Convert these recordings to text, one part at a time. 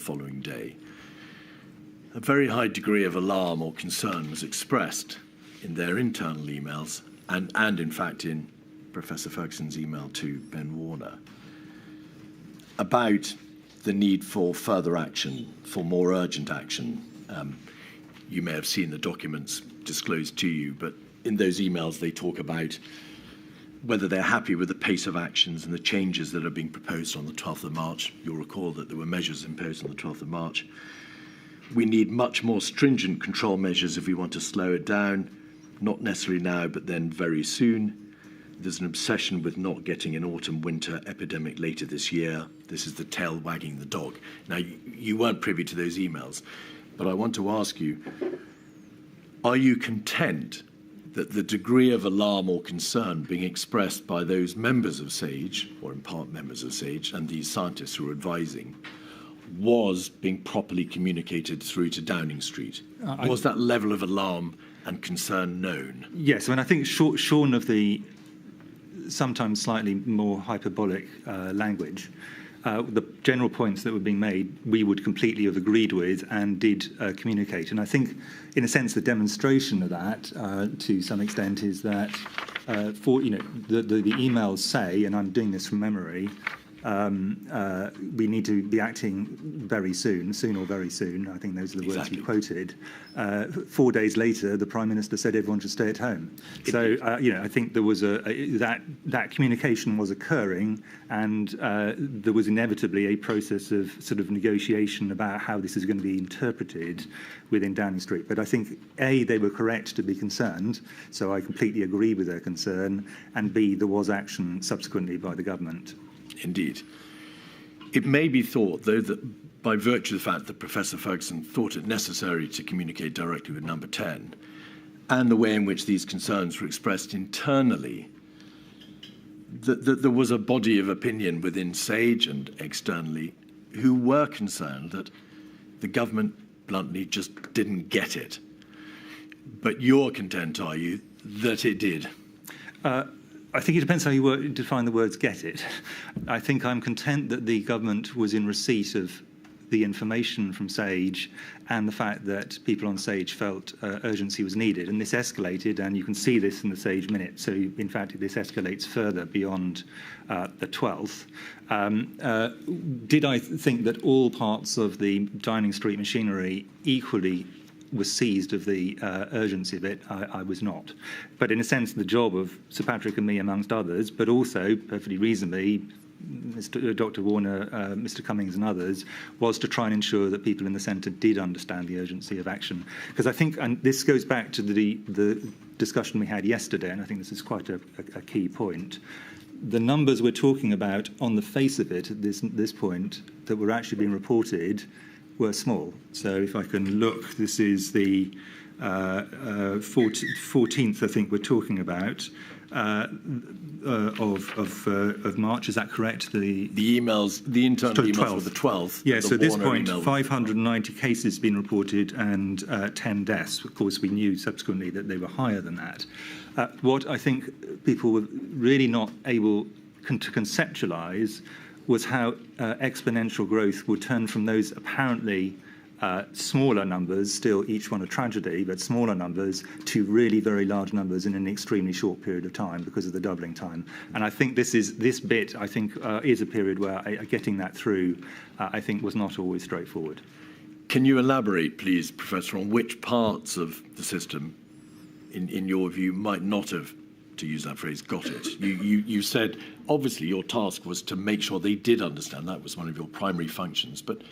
following day. A very high degree of alarm or concern was expressed in their internal emails and in fact in Professor Ferguson's email to Ben Warner about the need for further action, for more urgent action. You may have seen the documents disclosed to you, but in those emails they talk about whether they're happy with the pace of actions and the changes that are being proposed on the 12th of March. You'll recall that there were measures imposed on the 12th of March. We need much more stringent control measures if we want to slow it down, not necessarily now, but then very soon. There's an obsession with not getting an autumn-winter epidemic later this year. This is the tail wagging the dog. Now, you weren't privy to those emails, but I want to ask you, are you content that the degree of alarm or concern being expressed by those members of SAGE, or in part members of SAGE, and these scientists who are advising, was being properly communicated through to Downing Street? Was that level of alarm and concern known? Yes, I mean, I think shorn of the sometimes slightly more hyperbolic language, the general points that were being made, we would completely have agreed with and did communicate. And I think, in a sense, the demonstration of that, to some extent, is that the emails say, and I'm doing this from memory, we need to be acting very soon or very soon. I think those are the words you quoted. 4 days later, the Prime Minister said everyone should stay at home. So, I think there was that communication was occurring, and there was inevitably a process of sort of negotiation about how this is going to be interpreted within Downing Street. But I think, A, they were correct to be concerned, so I completely agree with their concern, and B, there was action subsequently by the government. Indeed. It may be thought, though, that by virtue of the fact that Professor Ferguson thought it necessary to communicate directly with Number 10, and the way in which these concerns were expressed internally, that there was a body of opinion within SAGE and externally who were concerned that the government bluntly just didn't get it. But you're content, are you, that it did? I think it depends how you define the words "get it." I think I'm content that the government was in receipt of the information from SAGE and the fact that people on SAGE felt urgency was needed. And this escalated, and you can see this in the SAGE minute. So, in fact, this escalates further beyond the 12th. Did I think that all parts of the Downing Street machinery equally was seized of the urgency of it? I was not. But in a sense, the job of Sir Patrick and me, amongst others, but also, perfectly reasonably, Dr. Warner, Mr. Cummings and others, was to try and ensure that people in the centre did understand the urgency of action. Because I think, and this goes back to the discussion we had yesterday, and I think this is quite a key point, the numbers we're talking about on the face of it at this point that were actually being reported were small. So if I can look, this is the 14th, I think we're talking about, of March. Is that correct? The emails, the internal emails were the 12th. Yeah, so at this point, 590 cases been reported and 10 deaths. Of course, we knew subsequently that they were higher than that. What I think people were really not able to conceptualise was how exponential growth would turn from those apparently smaller numbers, still each one a tragedy, but smaller numbers, to really very large numbers in an extremely short period of time because of the doubling time. And I think this bit, I think, is a period where getting that through, I think, was not always straightforward. Can you elaborate, please, Professor, on which parts of the system, in your view, might not have, to use that phrase, got it? You said, obviously, your task was to make sure they did understand. That was one of your primary functions. But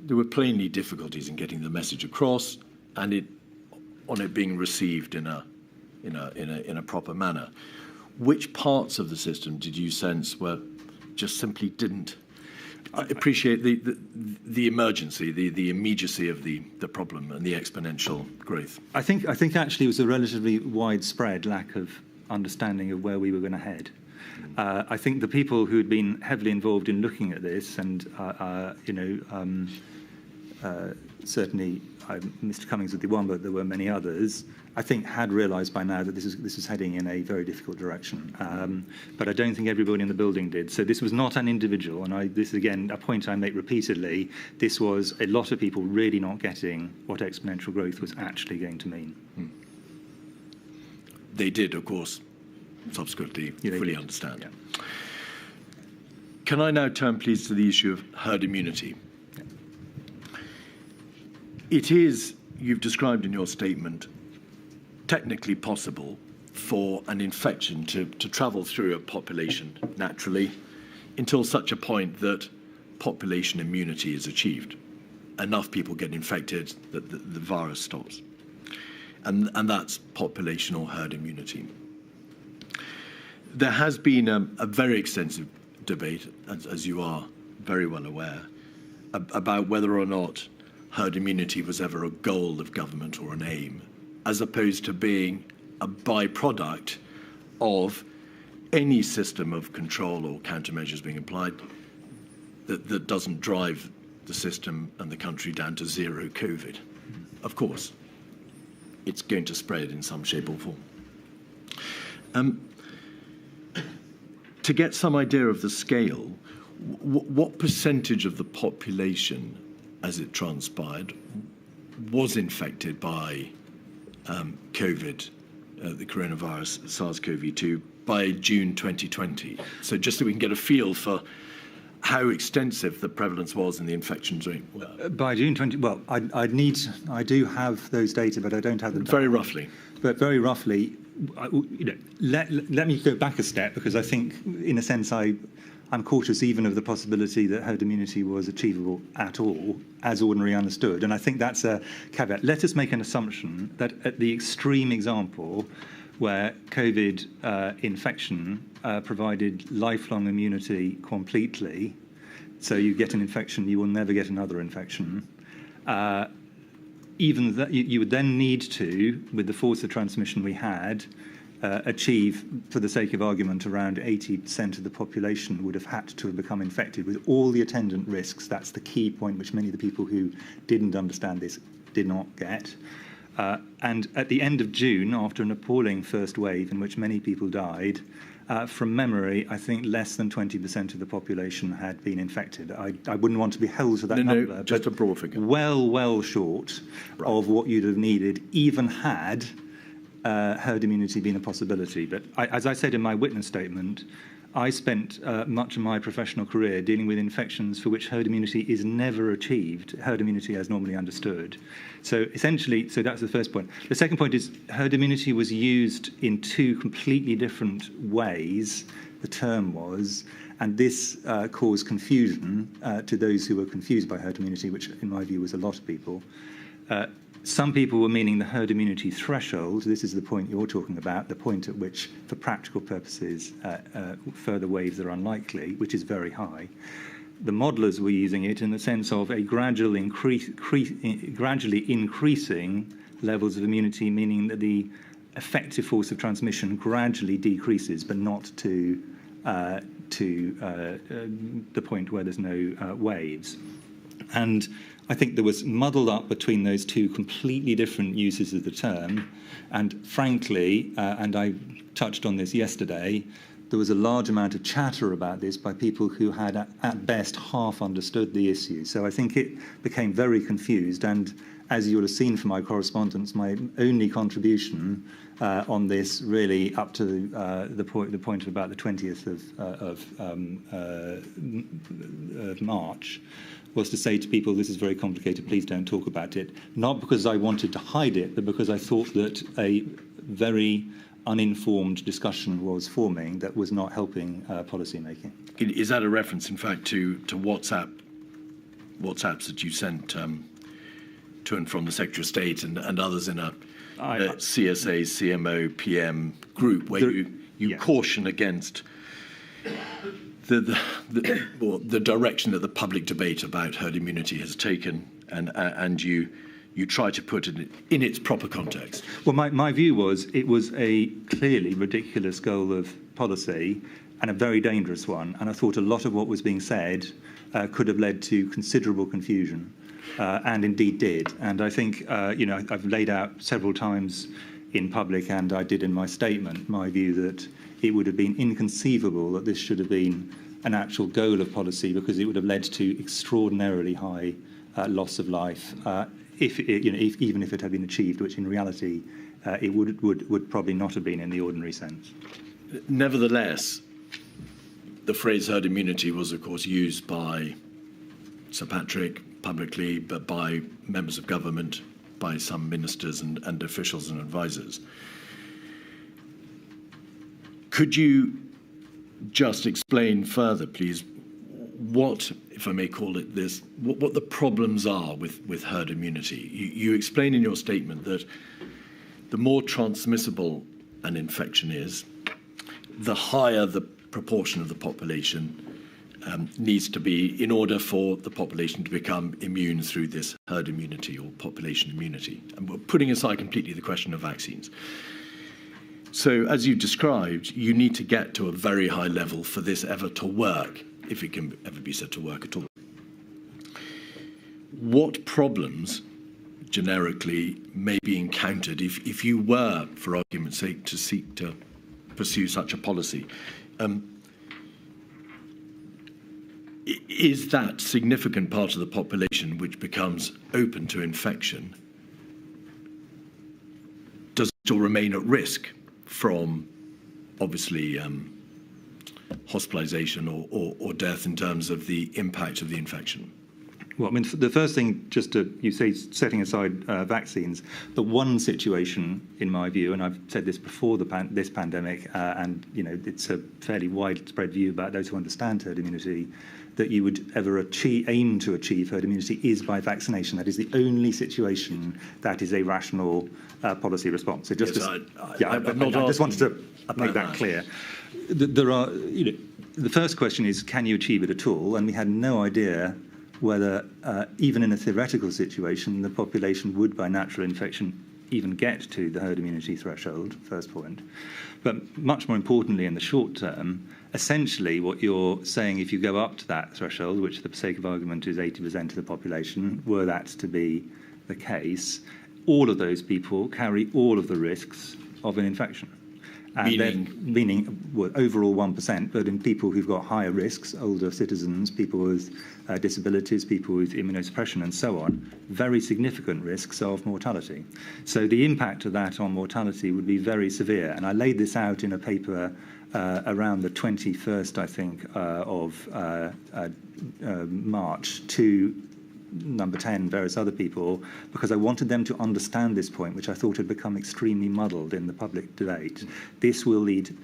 there were plainly difficulties in getting the message across and it being received in a proper manner. Which parts of the system did you sense were just simply didn't appreciate the emergency, the immediacy of the problem and the exponential growth? I think actually it was a relatively widespread lack of understanding of where we were going to head. I think the people who had been heavily involved in looking at this and certainly Mr. Cummings with Rwanda, there were many others, I think had realised by now that this is heading in a very difficult direction. But I don't think everybody in the building did. So this was not an individual, and this is, again, a point I make repeatedly. This was a lot of people really not getting what exponential growth was actually going to mean. They did, of course, subsequently fully understand. Yeah. Can I now turn, please, to the issue of herd immunity? Yeah. It is, you've described in your statement, technically possible for an infection to travel through a population naturally until such a point that population immunity is achieved. Enough people get infected that the virus stops. And that's population or herd immunity. There has been a very extensive debate, as you are very well aware, about whether or not herd immunity was ever a goal of government or an aim, as opposed to being a byproduct of any system of control or countermeasures being applied that doesn't drive the system and the country down to zero COVID. Of course, it's going to spread in some shape or form. To get some idea of the scale, what percentage of the population, as it transpired, was infected by COVID, the coronavirus, SARS-CoV-2, by June 2020? So just so we can get a feel for how extensive the prevalence was in the infections rate. By June 20, well, I do have those data, but I don't have them. Very roughly. But very roughly, let me go back a step, because I think, in a sense, I'm cautious even of the possibility that herd immunity was achievable at all, as ordinarily understood. And I think that's a caveat. Let us make an assumption that at the extreme example where COVID infection provided lifelong immunity completely, so you get an infection, you will never get another infection, even that you would then need to, with the force of transmission we had, achieve, for the sake of argument, around 80% of the population would have had to have become infected with all the attendant risks. That's the key point, which many of the people who didn't understand this did not get. And at the end of June, after an appalling first wave in which many people died, from memory, I think less than 20% of the population had been infected. I wouldn't want to be held to that number. No, just a broad figure. Well short of what you'd have needed, even had herd immunity been a possibility. But as I said in my witness statement, I spent much of my professional career dealing with infections for which herd immunity is never achieved, herd immunity as normally understood. So essentially, so that's the first point. The second point is herd immunity was used in two completely different ways, the term was, and this caused confusion to those who were confused by herd immunity, which in my view was a lot of people. Some people were meaning the herd immunity threshold. This is the point you're talking about, the point at which, for practical purposes, further waves are unlikely, which is very high. The modelers were using it in the sense of a gradually increasing levels of immunity, meaning that the effective force of transmission gradually decreases, but not to the point where there's no waves. And I think there was muddled up between those two completely different uses of the term. And frankly, and I touched on this yesterday, there was a large amount of chatter about this by people who had at best half understood the issue. So I think it became very confused. And as you will have seen from my correspondence, my only contribution on this, really up to the point of about the 20th of March, was to say to people, this is very complicated, please don't talk about it. Not because I wanted to hide it, but because I thought that a very uninformed discussion was forming that was not helping policy making. Is that a reference, in fact, to WhatsApps that you sent to and from the Secretary of State and others in a CSA, CMO, PM group, where you caution against the direction that the public debate about herd immunity has taken, and you try to put it in its proper context? Well, my view was it was a clearly ridiculous goal of policy and a very dangerous one. And I thought a lot of what was being said could have led to considerable confusion, and indeed did. And I think, I've laid out several times in public, and I did in my statement, my view that it would have been inconceivable that this should have been an actual goal of policy, because it would have led to extraordinarily high loss of life, even if it had been achieved, which in reality it would probably not have been in the ordinary sense. Nevertheless, the phrase herd immunity was, of course, used by Sir Patrick publicly, but by members of government, by some ministers and officials and advisors. Could you just explain further, please, what, if I may call it this, what the problems are with herd immunity? You explain in your statement that the more transmissible an infection is, the higher the proportion of the population needs to be in order for the population to become immune through this herd immunity or population immunity. And we're putting aside completely the question of vaccines. So, as you described, you need to get to a very high level for this ever to work, if it can ever be said to work at all. What problems, generically, may be encountered if you were, for argument's sake, to seek to pursue such a policy? Is that significant part of the population which becomes open to infection, does it still remain at risk from, obviously, hospitalization or death in terms of the impact of the infection? Well, I mean, the first thing, you say setting aside vaccines, the one situation, in my view, and I've said this before this pandemic, and it's a fairly widespread view about those who understand herd immunity, that you would ever aim to achieve herd immunity is by vaccination. That is the only situation that is a rational policy response. So just, I just wanted to make that clear. There are, the first question is, can you achieve it at all? And we had no idea whether, even in a theoretical situation, the population would, by natural infection, even get to the herd immunity threshold, first point. But much more importantly, in the short term, essentially what you're saying, if you go up to that threshold, which for the sake of argument is 80% of the population, were that to be the case, all of those people carry all of the risks of an infection. And meaning well, overall 1%, but in people who've got higher risks, older citizens, people with disabilities, people with immunosuppression and so on, very significant risks of mortality. So the impact of that on mortality would be very severe. And I laid this out in a paper around the 21st, I think, of March to Number 10, various other people, because I wanted them to understand this point, which I thought had become extremely muddled in the public debate. This will lead.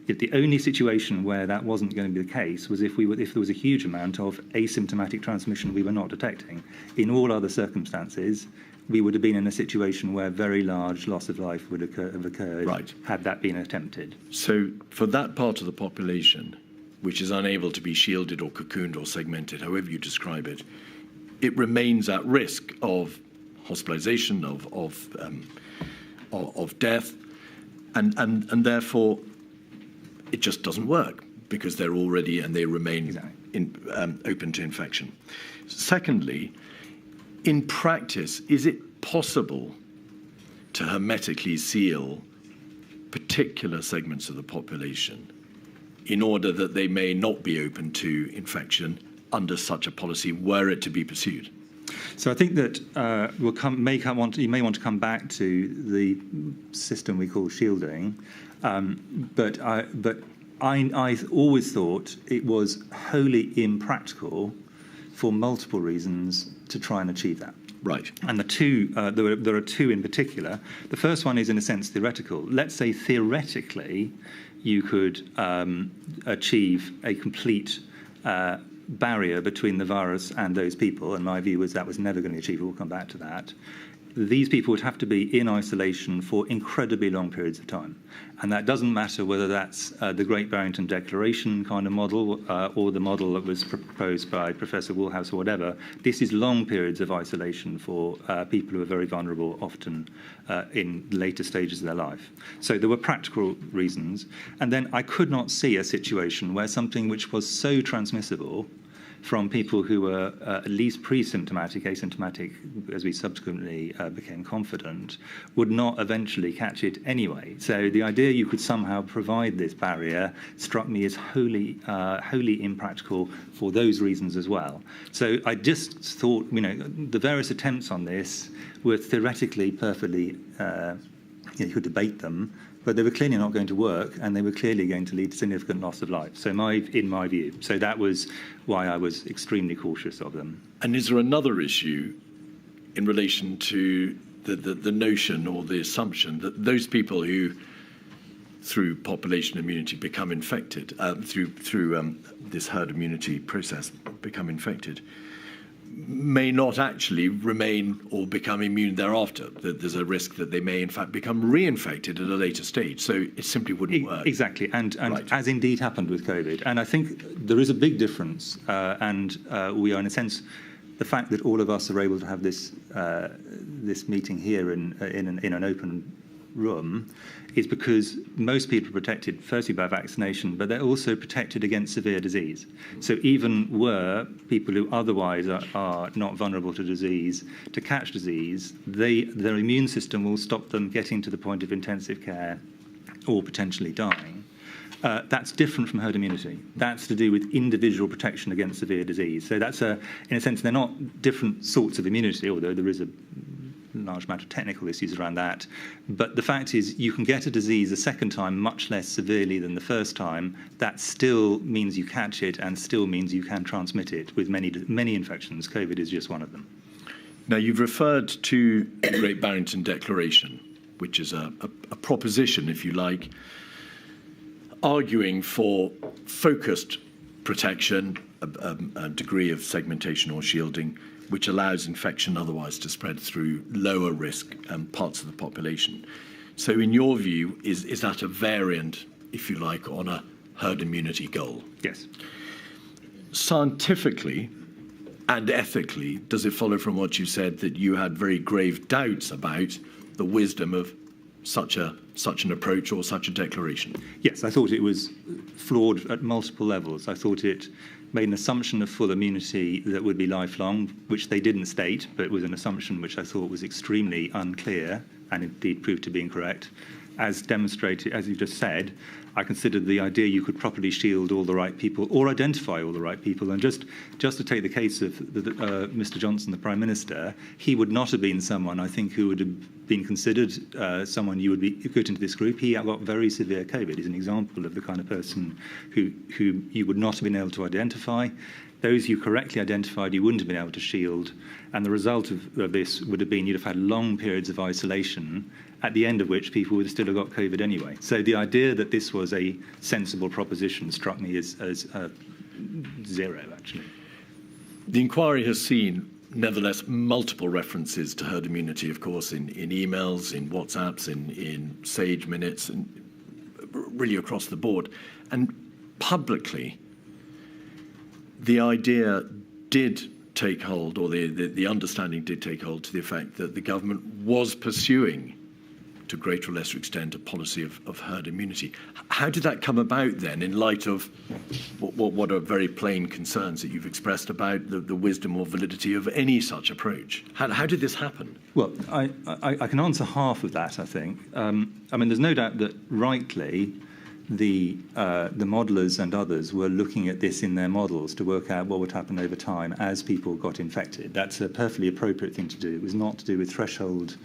The only situation where that wasn't going to be the case was if there was a huge amount of asymptomatic transmission we were not detecting. In all other circumstances, we would have been in a situation where very large loss of life would have occurred had that been attempted. So for that part of the population, which is unable to be shielded or cocooned or segmented, however you describe it, it remains at risk of hospitalization, of death, and therefore it just doesn't work because they're already and they remain open to infection. Secondly, in practice, is it possible to hermetically seal particular segments of the population in order that they may not be open to infection under such a policy, were it to be pursued? So I think that you may want to come back to the system we call shielding, but I always thought it was wholly impractical for multiple reasons to try and achieve that. Right. And the two, there are two in particular. The first one is, in a sense, theoretical. Let's say theoretically you could achieve a complete barrier between the virus and those people, and my view was that was never going to be achievable. We'll come back to that. These people would have to be in isolation for incredibly long periods of time. And that doesn't matter whether that's the Great Barrington Declaration kind of model or the model that was proposed by Professor Woolhouse or whatever. This is long periods of isolation for people who are very vulnerable, often in later stages of their life. So there were practical reasons. And then I could not see a situation where something which was so transmissible from people who were at least pre-symptomatic, asymptomatic, as we subsequently became confident, would not eventually catch it anyway. So the idea you could somehow provide this barrier struck me as wholly impractical for those reasons as well. So I just thought, the various attempts on this were theoretically perfectly, you could debate them, but they were clearly not going to work, and they were clearly going to lead to significant loss of life, in my view. So that was why I was extremely cautious of them. And is there another issue in relation to the notion or the assumption that those people who, through population immunity, become infected, through this herd immunity process, become infected, may not actually remain or become immune thereafter? That there's a risk that they may in fact become reinfected at a later stage, so it simply wouldn't work. Exactly, and right. As indeed happened with COVID. And I think there is a big difference, and we are, in a sense, the fact that all of us are able to have this meeting here in an open room is because most people are protected, firstly by vaccination, but they're also protected against severe disease. So even were people who otherwise are not vulnerable to disease to catch disease, their immune system will stop them getting to the point of intensive care or potentially dying. That's different from herd immunity. That's to do with individual protection against severe disease. So that's in a sense, they're not different sorts of immunity, although there is a large amount of technical issues around that. But the fact is, you can get a disease a second time much less severely than the first time. That still means you catch it and still means you can transmit it with many infections. COVID is just one of them. Now, you've referred to the Great Barrington Declaration, which is a proposition, if you like, arguing for focused protection, a degree of segmentation or shielding, which allows infection otherwise to spread through lower risk parts of the population. So in your view, is that a variant, if you like, on a herd immunity goal? Yes. Scientifically and ethically, does it follow from what you said that you had very grave doubts about the wisdom of such an approach or such a declaration? Yes, I thought it was flawed at multiple levels. I thought it made an assumption of full immunity that would be lifelong, which they didn't state, but it was an assumption which I thought was extremely unclear and indeed proved to be incorrect. As demonstrated, as you just said, I considered the idea you could properly shield all the right people or identify all the right people. And just to take the case of Mr. Johnson, the Prime Minister, he would not have been someone, I think, who would have been considered someone you would be put into this group. He got very severe COVID. He's an example of the kind of person who you would not have been able to identify. Those you correctly identified, you wouldn't have been able to shield. And the result of this would have been you'd have had long periods of isolation, at the end of which people would still have got COVID anyway. So the idea that this was a sensible proposition struck me as zero, actually. The inquiry has seen, nevertheless, multiple references to herd immunity, of course, in emails, in WhatsApps, in Sage minutes, and really across the board. And publicly, the idea did take hold, or the understanding did take hold to the effect that the government was pursuing, to greater or lesser extent, a policy of herd immunity. How did that come about then, in light of what are very plain concerns that you've expressed about the wisdom or validity of any such approach? How did this happen? Well, I can answer half of that, I think. I mean, there's no doubt that rightly the modelers and others were looking at this in their models to work out what would happen over time as people got infected. That's a perfectly appropriate thing to do. It was not to do with threshold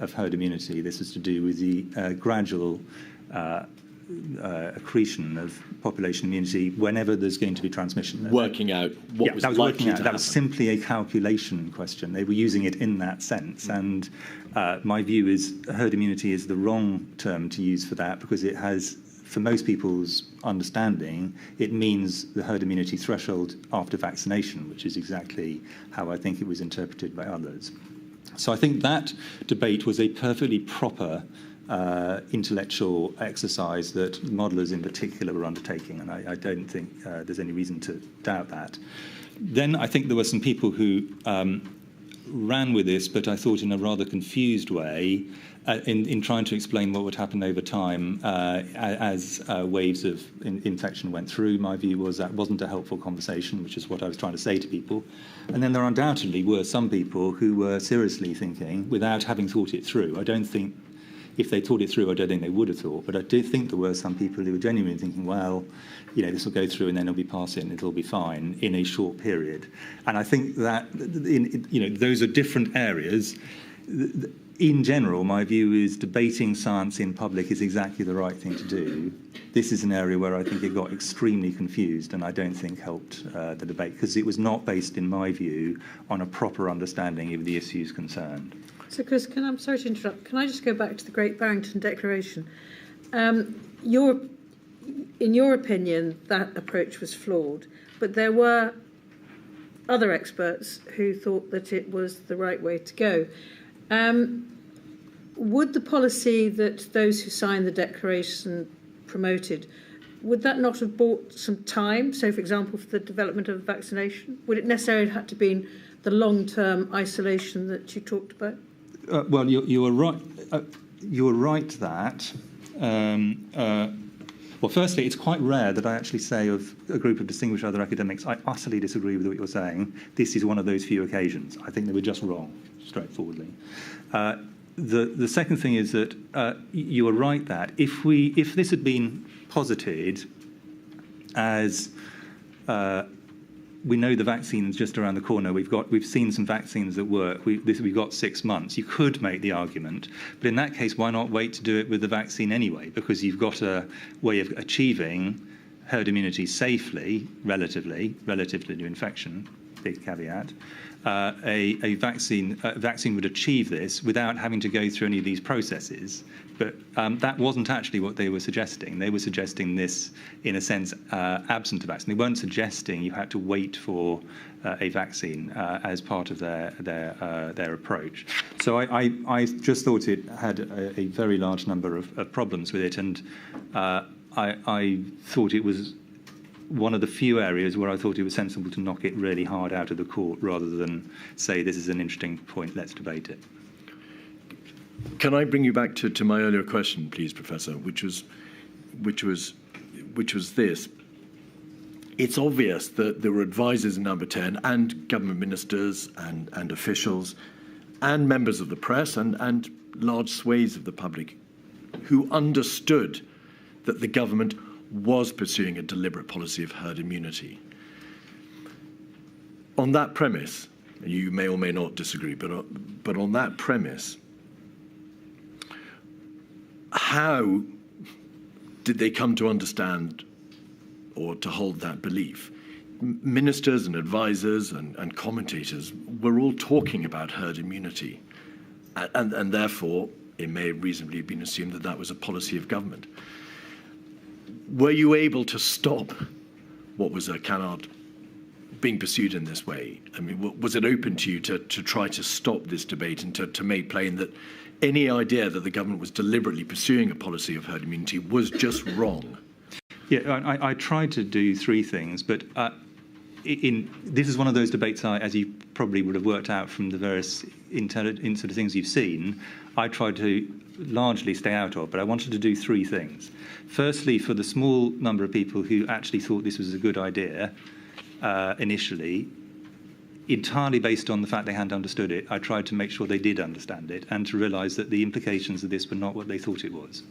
of herd immunity. This is to do with the gradual accretion of population immunity whenever there's going to be transmission. Working out what was likely to happen. That was simply a calculation question. They were using it in that sense. And my view is herd immunity is the wrong term to use for that, because it has, for most people's understanding, it means the herd immunity threshold after vaccination, which is exactly how I think it was interpreted by others. So I think that debate was a perfectly proper intellectual exercise that modelers in particular were undertaking, and I don't think there's any reason to doubt that. Then I think there were some people who ran with this, but I thought in a rather confused way, in trying to explain what would happen over time as waves of infection went through. My view was that wasn't a helpful conversation, which is what I was trying to say to people. And then there undoubtedly were some people who were seriously thinking, without having thought it through. I don't think, if they thought it through, I don't think they would have thought, but I do think there were some people who were genuinely thinking, well, you know, this will go through and then it'll be passing and it'll be fine in a short period. And I think that, those are different areas. In general, my view is debating science in public is exactly the right thing to do. This is an area where I think it got extremely confused and I don't think helped the debate, because it was not based, in my view, on a proper understanding of the issues concerned. So, Chris, I'm sorry to interrupt. Can I just go back to the Great Barrington Declaration? In your opinion, that approach was flawed, but there were other experts who thought that it was the right way to go. Would the policy that those who signed the declaration promoted, would that not have bought some time? So, for example, for the development of vaccination, would it necessarily have to be the long-term isolation that you talked about? Well, you were right. You were right that. Well, firstly, it's quite rare that I actually say of a group of distinguished other academics, I utterly disagree with what you're saying. This is one of those few occasions. I think they were just wrong, straightforwardly. The second thing is that you are right that if this had been posited as we know the vaccine's just around the corner, we've seen some vaccines that work, we've got 6 months, you could make the argument, but in that case, why not wait to do it with the vaccine anyway? Because you've got a way of achieving herd immunity safely, relatively to infection, big caveat. A vaccine would achieve this without having to go through any of these processes. But that wasn't actually what they were suggesting. They were suggesting this, in a sense, absent a vaccine. They weren't suggesting you had to wait for a vaccine as part of their approach. So I just thought it had a very large number of problems with it, and I thought it was one of the few areas where I thought it was sensible to knock it really hard out of the court rather than say this is an interesting point, let's debate it. Can I bring you back to my earlier question, please, Professor, which was this. It's obvious that there were advisors in Number 10 and government ministers and officials and members of the press and large swathes of the public who understood that the government was pursuing a deliberate policy of herd immunity. On that premise, and you may or may not disagree, but on that premise, how did they come to understand or to hold that belief? Ministers and advisors and commentators were all talking about herd immunity, and therefore it may reasonably have been assumed that that was a policy of government. Were you able to stop what was a canard being pursued in this way? I mean, was it open to you to try to stop this debate and to make plain that any idea that the government was deliberately pursuing a policy of herd immunity was just wrong? Yeah, I tried to do three things, but this is one of those debates, as you probably would have worked out from the various sort of things you've seen, I tried to largely stay out of, but I wanted to do three things. Firstly, for the small number of people who actually thought this was a good idea initially, entirely based on the fact they hadn't understood it, I tried to make sure they did understand it and to realise that the implications of this were not what they thought it was.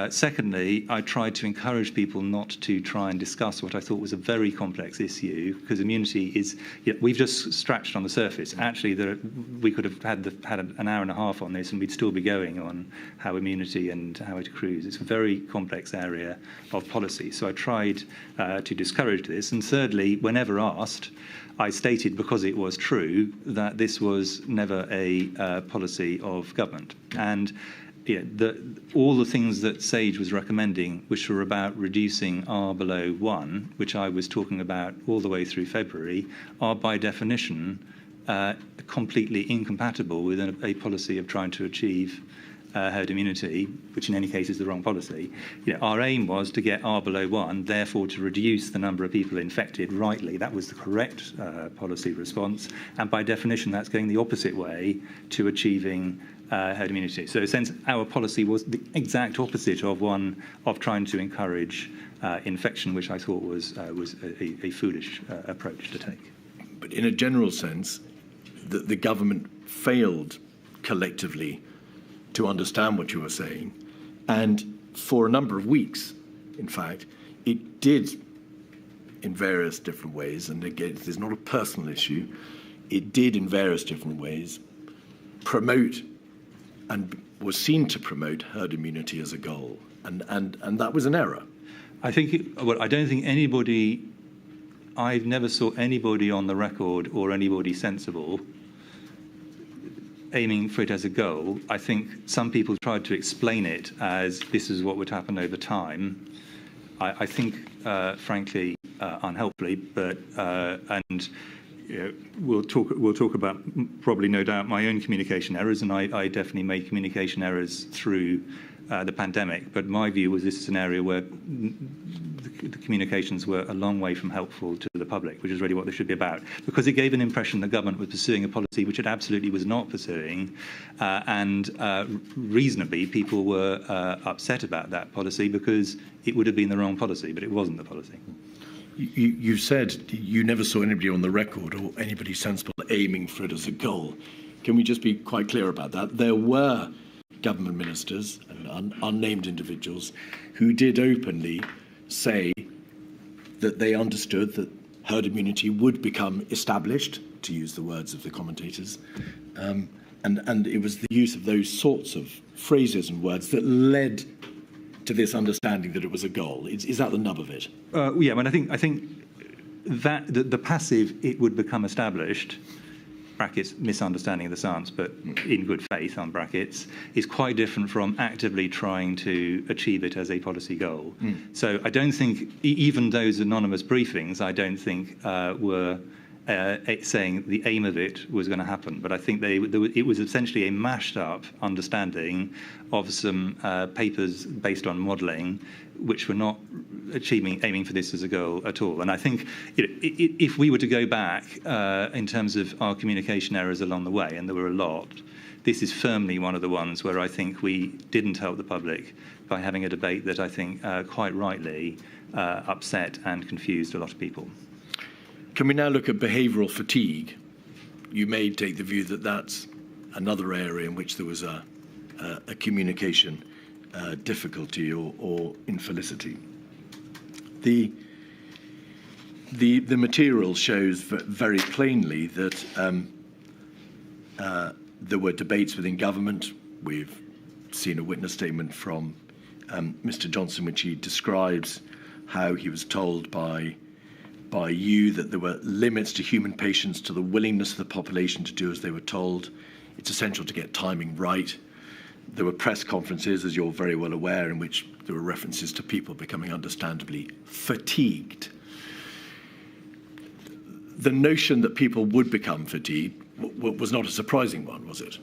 Secondly, I tried to encourage people not to try and discuss what I thought was a very complex issue, because immunity is, we've just scratched on the surface. Actually, we could have had an hour and a half on this and we'd still be going on how immunity and how it accrues. It's a very complex area of policy. So I tried to discourage this. And thirdly, whenever asked, I stated, because it was true, that this was never a policy of government. And all the things that SAGE was recommending, which were about reducing R below 1, which I was talking about all the way through February, are by definition completely incompatible with a policy of trying to achieve herd immunity, which in any case is the wrong policy. Our aim was to get R below 1, therefore to reduce the number of people infected rightly. That was the correct policy response, and by definition that's going the opposite way to achieving herd immunity. So in a sense, our policy was the exact opposite of one of trying to encourage infection, which I thought was a foolish approach to take. But in a general sense, the government failed collectively to understand what you were saying. And for a number of weeks, in fact, it did, in various different ways, and again, this is not a personal issue, it did in various different ways promote and was seen to promote herd immunity as a goal. And that was an error. I don't think anybody, I've never saw anybody on the record or anybody sensible aiming for it as a goal. I think some people tried to explain it as this is what would happen over time. I think, frankly, unhelpfully, but we'll talk about probably, no doubt, my own communication errors, and I definitely made communication errors through the pandemic. But my view was this is an area where the communications were a long way from helpful to the public, which is really what they should be about, because it gave an impression the government was pursuing a policy which it absolutely was not pursuing, and reasonably people were upset about that policy because it would have been the wrong policy, but it wasn't the policy. You said you never saw anybody on the record or anybody sensible aiming for it as a goal. Can we just be quite clear about that? There were government ministers and unnamed individuals who did openly say that they understood that herd immunity would become established, to use the words of the commentators, and it was the use of those sorts of phrases and words that led to this understanding that it was a goal. Is that the nub of it? Yeah, I mean, I think that the passive "it would become established" (brackets misunderstanding of the science, but in good faith on brackets) is quite different from actively trying to achieve it as a policy goal. So I don't think even those anonymous briefings, I don't think were saying the aim of it was going to happen. But I think it was essentially a mashed up understanding of some papers based on modelling, which were not aiming for this as a goal at all. And I think if we were to go back in terms of our communication errors along the way, and there were a lot, this is firmly one of the ones where I think we didn't help the public by having a debate that I think quite rightly upset and confused a lot of people. Can we now look at behavioural fatigue? You may take the view that that's another area in which there was a communication difficulty or infelicity. The material shows very plainly that there were debates within government. We've seen a witness statement from Mr. Johnson, which he describes how he was told by you that there were limits to human patience, to the willingness of the population to do as they were told. It's essential to get timing right. There were press conferences, as you're very well aware, in which there were references to people becoming understandably fatigued. The notion that people would become fatigued was not a surprising one, was it?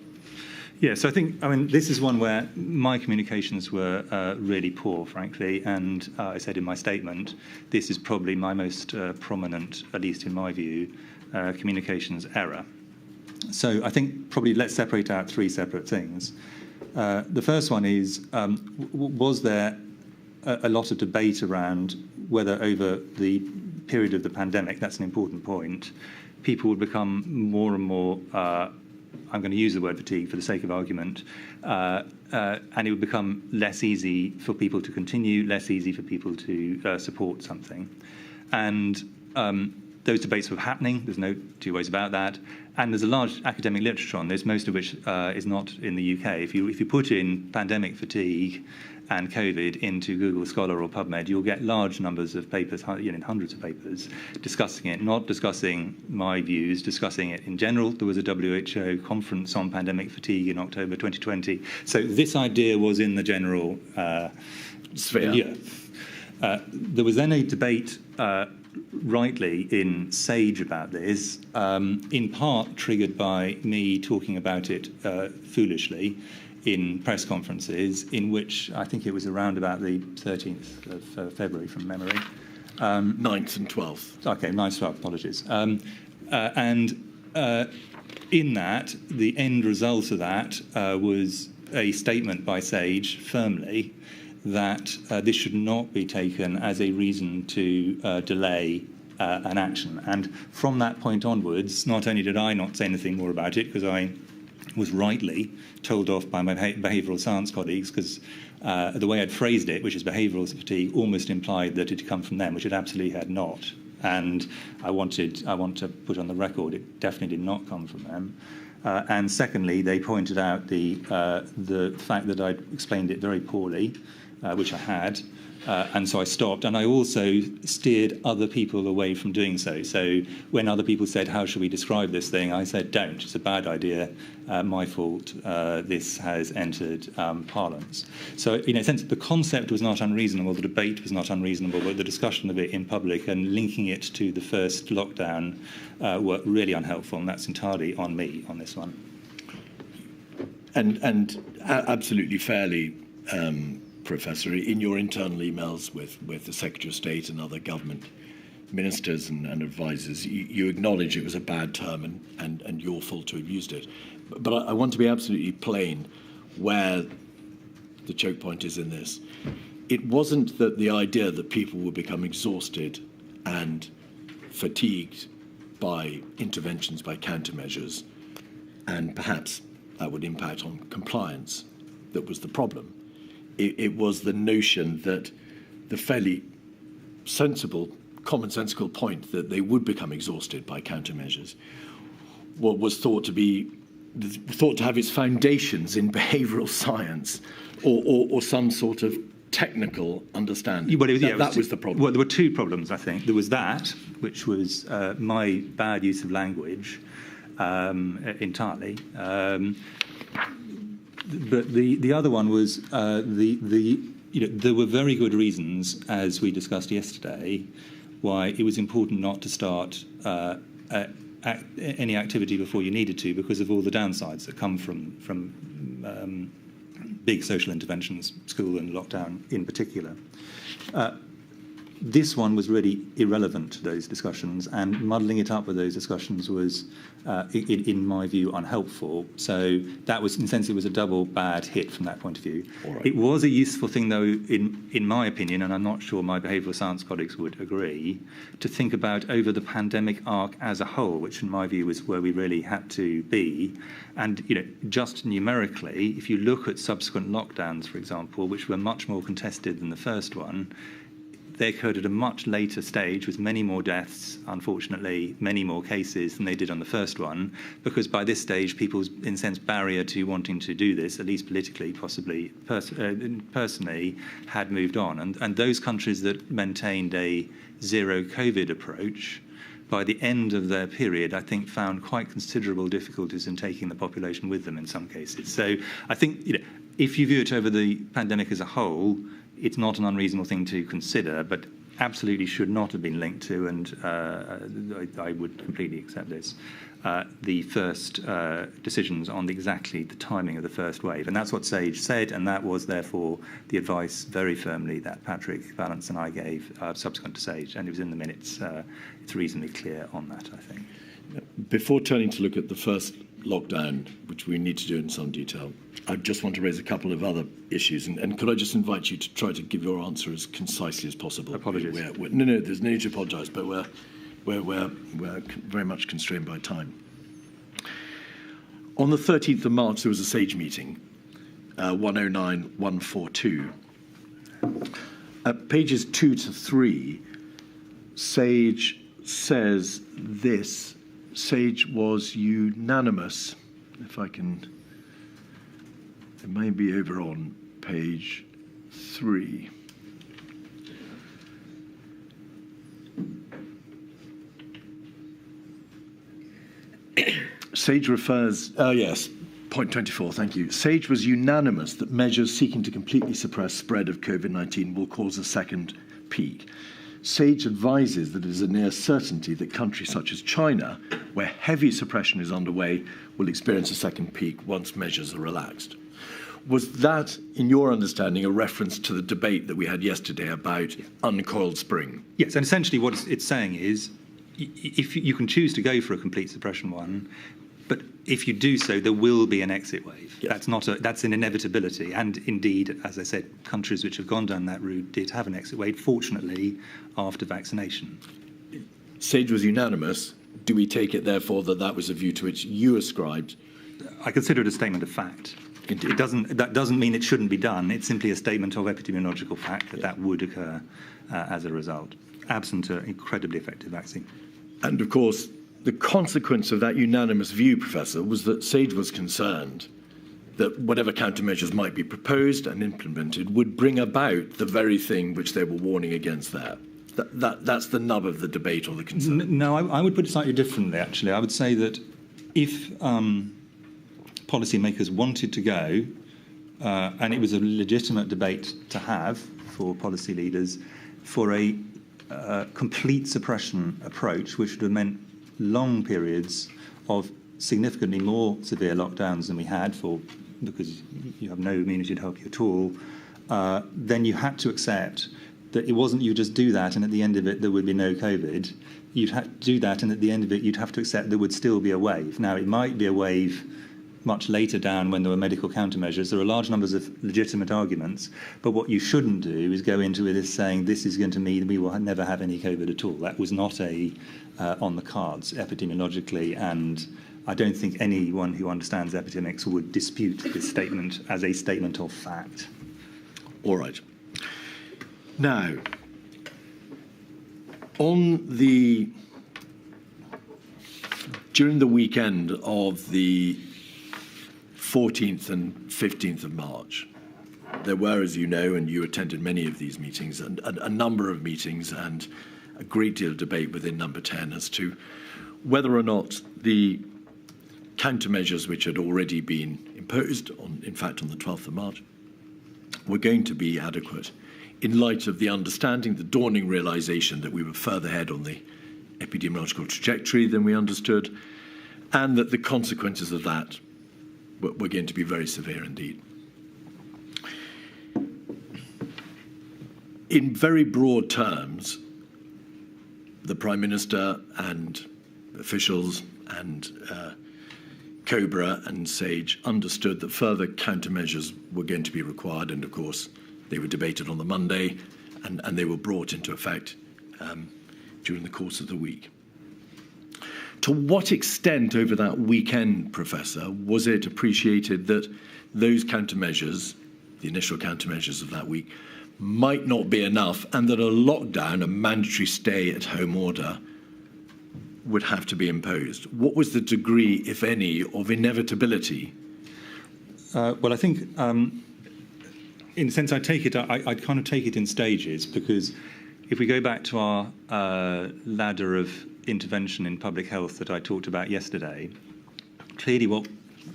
Yes, I mean, this is one where my communications were really poor, frankly, and I said in my statement, this is probably my most prominent, at least in my view, communications error. So I think probably let's separate out three separate things. The first one is, was there a lot of debate around whether over the period of the pandemic, that's an important point, people would become more and more I'm going to use the word fatigue for the sake of argument, and it would become less easy for people to continue, less easy for people to support something. And those debates were happening, there's no two ways about that, and there's a large academic literature on this, most of which is not in the UK. If you put in pandemic fatigue and COVID into Google Scholar or PubMed, you'll get large numbers of papers, hundreds of papers, discussing it, not discussing my views, discussing it in general. There was a WHO conference on pandemic fatigue in October 2020. So this idea was in the general sphere. Yeah. There was then a debate, rightly, in Sage about this, in part triggered by me talking about it foolishly, in press conferences in which I think it was around about the 13th of February from memory. 9th and 12th. Okay, 9th, 12th, apologies. In that, the end result of that was a statement by Sage firmly that this should not be taken as a reason to delay an action. And from that point onwards, not only did I not say anything more about it, because I was rightly told off by my behavioural science colleagues, because the way I'd phrased it, which is behavioural fatigue, almost implied that it had come from them, which it absolutely had not. And I want to put on the record, it definitely did not come from them. And secondly, they pointed out the fact that I'd explained it very poorly, which I had, and so I stopped. And I also steered other people away from doing so. So when other people said, how should we describe this thing? I said, don't. It's a bad idea. My fault. This has entered parlance. So, in a sense, the concept was not unreasonable, the debate was not unreasonable, but the discussion of it in public and linking it to the first lockdown were really unhelpful, and that's entirely on me on this one. And absolutely fairly, Professor, in your internal emails with the Secretary of State and other government ministers and advisors, you acknowledge it was a bad term and your fault to have used it. But I want to be absolutely plain where the choke point is in this. It wasn't that the idea that people would become exhausted and fatigued by interventions, by countermeasures, and perhaps that would impact on compliance that was the problem. It was the notion that the fairly sensible, commonsensical point that they would become exhausted by countermeasures, what was thought to have its foundations in behavioural science or some sort of technical understanding. That was the problem. Well, there were two problems, I think. There was that, which was my bad use of language entirely. But the other one was there were very good reasons, as we discussed yesterday, why it was important not to start any activity before you needed to, because of all the downsides that come from big social interventions, school and lockdown in particular. This one was really irrelevant to those discussions, and muddling it up with those discussions was, in my view, unhelpful. So that was, in a sense, it was a double bad hit from that point of view. Right. It was a useful thing, though, in my opinion, and I'm not sure my behavioural science colleagues would agree, to think about over the pandemic arc as a whole, which in my view was where we really had to be. And just numerically, if you look at subsequent lockdowns, for example, which were much more contested than the first one, they occurred at a much later stage with many more deaths, unfortunately, many more cases than they did on the first one, because by this stage, people's, in a sense, barrier to wanting to do this, at least politically, possibly personally, had moved on. And those countries that maintained a zero COVID approach, by the end of their period, I think found quite considerable difficulties in taking the population with them in some cases. So I think, if you view it over the pandemic as a whole, it's not an unreasonable thing to consider, but absolutely should not have been linked to, and I would completely accept this, the first decisions on exactly the timing of the first wave. And that's what Sage said, and that was, therefore, the advice very firmly that Patrick Vallance and I gave subsequent to Sage, and it was in the minutes. It's reasonably clear on that, I think. Before turning to look at the first lockdown, which we need to do in some detail, I just want to raise a couple of other issues. And could I just invite you to try to give your answer as concisely as possible? Apologies. No, there's no need to apologise, but we're very much constrained by time. On the 13th of March, there was a Sage meeting, 109-142. At pages 2 to 3, Sage says this. Sage was unanimous, if I can, it may be over on page 3. Sage refers, yes, point 24, thank you. Sage was unanimous that measures seeking to completely suppress spread of COVID-19 will cause a second peak. Sage advises that it is a near certainty that countries such as China, where heavy suppression is underway, will experience a second peak once measures are relaxed. Was that, in your understanding, a reference to the debate that we had yesterday about uncoiled spring? Yes, and essentially what it's saying is, if you can choose to go for a complete suppression one, but if you do so, there will be an exit wave. Yes. That's an inevitability. And indeed, as I said, countries which have gone down that route did have an exit wave, fortunately, after vaccination. Sage was unanimous. Do we take it, therefore, that that was a view to which you ascribed? I consider it a statement of fact. Indeed. That doesn't mean it shouldn't be done. It's simply a statement of epidemiological fact that that would occur as a result, absent an incredibly effective vaccine. And, of course, the consequence of that unanimous view, Professor, was that Sage was concerned that whatever countermeasures might be proposed and implemented would bring about the very thing which they were warning against there. That's the nub of the debate or the concern. No, I would put it slightly differently, actually. I would say that if policymakers wanted to go, and it was a legitimate debate to have for policy leaders, for a complete suppression approach, which would have meant long periods of significantly more severe lockdowns than we had because you have no immunity to help you at all, then you had to accept that it wasn't you just do that and at the end of it there would be no COVID. You'd have to do that and at the end of it you'd have to accept there would still be a wave. Now, it might be a wave much later down when there were medical countermeasures. There are large numbers of legitimate arguments, but what you shouldn't do is go into it as saying this is going to mean we will never have any COVID at all. That was not on the cards epidemiologically, and I don't think anyone who understands epidemics would dispute this statement as a statement of fact. All right. Now, during the weekend of the 14th and 15th of March, there were, as you know, and you attended many of these meetings, and a number of meetings and a great deal of debate within Number 10 as to whether or not the countermeasures which had already been imposed, in fact on the 12th of March, were going to be adequate in light of the understanding, the dawning realization that we were further ahead on the epidemiological trajectory than we understood, and that the consequences of that were going to be very severe indeed. In very broad terms, the Prime Minister and officials and Cobra and Sage understood that further countermeasures were going to be required, and of course they were debated on the Monday and they were brought into effect during the course of the week. To what extent over that weekend, Professor, was it appreciated that those countermeasures, the initial countermeasures of that week, might not be enough and that a lockdown, a mandatory stay-at-home order, would have to be imposed? What was the degree, if any, of inevitability? Well, I think, in a sense, I kind of take it in stages, because if we go back to our ladder of intervention in public health that I talked about yesterday, clearly what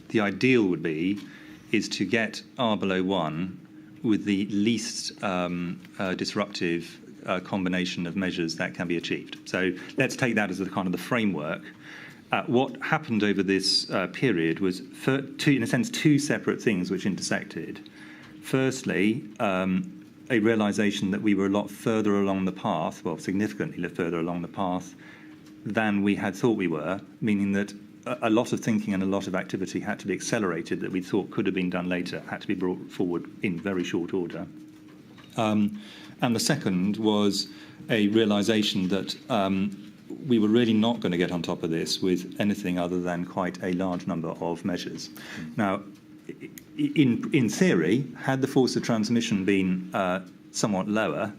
the ideal would be is to get R below 1 with the least disruptive combination of measures that can be achieved. So let's take that as the kind of the framework. What happened over this period was, in a sense, two separate things which intersected. Firstly, a realization that we were a lot further along the path, well, significantly further along the path than we had thought we were, meaning that a lot of thinking and a lot of activity had to be accelerated that we thought could have been done later, had to be brought forward in very short order. And the second was a realization that we were really not going to get on top of this with anything other than quite a large number of measures. Now, in theory, had the force of transmission been somewhat lower,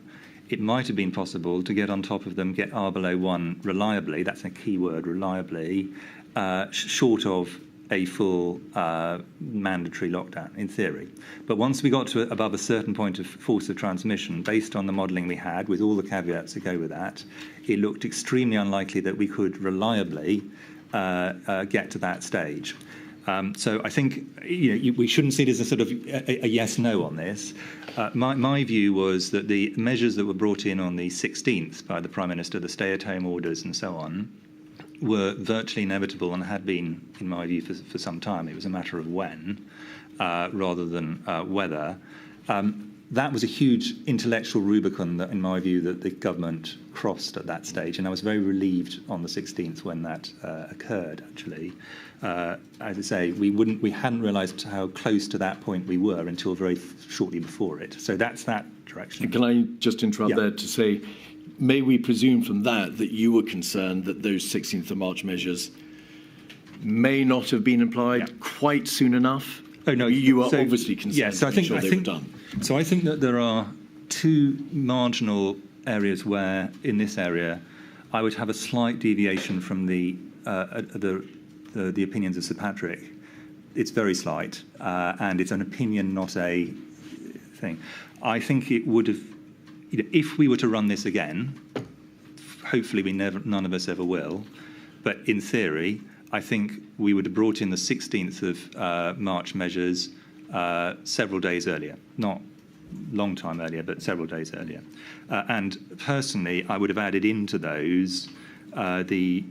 it might have been possible to get on top of them, get R below 1 reliably, that's a key word, reliably, short of a full mandatory lockdown, in theory. But once we got to above a certain point of force of transmission, based on the modelling we had, with all the caveats that go with that, it looked extremely unlikely that we could reliably get to that stage. So I think we shouldn't see it as a sort of a yes-no on this. My view was that the measures that were brought in on the 16th by the Prime Minister, the stay-at-home orders and so on, were virtually inevitable and had been, in my view, for some time. It was a matter of when, rather than whether. That was a huge intellectual Rubicon that, in my view, that the government crossed at that stage, and I was very relieved on the 16th when that occurred. Actually, as I say, we hadn't realised how close to that point we were until very shortly before it. So that's that direction. Can I just interrupt there to say, may we presume from that you were concerned that those 16th of March measures may not have been applied quite soon enough? Oh no, you are obviously concerned. So I think they were done. So I think that there are two marginal areas where, in this area, I would have a slight deviation from the opinions of Sir Patrick. It's very slight, and it's an opinion, not a thing. I think it would have, if we were to run this again, hopefully none of us ever will, but in theory, I think we would have brought in the 16th of March measures several days earlier, not long time earlier, but several days earlier. And personally, I would have added into those the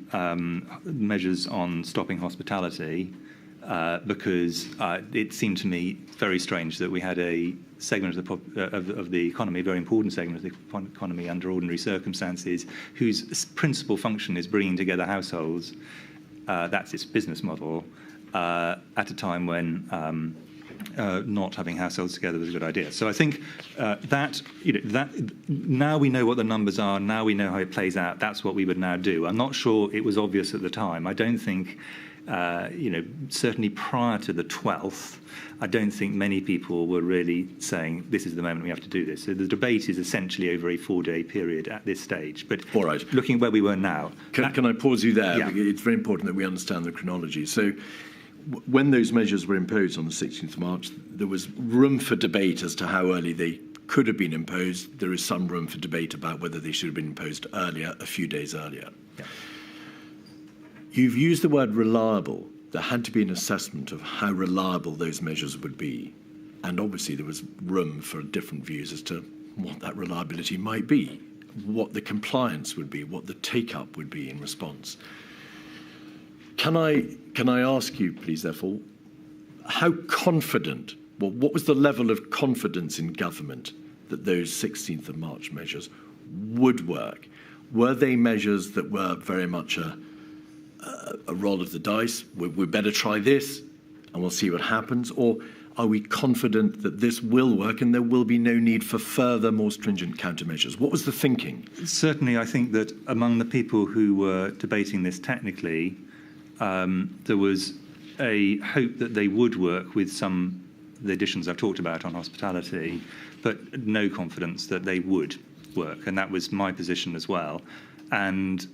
measures on stopping hospitality, because it seemed to me very strange that we had a segment of the economy, a very important segment of the economy under ordinary circumstances, whose principal function is bringing together households. That's its business model, at a time when not having households together was a good idea. So I think that now we know what the numbers are, now we know how it plays out, that's what we would now do. I'm not sure it was obvious at the time. I don't think, certainly prior to the 12th, I don't think many people were really saying this is the moment we have to do this. So the debate is essentially over a 4-day period at this stage. But all right, looking at where we were now. Can I pause you there? Yeah. It's very important that we understand the chronology. So when those measures were imposed on the 16th of March, there was room for debate as to how early they could have been imposed. There is some room for debate about whether they should have been imposed earlier, a few days earlier. Yeah. You've used the word reliable. There had to be an assessment of how reliable those measures would be. And obviously there was room for different views as to what that reliability might be, what the compliance would be, what the take-up would be in response. Can I ask you, please, therefore, how confident, what was the level of confidence in government that those 16th of March measures would work? Were they measures that were very much a roll of the dice? We better try this and we'll see what happens? Or are we confident that this will work and there will be no need for further, more stringent countermeasures? What was the thinking? Certainly, I think that among the people who were debating this technically, there was a hope that they would work with some of the additions I've talked about on hospitality, but no confidence that they would work, and that was my position as well. And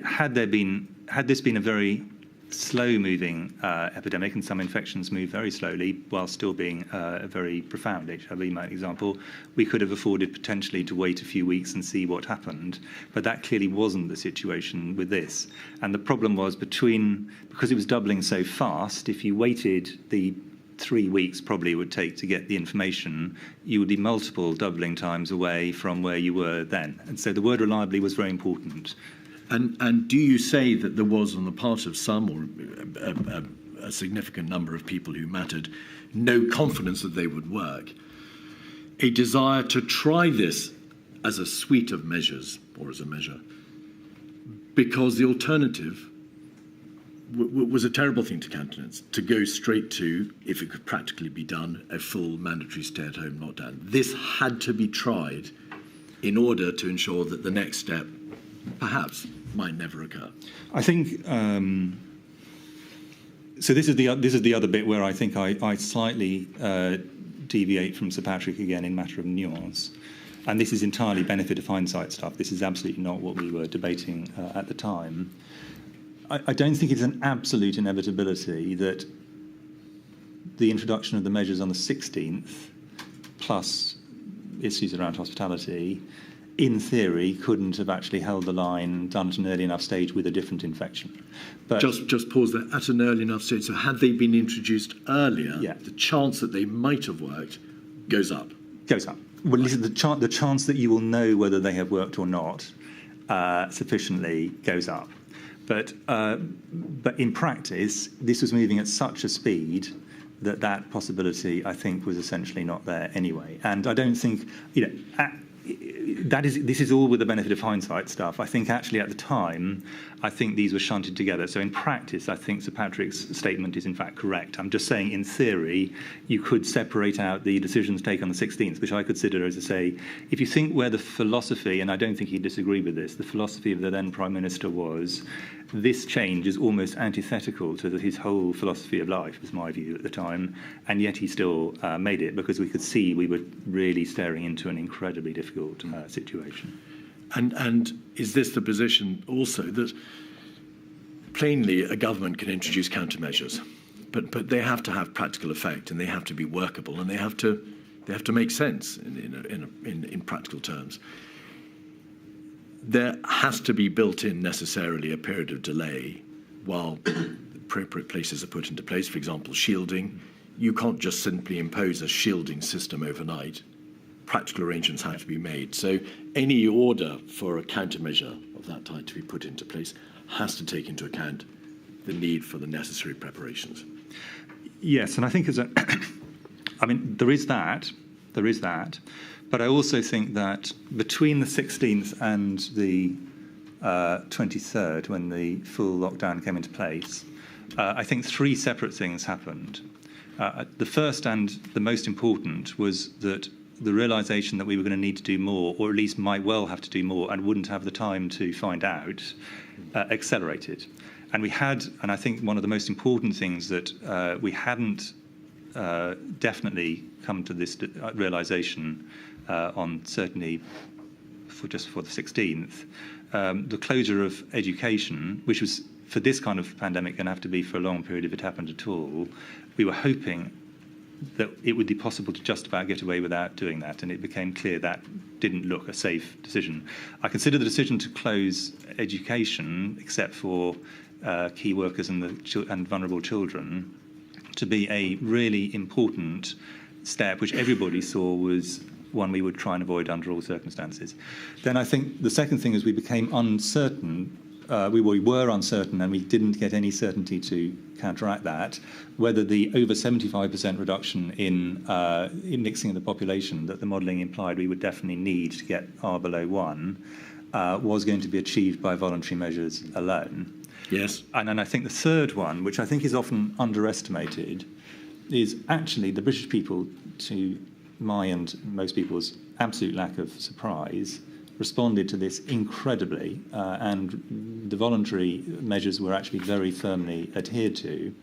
had this been a very slow-moving epidemic, and some infections move very slowly while still being a very profound HIV example, we could have afforded potentially to wait a few weeks and see what happened. But that clearly wasn't the situation with this. And the problem was because it was doubling so fast, if you waited the 3 weeks probably it would take to get the information, you would be multiple doubling times away from where you were then. And so the word reliably was very important. And do you say that there was, on the part of some or a significant number of people who mattered, no confidence that they would work, a desire to try this as a suite of measures or as a measure, because the alternative was a terrible thing to countenance, to go straight to, if it could practically be done, a full mandatory stay-at-home lockdown. This had to be tried in order to ensure that the next step perhaps might never occur. I think so. This is the other bit where I think I slightly deviate from Sir Patrick again in matter of nuance, and this is entirely benefit of hindsight stuff. This is absolutely not what we were debating at the time. I don't think it's an absolute inevitability that the introduction of the measures on the 16th, plus issues around hospitality, in theory, couldn't have actually held the line, done at an early enough stage with a different infection. But just pause there. At an early enough stage, so had they been introduced earlier, yeah, the chance that they might have worked goes up. Goes up. Well, listen, the chance that you will know whether they have worked or not sufficiently goes up. But in practice, this was moving at such a speed that possibility, I think, was essentially not there anyway. And I don't think, this is all with the benefit of hindsight stuff. I think actually at the time, I think these were shunted together. So in practice, I think Sir Patrick's statement is in fact correct. I'm just saying in theory, you could separate out the decisions taken on the 16th, which I consider as to say, if you think where the philosophy, and I don't think he'd disagree with this, the philosophy of the then Prime Minister was, this change is almost antithetical to his whole philosophy of life, was my view at the time, and yet he still made it because we could see we were really staring into an incredibly difficult situation. And is this the position also that plainly a government can introduce countermeasures, but they have to have practical effect and they have to be workable and they have to make sense in practical terms. There has to be built in necessarily a period of delay while appropriate places are put into place. For example, shielding. You can't just simply impose a shielding system overnight. Practical arrangements have to be made. So any order for a countermeasure of that type to be put into place has to take into account the need for the necessary preparations. Yes, and I think there is that, but I also think that between the 16th and the 23rd, when the full lockdown came into place, I think three separate things happened. The first and the most important was that the realisation that we were going to need to do more, or at least might well have to do more, and wouldn't have the time to find out, accelerated. And we had, and I think one of the most important things that we hadn't definitely come to this realisation on certainly just before the 16th, the closure of education, which was for this kind of pandemic going to have to be for a long period if it happened at all, we were hoping that it would be possible to just about get away without doing that, and it became clear that didn't look a safe decision. I consider the decision to close education, except for key workers and vulnerable children, to be a really important step, which everybody saw was one we would try and avoid under all circumstances. Then I think the second thing is we became uncertain. We were uncertain, and we didn't get any certainty to counteract that, whether the over 75% reduction in mixing of the population that the modelling implied we would definitely need to get R below 1 was going to be achieved by voluntary measures alone. Yes. And then I think the third one, which I think is often underestimated, is actually the British people, to my and most people's absolute lack of surprise, responded to this incredibly, and the voluntary measures were actually very firmly adhered to.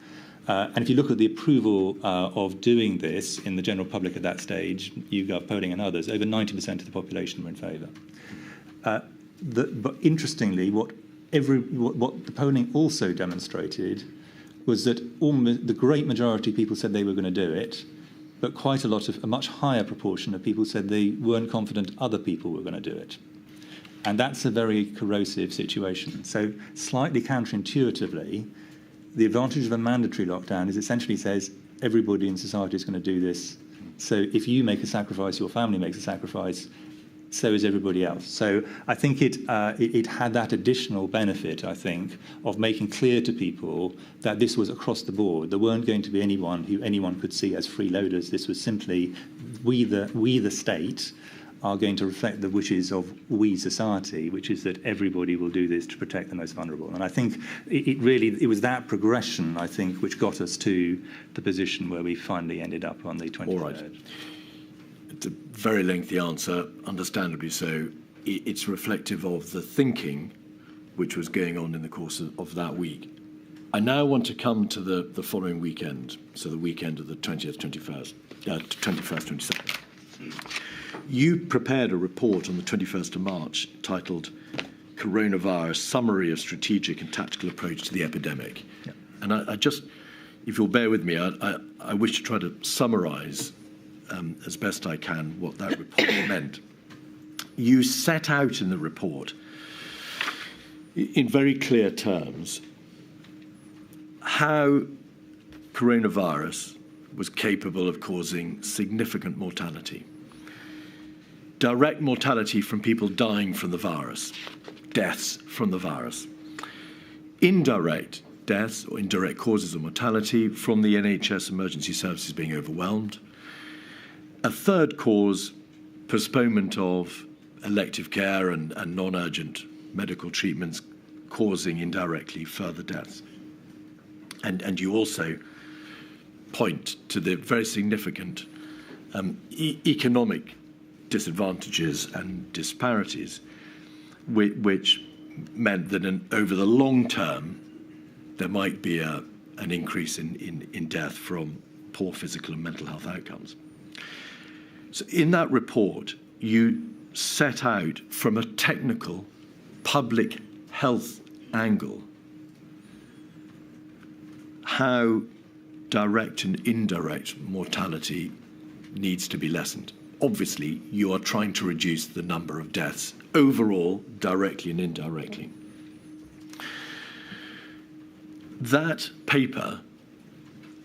And if you look at the approval of doing this in the general public at that stage, YouGov polling and others, over 90% of the population were in favour. But interestingly, what the polling also demonstrated was that the great majority of people said they were going to do it, but quite a much higher proportion of people said they weren't confident other people were going to do it. And that's a very corrosive situation. So slightly counterintuitively, the advantage of a mandatory lockdown is essentially says everybody in society is going to do this. So if you make a sacrifice, your family makes a sacrifice, so is everybody else. So I think it had that additional benefit, I think, of making clear to people that this was across the board. There weren't going to be anyone who anyone could see as freeloaders. This was simply we the state are going to reflect the wishes of we society, which is that everybody will do this to protect the most vulnerable. And I think it was that progression, I think, which got us to the position where we finally ended up on the 23rd. All right. It's a very lengthy answer, understandably so. It's reflective of the thinking which was going on in the course of that week. I now want to come to the following weekend, so the weekend of the 20th, 21st, 22nd. You prepared a report on the 21st of March titled Coronavirus, Summary of Strategic and Tactical Approach to the Epidemic. Yeah. And I just, if you'll bear with me, I wish to try to summarise as best I can what that report meant. You set out in the report, in very clear terms, how coronavirus was capable of causing significant mortality. Direct mortality from people dying from the virus, deaths from the virus. indirect deaths or indirect causes of mortality from the NHS emergency services being overwhelmed. A third cause, postponement of elective care and non-urgent medical treatments causing indirectly further deaths. And you also point to the very significant economic disadvantages and disparities, which meant that over the long term, there might be an increase in death from poor physical and mental health outcomes. So in that report, you set out from a technical public health angle how direct and indirect mortality needs to be lessened. Obviously, you are trying to reduce the number of deaths overall, directly and indirectly. That paper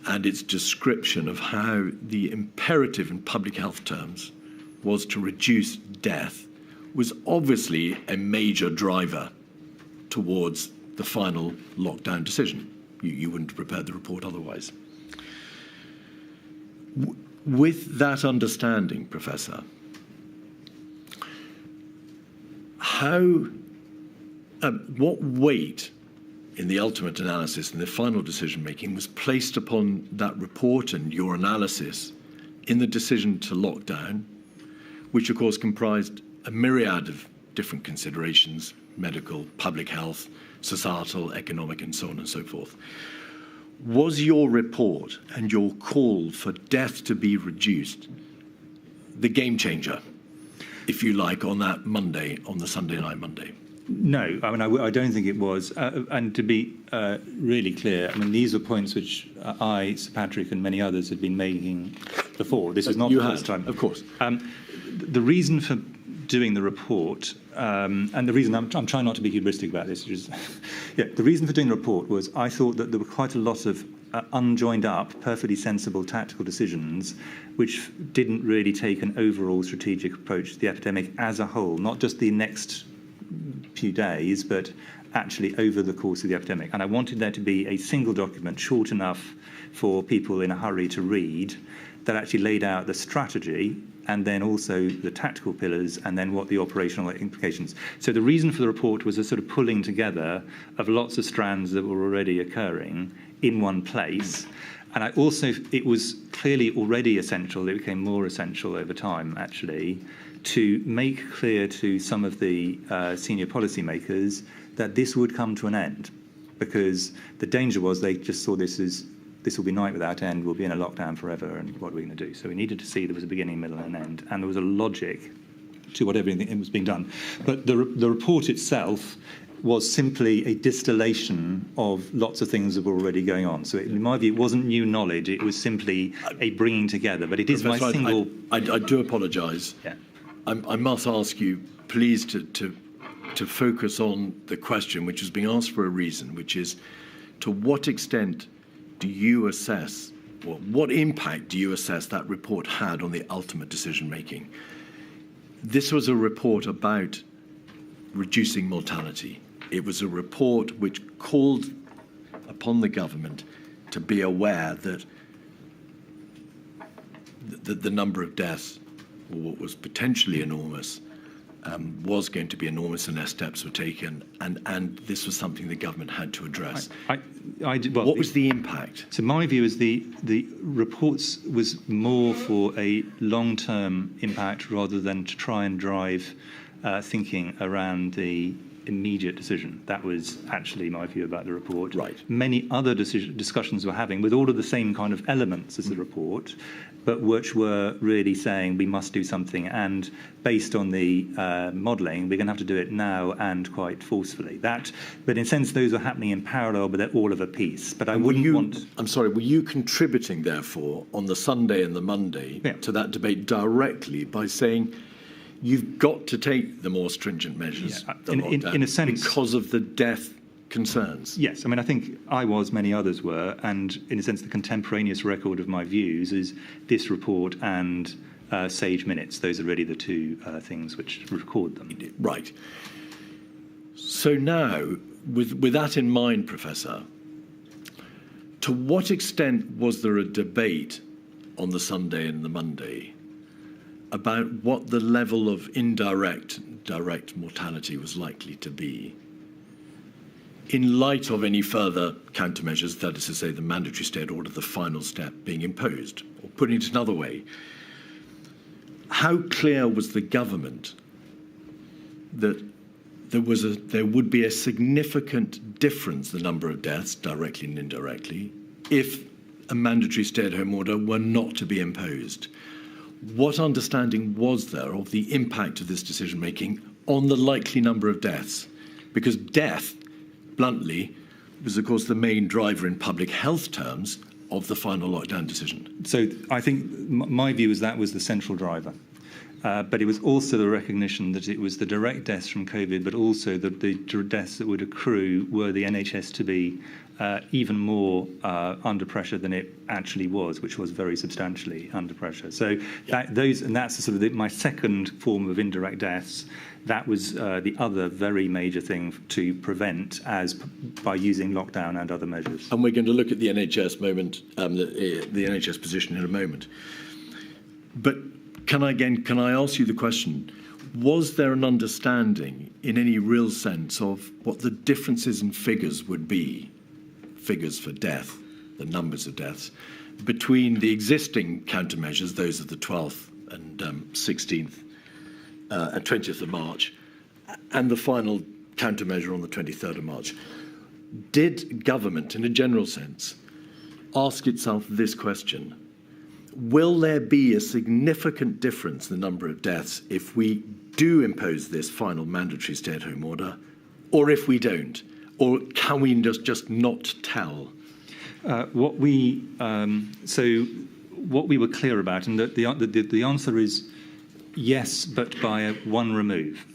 and its description of how the imperative in public health terms was to reduce death was obviously a major driver towards the final lockdown decision. You wouldn't have prepared the report otherwise. With that understanding, Professor, what weight in the ultimate analysis and the final decision-making was placed upon that report and your analysis in the decision to lock down, which of course comprised a myriad of different considerations: medical, public health, societal, economic, and so on and so forth? Was your report and your call for death to be reduced the game changer, if you like, on that Monday, on the Sunday night Monday? No, I mean, I don't think it was. And to be really clear, I mean, these are points which Sir Patrick, and many others had been making before. This is not the first time. Of course. The reason for doing the report, and the reason I'm trying not to be hubristic about this, the reason for doing the report was I thought that there were quite a lot of unjoined up, perfectly sensible tactical decisions which didn't really take an overall strategic approach to the epidemic as a whole, not just the next few days, but actually over the course of the epidemic. And I wanted there to be a single document, short enough for people in a hurry to read, that actually laid out the strategy and then also the tactical pillars and then what the operational implications. So the reason for the report was a sort of pulling together of lots of strands that were already occurring in one place. And it was clearly already essential, it became more essential over time actually, to make clear to some of the senior policymakers that this would come to an end, because the danger was they just saw this will be night without end, we'll be in a lockdown forever, and what are we going to do? So we needed to see there was a beginning, middle, and an end, and there was a logic to whatever was being done. But the report itself was simply a distillation of lots of things that were already going on. So in my view, it wasn't new knowledge, it was simply a bringing together. But it is my single... I do apologise. Yeah. I must ask you, please, to focus on the question which is being asked for a reason, which is, to what extent do you assess, or what impact do you assess that report had on the ultimate decision-making? This was a report about reducing mortality. It was a report which called upon the government to be aware that the number of deaths, or what was potentially enormous, was going to be enormous unless steps were taken, and this was something the government had to address. What was the impact? So my view is the reports was more for a long-term impact rather than to try and drive thinking around the immediate decision. That was actually my view about the report. Right. Many other discussions we're having with all of the same kind of elements as the report, but which were really saying we must do something, and based on the modelling, we're going to have to do it now and quite forcefully. But in a sense, those were happening in parallel, but they're all of a piece. But I wouldn't want... I'm sorry, were you contributing, therefore, on the Sunday and the Monday to that debate directly by saying you've got to take the more stringent measures, in a sense, because of the death concerns? Yes, I mean, I think I was, many others were, and in a sense the contemporaneous record of my views is this report and Sage Minutes. Those are really the two things which record them. Right. So now with that in mind, Professor, to what extent was there a debate on the Sunday and the Monday about what the level of direct mortality was likely to be in light of any further countermeasures, that is to say the mandatory state order, the final step being imposed? Or putting it another way, how clear was the government that there would be a significant difference, the number of deaths, directly and indirectly, if a mandatory stay-at-home order were not to be imposed? What understanding was there of the impact of this decision-making on the likely number of deaths? Because death, bluntly, was, of course, the main driver in public health terms of the final lockdown decision. So I think my view is that was the central driver. But it was also the recognition that it was the direct deaths from COVID, but also the deaths that would accrue were the NHS to be even more under pressure than it actually was, which was very substantially under pressure. So that's sort of my second form of indirect deaths. That was the other very major thing to prevent by using lockdown and other measures. And we're going to look at the NHS the NHS position in a moment. But can I ask you the question, was there an understanding in any real sense of what the differences in figures would be, figures for death, the numbers of deaths, between the existing countermeasures, those of the 12th and 16th and 20th of March, and the final countermeasure on the 23rd of March? Did government, in a general sense, ask itself this question: will there be a significant difference in the number of deaths if we do impose this final mandatory stay-at-home order, or if we don't? Or can we just not tell? What we were clear about, and the answer is yes, but by one remove,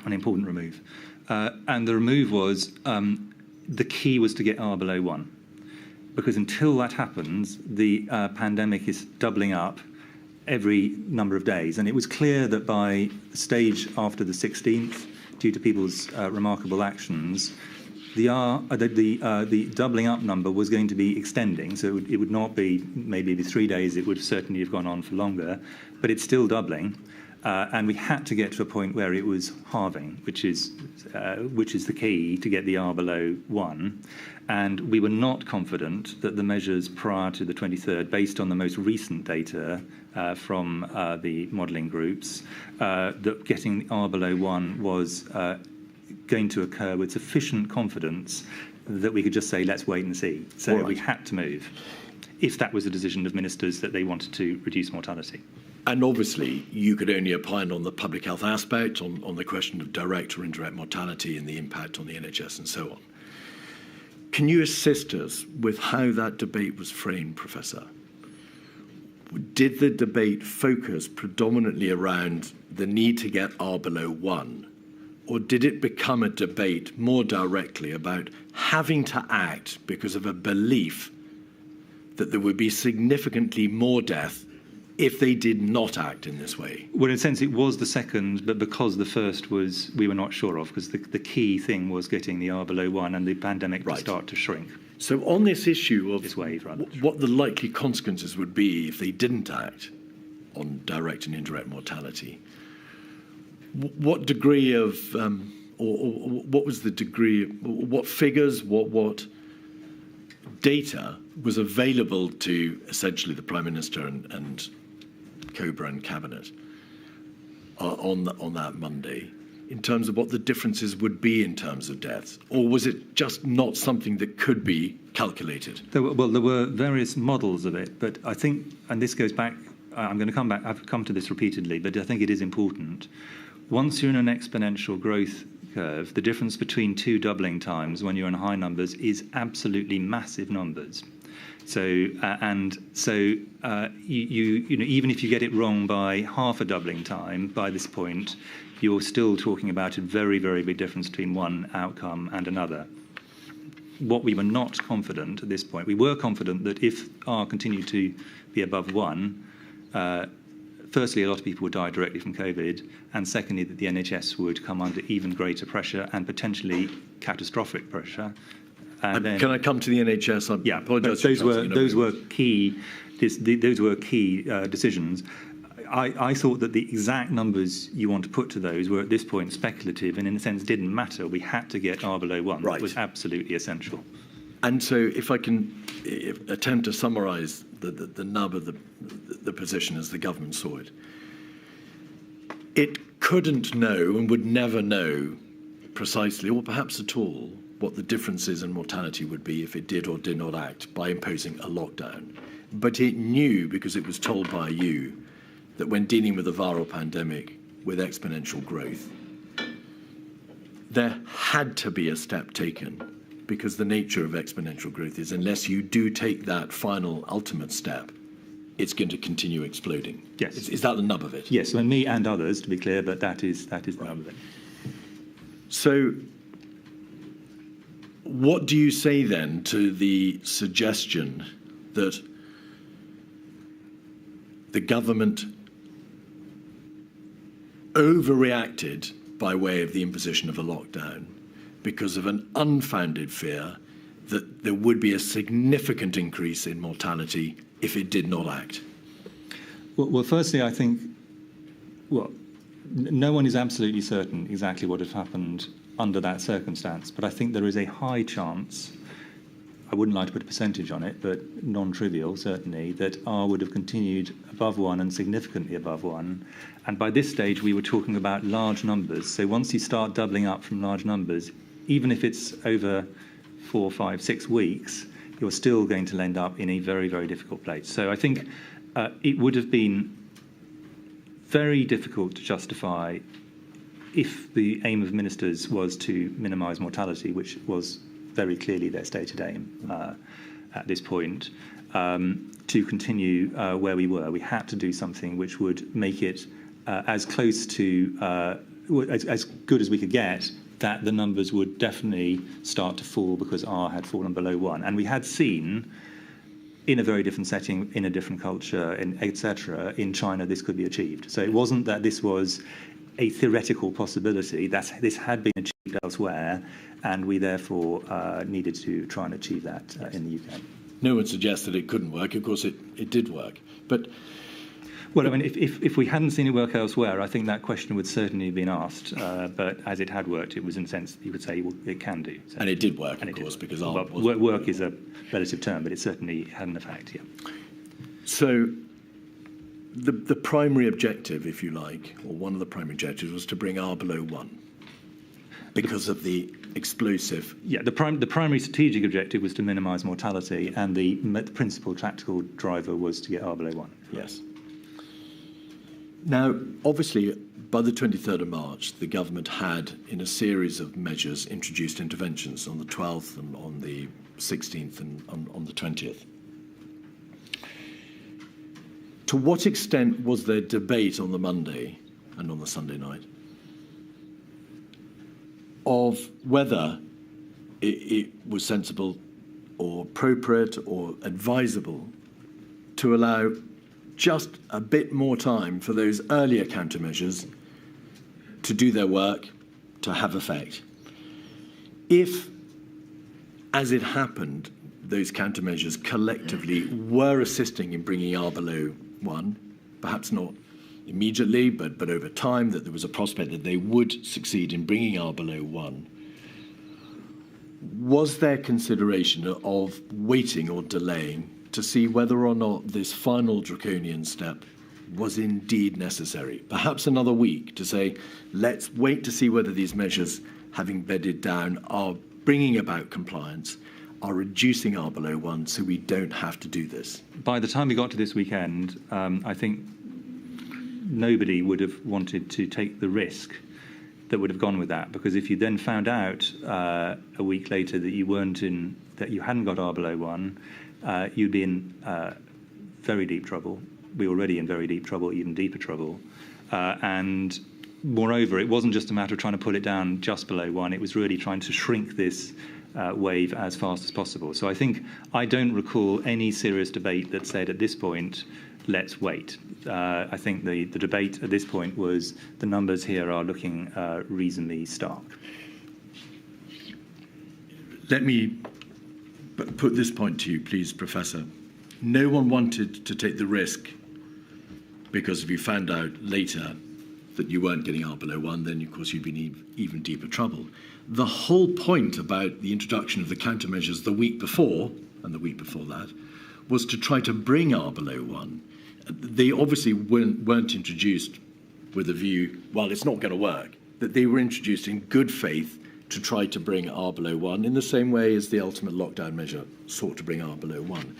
an important remove. And the remove was the key was to get R below 1. Because until that happens, the pandemic is doubling up every number of days. And it was clear that by the stage after the 16th, due to people's remarkable actions, the doubling up number was going to be extending. So it would not be maybe 3 days, it would certainly have gone on for longer, but it's still doubling. And we had to get to a point where it was halving, which is the key to get the R below 1. And we were not confident that the measures prior to the 23rd, based on the most recent data from the modelling groups, that getting R below 1 was going to occur with sufficient confidence that we could just say, let's wait and see. So we had to move, if that was a decision of ministers that they wanted to reduce mortality. And obviously, you could only opine on the public health aspect, on the question of direct or indirect mortality and the impact on the NHS and so on. Can you assist us with how that debate was framed, Professor? Did the debate focus predominantly around the need to get R below 1? Or did it become a debate more directly about having to act because of a belief that there would be significantly more death if they did not act in this way? Well, in a sense, it was the second, but because the first was we were not sure of, because the key thing was getting the R below 1 and the pandemic to start to shrink. So on this issue of this wave, what the likely consequences would be if they didn't act on direct and indirect mortality, what degree of, or what was the degree, what figures, what data was available to essentially the Prime Minister and Cobra and Cabinet on that Monday in terms of what the differences would be in terms of deaths? Or was it just not something that could be calculated? There were various models of it, but I think, and this goes back, I'm going to come back, I've come to this repeatedly, but I think it is important. Once you're in an exponential growth curve, the difference between two doubling times when you're in high numbers is absolutely massive numbers. So, you know, even if you get it wrong by half a doubling time, by this point, you're still talking about a very, very big difference between one outcome and another. What we were not confident at this point, we were confident that if R continued to be above 1, firstly, a lot of people would die directly from COVID, and secondly, that the NHS would come under even greater pressure and potentially catastrophic pressure. And then, can I come to the NHS? I apologise. Those were key decisions. I thought that the exact numbers you want to put to those were at this point speculative and in a sense didn't matter. We had to get R below 1. Right. It was absolutely essential. And so if I can attempt to summarise the nub of the position as the government saw it, it couldn't know and would never know precisely, or perhaps at all, what the differences in mortality would be if it did or did not act by imposing a lockdown. But it knew, because it was told by you, that when dealing with a viral pandemic with exponential growth, there had to be a step taken, because the nature of exponential growth is unless you do take that final ultimate step, it's going to continue exploding. Yes. Is that the nub of it? Yes, and me and others, to be clear, but that is the nub of it. So what do you say then to the suggestion that the government overreacted by way of the imposition of a lockdown because of an unfounded fear that there would be a significant increase in mortality if it did not act? Well, firstly, I think, no one is absolutely certain exactly what has happened under that circumstance, but I think there is a high chance, I wouldn't like to put a percentage on it, but non-trivial certainly, that R would have continued above 1 and significantly above 1. And by this stage, we were talking about large numbers. So once you start doubling up from large numbers, even if it's over 4, 5, 6 weeks, you're still going to end up in a very, very difficult place. So I think it would have been very difficult to justify if the aim of ministers was to minimise mortality, which was very clearly their stated aim at this point, to continue where we were. We had to do something which would make it as close to, as good as we could get, that the numbers would definitely start to fall because R had fallen below 1. And we had seen, in a very different setting, in a different culture, etc., in China, this could be achieved. So it wasn't that this was a theoretical possibility. This had been achieved elsewhere, and we therefore needed to try and achieve that in the UK. No one suggests that it couldn't work. Of course, it did work. But well, I mean, if we hadn't seen it work elsewhere, I think that question would certainly have been asked. But as it had worked, it was in a sense you could say, well, it can do. So, and it did work, of course, because work is a relative term, but it certainly had an effect. Yeah. So the primary objective, if you like, or one of the primary objectives, was to bring R below 1 because of the explosive. Yeah, the primary strategic objective was to minimise mortality, and the principal tactical driver was to get R below 1. Yes. Now, obviously, by the 23rd of March, the government had, in a series of measures, introduced interventions on the 12th and on the 16th and on the 20th. To what extent was there debate on the Monday and on the Sunday night of whether it was sensible or appropriate or advisable to allow just a bit more time for those earlier countermeasures to do their work, to have effect? If, as it happened, those countermeasures collectively were assisting in bringing R below 1, perhaps not immediately, but over time, that there was a prospect that they would succeed in bringing R below 1, was there consideration of waiting or delaying to see whether or not this final draconian step was indeed necessary? Perhaps another week to say, let's wait to see whether these measures, having bedded down, are bringing about compliance, are reducing R below 1, so we don't have to do this. By the time we got to this weekend, I think nobody would have wanted to take the risk that would have gone with that, because if you then found out a week later that you hadn't got R below 1, you'd be in very deep trouble. We were already in very deep trouble, even deeper trouble. And moreover, it wasn't just a matter of trying to pull it down just below 1. It was really trying to shrink this wave as fast as possible. So I don't recall any serious debate that said at this point let's wait. I think the debate at this point was the numbers here are looking reasonably stark. Let me put this point to you, please, Professor. No one wanted to take the risk because if you found out later that you weren't getting R below 1, then, of course, you'd be in even deeper trouble. The whole point about the introduction of the countermeasures the week before, and the week before that, was to try to bring R below 1. They obviously weren't introduced with a view, well, it's not going to work, that they were introduced in good faith to try to bring R below 1 in the same way as the ultimate lockdown measure sought to bring R below 1.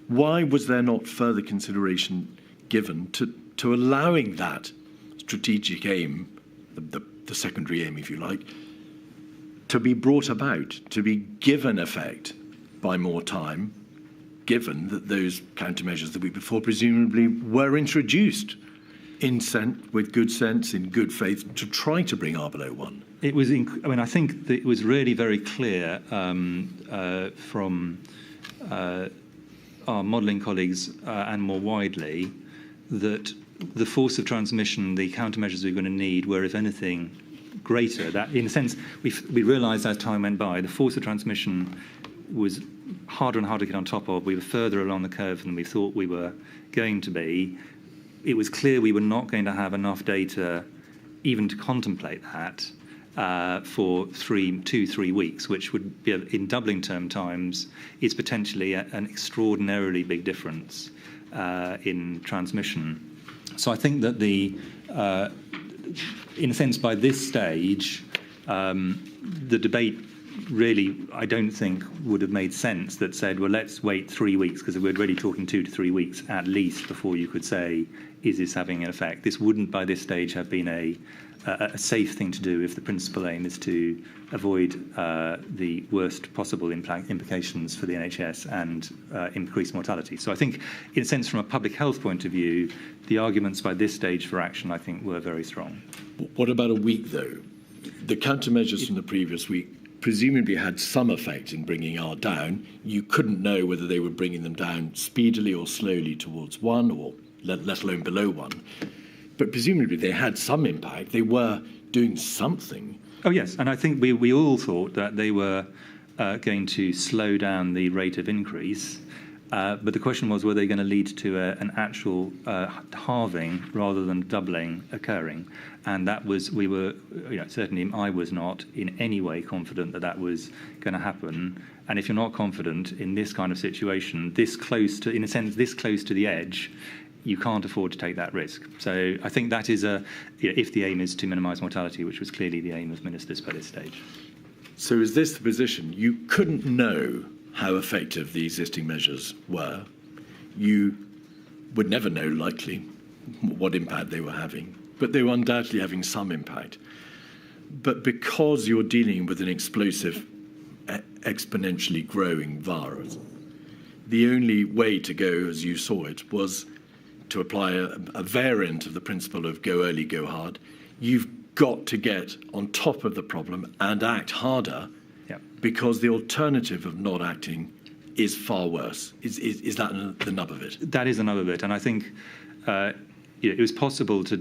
Why was there not further consideration given to allowing that strategic aim, the secondary aim, if you like, to be brought about, to be given effect by more time, given that those countermeasures the week before presumably were introduced with good sense, in good faith, to try to bring R below 1? It was. I think that it was really very clear from our modelling colleagues and more widely that the force of transmission, the countermeasures we were going to need, were, if anything, greater. That, in a sense, we realised as time went by, the force of transmission was harder and harder to get on top of. We were further along the curve than we thought we were going to be. It was clear we were not going to have enough data even to contemplate that for 3 weeks, which would be, in doubling term times, is potentially an extraordinarily big difference in transmission. So I think that in a sense, by this stage, the debate really, I don't think, would have made sense that said, well, let's wait 3 weeks, because we're already talking 2 to 3 weeks at least before you could say, is this having an effect? This wouldn't, by this stage, have been a safe thing to do if the principal aim is to avoid the worst possible implications for the NHS and increase mortality. So I think, in a sense, from a public health point of view, the arguments by this stage for action, I think, were very strong. What about a week, though? The countermeasures from the previous week presumably had some effect in bringing R down. You couldn't know whether they were bringing them down speedily or slowly towards 1, or let alone below 1. But presumably they had some impact. They were doing something. Oh, yes. And I think we all thought that they were going to slow down the rate of increase. But the question was, were they going to lead to an actual halving rather than doubling occurring? And that was, certainly I was not in any way confident that that was going to happen. And if you're not confident in this kind of situation, this close to the edge, you can't afford to take that risk. So I think that is if the aim is to minimise mortality, which was clearly the aim of ministers by this stage. So is this the position? You couldn't know how effective the existing measures were. You would never know, likely, what impact they were having, but they were undoubtedly having some impact. But because you're dealing with an explosive, exponentially growing virus, the only way to go, as you saw it, was to apply a variant of the principle of go early, go hard. You've got to get on top of the problem and act harder, because the alternative of not acting is far worse. Is that the nub of it? That is the nub of it. And I think it was possible to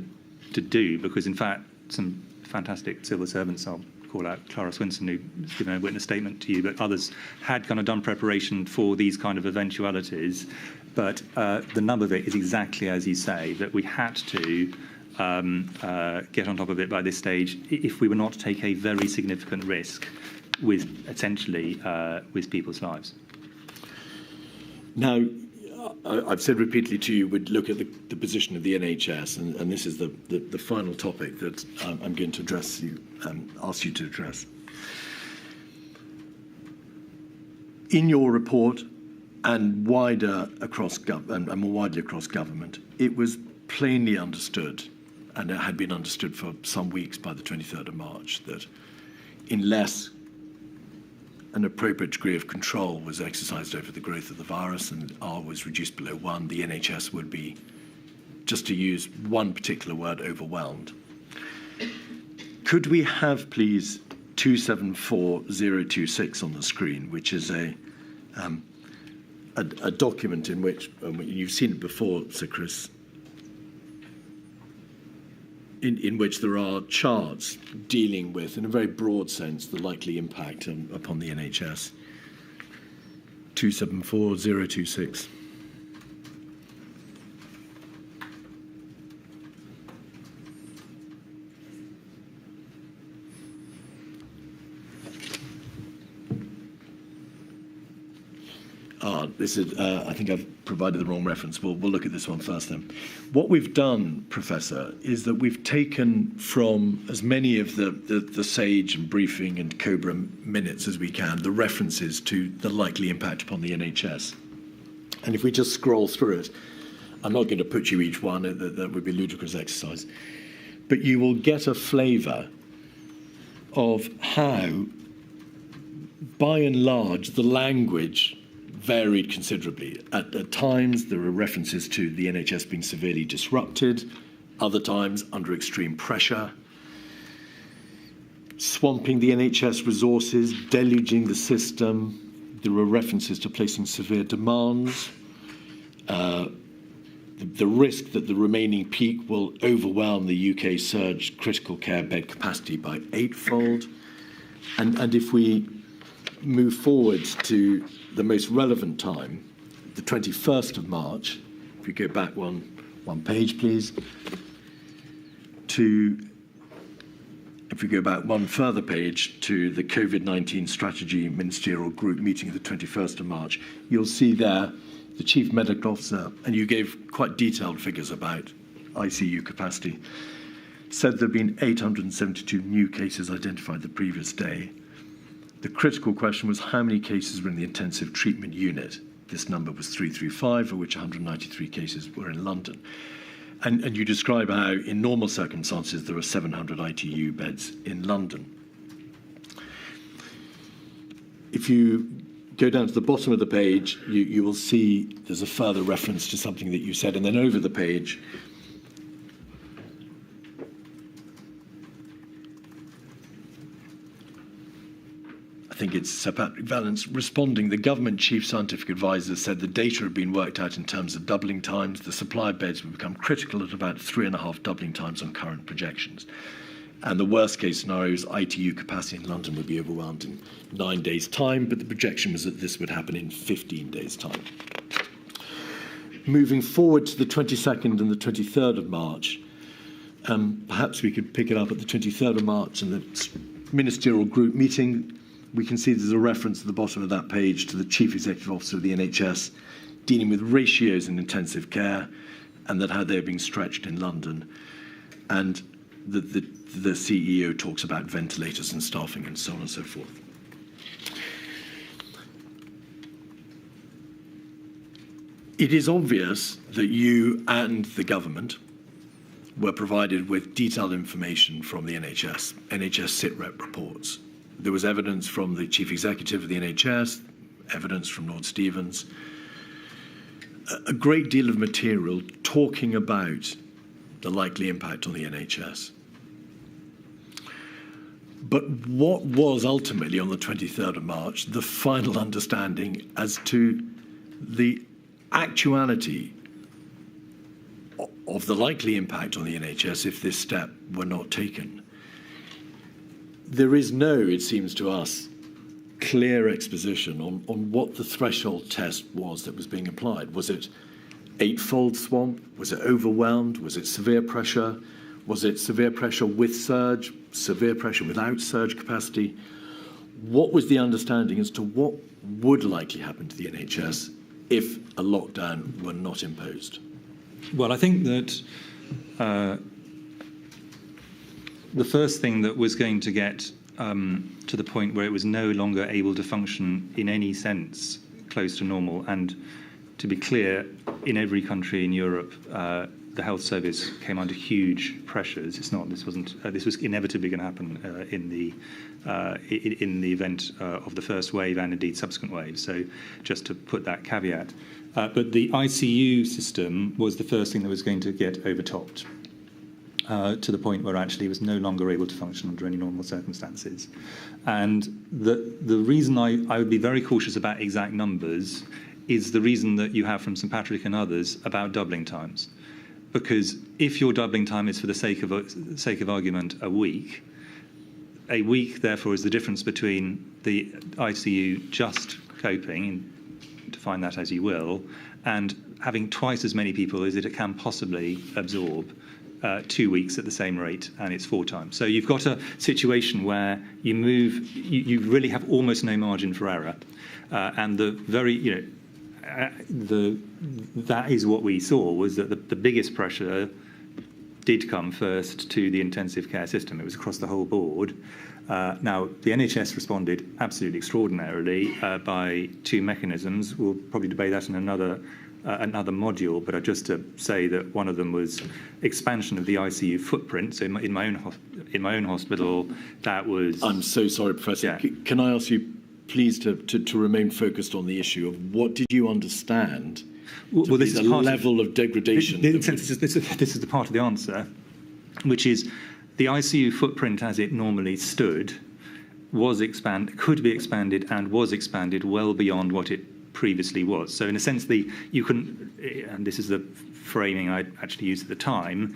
do, because, in fact, some fantastic civil servants, I'll call out Clara Swinson, who's given a witness statement to you, but others had kind of done preparation for these kind of eventualities. But the nub of it is exactly as you say, that we had to get on top of it by this stage if we were not to take a very significant risk with, essentially, with people's lives. Now, I've said repeatedly to you, we'd look at the position of the NHS, and this is the final topic that I'm going to address you, ask you to address. In your report, and wider across and more widely across government, it was plainly understood, and it had been understood for some weeks by the 23rd of March, that unless an appropriate degree of control was exercised over the growth of the virus and R was reduced below 1, the NHS would be, just to use one particular word, overwhelmed. Could we have, please, 274026 on the screen, which is a document in which, you've seen it before, Sir Chris, in which there are charts dealing with, in a very broad sense, the likely impact upon the NHS. 274026. This is, I think I've provided the wrong reference. We'll look at this one first then. What we've done, Professor, is that we've taken from as many of the SAGE and briefing and COBRA minutes as we can, the references to the likely impact upon the NHS. And if we just scroll through it, I'm not going to put you each one, that would be a ludicrous exercise, but you will get a flavour of how, by and large, the language varied considerably. At times, there are references to the NHS being severely disrupted, other times under extreme pressure, swamping the NHS resources, deluging the system. There are references to placing severe demands, the risk that the remaining peak will overwhelm the UK surge critical care bed capacity by 8-fold. And if we move forward to the most relevant time, the 21st of March, if we go back one page, please, if we go back one further page to the COVID-19 Strategy Ministerial Group meeting of the 21st of March, you'll see there the Chief Medical Officer, and you gave quite detailed figures about ICU capacity, said there have been 872 new cases identified the previous day. The critical question was how many cases were in the intensive treatment unit. This number was 335, of which 193 cases were in London. And you describe how, in normal circumstances, there are 700 ITU beds in London. If you go down to the bottom of the page, you will see there's a further reference to something that you said, and then over the page, I think it's Sir Patrick Vallance responding, the government chief scientific advisor said the data had been worked out in terms of doubling times. The supply of beds would become critical at about 3.5 doubling times on current projections. And the worst case scenario is ITU capacity in London would be overwhelmed in 9 days' time, but the projection was that this would happen in 15 days' time. Moving forward to the 22nd and the 23rd of March, perhaps we could pick it up at the 23rd of March in the ministerial group meeting. We can see there's a reference at the bottom of that page to the Chief Executive Officer of the NHS dealing with ratios in intensive care and that how they're being stretched in London. And the CEO talks about ventilators and staffing and so on and so forth. It is obvious that you and the government were provided with detailed information from the NHS SITREP reports. There was evidence from the Chief Executive of the NHS, evidence from Lord Stevens, a great deal of material talking about the likely impact on the NHS. But what was ultimately on the 23rd of March the final understanding as to the actuality of the likely impact on the NHS if this step were not taken? There is no, it seems to us, clear exposition on what the threshold test was that was being applied. Was it 8-fold swamp? Was it overwhelmed? Was it severe pressure? Was it severe pressure with surge? Severe pressure without surge capacity? What was the understanding as to what would likely happen to the NHS if a lockdown were not imposed? Well, I think that the first thing that was going to get to the point where it was no longer able to function in any sense close to normal, and to be clear, in every country in Europe, the health service came under huge pressures. This was inevitably going to happen in the event of the first wave and indeed subsequent waves. So just to put that caveat. But the ICU system was the first thing that was going to get overtopped. To the point where actually it was no longer able to function under any normal circumstances. And the reason I would be very cautious about exact numbers is the reason that you have from St Patrick and others about doubling times. Because if your doubling time is for the sake of argument a week, therefore, is the difference between the ICU just coping, define that as you will, and having twice as many people as it can possibly absorb 2 weeks at the same rate, and it's 4 times. So you've got a situation where you really have almost no margin for error, and that is what we saw, was that the biggest pressure did come first to the intensive care system. It was across the whole board. Now, the NHS responded absolutely extraordinarily by 2 mechanisms. We'll probably debate that in another module, but just to say that one of them was expansion of the ICU footprint. So in my own hospital, that was... I'm so sorry, Professor. Yeah. Can I ask you, please, to remain focused on the issue of what did you understand to be the level of degradation? This is the part of the answer, which is the ICU footprint as it normally stood could be expanded and was expanded well beyond what it previously was. So in a sense, you can, and this is the framing I actually used at the time,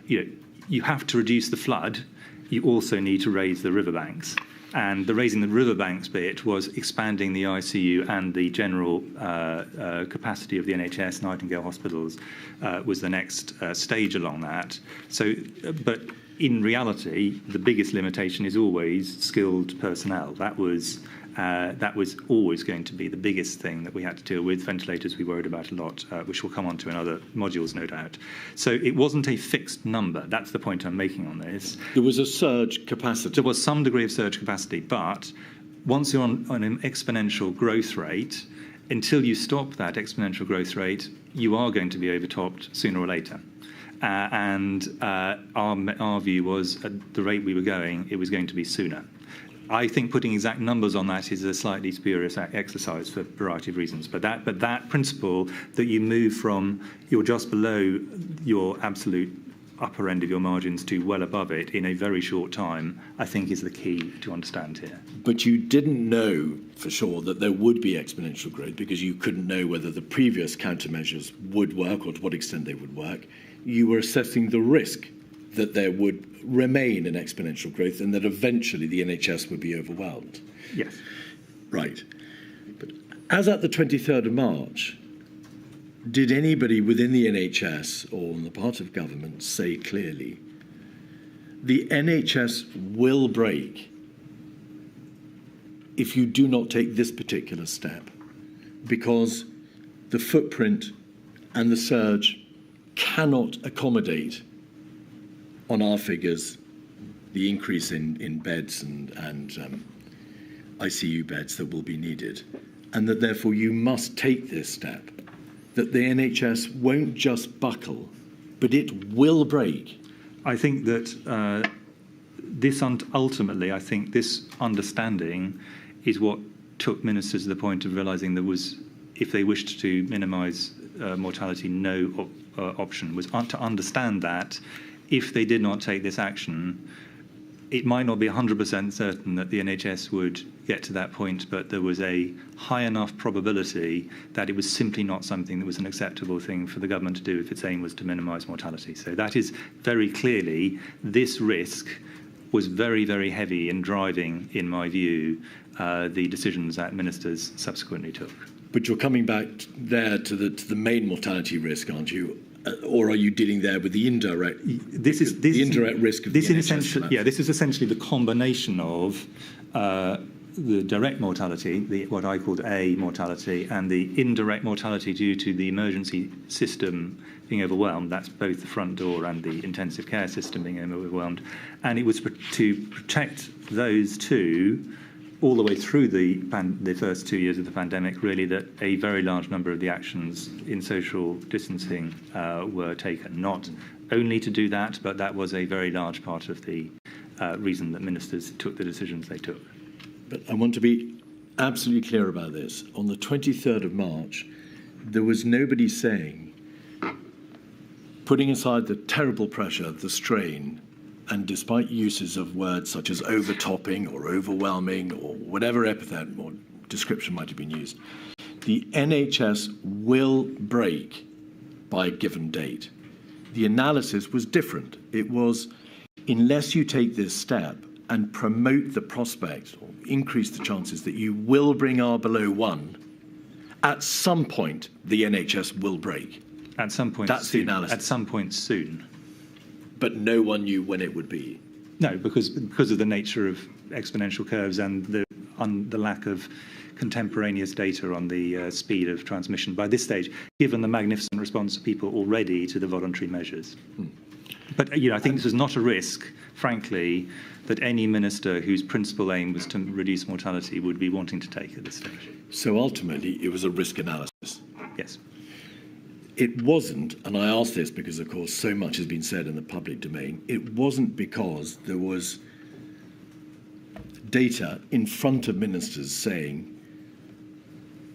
you have to reduce the flood, you also need to raise the riverbanks. And the raising the riverbanks bit was expanding the ICU and the general capacity of the NHS, Nightingale hospitals, was the next stage along that. So, but in reality, the biggest limitation is always skilled personnel. That was always going to be the biggest thing that we had to deal with. Ventilators we worried about a lot, which we'll come on to in other modules, no doubt. So it wasn't a fixed number. That's the point I'm making on this. There was a surge capacity. There was some degree of surge capacity, but once you're on an exponential growth rate, until you stop that exponential growth rate, you are going to be overtopped sooner or later. Our view was, at the rate we were going, it was going to be sooner. I think putting exact numbers on that is a slightly spurious exercise for a variety of reasons. But that principle that you move from you're just below your absolute upper end of your margins to well above it in a very short time, I think is the key to understand here. But you didn't know for sure that there would be exponential growth because you couldn't know whether the previous countermeasures would work or to what extent they would work. You were assessing the risk that there would remain an exponential growth and that eventually the NHS would be overwhelmed. Yes. Right. But as at the 23rd of March, did anybody within the NHS or on the part of government say clearly, the NHS will break if you do not take this particular step, because the footprint and the surge cannot accommodate on our figures the increase in beds and ICU beds that will be needed, and that therefore you must take this step, that the NHS won't just buckle, but it will break? I think that ultimately, I think this understanding is what took ministers to the point of realising there was, if they wished to minimise mortality, no option, was to understand that if they did not take this action, it might not be 100% certain that the NHS would get to that point, but there was a high enough probability that it was simply not something that was an acceptable thing for the government to do if its aim was to minimise mortality. So that is very clearly, this risk was very, very heavy in driving, in my view, the decisions that ministers subsequently took. But you're coming back there to the main mortality risk, aren't you? Or are you dealing there with the indirect? This is indirect risk of this the is essentially, yeah. This is essentially the combination of the direct mortality, what I called A mortality, and the indirect mortality due to the emergency system being overwhelmed. That's both the front door and the intensive care system being overwhelmed, and it was to protect those two all the way through the first 2 years of the pandemic, really, that a very large number of the actions in social distancing were taken. Not only to do that, but that was a very large part of the reason that ministers took the decisions they took. But I want to be absolutely clear about this. On the 23rd of March, there was nobody saying, putting aside the terrible pressure, the strain, and despite uses of words such as overtopping or overwhelming or whatever epithet or description might have been used, the NHS will break by a given date. The analysis was different. It was, unless you take this step and promote the prospect or increase the chances that you will bring R below 1, at some point the NHS will break. At some point. That's soon. the analysis. At some point soon. But no one knew when it would be. No, because of the nature of exponential curves and the lack of contemporaneous data on the speed of transmission by this stage, given the magnificent response of people already to the voluntary measures. But I think this was not a risk, frankly, that any minister whose principal aim was to reduce mortality would be wanting to take at this stage. So ultimately, it was a risk analysis. Yes. It wasn't, and I ask this because, of course, so much has been said in the public domain, it wasn't because there was data in front of ministers saying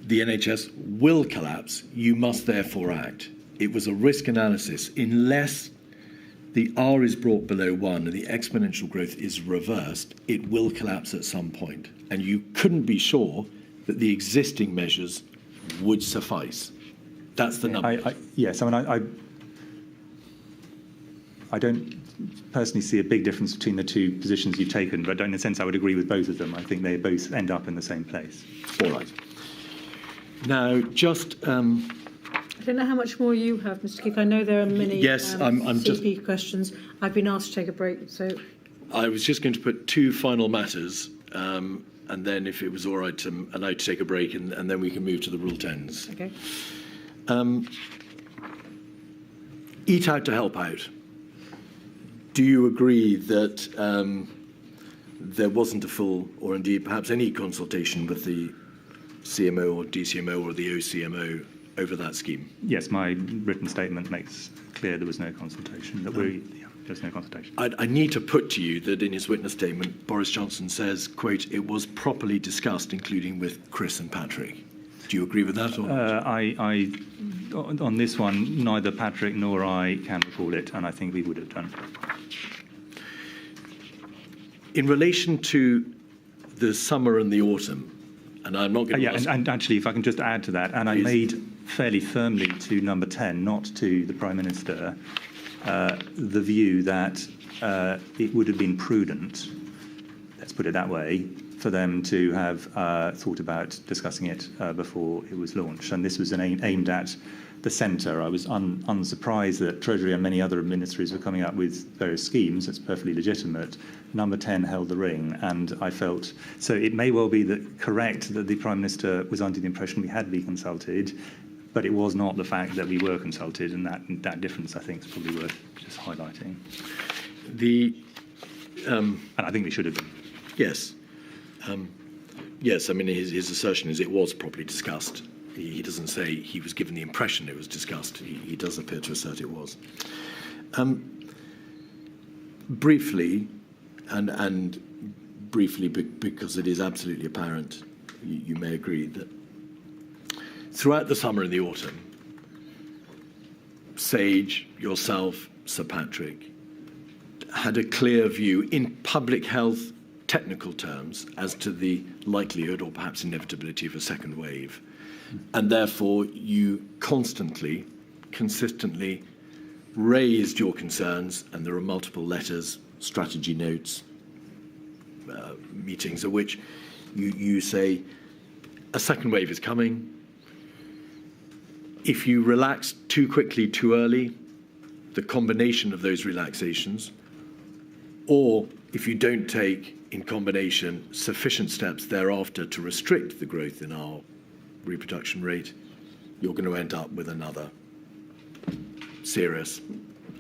the NHS will collapse, you must therefore act. It was a risk analysis. Unless the R is brought below 1 and the exponential growth is reversed, it will collapse at some point. And you couldn't be sure that the existing measures would suffice. That's the number. Yes, I don't personally see a big difference between the two positions you've taken, but in a sense I would agree with both of them. I think they both end up in the same place. All right. Now, just... I don't know how much more you have, Mr. Keith. I know there are many yes, I'm CP questions. I've been asked to take a break, so... I was just going to put two final matters, and then if it was all right, allowed to take a break, and then we can move to the Rule 10s. Okay. Eat out to help out. Do you agree that there wasn't a full, or indeed perhaps any consultation with the CMO or DCMO or the OCMO over that scheme? Yes, my written statement makes clear there was no consultation. There's no consultation. I need to put to you that in his witness statement, Boris Johnson says, quote, it was properly discussed, including with Chris and Patrick. Do you agree with that? Or not? On this one, neither Patrick nor I can recall it, and I think we would have done. In relation to the summer and the autumn, and I'm not going to and actually, if I can just add to that, and I made fairly firmly to number 10, not to the Prime Minister, the view that it would have been prudent, let's put it that way, for them to have thought about discussing it before it was launched. And this was aimed at the centre. I was unsurprised that Treasury and many other ministries were coming up with various schemes. That's perfectly legitimate. Number 10 held the ring, and I felt... So it may well be correct that the Prime Minister was under the impression we had been consulted, but it was not the fact that we were consulted, and that difference, I think, is probably worth just highlighting. And I think we should have been. Yes. Yes, I mean, his assertion is it was properly discussed. He doesn't say he was given the impression it was discussed. He does appear to assert it was. Briefly, and briefly because it is absolutely apparent, you may agree that throughout the summer and the autumn, Sage, yourself, Sir Patrick, had a clear view in public health technical terms as to the likelihood or perhaps inevitability of a second wave. And therefore, you constantly, consistently raised your concerns, and there are multiple letters, strategy notes, meetings at which you say a second wave is coming. If you relax too quickly, too early, the combination of those relaxations, or if you don't take, in combination, sufficient steps thereafter to restrict the growth in our reproduction rate, you're going to end up with another serious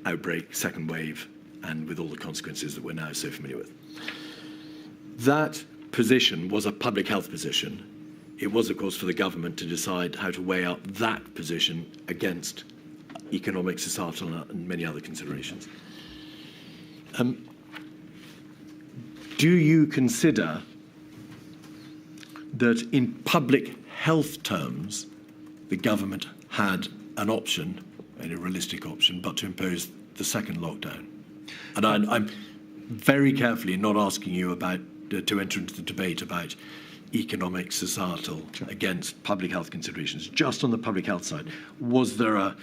outbreak, second wave, and with all the consequences that we're now so familiar with. That position was a public health position. It was, of course, for the government to decide how to weigh up that position against economic, societal, and many other considerations. Do you consider that in public health terms, the government had an option, a realistic option, but to impose the second lockdown? And I'm very carefully not asking you to enter into the debate about economic, societal, against public health considerations, just on the public health side, was there a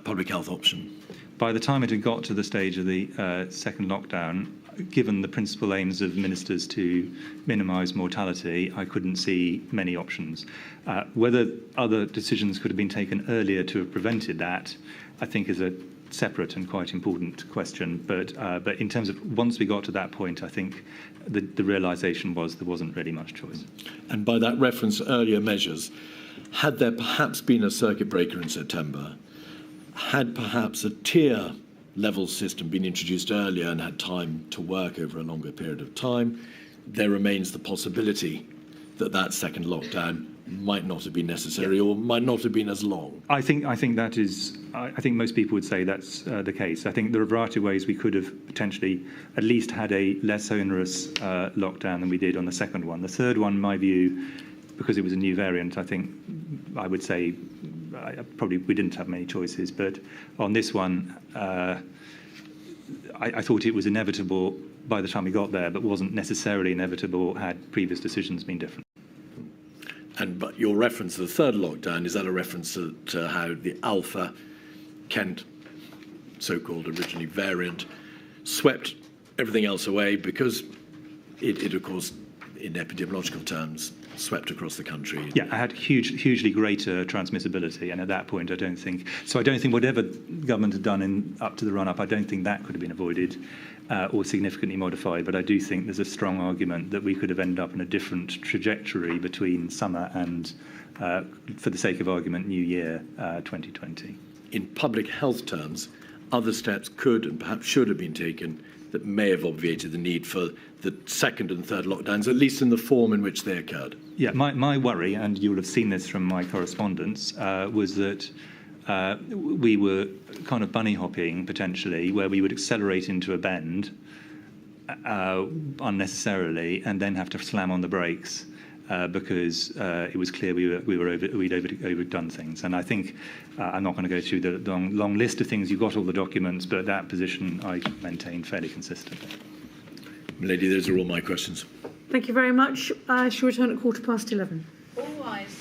public health option? By the time it had got to the stage of the second lockdown, given the principal aims of ministers to minimise mortality, I couldn't see many options. Whether other decisions could have been taken earlier to have prevented that, I think is a separate and quite important question. But in terms of once we got to that point, I think the realisation was there wasn't really much choice. And by that reference to earlier measures, had there perhaps been a circuit breaker in September, had perhaps a tier level system been introduced earlier and had time to work over a longer period of time, there remains the possibility that that second lockdown might not have been necessary or might not have been as long. I think that is. I think most people would say that's the case. I think there are a variety of ways we could have potentially at least had a less onerous lockdown than we did on the second one. The third one, in my view, because it was a new variant, I think I would say probably we didn't have many choices. But on this one, I thought it was inevitable by the time we got there, but wasn't necessarily inevitable had previous decisions been different. But your reference to the third lockdown, is that a reference to how the Alpha Kent, so-called originally variant, swept everything else away because it of course, in epidemiological terms, swept across the country? Yeah, I had hugely greater transmissibility, and at that point, I don't think whatever government had done up to the run-up, I don't think that could have been avoided or significantly modified. But I do think there's a strong argument that we could have ended up in a different trajectory between summer and, for the sake of argument, New Year 2020. In public health terms, other steps could and perhaps should have been taken that may have obviated the need for the second and third lockdowns, at least in the form in which they occurred. Yeah, my worry, and you'll have seen this from my correspondence, was that we were kind of bunny hopping potentially, where we would accelerate into a bend unnecessarily and then have to slam on the brakes because it was clear we'd overdone things. And I think I'm not going to go through the long list of things. You've got all the documents, but that position I maintained fairly consistent. Lady, those are all my questions. Thank you very much. I shall return at 11:15. All rise.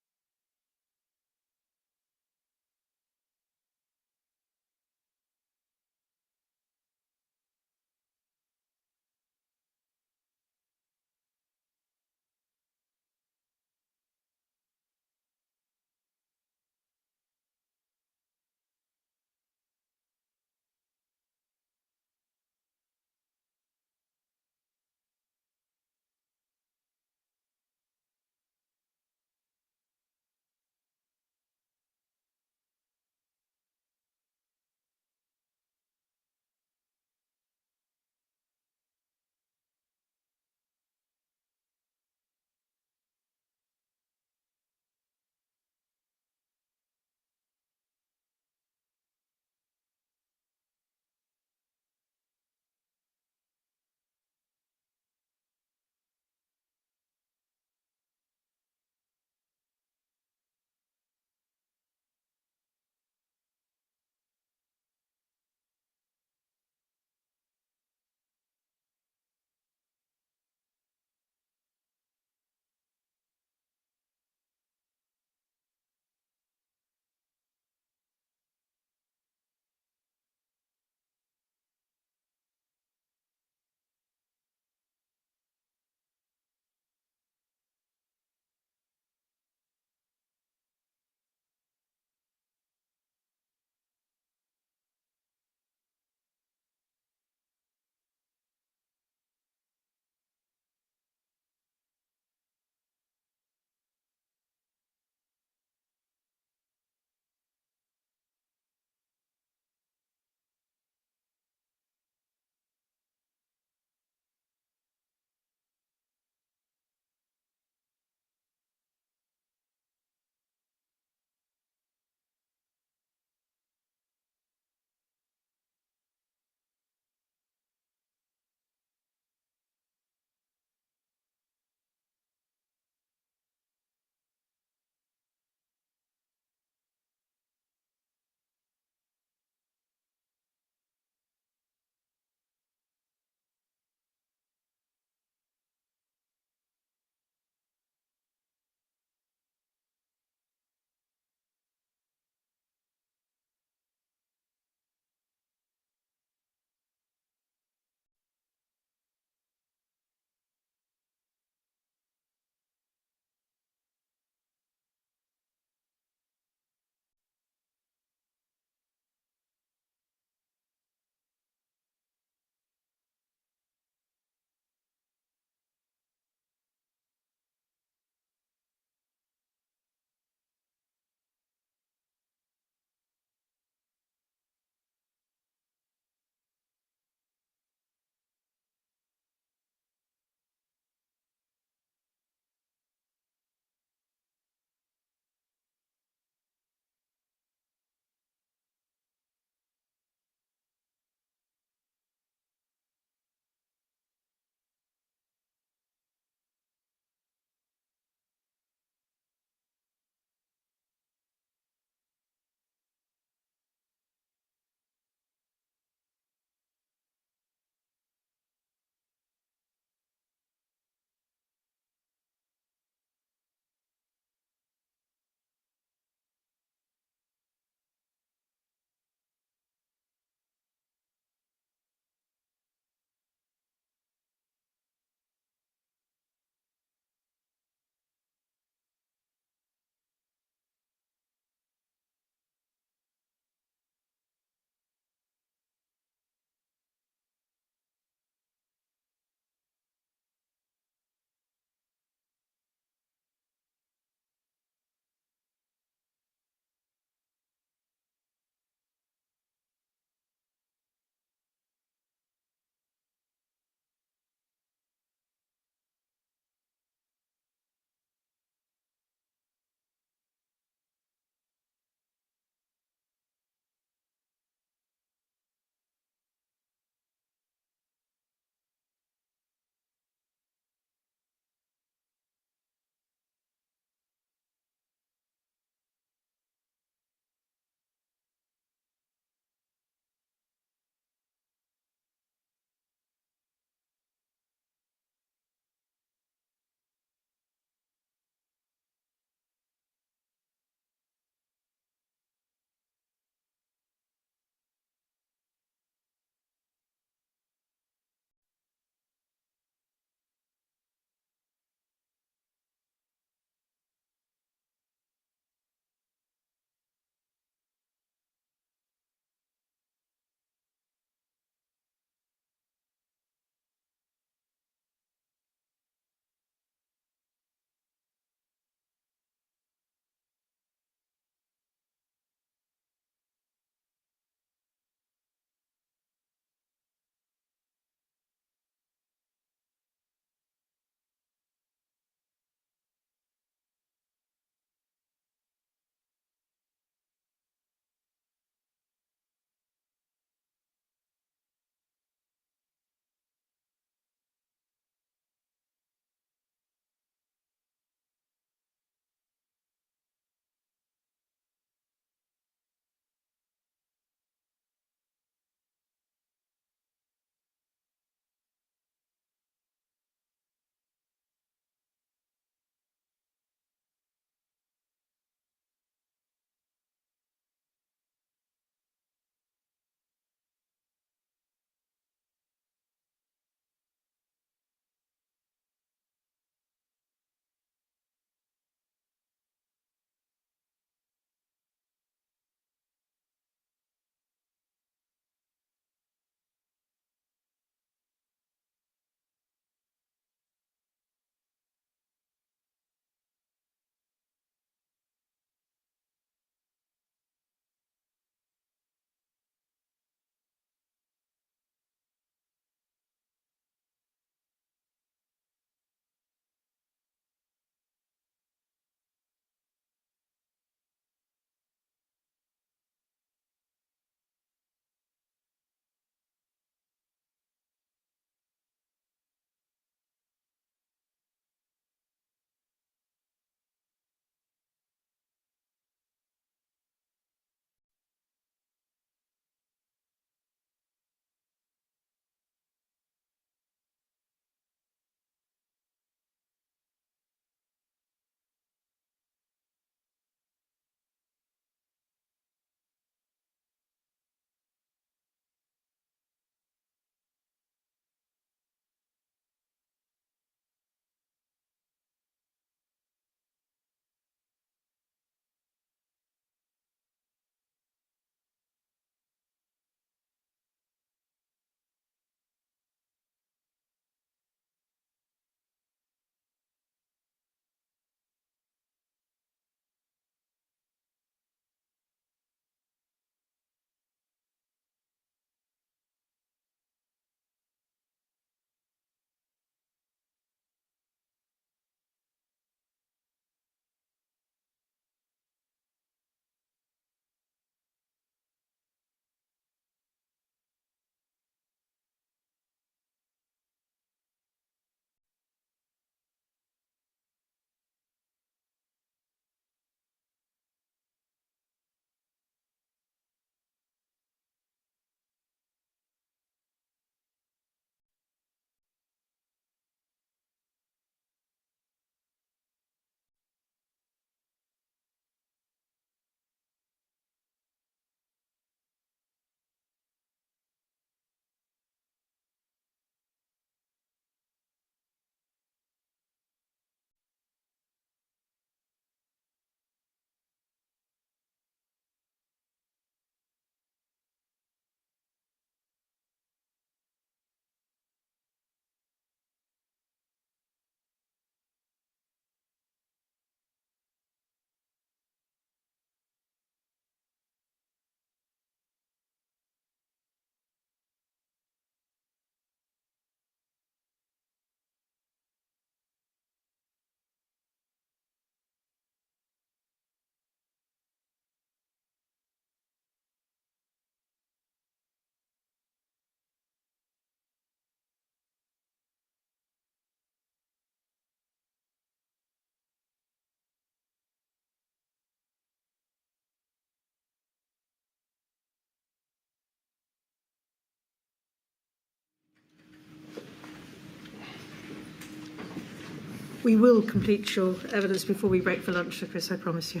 We will complete your evidence before we break for lunch, Sir Chris, I promise you.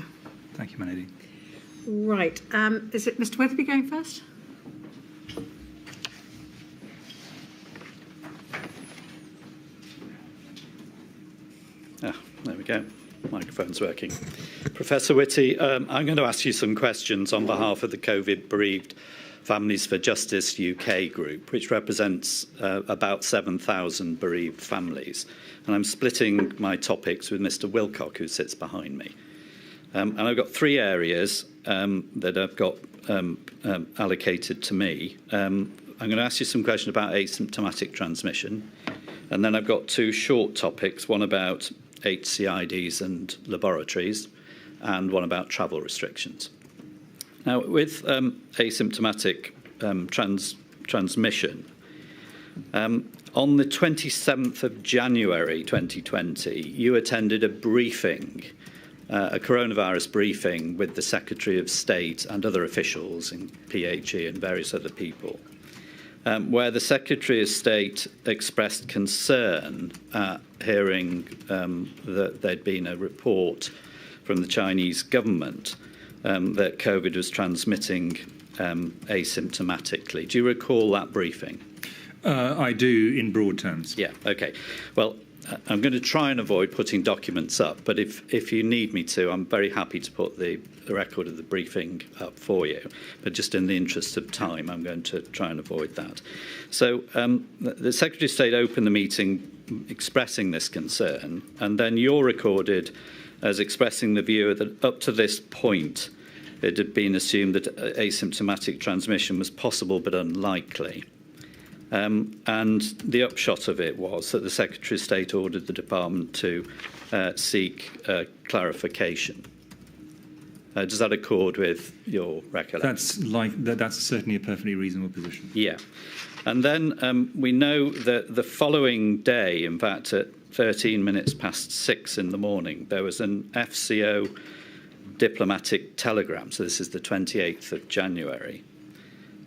Thank you, my lady. Right. Is it Mr. Weatherby going first? There we go. Microphone's working. Professor Whitty, I'm going to ask you some questions on behalf of the COVID bereaved Families for Justice UK group, which represents about 7,000 bereaved families. And I'm splitting my topics with Mr. Wilcock, who sits behind me. And I've got three areas that I've got allocated to me. I'm going to ask you some questions about asymptomatic transmission. And then I've got two short topics, one about HCIDs and laboratories, and one about travel restrictions. Now, with asymptomatic transmission, on the 27th of January 2020, you attended a briefing, a coronavirus briefing with the Secretary of State and other officials in PHE and various other people, where the Secretary of State expressed concern at hearing that there'd been a report from the Chinese government that COVID was transmitting asymptomatically. Do you recall that briefing? I do, in broad terms. Yeah, okay. Well, I'm going to try and avoid putting documents up, but if you need me to, I'm very happy to put the record of the briefing up for you. But just in the interest of time, I'm going to try and avoid that. So the Secretary of State opened the meeting expressing this concern, and then you're recorded as expressing the view that up to this point, it had been assumed that asymptomatic transmission was possible but unlikely. And the upshot of it was that the Secretary of State ordered the department to seek clarification. Does that accord with your recollection? That's certainly a perfectly reasonable position. Yeah. And then we know that the following day, in fact, at 13 minutes past 6 in the morning, there was an FCO diplomatic telegram. So this is the 28th of January.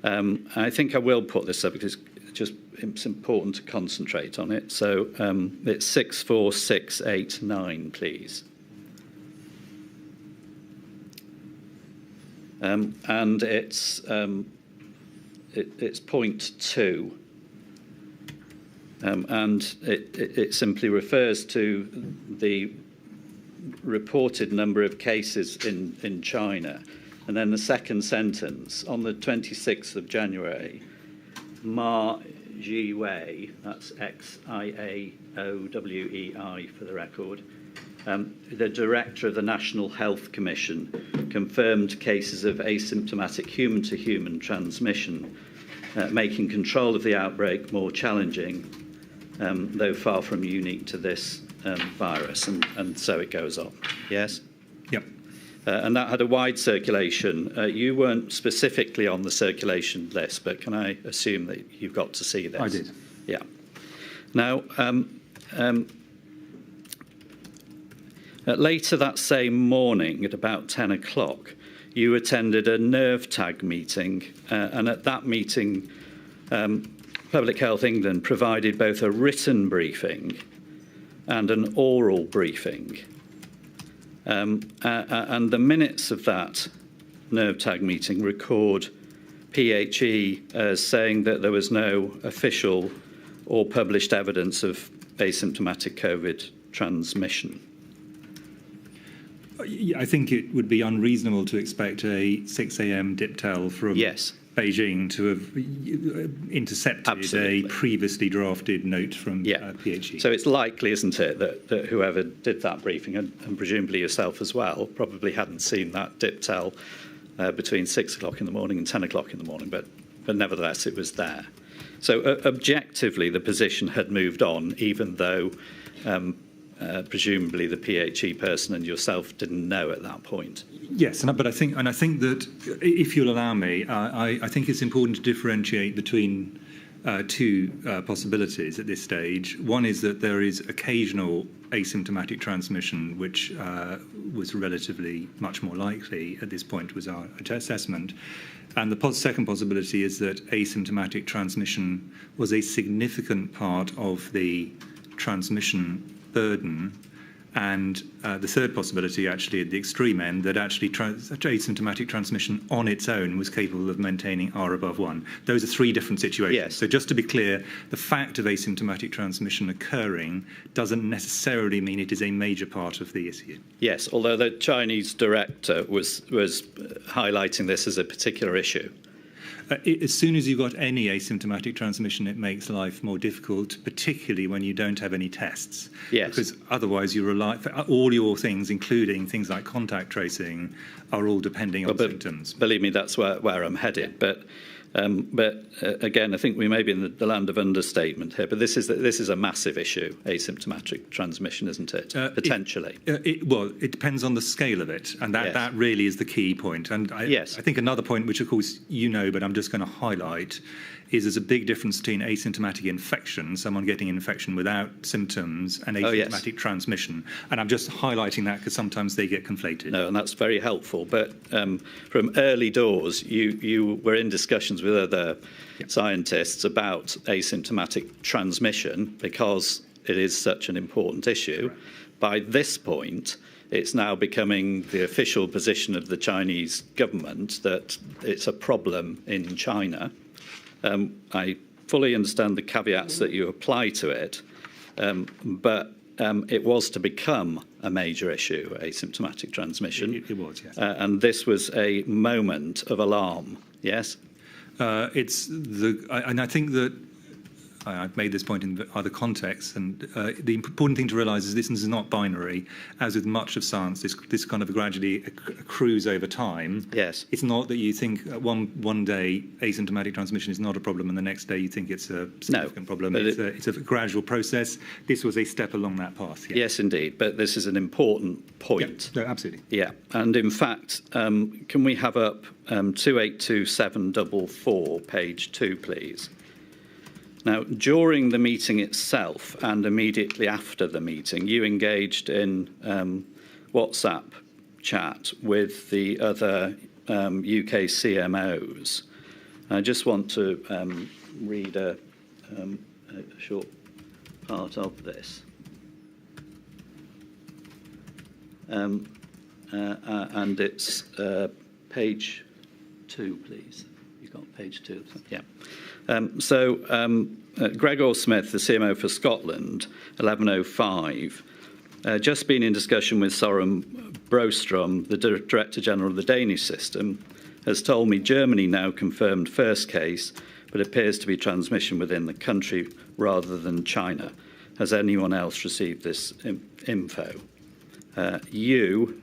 I think I will put this up because it's important to concentrate on it. So it's 64689, please. And it's point 2. And it simply refers to the reported number of cases in China. And then the second sentence, on the 26th of January, Ma Jiwei, that's Xiaowei for the record, the director of the National Health Commission, confirmed cases of asymptomatic human-to-human transmission, making control of the outbreak more challenging, though far from unique to this virus. And so it goes on. Yes? Yep. And that had a wide circulation. You weren't specifically on the circulation list, but can I assume that you've got to see this? I did. Yeah. Now, later that same morning, at about 10 o'clock, you attended a nerve tag meeting, and at that meeting, Public Health England provided both a written briefing and an oral briefing. And the minutes of that nerve tag meeting record PHE as saying that there was no official or published evidence of asymptomatic COVID transmission. I think it would be unreasonable to expect a 6 a.m. diptel from Beijing to have intercepted a previously drafted note from PHE. So it's likely, isn't it, that whoever did that briefing, and presumably yourself as well, probably hadn't seen that diptel between 6 o'clock in the morning and 10 o'clock in the morning, but nevertheless it was there. So objectively the position had moved on, even though presumably the PHE person and yourself didn't know at that point. Yes, but I think that if you'll allow me, I think it's important to differentiate between two possibilities at this stage. One is that there is occasional asymptomatic transmission, which was relatively much more likely at this point, was our assessment. And the second possibility is that asymptomatic transmission was a significant part of the transmission burden. And the third possibility, actually, at the extreme end, that actually asymptomatic transmission on its own was capable of maintaining R above 1. Those are three different situations. Yes. So just to be clear, the fact of asymptomatic transmission occurring doesn't necessarily mean it is a major part of the issue. Yes, although the Chinese director was highlighting this as a particular issue. As soon as you've got any asymptomatic transmission, it makes life more difficult, particularly when you don't have any tests. Yes. Because otherwise you rely, all your things, including things like contact tracing, are all depending on symptoms. Believe me, that's where I'm headed. But again, I think we may be in the land of understatement here, but this is a massive issue, asymptomatic transmission, isn't it? Potentially. It depends on the scale of it, and that really is the key point. And I think another point, which of course you know, but I'm just going to highlight, is there's a big difference between asymptomatic infection, someone getting infection without symptoms, and asymptomatic transmission. And I'm just highlighting that because sometimes they get conflated. No, and that's very helpful. But from early doors, you were in discussions with other scientists about asymptomatic transmission because it is such an important issue. Correct. By this point, it's now becoming the official position of the Chinese government that it's a problem in China. I fully understand the caveats that you apply to it, but it was to become a major issue, asymptomatic transmission. It was, yes. And this was a moment of alarm, yes? And I think that I've made this point in other contexts, and the important thing to realise is this is not binary. As with much of science, this kind of gradually accrues over time. Yes. It's not that you think one day asymptomatic transmission is not a problem, and the next day you think it's a significant problem. It's a gradual process. This was a step along that path. Yeah. Yes, indeed. But this is an important point. Yeah, no, absolutely. Yeah. And in fact, can we have up 282744, page 2, please? Now, during the meeting itself and immediately after the meeting, you engaged in WhatsApp chat with the other UK CMOs. I just want to read a short part of this. And it's page 2, please. You've got page 2. Yeah. Gregor Smith, the CMO for Scotland, 1105, just been in discussion with Søren Brostrøm, the Director General of the Danish system, has told me Germany now confirmed first case, but appears to be transmission within the country rather than China. Has anyone else received this info? You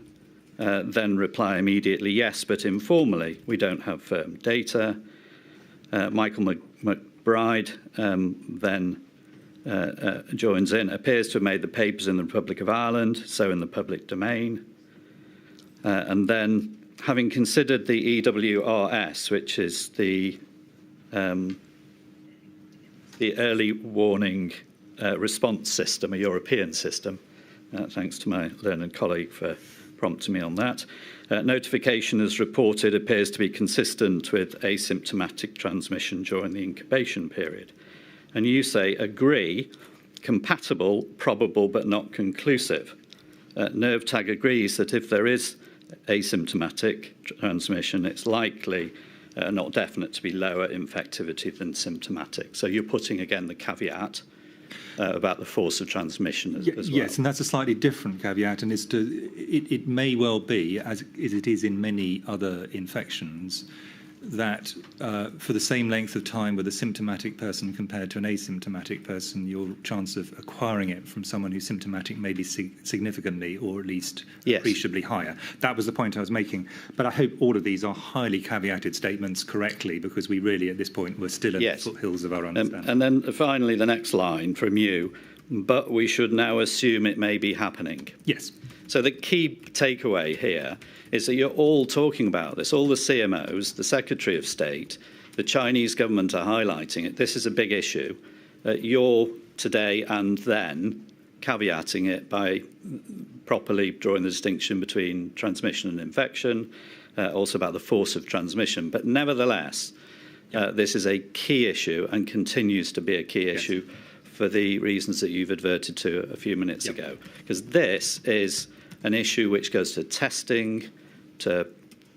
then reply immediately, yes, but informally. We don't have firm data. Michael McBride then joins in, appears to have made the papers in the Republic of Ireland, so in the public domain. And then, having considered the EWRS, which is the early warning response system, a European system, thanks to my learned colleague for prompting me on that. Notification as reported appears to be consistent with asymptomatic transmission during the incubation period. And you say, agree, compatible, probable, but not conclusive. NervTag agrees that if there is asymptomatic transmission, it's likely, not definite, to be lower infectivity than symptomatic. So you're putting, again, the caveat about the force of transmission as well. Yes, and that's a slightly different caveat, and it may well be, as it is in many other infections, that for the same length of time with a symptomatic person compared to an asymptomatic person, your chance of acquiring it from someone who's symptomatic may be significantly or at least appreciably higher. That was the point I was making. But I hope all of these are highly caveated statements correctly, because we really, at this point, we're still in the foothills of our understanding. And then finally, the next line from you, but we should now assume it may be happening. Yes. So the key takeaway here is that you're all talking about this. All the CMOs, the Secretary of State, the Chinese government are highlighting it. This is a big issue. You're today and then caveating it by properly drawing the distinction between transmission and infection, also about the force of transmission. But nevertheless, this is a key issue and continues to be a key issue for the reasons that you've adverted to a few minutes ago, because this is an issue which goes to testing, to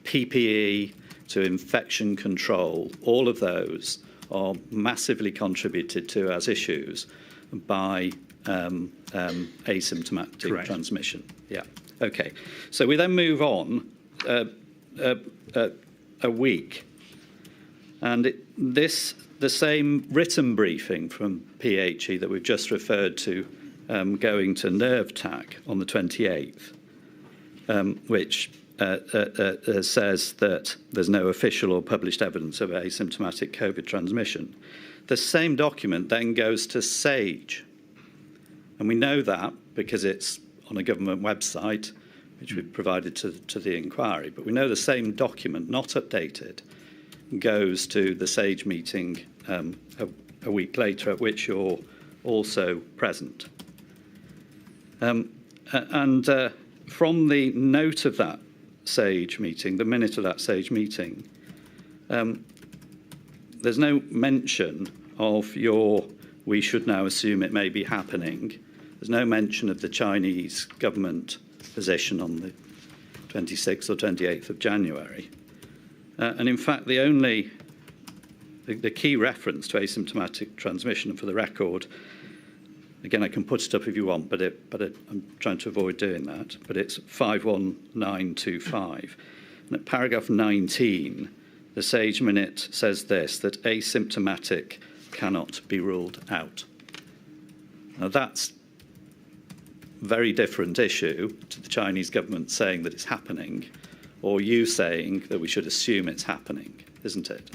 PPE, to infection control. All of those are massively contributed to as issues by asymptomatic transmission. Yeah. Okay. So we then move on a week, and the same written briefing from PHE that we've just referred to, going to NervTAC on the 28th, which says that there's no official or published evidence of asymptomatic COVID transmission. The same document then goes to SAGE, and we know that because it's on a government website, which we've provided to the inquiry. But we know the same document, not updated, goes to the SAGE meeting a week later, at which you're also present. And from the note of that SAGE meeting, the minute of that SAGE meeting, there's no mention of we should now assume it may be happening. There's no mention of the Chinese government position on the 26th or 28th of January. And in fact, the key reference to asymptomatic transmission, for the record, again, I can put it up if you want, but I'm trying to avoid doing that, but it's 51925. And at paragraph 19, the SAGE minute says this, that asymptomatic cannot be ruled out. Now, that's a very different issue to the Chinese government saying that it's happening, or you saying that we should assume it's happening, isn't it?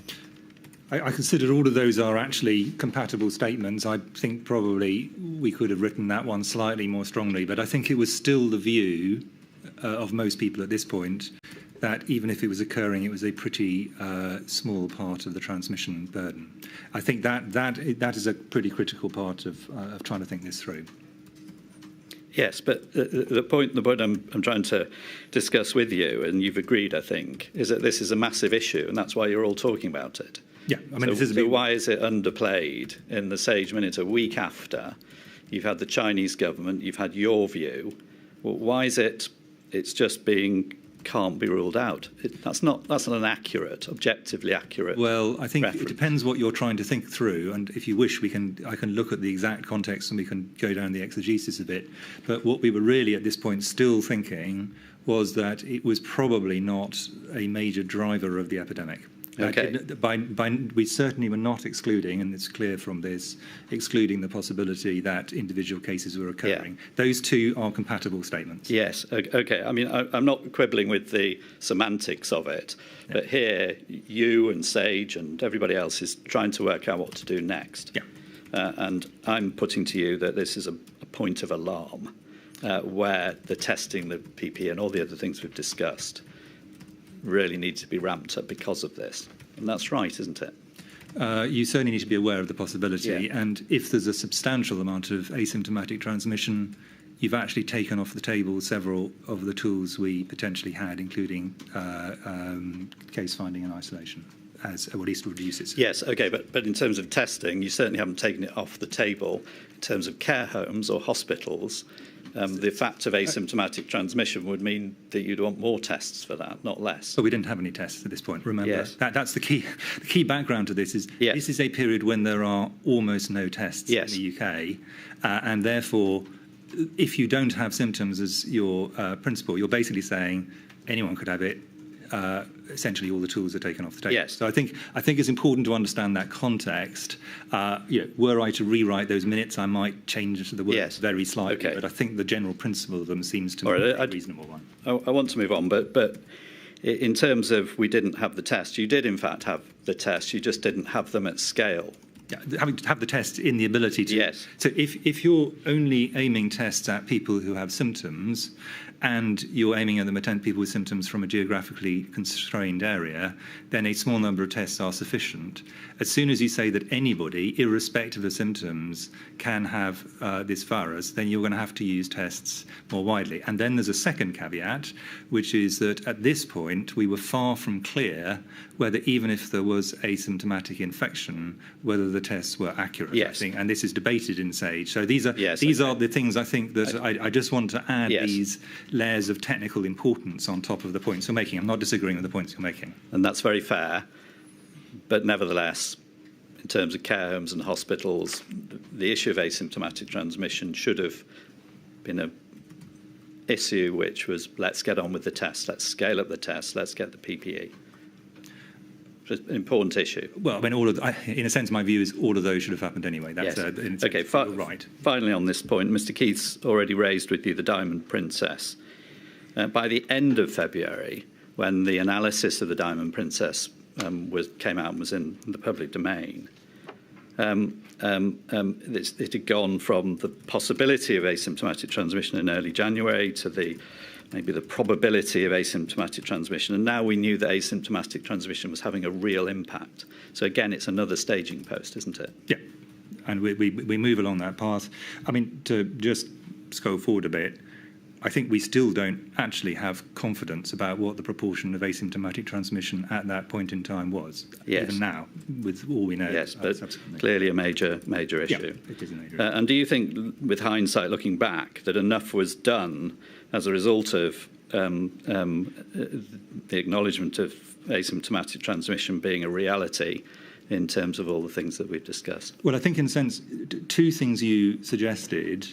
I consider all of those are actually compatible statements. I think probably we could have written that one slightly more strongly, but I think it was still the view of most people at this point that even if it was occurring, it was a pretty small part of the transmission burden. I think that is a pretty critical part of trying to think this through. Yes, but the point I'm trying to discuss with you, and you've agreed, I think, is that this is a massive issue, and that's why you're all talking about it. Yeah, I mean, so why is it underplayed in the SAGE minute a week after you've had the Chinese government, you've had your view? Well, why is it's just can't be ruled out? That's not an accurate, objectively accurate. Well, I think reference. It depends what you're trying to think through, and if you wish, I can look at the exact context and we can go down the exegesis a bit. But what we were really at this point still thinking was that it was probably not a major driver of the epidemic. Okay. We certainly were not excluding, and it's clear from this, excluding the possibility that individual cases were occurring. Yeah. Those two are compatible statements. Yes. Okay. I mean, I'm not quibbling with the semantics of it, but here you and SAGE and everybody else is trying to work out what to do next. Yeah. And I'm putting to you that this is a point of alarm where the testing, the PPE and all the other things we've discussed really needs to be ramped up because of this. And that's right, isn't it? You certainly need to be aware of the possibility. Yeah. And if there's a substantial amount of asymptomatic transmission, you've actually taken off the table several of the tools we potentially had, including case finding and isolation, or at least reduce it. Yes, okay, but in terms of testing, you certainly haven't taken it off the table. In terms of care homes or hospitals, the fact of asymptomatic transmission would mean that you'd want more tests for that, not less. But we didn't have any tests at this point, remember. Yes. That's the key. The key background to this is this is a period when there are almost no tests in the UK, and therefore, if you don't have symptoms as your principle, you're basically saying anyone could have it. Essentially, all the tools are taken off the table. Yes. So I think it's important to understand that context. Were I to rewrite those minutes, I might change the words very slightly. Okay. But I think the general principle of them seems to be a reasonable one. I want to move on, but in terms of we didn't have the test, you did in fact have the test. You just didn't have them at scale. Yeah, having to have the test in the ability to. Yes. So if you're only aiming tests at people who have symptoms, and you're aiming at them people with symptoms from a geographically constrained area, then a small number of tests are sufficient. As soon as you say that anybody, irrespective of symptoms, can have this virus, then you're going to have to use tests more widely. And then there's a second caveat, which is that at this point, we were far from clear whether, even if there was asymptomatic infection, whether the tests were accurate. Yes. I think, and this is debated in SAGE. So these are the things I think that I just want to add these layers of technical importance on top of the points you're making. I'm not disagreeing with the points you're making. And that's very fair. But nevertheless, in terms of care homes and hospitals, the issue of asymptomatic transmission should have been an issue which was, let's get on with the test, let's scale up the test, let's get the PPE. It's an important issue. Well, I mean, in a sense, my view is all of those should have happened anyway. That's yes. Okay, right. Finally on this point, Mr. Keith's already raised with you the Diamond Princess. By the end of February, when the analysis of the Diamond Princess came out and was in the public domain, it had gone from the possibility of asymptomatic transmission in early January to maybe the probability of asymptomatic transmission, and now we knew that asymptomatic transmission was having a real impact. So again, it's another staging post, isn't it? Yeah, and we move along that path. I mean, to just scroll forward a bit, I think we still don't actually have confidence about what the proportion of asymptomatic transmission at that point in time was, even now, with all we know. Yes, but clearly a major issue. Yeah, it is a major issue. And do you think, with hindsight looking back, that enough was done as a result of the acknowledgement of asymptomatic transmission being a reality in terms of all the things that we've discussed? Well, I think in a sense, two things you suggested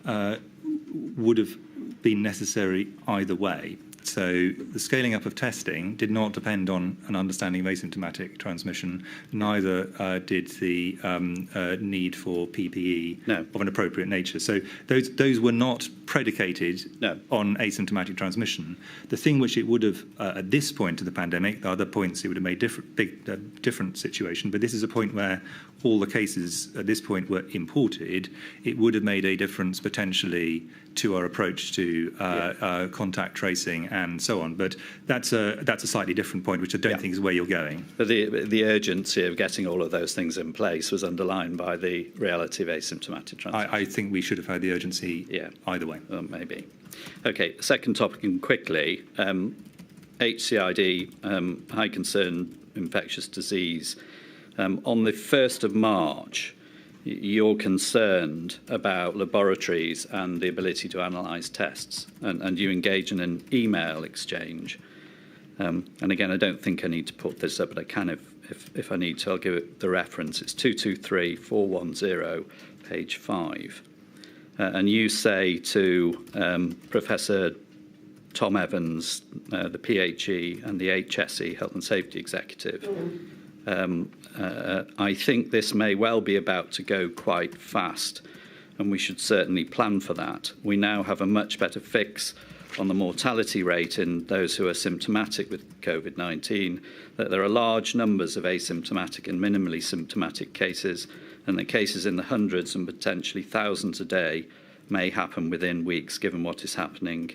would have been necessary either way. So the scaling up of testing did not depend on an understanding of asymptomatic transmission, neither did the need for PPE of an appropriate nature. So those were not predicated on asymptomatic transmission. The thing which it would have, at this point of the pandemic, the other points it would have made different situation, but this is a point where all the cases at this point were imported, it would have made a difference potentially to our approach to contact tracing and so on. But that's a slightly different point, which I don't think is where you're going. But the urgency of getting all of those things in place was underlined by the reality of asymptomatic transmission. I think we should have had the urgency either way. Maybe. Okay, second topic, and quickly, HCID, high concern infectious disease. On the 1st of March, you're concerned about laboratories and the ability to analyse tests, and you engage in an email exchange. And again, I don't think I need to put this up, but I can if I need to. I'll give it the reference. It's 223410, page 5. And you say to Professor Tom Evans, the PHE and the HSE, Health and Safety Executive, I think this may well be about to go quite fast, and we should certainly plan for that. We now have a much better fix on the mortality rate in those who are symptomatic with COVID-19, that there are large numbers of asymptomatic and minimally symptomatic cases, and the cases in the hundreds and potentially thousands a day may happen within weeks, given what is happening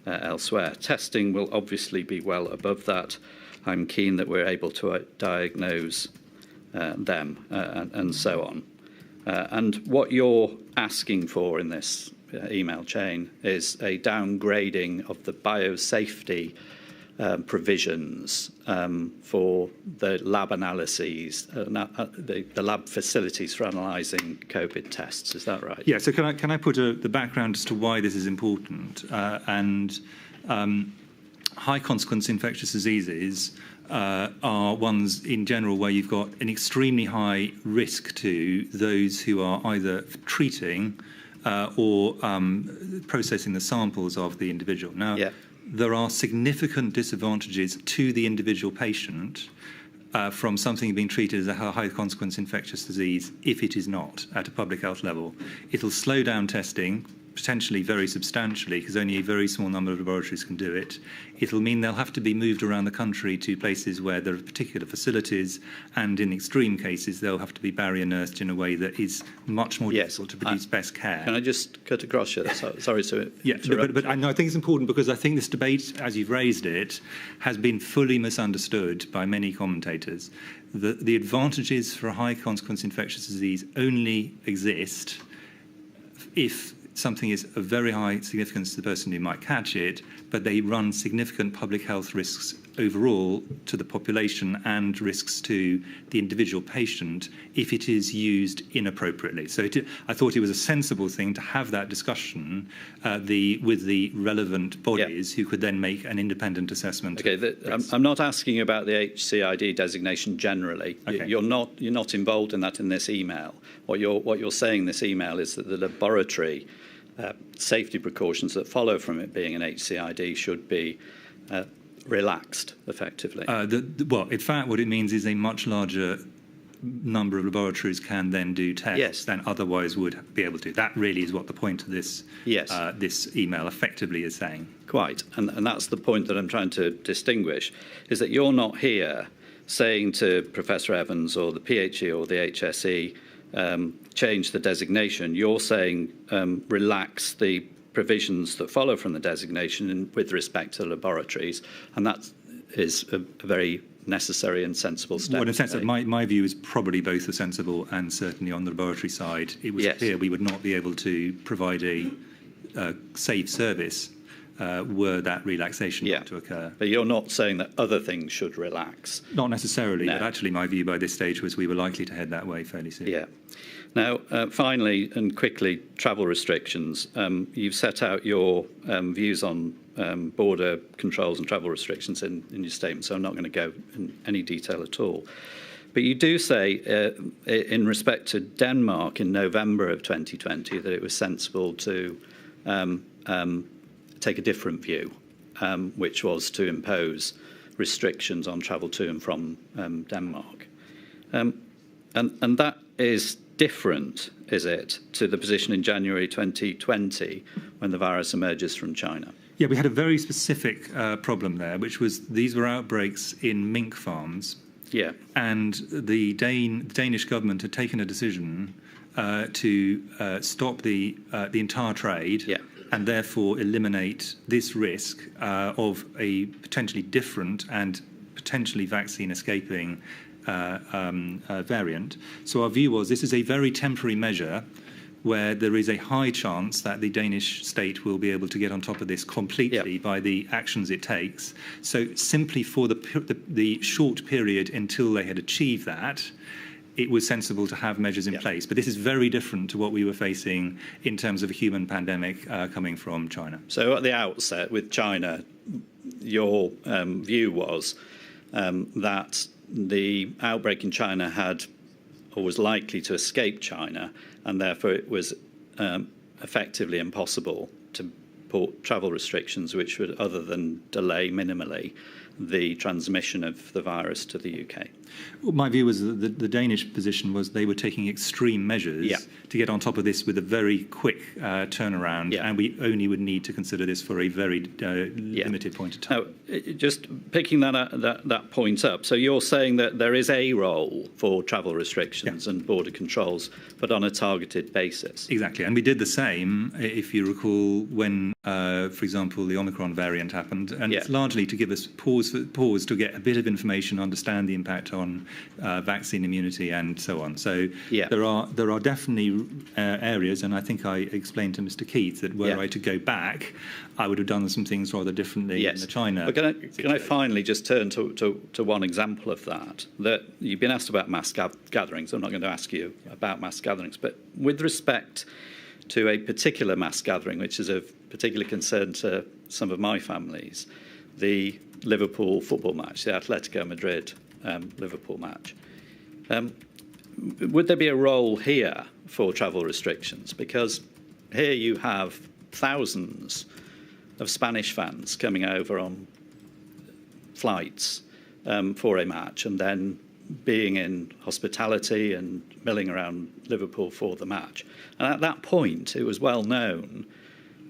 elsewhere. Testing will obviously be well above that. I'm keen that we're able to diagnose them and so on. And what you're asking for in this email chain is a downgrading of the biosafety provisions for the lab analyses, the lab facilities for analysing COVID tests. Is that right? Yeah. So can I put the background as to why this is important? High consequence infectious diseases are ones in general where you've got an extremely high risk to those who are either treating or processing the samples of the individual. Now, there are significant disadvantages to the individual patient from something being treated as a high consequence infectious disease if it is not at a public health level. It'll slow down testing potentially very substantially, because only a very small number of laboratories can do it. It'll mean they'll have to be moved around the country to places where there are particular facilities, and in extreme cases, they'll have to be barrier nursed in a way that is much more difficult to produce best care. Can I just cut across you? Sorry to but I think it's important because I think this debate, as you've raised it, has been fully misunderstood by many commentators. The advantages for a high consequence infectious disease only exist if something is of very high significance to the person who might catch it, but they run significant public health risks overall to the population and risks to the individual patient if it is used inappropriately. So I thought it was a sensible thing to have that discussion with the relevant bodies who could then make an independent assessment. Okay, I'm not asking about the HCID designation generally. Okay. You're not involved in that in this email. What you're saying in this email is that the laboratory safety precautions that follow from it being an HCID should be relaxed, effectively. Well, in fact, what it means is a much larger number of laboratories can then do tests than otherwise would be able to. That really is what the point of this this email effectively is saying. Quite, and that's the point that I'm trying to distinguish, is that you're not here saying to Professor Evans or the PHE or the HSE, change the designation. You're saying relax the provisions that follow from the designation with respect to laboratories, and that is a very necessary and sensible step. Well, in a sense, my view is probably both a sensible and certainly on the laboratory side. It was clear we would not be able to provide a safe service were that relaxation to occur. But you're not saying that other things should relax? Not necessarily, but actually my view by this stage was we were likely to head that way fairly soon. Yeah. Now, finally and quickly, travel restrictions. You've set out your views on border controls and travel restrictions in your statement, so I'm not going to go in any detail at all. But you do say, in respect to Denmark in November of 2020, that it was sensible to take a different view, which was to impose restrictions on travel to and from Denmark. And that is different, is it, to the position in January 2020 when the virus emerges from China? Yeah, we had a very specific problem there, which was these were outbreaks in mink farms. Yeah. And the Danish government had taken a decision to stop the entire trade and therefore eliminate this risk of a potentially different and potentially vaccine-escaping variant. So our view was this is a very temporary measure where there is a high chance that the Danish state will be able to get on top of this completely by the actions it takes. So simply for the short period until they had achieved that, it was sensible to have measures in place. But this is very different to what we were facing in terms of a human pandemic coming from China. So at the outset with China, your view was that the outbreak in China had or was likely to escape China, and therefore it was effectively impossible to put travel restrictions which would, other than delay minimally, the transmission of the virus to the UK. Well, my view was that the Danish position was they were taking extreme measures to get on top of this with a very quick turnaround, and we only would need to consider this for a very limited point of time. Now, just picking that point up, so you're saying that there is a role for travel restrictions and border controls, but on a targeted basis. Exactly, and we did the same, if you recall, when, for example, the Omicron variant happened, and it's largely to give us pause to get a bit of information, understand the impact on vaccine immunity and so on. So there are definitely areas, and I think I explained to Mr. Keith that were I to go back, I would have done some things rather differently in the China. But can I finally just turn to one example of that? That you've been asked about mass gatherings. I'm not going to ask you about mass gatherings, but with respect to a particular mass gathering, which is of particular concern to some of my families, the Liverpool football match, the Atletico Madrid Liverpool match. Would there be a role here for travel restrictions? Because here you have thousands of Spanish fans coming over on flights for a match and then being in hospitality and milling around Liverpool for the match. And at that point, it was well known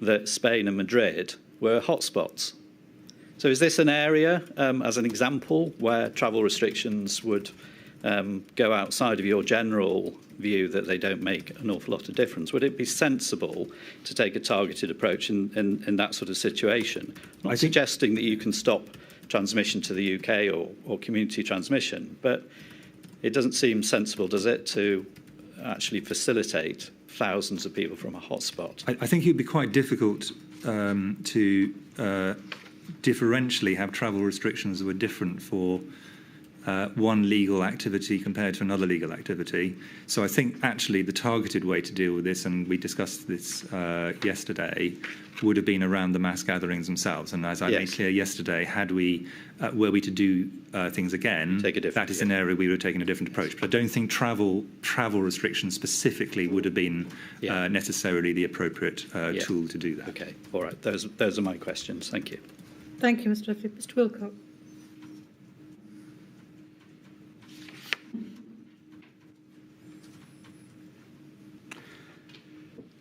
that Spain and Madrid were hotspots. So is this an area, as an example, where travel restrictions would go outside of your general view that they don't make an awful lot of difference? Would it be sensible to take a targeted approach in that sort of situation? I'm not suggesting that you can stop transmission to the UK or community transmission, but it doesn't seem sensible, does it, to actually facilitate thousands of people from a hotspot? I think it would be quite difficult to differentially have travel restrictions that were different for one legal activity compared to another legal activity. So I think actually the targeted way to deal with this, and we discussed this yesterday, would have been around the mass gatherings themselves. And as I made clear yesterday, were we to do things again, that is an area we would have taken a different approach. But I don't think travel restrictions specifically would have been necessarily the appropriate tool to do that. Okay, all right. Those are my questions. Thank you. Thank you, Mr. Duffy. Mr. Wilcock.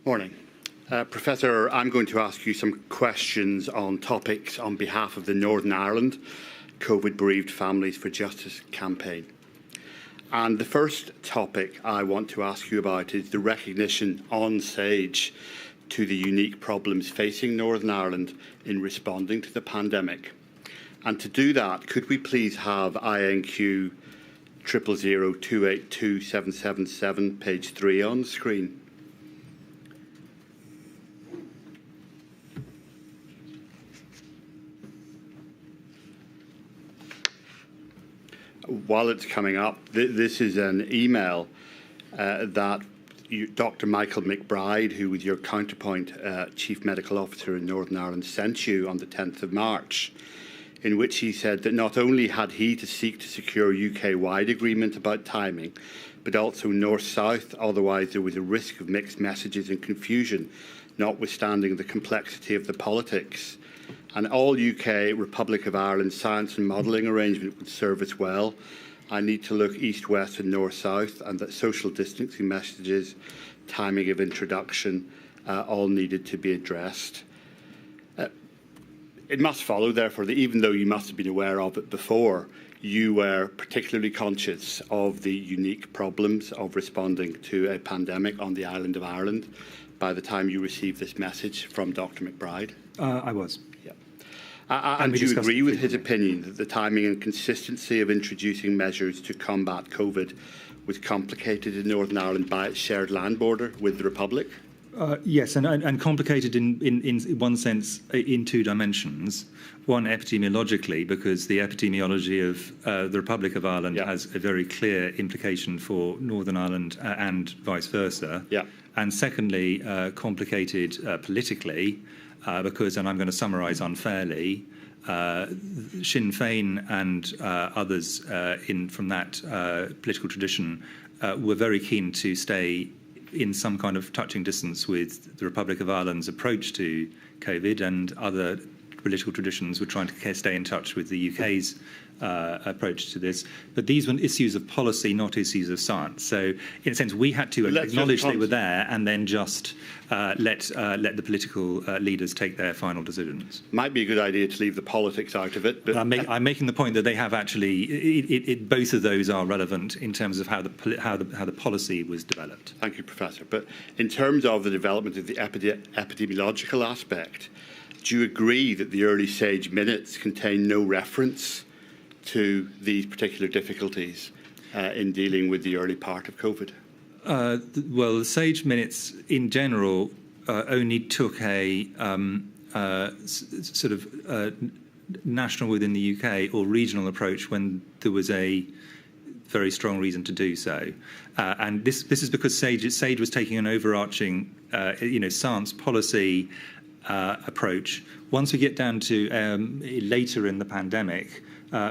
Morning. Professor, I'm going to ask you some questions on topics on behalf of the Northern Ireland COVID Bereaved Families for Justice campaign. And the first topic I want to ask you about is the recognition on SAGE to the unique problems facing Northern Ireland in responding to the pandemic. And to do that, could we please have INQ 0002827777, page 3 on the screen? While it's coming up, this is an email that Dr. Michael McBride, who was your counterpoint Chief Medical Officer in Northern Ireland, sent you on the 10th of March, in which he said that not only had he to seek to secure UK-wide agreement about timing, but also north-south, otherwise there was a risk of mixed messages and confusion, notwithstanding the complexity of the politics. An all-UK Republic of Ireland science and modelling arrangement would serve us well. I need to look east-west and north-south, and that social distancing messages, timing of introduction, all needed to be addressed. It must follow, therefore, that even though you must have been aware of it before, you were particularly conscious of the unique problems of responding to a pandemic on the island of Ireland by the time you received this message from Dr. McBride. I was. And do you agree with his opinion that the timing and consistency of introducing measures to combat COVID was complicated in Northern Ireland by its shared land border with the Republic? Yes, and complicated in one sense in two dimensions. One, epidemiologically, because the epidemiology of the Republic of Ireland has a very clear implication for Northern Ireland and vice versa. And secondly, complicated politically, because, and I'm going to summarise unfairly, Sinn Féin and others from that political tradition were very keen to stay in some kind of touching distance with the Republic of Ireland's approach to COVID, and other political traditions were trying to stay in touch with the UK's approach to this. But these were issues of policy, not issues of science. So, in a sense, we had to acknowledge they were there and then just let the political leaders take their final decisions. Might be a good idea to leave the politics out of it. But I'm making the point that they have actually, both of those are relevant in terms of how the policy was developed. Thank you, Professor. But in terms of the development of the epidemiological aspect, do you agree that the early SAGE minutes contain no reference to these particular difficulties in dealing with the early part of COVID? Well, the SAGE minutes in general only took a sort of national within the UK or regional approach when there was a very strong reason to do so. And this is because SAGE was taking an overarching science policy approach. Once we get down to later in the pandemic,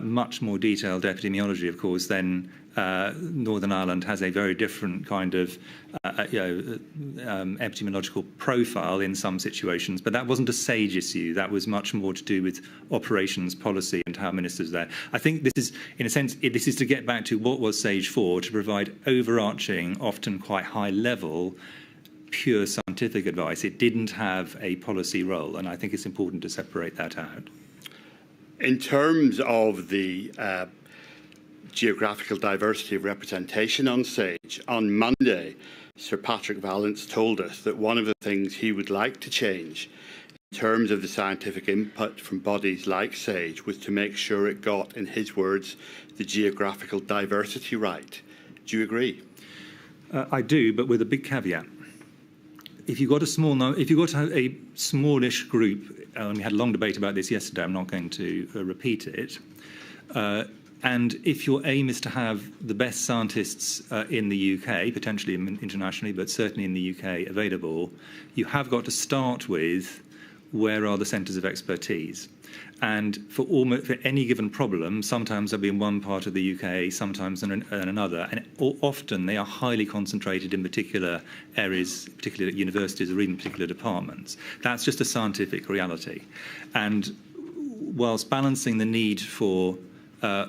much more detailed epidemiology, of course, then Northern Ireland has a very different kind of epidemiological profile in some situations, but that wasn't a SAGE issue. That was much more to do with operations policy and how ministers are there. I think this is, in a sense, this is to get back to what was SAGE for, to provide overarching, often quite high-level pure scientific advice. It didn't have a policy role, and I think it's important to separate that out. In terms of the geographical diversity of representation on SAGE, on Monday, Sir Patrick Vallance told us that one of the things he would like to change in terms of the scientific input from bodies like SAGE was to make sure it got, in his words, the geographical diversity right. Do you agree? I do, but with a big caveat. If you've got a smallish group, and we had a long debate about this yesterday, I'm not going to repeat it, and if your aim is to have the best scientists in the UK, potentially internationally, but certainly in the UK available, you have got to start with where are the centres of expertise. And for any given problem, sometimes they'll be in one part of the UK, sometimes in another, and often they are highly concentrated in particular areas, particularly at universities or even particular departments. That's just a scientific reality. And whilst balancing the need for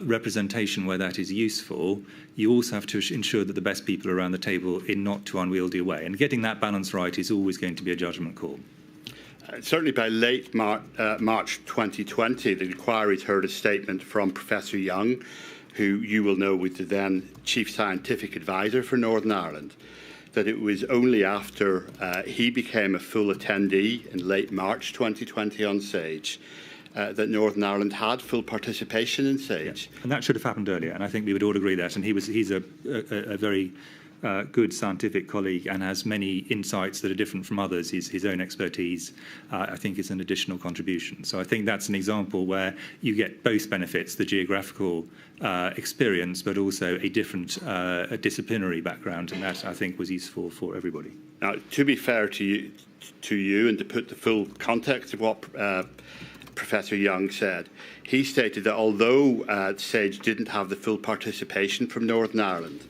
representation where that is useful, you also have to ensure that the best people are around the table in not too unwieldy a way. And getting that balance right is always going to be a judgment call. Certainly by late March 2020, the inquiries heard a statement from Professor Young, who you will know was the then Chief Scientific Advisor for Northern Ireland, that it was only after he became a full attendee in late March 2020 on SAGE that Northern Ireland had full participation in SAGE. Yeah. And that should have happened earlier, and I think we would all agree that. And he's a very good scientific colleague and has many insights that are different from others. His own expertise, I think, is an additional contribution. So I think that's an example where you get both benefits, the geographical experience, but also a different disciplinary background, and that, I think, was useful for everybody. Now, to be fair to you and to put the full context of what Professor Young said, he stated that although SAGE didn't have the full participation from Northern Ireland,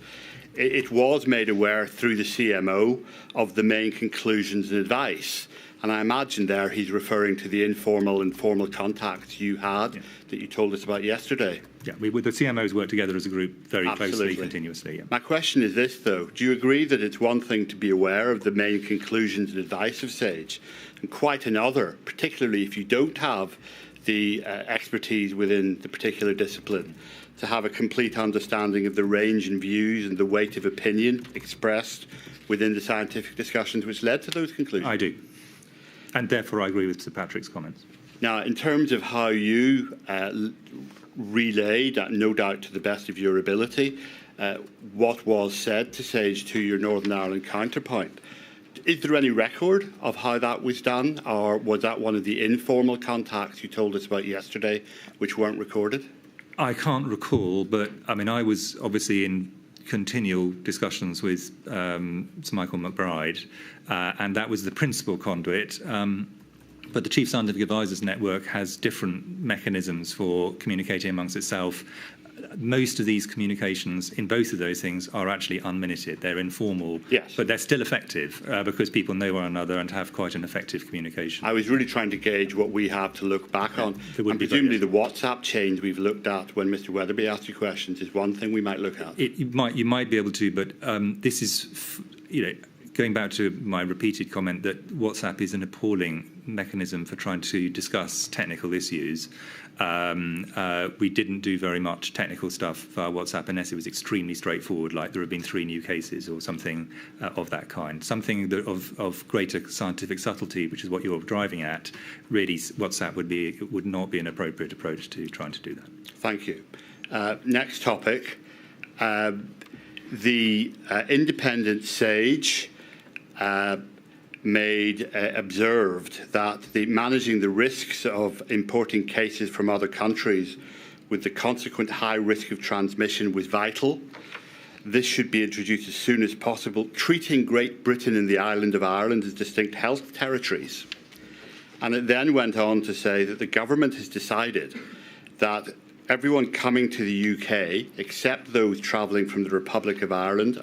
it was made aware through the CMO of the main conclusions and advice. And I imagine there he's referring to the informal and formal contacts you had that you told us about yesterday. Yeah, the CMOs work together as a group very Absolutely. closely, continuously. Yeah. My question is this, though. Do you agree that it's one thing to be aware of the main conclusions and advice of SAGE, and quite another, particularly if you don't have the expertise within the particular discipline, to have a complete understanding of the range and views and the weight of opinion expressed within the scientific discussions which led to those conclusions? I do. And therefore I agree with Sir Patrick's comments. Now, in terms of how you relayed, no doubt to the best of your ability, what was said to SAGE to your Northern Ireland counterpart, is there any record of how that was done, or was that one of the informal contacts you told us about yesterday which weren't recorded? I can't recall, but I mean, I was obviously in continual discussions with Sir Michael McBride, and that was the principal conduit. But the Chief Scientific Advisors Network has different mechanisms for communicating amongst itself. Most of these communications in both of those things are actually unminuted. They're informal, yes, but they're still effective because people know one another and have quite an effective communication. I was really trying to gauge what we have to look back on. And presumably the WhatsApp chains we've looked at when Mr. Weatherby asked you questions is one thing we might look at. You might be able to, but this is, going back to my repeated comment that WhatsApp is an appalling mechanism for trying to discuss technical issues. We didn't do very much technical stuff via WhatsApp unless it was extremely straightforward, like there have been 3 new cases or something of that kind. Something that of greater scientific subtlety, which is what you're driving at, really WhatsApp would not be an appropriate approach to trying to do that. Thank you. Next topic. The independent SAGE observed that managing the risks of importing cases from other countries with the consequent high risk of transmission was vital. This should be introduced as soon as possible, treating Great Britain and the island of Ireland as distinct health territories. And it then went on to say that the government has decided that everyone coming to the UK, except those travelling from the Republic of Ireland,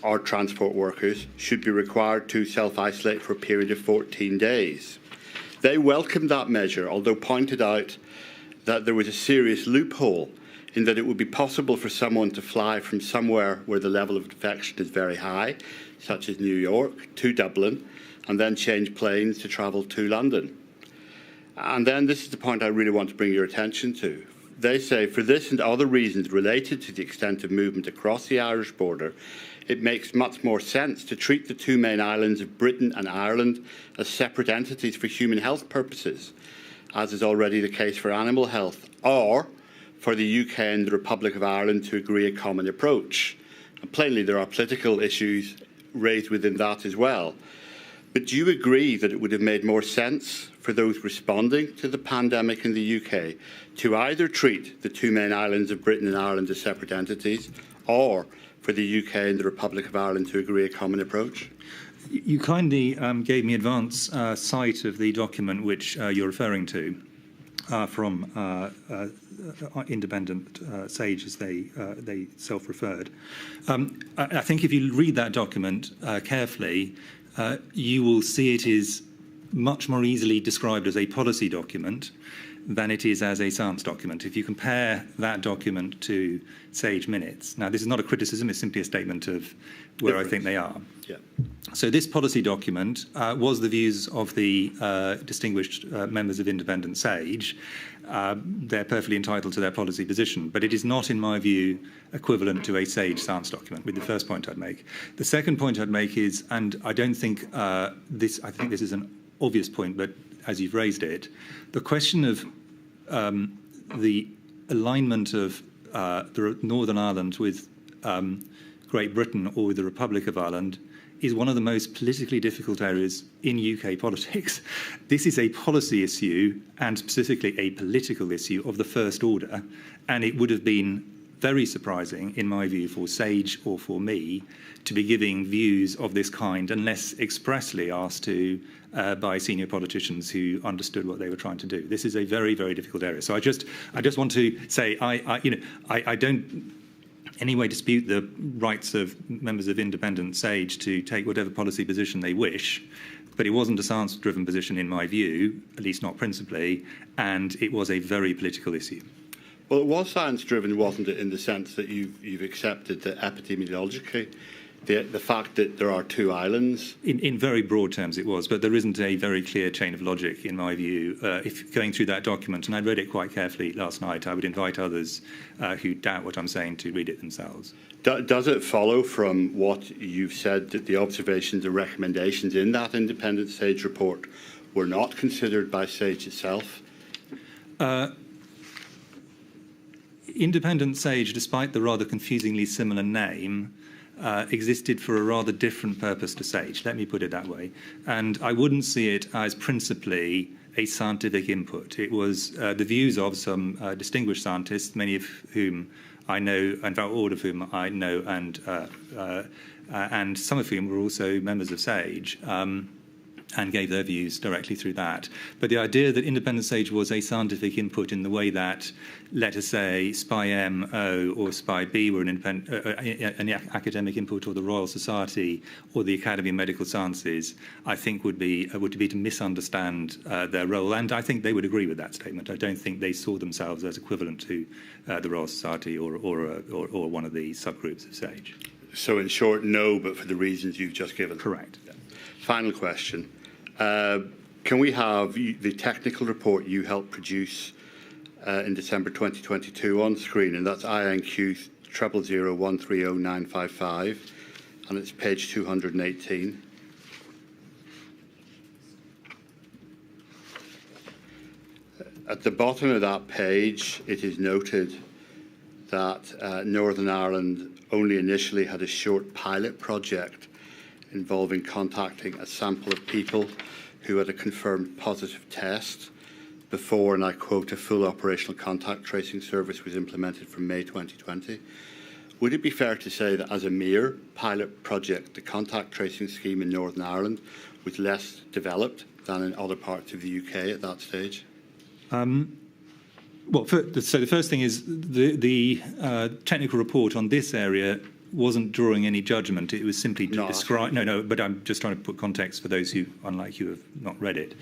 or transport workers, should be required to self-isolate for a period of 14 days. They welcomed that measure, although pointed out that there was a serious loophole in that it would be possible for someone to fly from somewhere where the level of infection is very high, such as New York, to Dublin, and then change planes to travel to London. And then this is the point I really want to bring your attention to. They say, for this and other reasons related to the extent of movement across the Irish border, it makes much more sense to treat the two main islands of Britain and Ireland as separate entities for human health purposes, as is already the case for animal health, or for the UK and the Republic of Ireland to agree a common approach. And plainly, there are political issues raised within that as well. But do you agree that it would have made more sense for those responding to the pandemic in the UK to either treat the two main islands of Britain and Ireland as separate entities, or for the UK and the Republic of Ireland to agree a common approach? You kindly gave me advance sight of the document which you're referring to from independent SAGE, as they self-referred. I think if you read that document carefully, you will see it is much more easily described as a policy document than it is as a science document. If you compare that document to SAGE minutes, now this is not a criticism, it's simply a statement of where I think they are. Yeah. So this policy document was the views of the distinguished members of independent SAGE. They're perfectly entitled to their policy position, but it is not, in my view, equivalent to a SAGE science document, with the first point I'd make. The second point I'd make is, and I don't think I think this is an obvious point, but as you've raised it, the question of the alignment of the Northern Ireland with Great Britain or with the Republic of Ireland is one of the most politically difficult areas in UK politics. This is a policy issue, and specifically a political issue of the first order, and it would have been very surprising, in my view, for SAGE or for me to be giving views of this kind unless expressly asked to by senior politicians who understood what they were trying to do. This is a very, very difficult area. So I just want to say I don't anyway dispute the rights of members of independent SAGE to take whatever policy position they wish, but it wasn't a science-driven position in my view, at least not principally, and it was a very political issue. Well, it was science-driven, wasn't it, in the sense that you've accepted that epidemiologically, the fact that there are two islands? In very broad terms it was, but there isn't a very clear chain of logic, in my view. If going through that document, and I read it quite carefully last night, I would invite others who doubt what I'm saying to read it themselves. Does it follow from what you've said that the observations and recommendations in that independent SAGE report were not considered by SAGE itself? Independent SAGE, despite the rather confusingly similar name, existed for a rather different purpose to SAGE, let me put it that way. And I wouldn't see it as principally a scientific input. It was the views of some distinguished scientists, many of whom I know, in fact, all of whom I know, and some of whom were also members of SAGE, and gave their views directly through that. But the idea that independent SAGE was a scientific input in the way that, let us say, SPI-M or SPI-B were an academic input, or the Royal Society or the Academy of Medical Sciences, I think would be to misunderstand their role. And I think they would agree with that statement. I don't think they saw themselves as equivalent to the Royal Society or one of the subgroups of SAGE. So in short, no, but for the reasons you've just given. Correct. Yeah. Final question. Can we have the technical report you helped produce in December 2022 on screen? And that's INQ 000130955, and it's page 218. At the bottom of that page, it is noted that Northern Ireland only initially had a short pilot project involving contacting a sample of people who had a confirmed positive test before, and I quote, a full operational contact tracing service was implemented from May 2020. Would it be fair to say that as a mere pilot project, the contact tracing scheme in Northern Ireland was less developed than in other parts of the UK at that stage? Well, so the first thing is the technical report on this area wasn't drawing any judgment. It was simply to describe. No, but I'm just trying to put context for those who, unlike you, have not read it.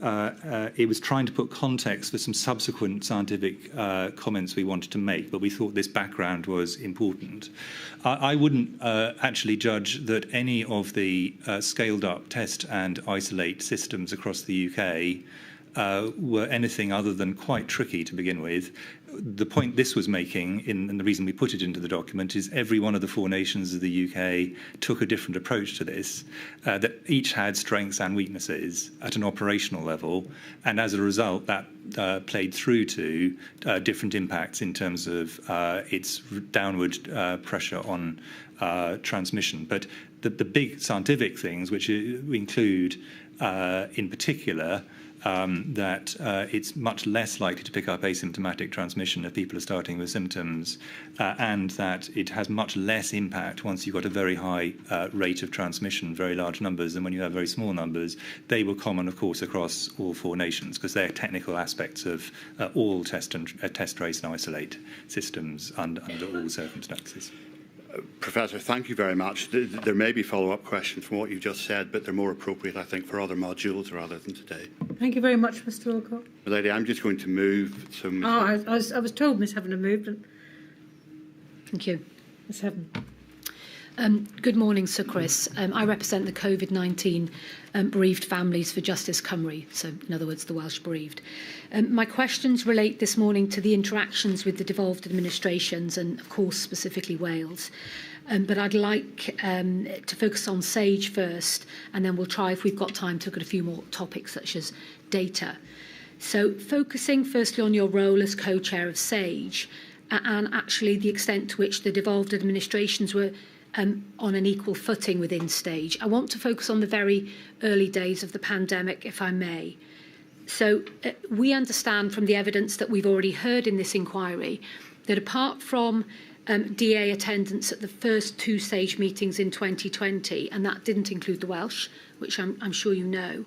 it was trying to put context for some subsequent scientific comments we wanted to make, but we thought this background was important. I wouldn't actually judge that any of the scaled-up test and isolate systems across the UK were anything other than quite tricky to begin with. The point this was making, and the reason we put it into the document, is every one of the 4 nations of the UK took a different approach to this, that each had strengths and weaknesses at an operational level, and as a result, that played through to different impacts in terms of its downward pressure on transmission. But the big scientific things, which include, in particular, that it's much less likely to pick up asymptomatic transmission if people are starting with symptoms, and that it has much less impact once you've got a very high rate of transmission, very large numbers, than when you have very small numbers. They were common, of course, across all 4 nations, because they're technical aspects of all test, trace, and isolate systems under all circumstances. Professor, thank you very much. There may be follow-up questions from what you've just said, but they're more appropriate, I think, for other modules rather than today. Thank you very much, Mr. Alcott. Lady, I'm just going to move. So I was told Miss Heaven had moved. Thank you. Miss Heaven. Good morning, Sir Chris. I represent the COVID-19 bereaved families for Justice Cymru, so in other words, the Welsh bereaved. My questions relate this morning to the interactions with the devolved administrations and, of course, specifically Wales. But I'd like to focus on SAGE first, and then we'll try, if we've got time, to look at a few more topics such as data. So focusing firstly on your role as co-chair of SAGE, and actually the extent to which the devolved administrations were on an equal footing within SAGE. I want to focus on the very early days of the pandemic, if I may. So we understand from the evidence that we've already heard in this inquiry that apart from DA attendance at the first 2 SAGE meetings in 2020, and that didn't include the Welsh, which I'm sure you know,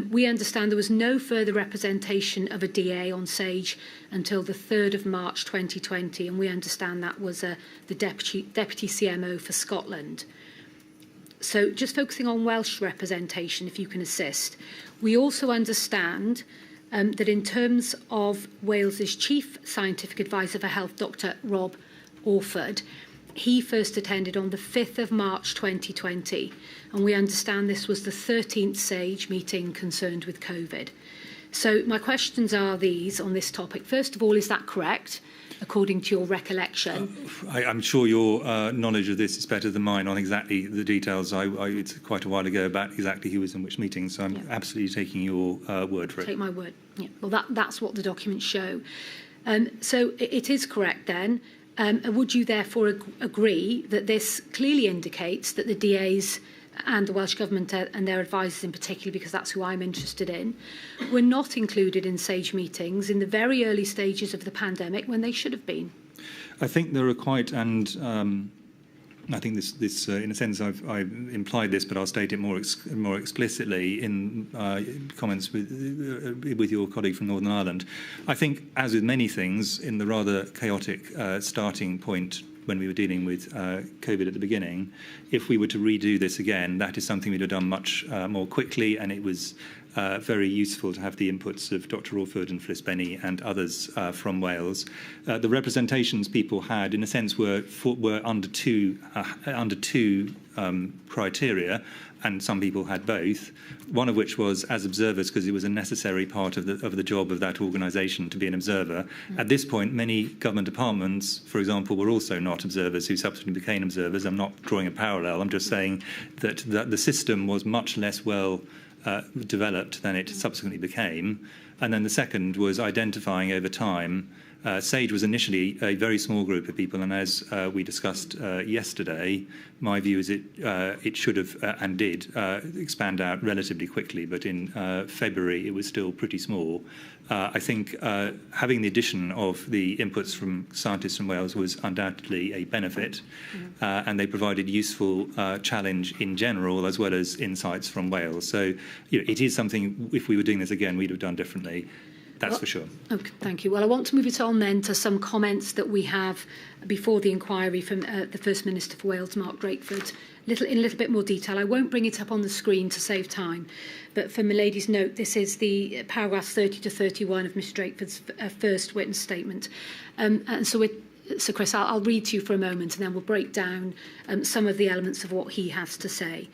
we understand there was no further representation of a DA on SAGE until the 3rd of March 2020, and we understand that was the Deputy CMO for Scotland. So just focusing on Welsh representation, if you can assist. We also understand that in terms of Wales's Chief Scientific Advisor for Health, Dr. Rob Orford, he first attended on the 5th of March 2020, and we understand this was the 13th SAGE meeting concerned with COVID. So my questions are these on this topic. First of all, is that correct, according to your recollection? I'm sure your knowledge of this is better than mine on exactly the details. It's quite a while ago about exactly who was in which meeting, so I'm absolutely taking your word for it. Take my word. Yeah. Well, that's what the documents show. So it is correct then. Would you therefore agree that this clearly indicates that the DAs and the Welsh Government and their advisors in particular, because that's who I'm interested in, were not included in SAGE meetings in the very early stages of the pandemic when they should have been? I think there are quite, and I think this in a sense I've implied this, but I'll state it more explicitly in comments with your colleague from Northern Ireland. I think, as with many things, in the rather chaotic starting point when we were dealing with COVID at the beginning, if we were to redo this again, that is something we'd have done much more quickly, and it was very useful to have the inputs of Dr. Orford and Phyllis Benny and others from Wales. The representations people had, in a sense, were under two criteria, and some people had both. One of which was as observers, because it was a necessary part of the job of that organisation to be an observer. At this point, many government departments, for example, were also not observers who subsequently became observers. I'm not drawing a parallel. I'm just saying that the system was much less well developed than it subsequently became. And then the second was identifying over time. SAGE was initially a very small group of people, and as we discussed yesterday, my view is it should have and did expand out relatively quickly, but in February it was still pretty small. I think having the addition of the inputs from scientists from Wales was undoubtedly a benefit, and they provided useful challenge in general as well as insights from Wales. So it is something, if we were doing this again, we'd have done differently. That's for sure. Okay, thank you. Well, I want to move it on then to some comments that we have before the inquiry from the First Minister for Wales, Mark Drakeford, in a little bit more detail. I won't bring it up on the screen to save time, but for Milady's note, this is the paragraphs 30 to 31 of Mr Drakeford's first witness statement. And so, Chris, I'll read to you for a moment, and then we'll break down some of the elements of what he has to say.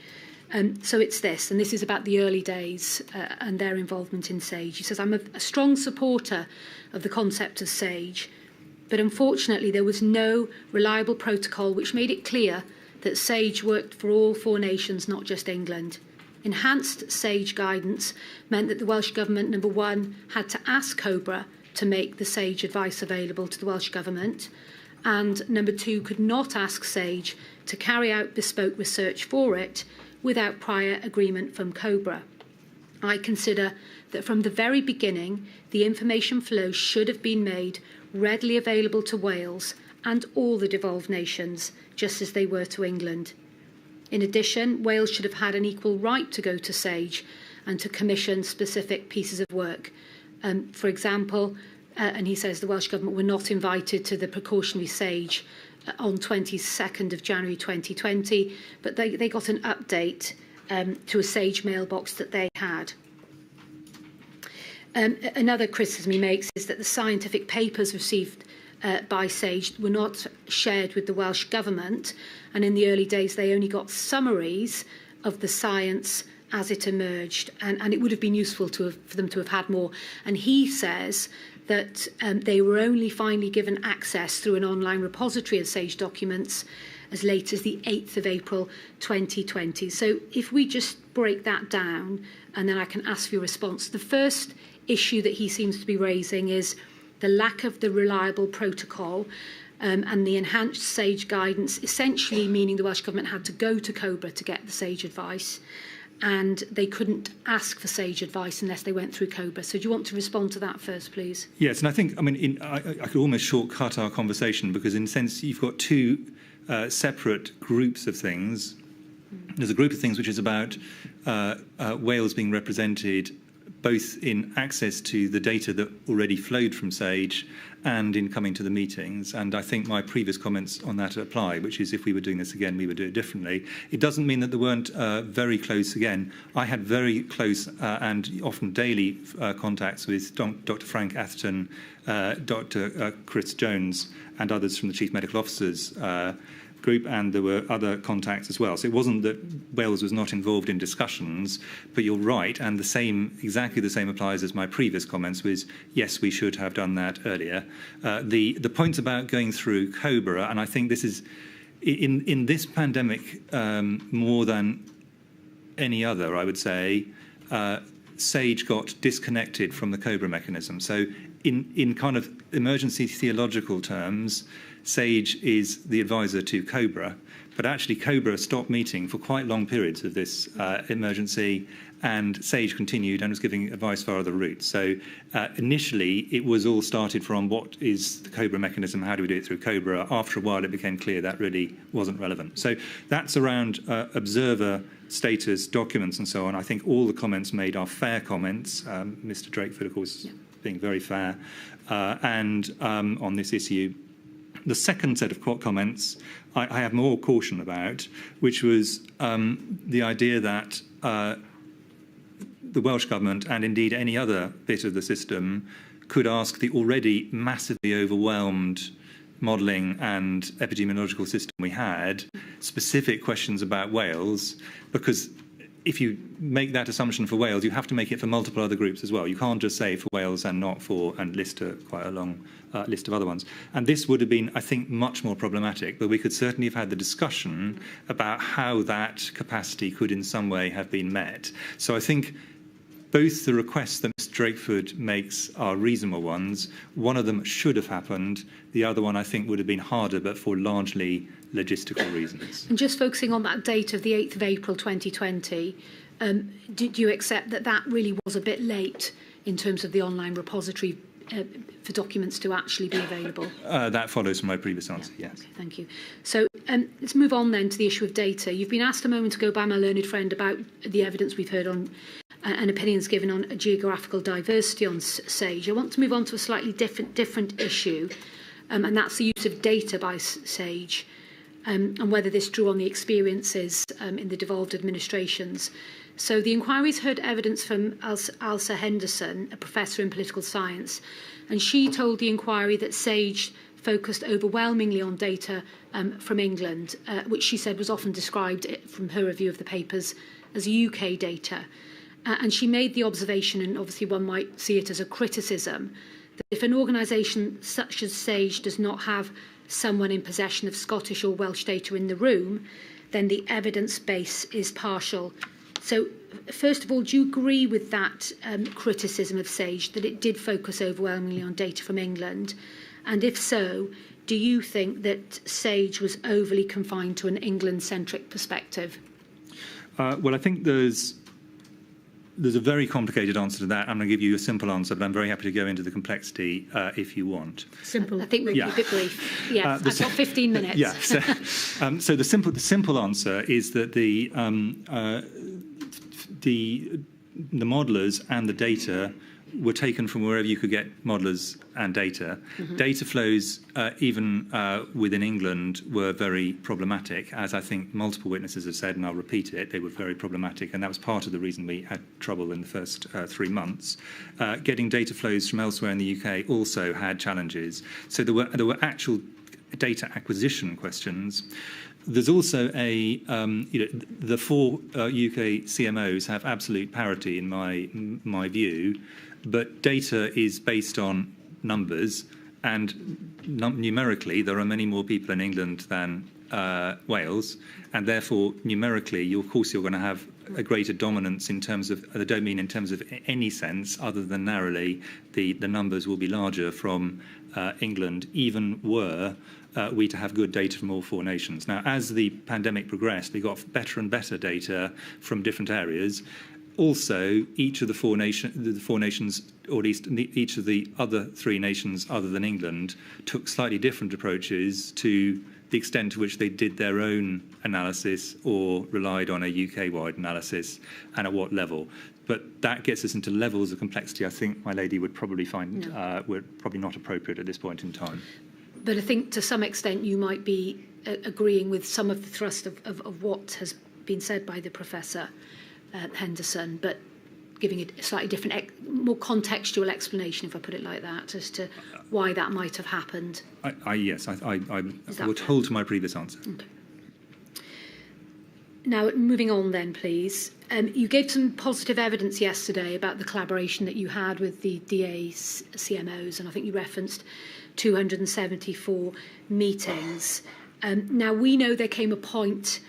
So it's this, and this is about the early days and their involvement in SAGE. He says, I'm a strong supporter of the concept of SAGE, but unfortunately there was no reliable protocol which made it clear that SAGE worked for all 4 nations, not just England. Enhanced SAGE guidance meant that the Welsh Government, number 1, had to ask COBRA to make the SAGE advice available to the Welsh Government, and number 2, could not ask SAGE to carry out bespoke research for it without prior agreement from COBRA. I consider that from the very beginning, the information flow should have been made readily available to Wales and all the devolved nations, just as they were to England. In addition, Wales should have had an equal right to go to SAGE and to commission specific pieces of work. For example, and he says the Welsh Government were not invited to the precautionary SAGE on 22nd of January 2020, but they got an update to a SAGE mailbox that they had. Another criticism he makes is that the scientific papers received by SAGE were not shared with the Welsh Government, and in the early days they only got summaries of the science as it emerged, and it would have been useful for them to have had more. And he says that they were only finally given access through an online repository of SAGE documents as late as the 8th of April 2020. So if we just break that down, and then I can ask for your response. The first issue that he seems to be raising is the lack of the reliable protocol and the enhanced SAGE guidance, essentially meaning the Welsh Government had to go to COBRA to get the SAGE advice, and they couldn't ask for SAGE advice unless they went through COBRA. So do you want to respond to that first, please? Yes, and I think, I could almost shortcut our conversation, because in a sense you've got 2 separate groups of things. There's a group of things which is about Wales being represented both in access to the data that already flowed from SAGE and in coming to the meetings. And I think my previous comments on that apply, which is if we were doing this again, we would do it differently. It doesn't mean that there weren't very close, again, I had very close and often daily contacts with Dr. Frank Atherton, Dr. Chris Jones, and others from the Chief Medical Officers group, and there were other contacts as well. So it wasn't that Wales was not involved in discussions, but you're right, and exactly the same applies as my previous comments, was yes, we should have done that earlier. The point about going through COBRA, and I think this is, in this pandemic, more than any other, I would say, SAGE got disconnected from the COBRA mechanism. So in kind of emergency theological terms, SAGE is the advisor to COBRA, but actually COBRA stopped meeting for quite long periods of this emergency, and SAGE continued and was giving advice via other routes. So initially it was all started from what is the COBRA mechanism, how do we do it through COBRA. After a while it became clear that really wasn't relevant. So that's around observer status, documents and so on. I think all the comments made are fair comments. Mr Drakeford, of course, being very fair, and on this issue. The second set of comments I have more caution about, which was the idea that the Welsh Government, and indeed any other bit of the system, could ask the already massively overwhelmed modelling and epidemiological system we had specific questions about Wales, because if you make that assumption for Wales, you have to make it for multiple other groups as well. You can't just say for Wales and not for, and list quite a long list of other ones. And this would have been, I think, much more problematic, but we could certainly have had the discussion about how that capacity could in some way have been met. So I think both the requests that Mr Drakeford makes are reasonable ones. One of them should have happened. The other one, I think, would have been harder, but for largely logistical reasons. And just focusing on that date of the 8th of April 2020, do you accept that that really was a bit late in terms of the online repository for documents to actually be available? That follows from my previous answer, yes. Okay, thank you. So let's move on then to the issue of data. You've been asked a moment ago by my learned friend about the evidence we've heard on and opinions given on geographical diversity on SAGE. I want to move on to a slightly different issue, and that's the use of data by SAGE, and whether this drew on the experiences in the devolved administrations. So the inquiry's heard evidence from Elsa Henderson, a professor in political science, and she told the inquiry that SAGE focused overwhelmingly on data from England, which she said was often described from her review of the papers as UK data. And she made the observation, and obviously one might see it as a criticism, that if an organisation such as SAGE does not have someone in possession of Scottish or Welsh data in the room, then the evidence base is partial. So, first of all, do you agree with that criticism of SAGE, that it did focus overwhelmingly on data from England? And if so, do you think that SAGE was overly confined to an England-centric perspective? Well, I think there's a very complicated answer to that. I'm going to give you a simple answer, but I'm very happy to go into the complexity if you want. Simple. I think we'll keep it brief. Yes, I've got 15 minutes. Yeah. So the simple answer is that the modelers and the data were taken from wherever you could get modelers and data. Mm-hmm. Data flows, even within England, were very problematic, as I think multiple witnesses have said, and I'll repeat it. They were very problematic, and that was part of the reason we had trouble in the first 3 months. Getting data flows from elsewhere in the UK also had challenges. So there were actual data acquisition questions. There's also the 4 UK CMOs have absolute parity in my view, but data is based on numbers, and numerically there are many more people in England than Wales, and therefore numerically, of course, you're going to have a greater dominance in terms of, I don't mean in terms of any sense other than narrowly, the numbers will be larger from England, even were we to have good data from all 4 nations. Now, as the pandemic progressed, we got better and better data from different areas. Also, each of the 4 nations, or at least each of the other 3 nations other than England, took slightly different approaches to the extent to which they did their own analysis or relied on a UK-wide analysis, and at what level. But that gets us into levels of complexity I think my lady would probably find were probably not appropriate at this point in time. But I think to some extent you might be agreeing with some of the thrust of what has been said by the Professor Henderson, but giving it a slightly different, more contextual explanation, if I put it like that, as to why that might have happened. Yes, I will hold to my previous answer. Okay. Now, moving on then, please. You gave some positive evidence yesterday about the collaboration that you had with the DA's CMOs, and I think you referenced 274 meetings. Now, we know there came a point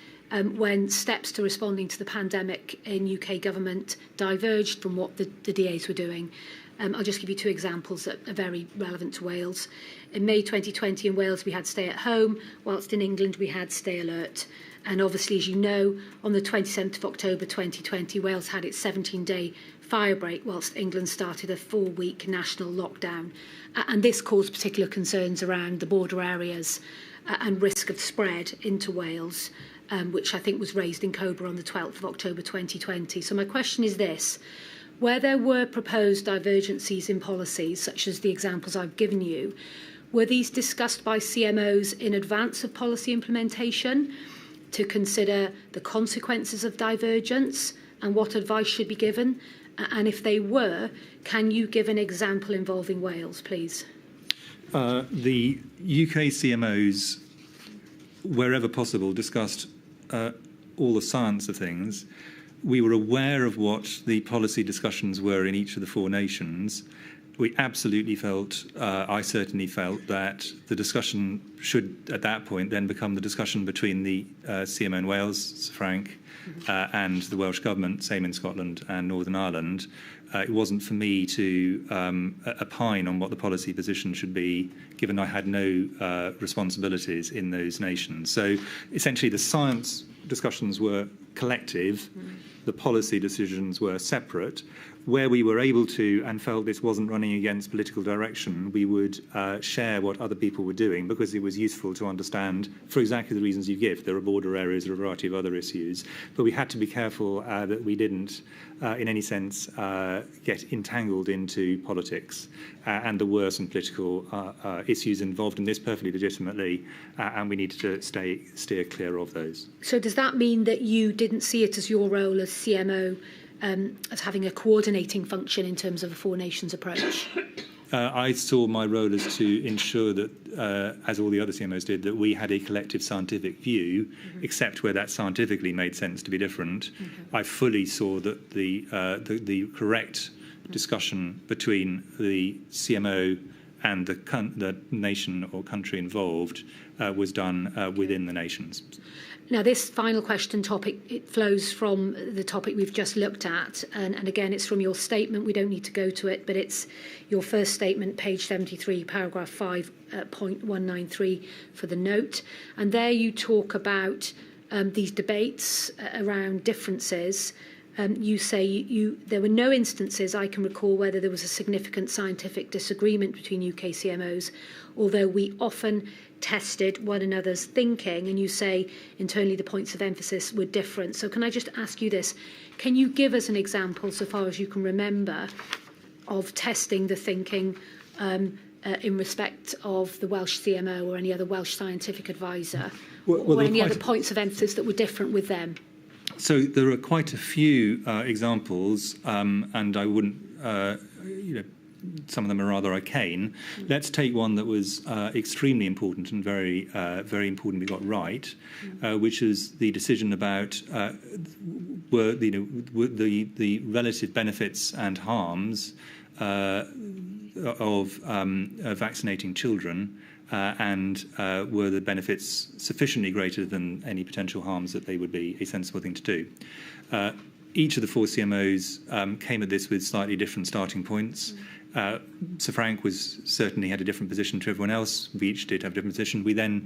when steps to responding to the pandemic in UK government diverged from what the DAs were doing. I'll just give you 2 examples that are very relevant to Wales. In May 2020 in Wales, we had stay at home, whilst in England we had stay alert. And obviously, as you know, on the 27th of October 2020, Wales had its 17-day fire break, whilst England started a 4-week national lockdown. And this caused particular concerns around the border areas and risk of spread into Wales, which I think was raised in Cobra on the 12th of October 2020. So my question is this. Where there were proposed divergencies in policies, such as the examples I've given you, were these discussed by CMOs in advance of policy implementation to consider the consequences of divergence and what advice should be given? And if they were, can you give an example involving Wales, please? The UK CMOs, wherever possible, discussed all the science of things. We were aware of what the policy discussions were in each of the 4 nations. We absolutely felt, I certainly felt, that the discussion should, at that point, then become the discussion between the CMO in Wales, Sir Frank, and the Welsh Government, same in Scotland and Northern Ireland. It wasn't for me to opine on what the policy position should be, given I had no responsibilities in those nations. So essentially the science discussions were collective, the policy decisions were separate. where we were able to and felt this wasn't running against political direction, we would share what other people were doing because it was useful to understand for exactly the reasons you give. There are border areas, there are a variety of other issues, but we had to be careful that we didn't, in any sense, get entangled into politics and the worse and political issues involved in this perfectly legitimately, and we needed to steer clear of those. So does that mean that you didn't see it as your role as CMO as having a coordinating function in terms of a Four Nations approach? I saw my role as to ensure that, as all the other CMOs did, that we had a collective scientific view, except where that scientifically made sense to be different. I fully saw that the correct discussion between the CMO and the nation or country involved was done within the nations. Now, this final question topic, it flows from the topic we've just looked at. And again, it's from your statement. We don't need to go to it, but it's your first statement, page 73, paragraph 5.193 for the note. And there you talk about these debates around differences. You say there were no instances I can recall whether there was a significant scientific disagreement between UK CMOs, although we often tested one another's thinking, and you say internally the points of emphasis were different. So can I just ask you this? Can you give us an example, so far as you can remember, of testing the thinking in respect of the Welsh CMO or any other Welsh scientific advisor, or any other points of emphasis that were different with them? So there are quite a few examples, and I wouldn't, some of them are rather arcane. Let's take one that was extremely important and very, very important we got right, which is the decision about the relative benefits and harms of vaccinating children. And were the benefits sufficiently greater than any potential harms that they would be a sensible thing to do. Each of the four CMOs came at this with slightly different starting points. Sir Frank certainly had a different position to everyone else. We each did have a different position. The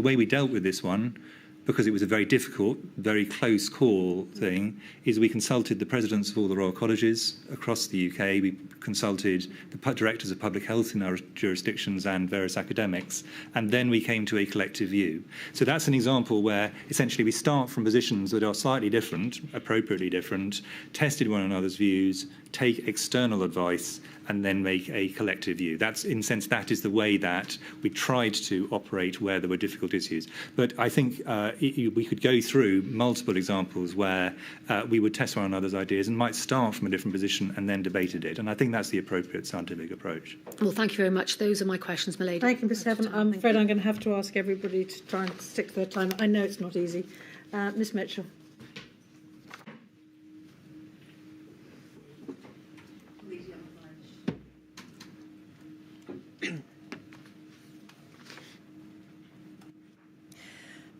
way we dealt with this one, because it was a very difficult, very close call thing, is we consulted the presidents of all the Royal Colleges across the UK. We consulted the directors of public health in our jurisdictions and various academics, and then we came to a collective view. So that's an example where essentially we start from positions that are slightly different, appropriately different, tested one another's views, take external advice, and then make a collective view. That's, in a sense, that is the way that we tried to operate where there were difficult issues. But I think we could go through multiple examples where we would test one another's ideas and might start from a different position and then debated it. And I think that's the appropriate scientific approach. Well, thank you very much. Those are my questions, my lady. Thank you, Ms. Heaven. I'm afraid I'm going to have to ask everybody to try and stick to their time. I know it's not easy. Ms. Mitchell.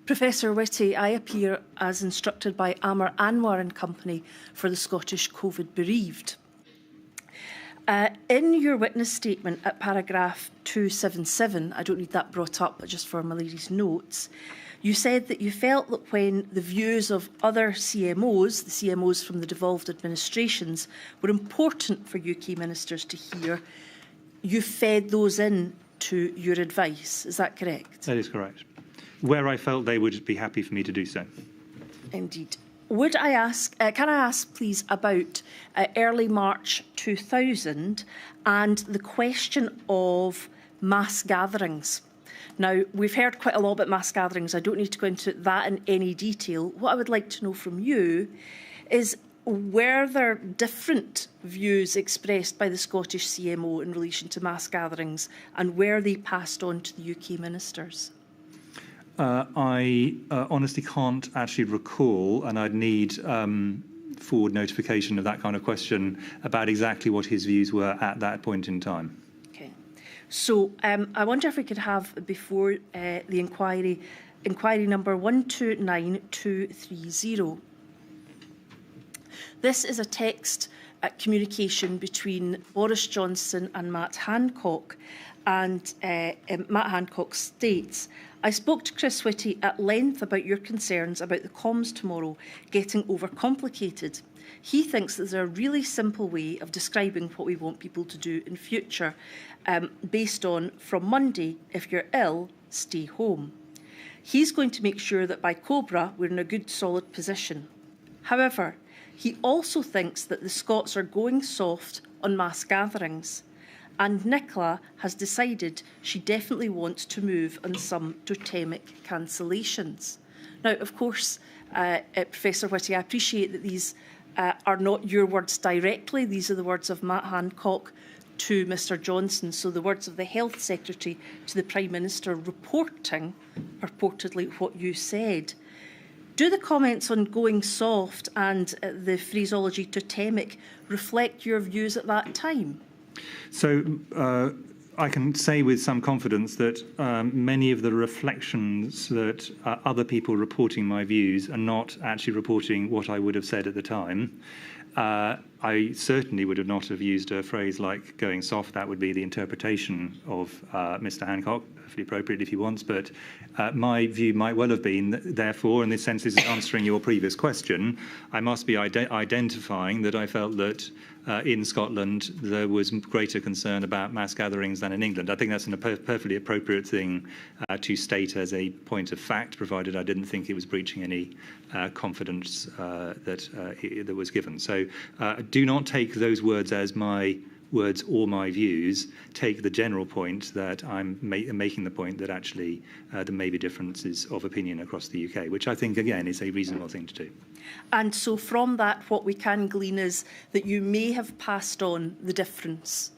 Professor Whitty, I appear as instructed by Amar Anwar and Company for the Scottish COVID bereaved. In your witness statement at paragraph 277, I don't need that brought up, but just for my lady's notes, you said that you felt that when the views of other CMOs, the CMOs from the devolved administrations, were important for UK ministers to hear, you fed those in to your advice. Is that correct? That is correct. Where I felt they would be happy for me to do so. Indeed. Would I ask, can I ask, please, about early March 2000 and the question of mass gatherings? Now, we've heard quite a lot about mass gatherings. I don't need to go into that in any detail. What I would like to know from you is, were there different views expressed by the Scottish CMO in relation to mass gatherings, and were they passed on to the UK ministers? I honestly can't actually recall, and I'd need forward notification of that kind of question about exactly what his views were at that point in time. Okay. So I wonder if we could have, before the inquiry number 129230. This is a text communication between Boris Johnson and Matt Hancock, and Matt Hancock states, I spoke to Chris Whitty at length about your concerns about the comms tomorrow getting overcomplicated. he thinks there's a really simple way of describing what we want people to do in future, based on, from Monday, if you're ill, stay home. He's going to make sure that by Cobra we're in a good solid position. However, he also thinks that the Scots are going soft on mass gatherings, and Nicola has decided she definitely wants to move on some totemic cancellations. Now, of course, Professor Whitty, I appreciate that these are not your words directly. These are the words of Matt Hancock to Mr Johnson, so the words of the Health Secretary to the Prime Minister reporting purportedly what you said. Do the comments on going soft and the phraseology totemic reflect your views at that time? So I can say with some confidence that many of the reflections that other people reporting my views are not actually reporting what I would have said at the time. I certainly would have not have used a phrase like going soft. That would be the interpretation of Mr Hancock, perfectly appropriate if he wants, but my view might well have been that, therefore, in this sense, this is answering your previous question, I must be identifying that I felt that in Scotland there was greater concern about mass gatherings than in England. I think that's a perfectly appropriate thing to state as a point of fact, provided I didn't think it was breaching any confidence that was given. So do not take those words as my words or my views. Take the general point that I'm making the point that actually there may be differences of opinion across the UK, which I think, again, is a reasonable thing to do. And so from that, what we can glean is that you may have passed on the difference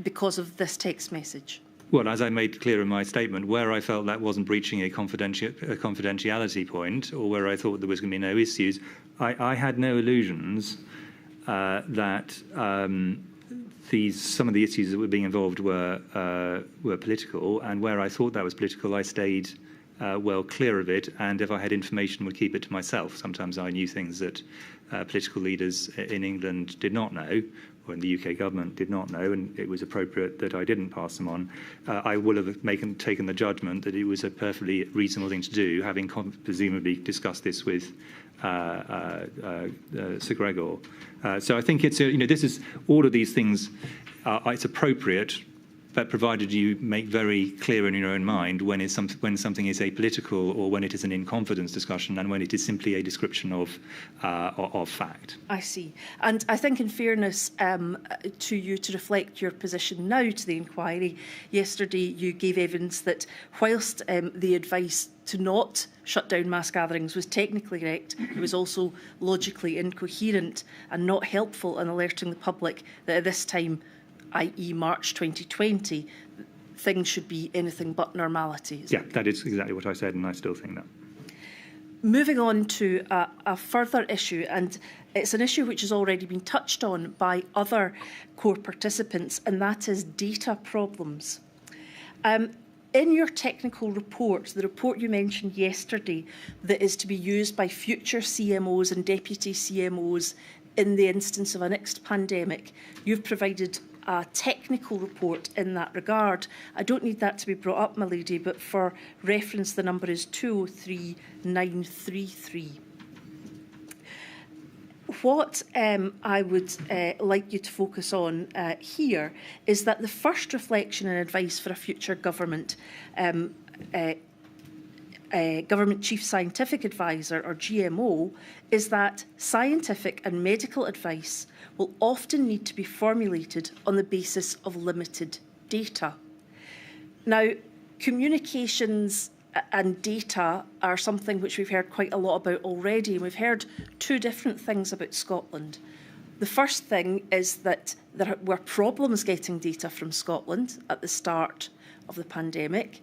because of this text message. Well, as I made clear in my statement, where I felt that wasn't breaching a confidentiality point, or where I thought there was going to be no issues, I had no illusions that some of the issues that were being involved were political, and where I thought that was political, I stayed well clear of it, and if I had information, would keep it to myself. Sometimes I knew things that political leaders in England did not know, or in the UK government did not know, and it was appropriate that I didn't pass them on. I will have taken the judgment that it was a perfectly reasonable thing to do, having presumably discussed this with Sir Gregor. So I think it's this is all of these things. It's appropriate, but provided you make very clear in your own mind when something is apolitical or when it is an in-confidence discussion and when it is simply a description of fact. I see. And I think in fairness to you, to reflect your position now to the inquiry, yesterday you gave evidence that whilst the advice to not shut down mass gatherings was technically correct, it was also logically incoherent and not helpful in alerting the public that at this time, i.e. March 2020, things should be anything but normality. Yeah, that is exactly what I said, and I still think that. Moving on to a further issue, and it's an issue which has already been touched on by other core participants, and that is data problems. In your technical report, the report you mentioned yesterday that is to be used by future CMOs and deputy CMOs in the instance of a next pandemic, you've provided a technical report in that regard. I don't need that to be brought up, my lady, but for reference, the number is 203933. What I would like you to focus on here is that the first reflection and advice for a future government Government Chief Scientific Advisor, or GMO, is that scientific and medical advice will often need to be formulated on the basis of limited data. Now, communications and data are something which we've heard quite a lot about already, and we've heard two different things about Scotland. The first thing is that there were problems getting data from Scotland at the start of the pandemic,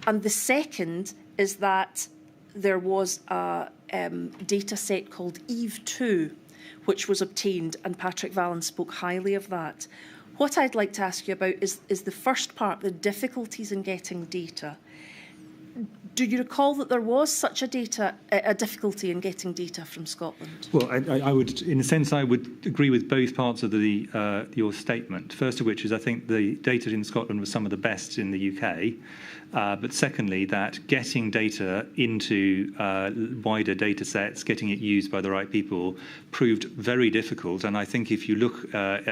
and the second is that there was a data set called EVE2, which was obtained, and Patrick Vallon spoke highly of that. What I'd like to ask you about is the first part, the difficulties in getting data. do you recall that there was such a difficulty in getting data from Scotland? Well, I would, in a sense, I would agree with both parts of your statement. First of which is I think the data in Scotland was some of the best in the UK. But secondly, that getting data into wider data sets, getting it used by the right people, proved very difficult. And I think if you look,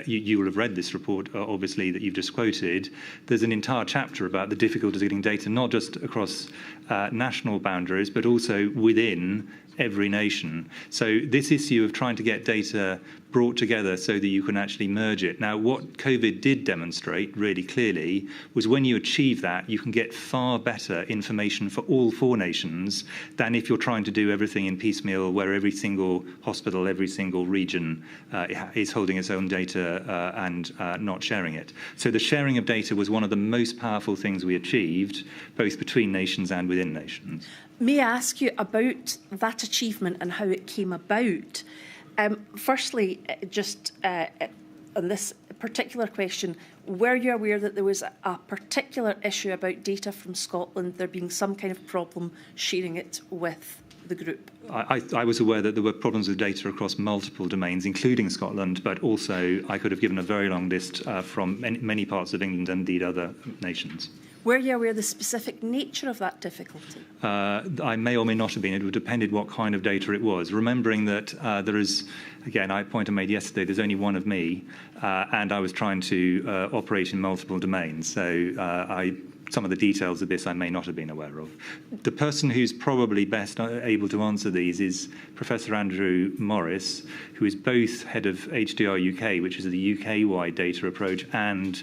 you will have read this report, obviously, that you've just quoted. There's an entire chapter about the difficulties of getting data, not just across national boundaries, but also within every nation. So this issue of trying to get data brought together so that you can actually merge it. Now, what COVID did demonstrate really clearly was when you achieve that, you can get far better information for all 4 nations than if you're trying to do everything in piecemeal, where every single hospital, every single region is holding its own data and not sharing it. So the sharing of data was one of the most powerful things we achieved, both between nations and within nations. May I ask you about that achievement and how it came about? Firstly, just on this particular question, were you aware that there was a particular issue about data from Scotland, there being some kind of problem sharing it with the group? I was aware that there were problems with data across multiple domains, including Scotland, but also I could have given a very long list from many parts of England and indeed other nations. Were you aware of the specific nature of that difficulty? I may or may not have been. It would have depended what kind of data it was. Remembering that there is, again, a point I made yesterday, there's only one of me, and I was trying to operate in multiple domains. So some of the details of this I may not have been aware of. The person who's probably best able to answer these is Professor Andrew Morris, who is both head of HDR UK, which is the UK-wide data approach, and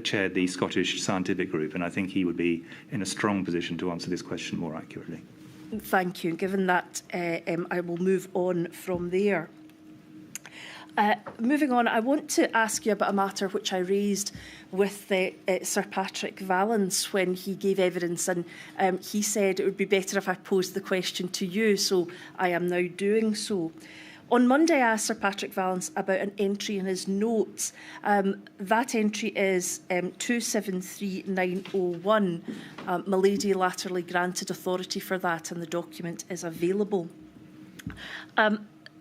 chaired the Scottish Scientific Group, and I think he would be in a strong position to answer this question more accurately. Thank you. Given that, I will move on from there. Moving on, I want to ask you about a matter which I raised with Sir Patrick Vallance when he gave evidence, and he said it would be better if I posed the question to you, so I am now doing so. On Monday, I asked Sir Patrick Vallance about an entry in his notes. That entry is 273901. Milady latterly granted authority for that, and the document is available.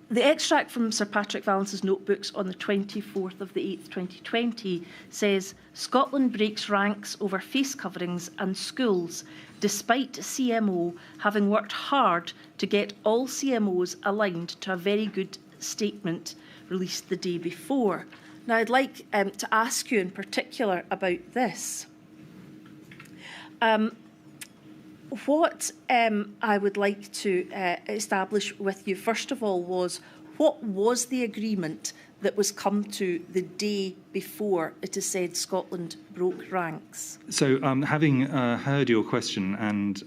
The extract from Sir Patrick Vallance's notebooks on the 24th of the 8th, 2020 says, Scotland breaks ranks over face coverings and schools, despite CMO having worked hard to get all CMOs aligned to a very good statement released the day before. Now, I'd like to ask you in particular about this. What I would like to establish with you, first of all, was what was the agreement that was come to the day before it is said Scotland broke ranks? So having heard your question and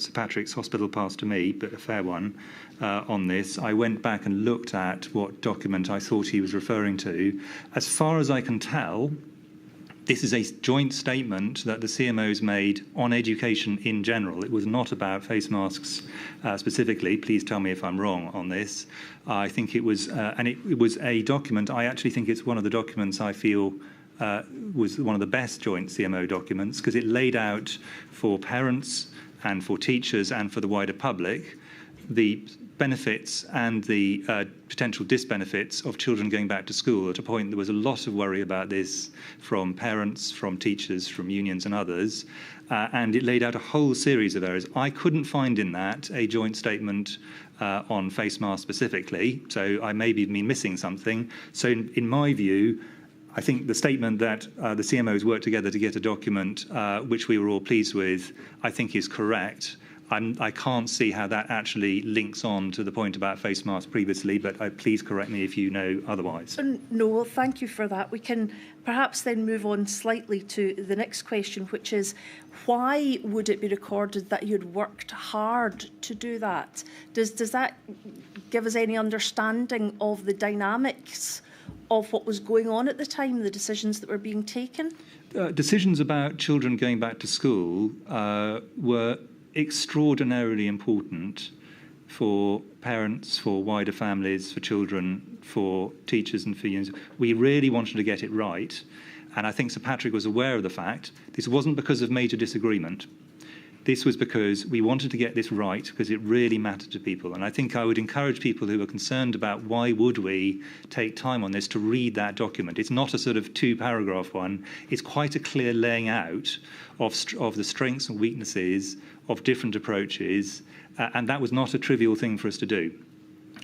Sir Patrick's hospital pass to me, but a fair one, on this, I went back and looked at what document I thought he was referring to. As far as I can tell, this is a joint statement that the CMOs made on education in general. It was not about face masks specifically. Please tell me if I'm wrong on this. I think it was, and it was a document. I actually think it's one of the documents I feel was one of the best joint CMO documents, because it laid out for parents and for teachers and for the wider public the benefits and the potential disbenefits of children going back to school. At a point, there was a lot of worry about this from parents, from teachers, from unions and others, and it laid out a whole series of areas. I couldn't find in that a joint statement on face masks specifically, so I may be missing something. So in my view, I think the statement that the CMOs worked together to get a document which we were all pleased with, I think is correct. I can't see how that actually links on to the point about face masks previously, but please correct me if you know otherwise. No, well, thank you for that. We can perhaps then move on slightly to the next question, which is, why would it be recorded that you'd worked hard to do that? Does that give us any understanding of the dynamics of what was going on at the time, the decisions that were being taken? Decisions about children going back to school were extraordinarily important for parents, for wider families, for children, for teachers and for unions. We really wanted to get it right. And I think Sir Patrick was aware of the fact this wasn't because of major disagreement. This was because we wanted to get this right because it really mattered to people. And I think I would encourage people who are concerned about why would we take time on this to read that document. It's not a sort of 2-paragraph one. It's quite a clear laying out of the strengths and weaknesses of different approaches. And that was not a trivial thing for us to do.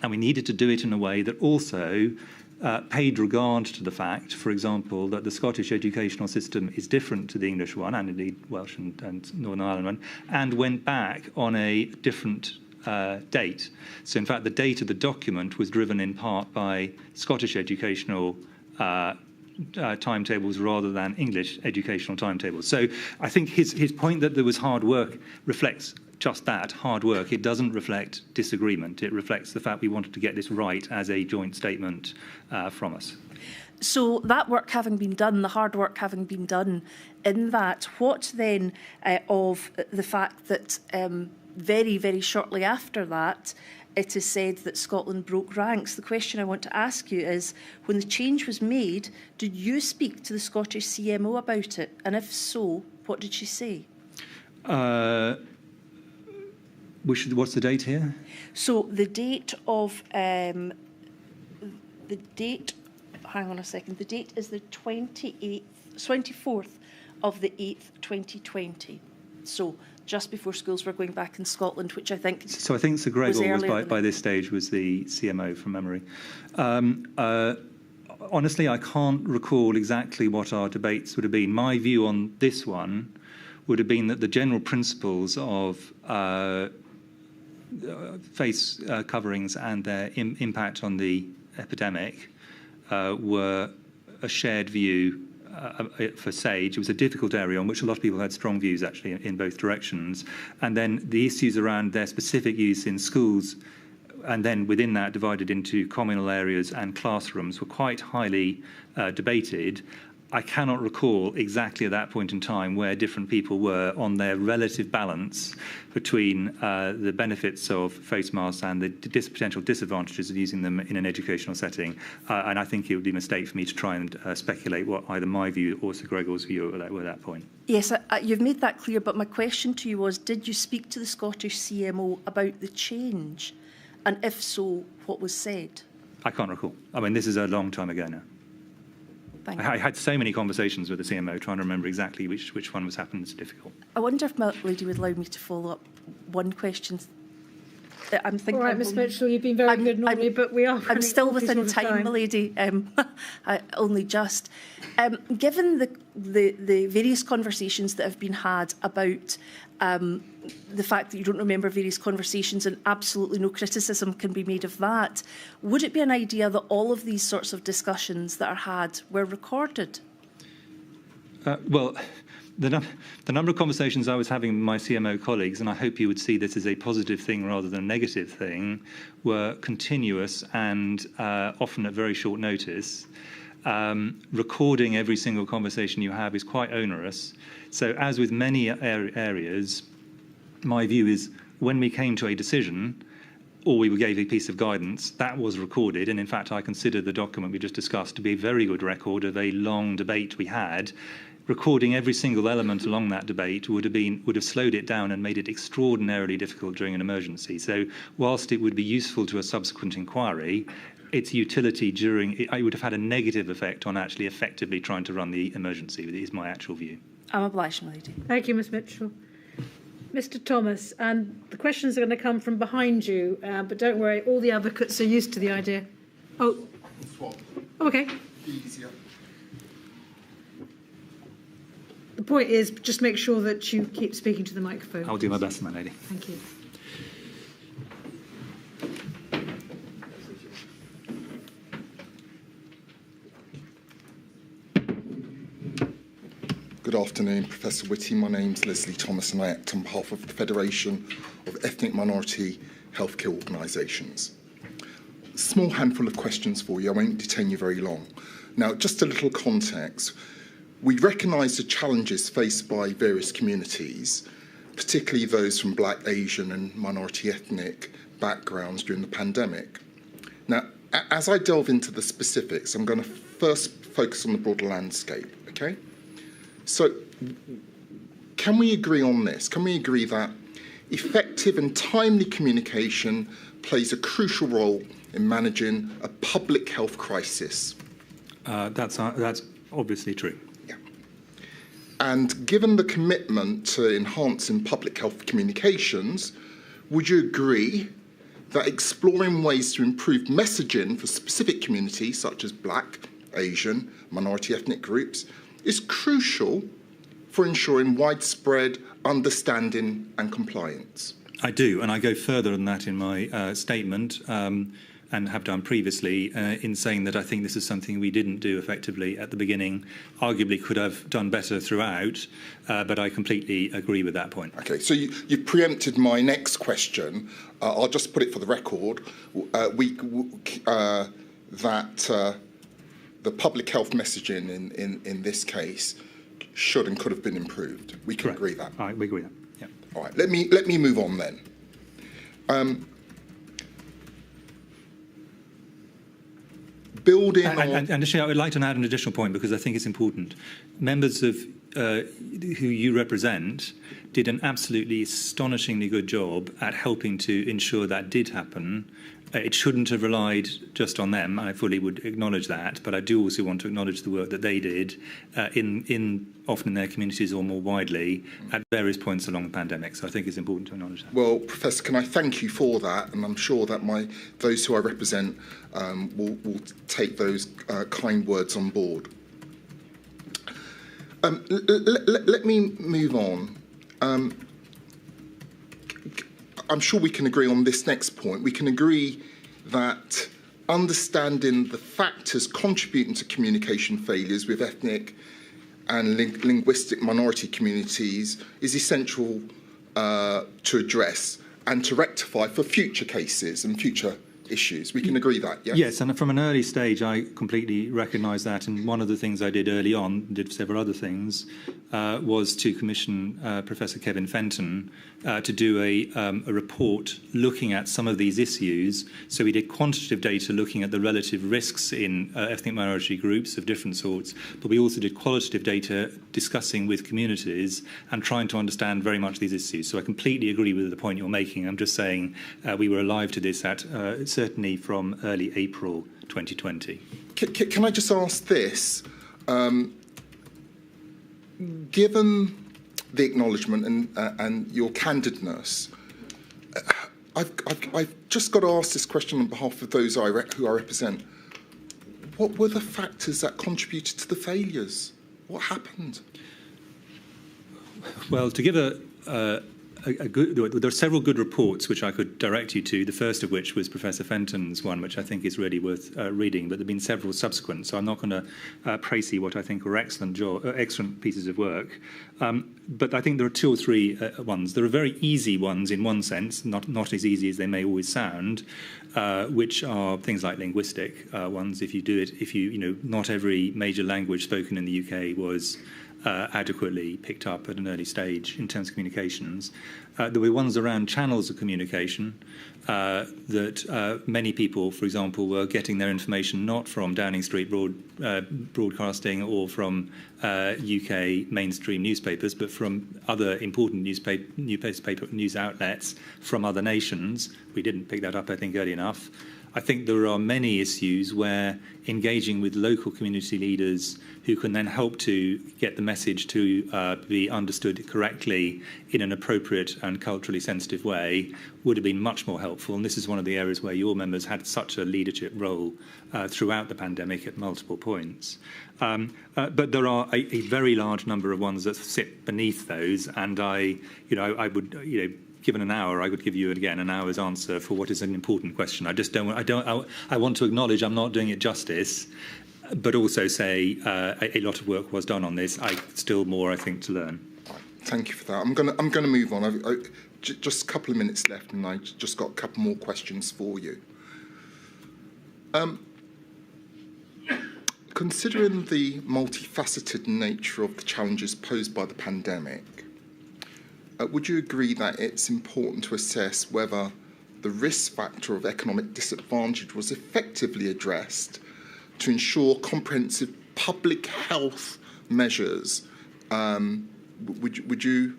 And we needed to do it in a way that also paid regard to the fact, for example, that the Scottish educational system is different to the English one, and indeed Welsh and Northern Ireland one, and went back on a different date. So, in fact, the date of the document was driven in part by Scottish educational timetables rather than English educational timetables. So I think his point that there was hard work reflects just that, hard work. It doesn't reflect disagreement. It reflects the fact we wanted to get this right as a joint statement from us. So that work having been done, the hard work having been done in that, what then of the fact that very, very shortly after that, it is said that Scotland broke ranks? The question I want to ask you is, when the change was made, did you speak to the Scottish CMO about it? And if so, what did she say? What's the date here? So the date of hang on a second. The date is the 24th of the 8th, 2020. So just before schools were going back in Scotland, which I think. So I think Sir Gregor was by this stage was the CMO from memory. Honestly, I can't recall exactly what our debates would have been. My view on this one would have been that the general principles of face coverings and their impact on the epidemic were a shared view for SAGE. It was a difficult area on which a lot of people had strong views actually in both directions. And then the issues around their specific use in schools, and then within that divided into communal areas and classrooms, were quite highly debated. I cannot recall exactly at that point in time where different people were on their relative balance between the benefits of face masks and the potential disadvantages of using them in an educational setting. And I think it would be a mistake for me to try and speculate what either my view or Sir Gregor's view were at that point. Yes, you've made that clear, but my question to you was, did you speak to the Scottish CMO about the change? And if so, what was said? I can't recall. I mean, this is a long time ago now. I had so many conversations with the CMO trying to remember exactly which one was happening. It's difficult. I wonder if my lady would allow me to follow up one question. I'm thinking. All right, Ms. Mitchell, you've been very good normally, but we are. I'm still within time, my lady. Only just. Given the various conversations that have been had about the fact that you don't remember various conversations and absolutely no criticism can be made of that, would it be an idea that all of these sorts of discussions that are had were recorded? Well, the number of conversations I was having with my CMO colleagues, and I hope you would see this as a positive thing rather than a negative thing, were continuous and often at very short notice. Recording every single conversation you have is quite onerous. So as with many areas, my view is when we came to a decision or we gave a piece of guidance, that was recorded. And in fact, I consider the document we just discussed to be a very good record of a long debate we had. Recording every single element along that debate would have slowed it down and made it extraordinarily difficult during an emergency. So whilst it would be useful to a subsequent inquiry, its utility it would have had a negative effect on actually effectively trying to run the emergency, is my actual view. I'm obliged, my lady. Thank you, Ms. Mitchell. Mr. Thomas, and the questions are going to come from behind you, but don't worry, all the advocates are used to the idea. Oh, okay. Easier. The point is, just make sure that you keep speaking to the microphone. I'll do my best, my lady. Thank you. Good afternoon, Professor Whitty. My name's Leslie Thomas and I act on behalf of the Federation of Ethnic Minority Healthcare Organisations. A small handful of questions for you. I won't detain you very long. Now, just a little context. We recognise the challenges faced by various communities, particularly those from Black, Asian and minority ethnic backgrounds during the pandemic. Now, as I delve into the specifics, I'm going to first focus on the broader landscape. Okay? So can we agree on this? Can we agree that effective and timely communication plays a crucial role in managing a public health crisis? That's obviously true. Yeah. And given the commitment to enhancing public health communications, would you agree that exploring ways to improve messaging for specific communities such as Black, Asian, minority ethnic groups is crucial for ensuring widespread understanding and compliance? I do, and I go further than that in my statement, and have done previously, in saying that I think this is something we didn't do effectively at the beginning, arguably could have done better throughout, but I completely agree with that point. Okay, so you've preempted my next question. I'll just put it for the record. That the public health messaging in this case should and could have been improved. We can agree that. All right, we agree that. Yeah. All right. Let me move on then. Building and actually, I would like to add an additional point because I think it's important. Members of who you represent did an absolutely astonishingly good job at helping to ensure that did happen. It shouldn't have relied just on them. I fully would acknowledge that, but I do also want to acknowledge the work that they did often in their communities or more widely at various points along the pandemic. So I think it's important to acknowledge that. Well, Professor, can I thank you for that? And I'm sure that those who I represent will take those kind words on board. Let me move on. I'm sure we can agree on this next point. We can agree that understanding the factors contributing to communication failures with ethnic and linguistic minority communities is essential to address and to rectify for future cases and future issues. We can agree that, yes? Yes, and from an early stage, I completely recognise that. And one of the things I did early on, did several other things, was to commission Professor Kevin Fenton to do a report looking at some of these issues. So we did quantitative data looking at the relative risks in ethnic minority groups of different sorts, but we also did qualitative data discussing with communities and trying to understand very much these issues. So I completely agree with the point you're making. I'm just saying we were alive to this at certainly from early April 2020. Can I just ask this? Given the acknowledgement and your candidness, I've just got to ask this question on behalf of those who I represent. What were the factors that contributed to the failures? What happened? Well, to give there are several good reports which I could direct you to, the first of which was Professor Fenton's one, which I think is really worth reading, but there have been several subsequent, so I'm not going to praise what I think are excellent pieces of work. But I think there are two or three ones. There are very easy ones in one sense, not as easy as they may always sound, which are things like linguistic ones. If you not every major language spoken in the UK was adequately picked up at an early stage in terms of communications. There were ones around channels of communication that many people, for example, were getting their information not from Downing Street Broadcasting or from UK mainstream newspapers, but from other important news outlets from other nations. We didn't pick that up, I think, early enough. I think there are many issues where engaging with local community leaders who can then help to get the message to be understood correctly in an appropriate and culturally sensitive way would have been much more helpful. And this is one of the areas where your members had such a leadership role throughout the pandemic at multiple points. But there are a very large number of ones that sit beneath those, and I would, given an hour, I would give you again an hour's answer for what is an important question. I want to acknowledge I'm not doing it justice, but also say a lot of work was done on this. Still more, I think, to learn. Thank you for that. I'm going to move on. Just a couple of minutes left, and I just got a couple more questions for you. Considering the multifaceted nature of the challenges posed by the pandemic, would you agree that it's important to assess whether the risk factor of economic disadvantage was effectively addressed to ensure comprehensive public health measures, would you?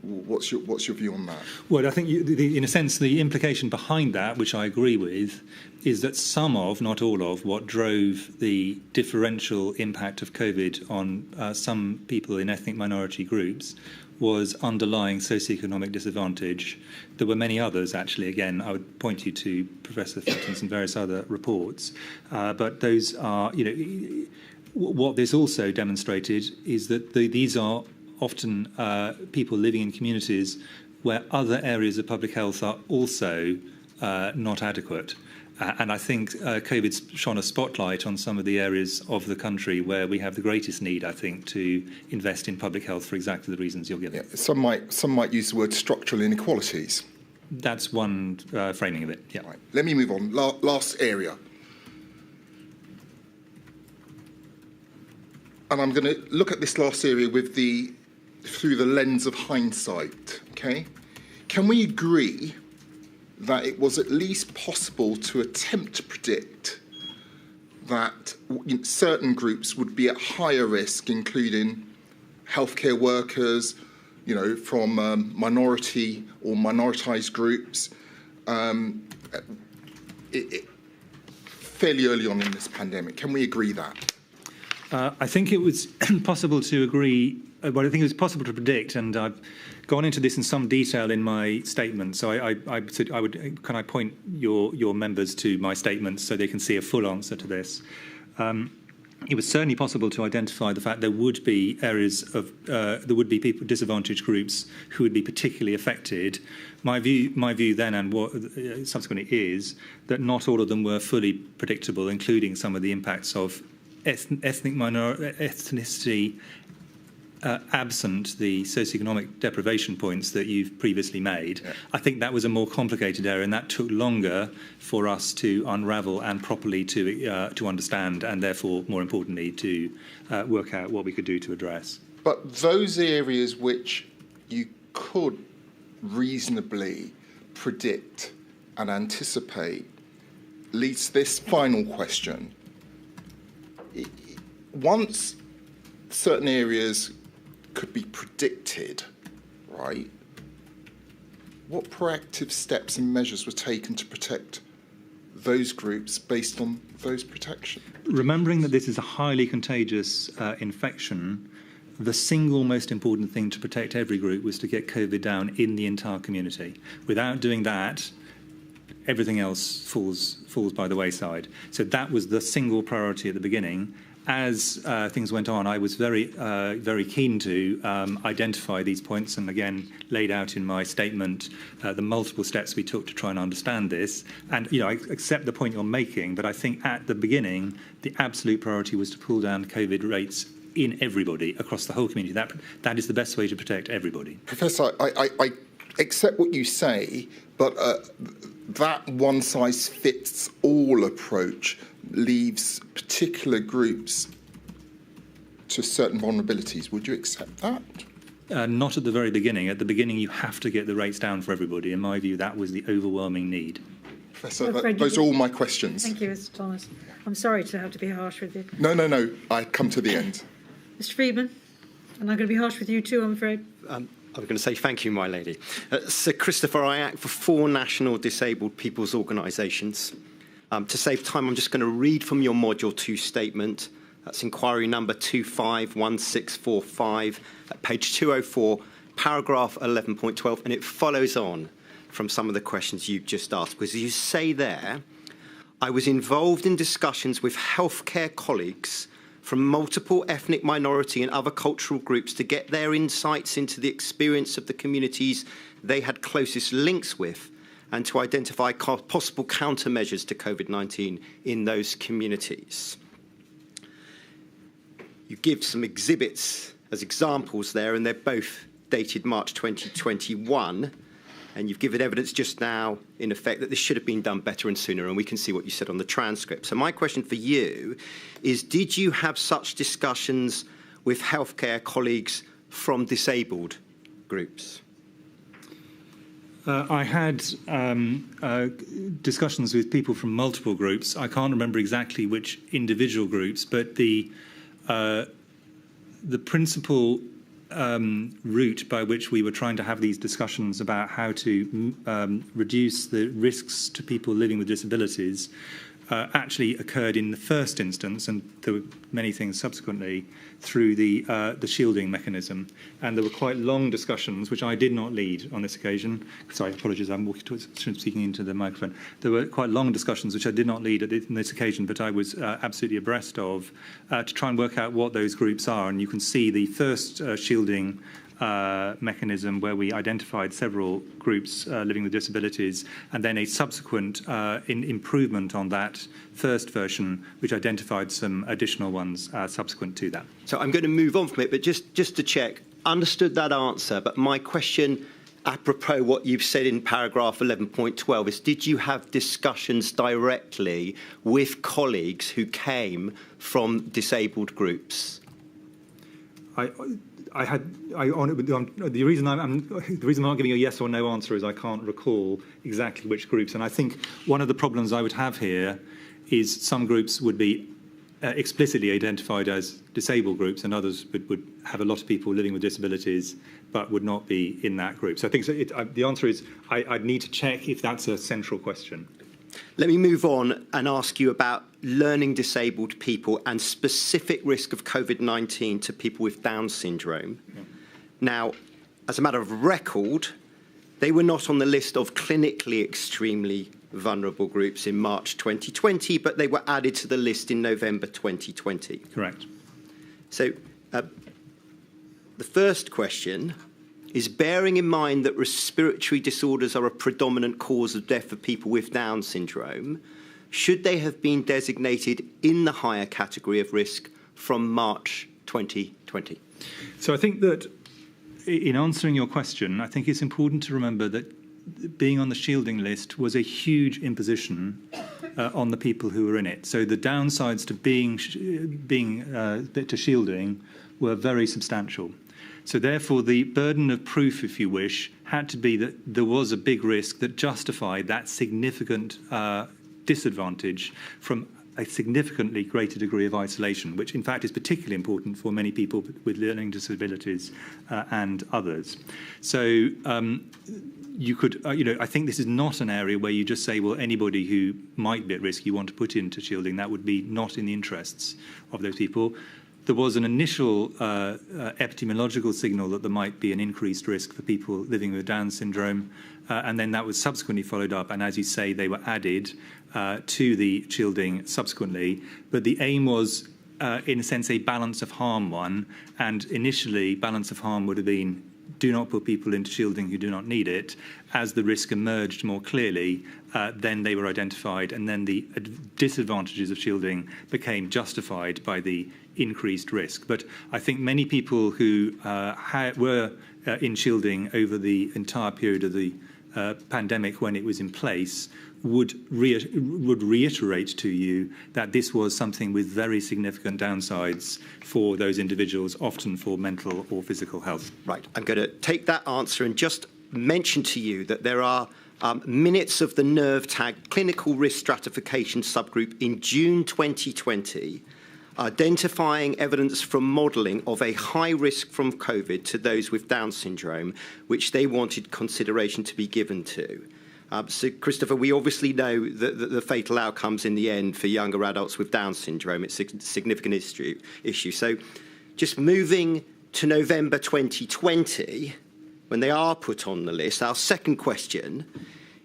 What's your view on that? Well, I think, in a sense, the implication behind that, which I agree with, is that some of, not all of, what drove the differential impact of COVID on some people in ethnic minority groups was underlying socioeconomic disadvantage. There were many others, actually. Again, I would point you to Professor Fenton's and various other reports. But those are, what this also demonstrated is that these are often people living in communities where other areas of public health are also not adequate. And I think COVID's shone a spotlight on some of the areas of the country where we have the greatest need, I think, to invest in public health for exactly the reasons you're giving. Yeah, some might use the word structural inequalities. That's one framing of it, yeah. Right. Let me move on. Last area. And I'm going to look at this last area through the lens of hindsight, okay? Can we agree that it was at least possible to attempt to predict that certain groups would be at higher risk, including healthcare workers, from minority or minoritized groups, fairly early on in this pandemic? Can we agree that? I think it was possible to agree. Well, I think it was possible to predict, and I've gone into this in some detail in my statement. So can I point your members to my statement so they can see a full answer to this? It was certainly possible to identify the fact there would be areas of there would be people, disadvantaged groups who would be particularly affected. My view then, and what subsequently is, that not all of them were fully predictable, including some of the impacts of ethnicity. Absent the socioeconomic deprivation points that you've previously made. Yeah. I think that was a more complicated area, and that took longer for us to unravel and properly to understand, and therefore, more importantly, to work out what we could do to address. But those areas which you could reasonably predict and anticipate leads to this final question. Once certain areas could be predicted, right? What proactive steps and measures were taken to protect those groups based on those protections? Remembering that this is a highly contagious infection, the single most important thing to protect every group was to get COVID down in the entire community. Without doing that, everything else falls by the wayside. So that was the single priority at the beginning. As things went on, I was very keen to identify these points, and again laid out in my statement the multiple steps we took to try and understand this. And I accept the point you're making, but I think at the beginning the absolute priority was to pull down COVID rates in everybody across the whole community. That is the best way to protect everybody. Professor, I accept what you say, but that one-size-fits-all approach leaves particular groups to certain vulnerabilities. Would you accept that? Not at the very beginning. At the beginning, you have to get the rates down for everybody. In my view, that was the overwhelming need. Professor, those are all my questions. Thank you, Mr. Thomas. I'm sorry to have to be harsh with you. No. I come to the end. Mr. Friedman, and I'm going to be harsh with you too, I'm afraid. I'm going to say thank you, my lady. Sir Christopher, I act for 4 national disabled people's organisations. To save time, I'm just going to read from your Module 2 statement. That's inquiry number 251645 at page 204, paragraph 11.12, and it follows on from some of the questions you've just asked. Because you say there, I was involved in discussions with healthcare colleagues from multiple ethnic minority and other cultural groups to get their insights into the experience of the communities they had closest links with, and to identify possible countermeasures to COVID-19 in those communities. You give some exhibits as examples there, and they're both dated March 2021, and you've given evidence just now, in effect, that this should have been done better and sooner, and we can see what you said on the transcript. So my question for you is, did you have such discussions with healthcare colleagues from disabled groups? I had discussions with people from multiple groups. I can't remember exactly which individual groups, but the the principal route by which we were trying to have these discussions about how to reduce the risks to people living with disabilities actually occurred in the first instance, and there were many things subsequently, through the shielding mechanism. And there were quite long discussions, which I did not lead on this occasion. Sorry, I apologise, I'm speaking into the microphone. There were quite long discussions, which I did not lead on this occasion, but I was absolutely abreast of, to try and work out what those groups are. And you can see the first shielding mechanism where we identified several groups living with disabilities, and then a subsequent improvement on that first version, which identified some additional ones subsequent to that. So I'm going to move on from it, but just to check, understood that answer, but my question, apropos what you've said in paragraph 11.12, is did you have discussions directly with colleagues who came from disabled groups? The reason I'm not giving a yes or no answer is I can't recall exactly which groups. And I think one of the problems I would have here is some groups would be explicitly identified as disabled groups, and others would have a lot of people living with disabilities but would not be in that group. So I think the answer is I'd need to check if that's a central question. Let me move on and ask you about learning disabled people and specific risk of COVID-19 to people with Down syndrome. Yeah. Now, as a matter of record, they were not on the list of clinically extremely vulnerable groups in March 2020, but they were added to the list in November 2020. Correct. So the first question is, bearing in mind that respiratory disorders are a predominant cause of death for people with Down syndrome, should they have been designated in the higher category of risk from March 2020? So I think that in answering your question, I think it's important to remember that being on the shielding list was a huge imposition on the people who were in it. So the downsides to shielding were very substantial. So therefore, the burden of proof, if you wish, had to be that there was a big risk that justified that significant disadvantage from a significantly greater degree of isolation, which in fact is particularly important for many people with learning disabilities and others. So you could, I think this is not an area where you just say, well, anybody who might be at risk you want to put into shielding. That would be not in the interests of those people. There was an initial epidemiological signal that there might be an increased risk for people living with Down syndrome, and then that was subsequently followed up, and as you say, they were added to the shielding subsequently. But the aim was, in a sense, a balance of harm one, and initially balance of harm would have been do not put people into shielding who do not need it. As the risk emerged more clearly, then they were identified, and then the disadvantages of shielding became justified by the increased risk. But I think many people who were in shielding over the entire period of the pandemic when it was in place would reiterate to you that this was something with very significant downsides for those individuals, often for mental or physical health. Right. I'm going to take that answer and just mention to you that there are minutes of the NERVTAG clinical risk stratification subgroup in June 2020 identifying evidence from modelling of a high risk from COVID to those with Down syndrome, which they wanted consideration to be given to. So, Christopher, we obviously know that the fatal outcomes in the end for younger adults with Down syndrome, it's a significant issue. So just moving to November 2020, when they are put on the list, our second question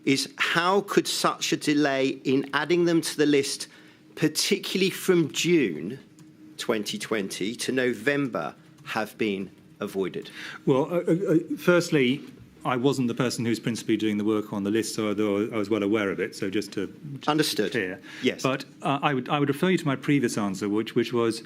is, how could such a delay in adding them to the list, particularly from June 2020 to November, have been avoided? Well, firstly, I wasn't the person who's principally doing the work on the list, so although I was well aware of it. So just to understood. Be clear. Yes. But I would refer you to my previous answer, which was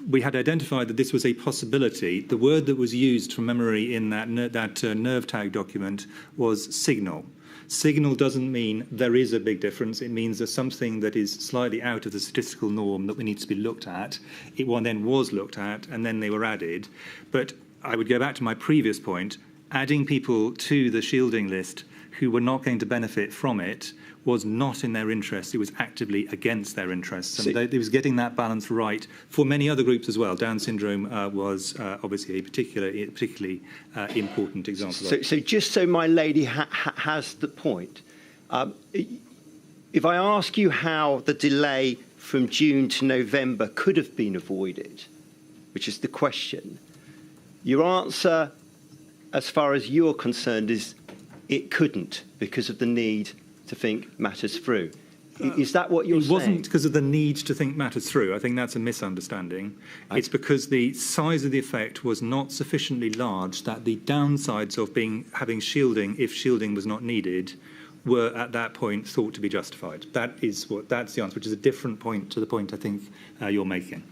we had identified that this was a possibility. The word that was used from memory in that NERVTAG document was signal. Signal doesn't mean there is a big difference. It means there's something that is slightly out of the statistical norm that needs to be looked at. It then was looked at, and then they were added. But I would go back to my previous point. adding people to the shielding list who were not going to benefit from it was not in their interest. It was actively against their interests. And it was getting that balance right for many other groups as well. Down syndrome was obviously a particularly important example. So just so my lady has the point, if I ask you how the delay from June to November could have been avoided, which is the question, your answer, as far as you're concerned, is it couldn't because of the need to think matters through. Is that what you're saying? It wasn't because of the need to think matters through. I think that's a misunderstanding. It's because the size of the effect was not sufficiently large that the downsides of having shielding, if shielding was not needed, were at that point thought to be justified. That's the answer, which is a different point to the point I think you're making.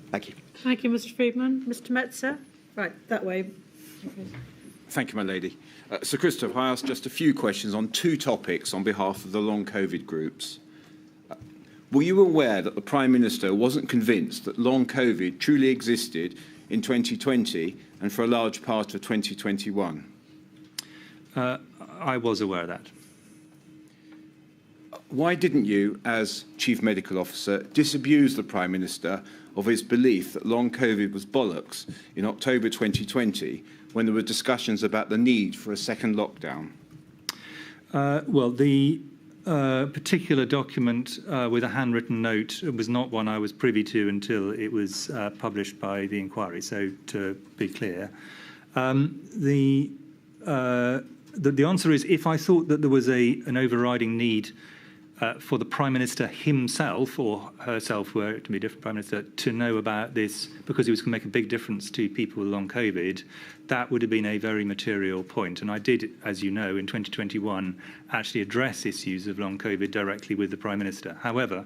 Thank you. Thank you, Mr. Friedman. Mr. Metzer? Right, that way. Thank you, my lady. Sir Christoph, I asked just a few questions on two topics on behalf of the long COVID groups. Were you aware that the Prime Minister wasn't convinced that long COVID truly existed in 2020 and for a large part of 2021? I was aware of that. Why didn't you, as Chief Medical Officer, disabuse the Prime Minister of his belief that long COVID was bollocks in October 2020 when there were discussions about the need for a second lockdown? Well, the particular document with a handwritten note was not one I was privy to until it was published by the inquiry, so to be clear. The answer is, if I thought that there was an overriding need for the Prime Minister himself or herself, were it to be a different Prime Minister, to know about this because it was going to make a big difference to people with long COVID, that would have been a very material point. And I did, as you know, in 2021, actually address issues of long COVID directly with the Prime Minister. However,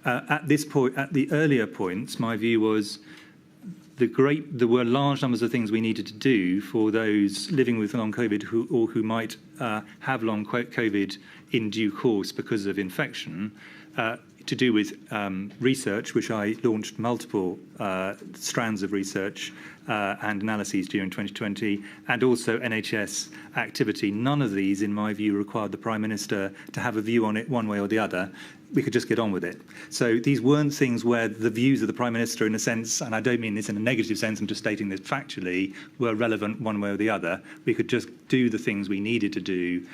at this point, at the earlier points, my view was there were large numbers of things we needed to do for those living with long COVID who might have long COVID in due course because of infection, to do with research, which I launched multiple strands of research and analyses during 2020, and also NHS activity. None of these, in my view, required the Prime Minister to have a view on it one way or the other. We could just get on with it. So these weren't things where the views of the Prime Minister, in a sense, and I don't mean this in a negative sense, I'm just stating this factually, were relevant one way or the other. We could just do the things we needed to do.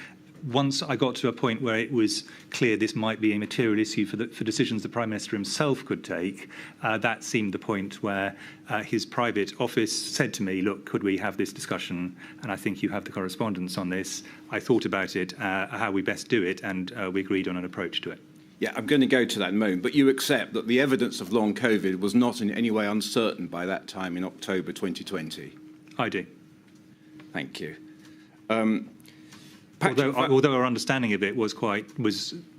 Once I got to a point where it was clear this might be a material issue for decisions the Prime Minister himself could take, that seemed the point where his private office said to me, look, could we have this discussion? And I think you have the correspondence on this. I thought about it, how we best do it, and we agreed on an approach to it. Yeah, I'm going to go to that in a moment, but you accept that the evidence of long COVID was not in any way uncertain by that time in October 2020? I do. Thank you. Although our understanding of it was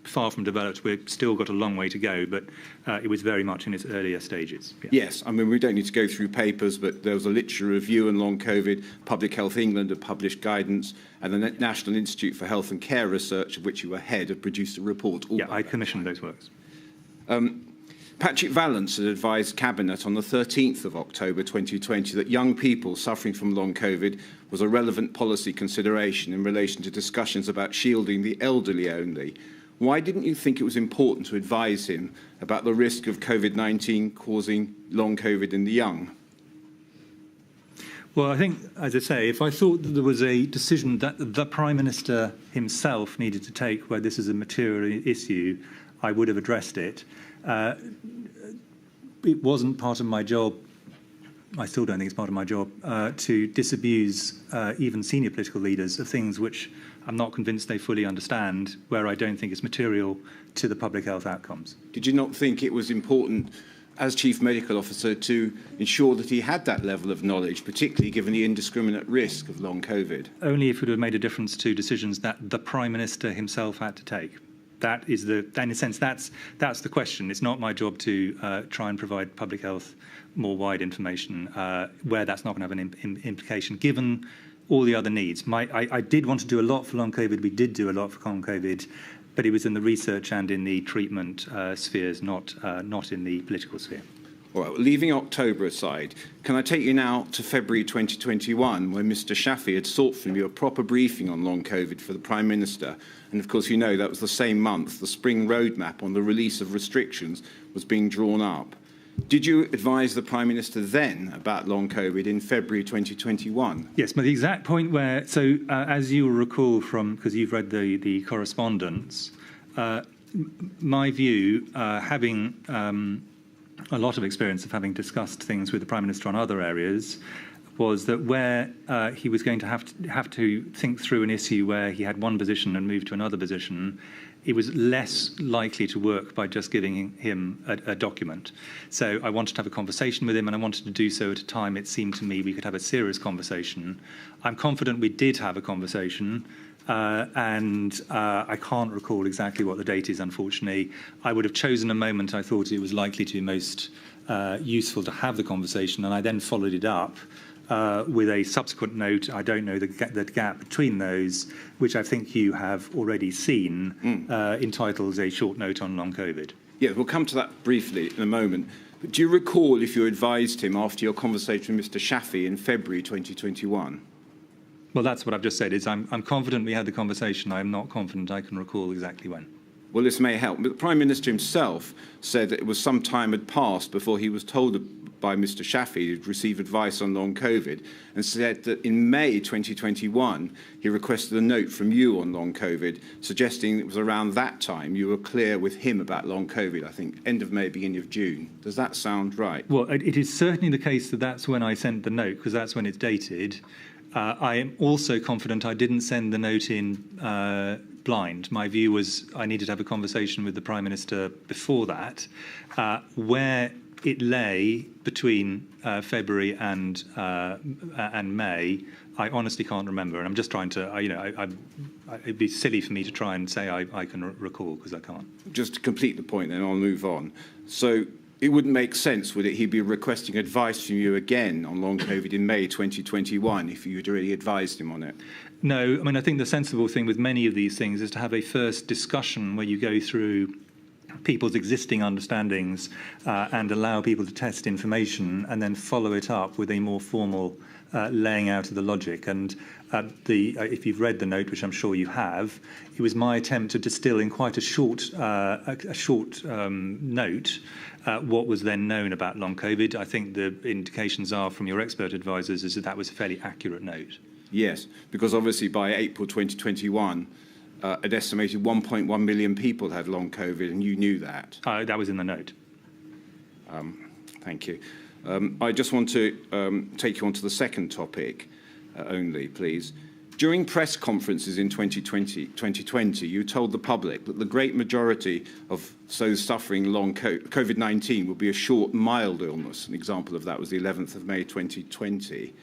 far from developed, we've still got a long way to go, but it was very much in its earlier stages. Yeah. Yes, I mean, we don't need to go through papers, but there was a literature review on long COVID. Public Health England had published guidance, and the National Institute for Health and Care Research, of which you were head, had produced a report. Yeah, I commissioned those works. Patrick Vallance had advised Cabinet on the 13th of October 2020 that young people suffering from long COVID was a relevant policy consideration in relation to discussions about shielding the elderly only. Why didn't you think it was important to advise him about the risk of COVID-19 causing long COVID in the young? Well, I think, as I say, if I thought that there was a decision that the Prime Minister himself needed to take where this is a material issue, I would have addressed it. It wasn't part of my job, I still don't think it's part of my job, to disabuse even senior political leaders of things which I'm not convinced they fully understand, where I don't think it's material to the public health outcomes. Did you not think it was important, as Chief Medical Officer, to ensure that he had that level of knowledge, particularly given the indiscriminate risk of long COVID? Only if it would have made a difference to decisions that the Prime Minister himself had to take. That is in a sense, that's the question. It's not my job to try and provide public health more wide information where that's not going to have an implication, given all the other needs. I did want to do a lot for long COVID. We did do a lot for long COVID, but it was in the research and in the treatment spheres, not in the political sphere. All right, leaving October aside, can I take you now to February 2021, when Mr. Shaffi had sought from you a proper briefing on long COVID for the Prime Minister? And of course, you know that was the same month the spring roadmap on the release of restrictions was being drawn up. Did you advise the Prime Minister then about long COVID in February 2021? Yes, but the exact point where, as you will recall from, because you've read the correspondence, my view, having a lot of experience of having discussed things with the Prime Minister on other areas, was that where he was going to have to think through an issue where he had one position and move to another position, it was less likely to work by just giving him a document. So I wanted to have a conversation with him, and I wanted to do so at a time it seemed to me we could have a serious conversation. I'm confident we did have a conversation, and I can't recall exactly what the date is, unfortunately. I would have chosen a moment I thought it was likely to be most useful to have the conversation, and I then followed it up with a subsequent note. I don't know the gap between those, which I think you have already seen, entitled A Short Note on Long COVID. Yeah, we'll come to that briefly in a moment. But do you recall if you advised him after your conversation with Mr. Shaffi in February 2021? Well, that's what I've just said. I'm confident we had the conversation. I'm not confident I can recall exactly when. Well, this may help. But the Prime Minister himself said that it was some time had passed before he was told by Mr. Shaffi to receive advice on long COVID, and said that in May 2021 he requested a note from you on long COVID, suggesting it was around that time you were clear with him about long COVID, I think end of May, beginning of June. Does that sound right? Well, it is certainly the case that that's when I sent the note, because that's when it's dated. I am also confident I didn't send the note in blind. My view was I needed to have a conversation with the Prime Minister before that. Where it lay between February and May, I honestly can't remember. And I'm just trying to, it'd be silly for me to try and say I can recall, because I can't. Just to complete the point, then I'll move on. So it wouldn't make sense, would it? He'd be requesting advice from you again on long COVID in May 2021 if you'd already advised him on it. No, I mean, I think the sensible thing with many of these things is to have a first discussion where you go through people's existing understandings and allow people to test information, and then follow it up with a more formal laying out of the logic. And if you've read the note, which I'm sure you have, it was my attempt to distill in quite a short note what was then known about long COVID. I think the indications are from your expert advisors is that was a fairly accurate note. Yes, because obviously by April 2021, an estimated 1.1 million people had long COVID, and you knew that. That was in the note. Thank you. I just want to take you on to the second topic only, please. During press conferences in 2020, you told the public that the great majority of those suffering long COVID-19 would be a short, mild illness. An example of that was the 11th of May 2020.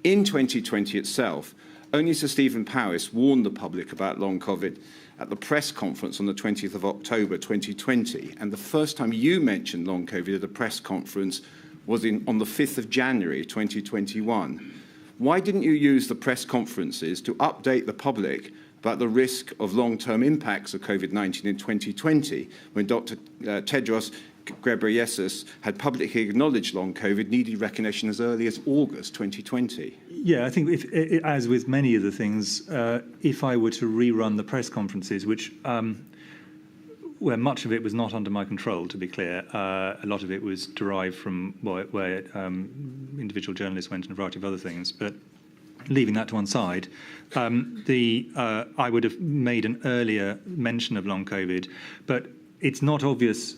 In 2020 itself, only Sir Stephen Powis warned the public about long COVID at the press conference on the 20th of October 2020. And the first time you mentioned long COVID at a press conference was on the 5th of January 2021. Why didn't you use the press conferences to update the public about the risk of long-term impacts of COVID-19 in 2020, when Dr. Tedros Ghebreyesus had publicly acknowledged long COVID needed recognition as early as August 2020? Yeah, I think as with many of the things, if I were to rerun the press conferences, which where much of it was not under my control, to be clear, a lot of it was derived from where individual journalists went and a variety of other things, but leaving that to one side, I would have made an earlier mention of long COVID, but it's not obvious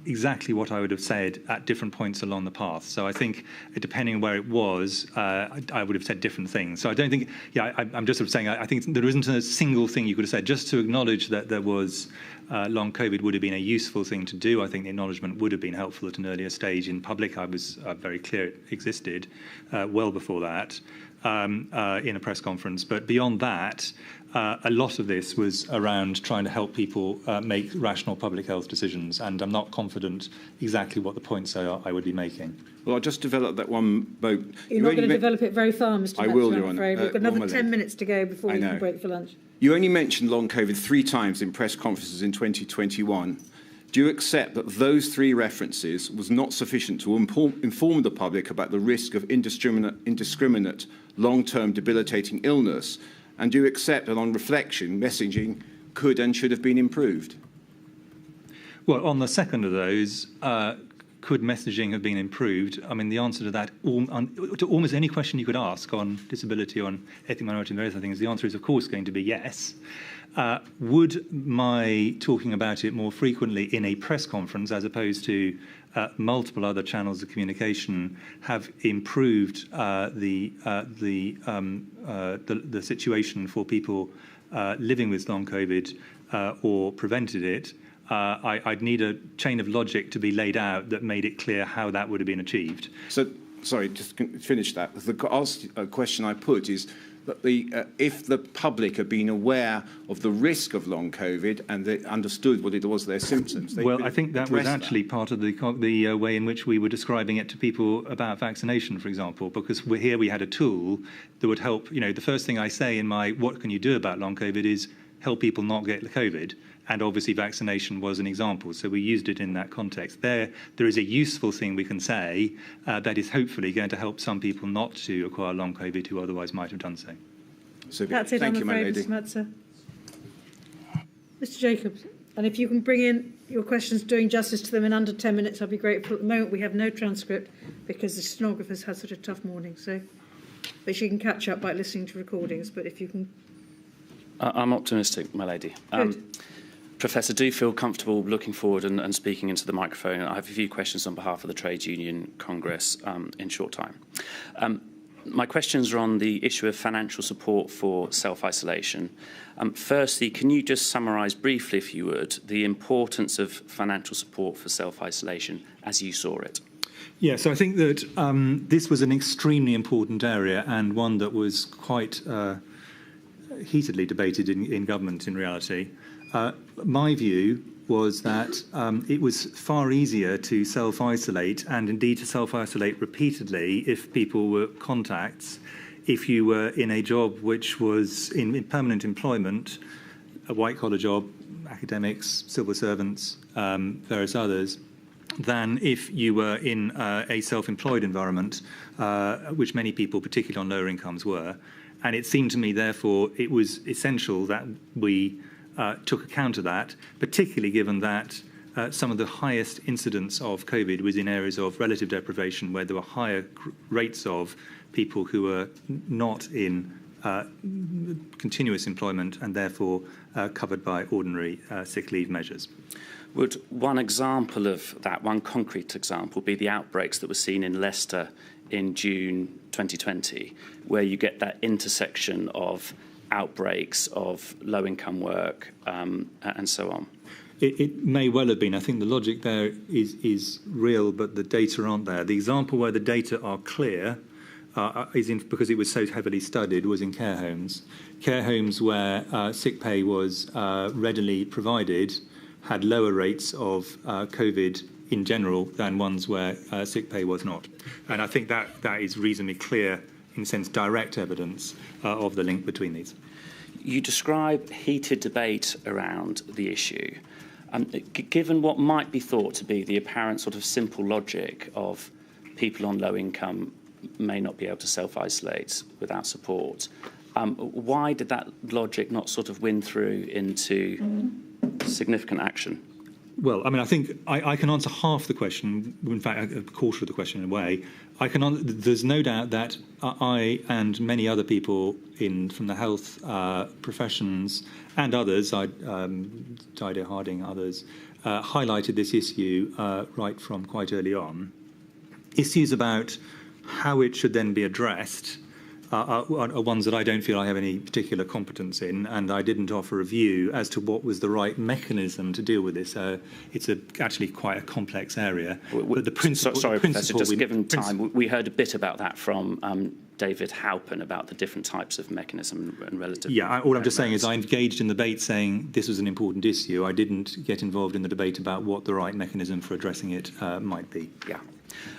exactly what I would have said at different points along the path. So I think, depending on where it was, I would have said different things. So I don't think, I'm just sort of saying, I think there isn't a single thing you could have said. Just to acknowledge that there was long COVID would have been a useful thing to do. I think the acknowledgement would have been helpful at an earlier stage. In public, I was very clear it existed well before that in a press conference. But beyond that, a lot of this was around trying to help people make rational public health decisions, and I'm not confident exactly what the points are I would be making. Well, I'll just develop that one moment. You're not going to develop it very far, Mr. I will, Your I'm Honour. afraid. We've got another 10 minutes to go before we can break for lunch. You only mentioned long COVID 3 times in press conferences in 2021. Do you accept that those three references was not sufficient to inform the public about the risk of indiscriminate long-term debilitating illness? And do you accept that on reflection, messaging could and should have been improved? Well, on the second of those, could messaging have been improved? I mean, the answer to that, to almost any question you could ask on disability, on ethnic minority and various other things, the answer is, of course, going to be yes. Would my talking about it more frequently in a press conference, as opposed to multiple other channels of communication, have improved the situation for people living with long COVID or prevented it? I'd need a chain of logic to be laid out that made it clear how that would have been achieved. So, sorry, just to finish that. The question I put is that if the public had been aware of the risk of long COVID and they understood what it was, their symptoms. Well, I think that was actually part of the way in which we were describing it to people about vaccination, for example, because here we had a tool that would help. You know, the first thing I say in my "What can you do about long COVID?" is help people not get COVID. And obviously vaccination was an example, so we used it in that context. There is a useful thing we can say that is hopefully going to help some people not to acquire long COVID who otherwise might have done so. That's it, I'm afraid, Mr. Metzer. Mr. Jacobs, and if you can bring in your questions doing justice to them in under 10 minutes, I'll be grateful. At the moment, we have no transcript because the stenographer's had such a tough morning. So, but she can catch up by listening to recordings. But if you can... I'm optimistic, my lady. Professor, do feel comfortable looking forward and speaking into the microphone. I have a few questions on behalf of the Trades Union Congress in short time. My questions are on the issue of financial support for self-isolation. Firstly, can you just summarise briefly, if you would, the importance of financial support for self-isolation as you saw it? Yeah, so I think that this was an extremely important area and one that was quite heatedly debated in government in reality. My view was that it was far easier to self-isolate and indeed to self-isolate repeatedly if people were contacts, if you were in a job which was in permanent employment, a white-collar job, academics, civil servants, various others, than if you were in a self-employed environment, which many people, particularly on lower incomes, were. And it seemed to me, therefore, it was essential that we took account of that, particularly given that some of the highest incidence of COVID was in areas of relative deprivation, where there were higher rates of people who were not in continuous employment and therefore covered by ordinary sick leave measures. Would one example of that, one concrete example, be the outbreaks that were seen in Leicester in June 2020, where you get that intersection of outbreaks of low-income work and so on? It may well have been. I think the logic there is real, but the data aren't there. The example where the data are clear because it was so heavily studied, was in care homes. Care homes where sick pay was readily provided had lower rates of COVID in general than ones where sick pay was not. And I think that is reasonably clear, in a sense, direct evidence of the link between these. You describe heated debate around the issue. Given what might be thought to be the apparent sort of simple logic of people on low income may not be able to self-isolate without support, why did that logic not sort of win through into significant action? Well, I mean, I think I can answer half the question, in fact, a quarter of the question in a way. There's no doubt that I and many other people from the health professions and others, Dido Harding, others, highlighted this issue right from quite early on. Issues about how it should then be addressed are ones that I don't feel I have any particular competence in, and I didn't offer a view as to what was the right mechanism to deal with this. It's actually quite a complex area. But the principle... Sorry, Professor, just given time, we heard a bit about that from David Halpin about the different types of mechanism and relative... Yeah, all I'm just saying is I engaged in the debate saying this was an important issue. I didn't get involved in the debate about what the right mechanism for addressing it might be. Yeah.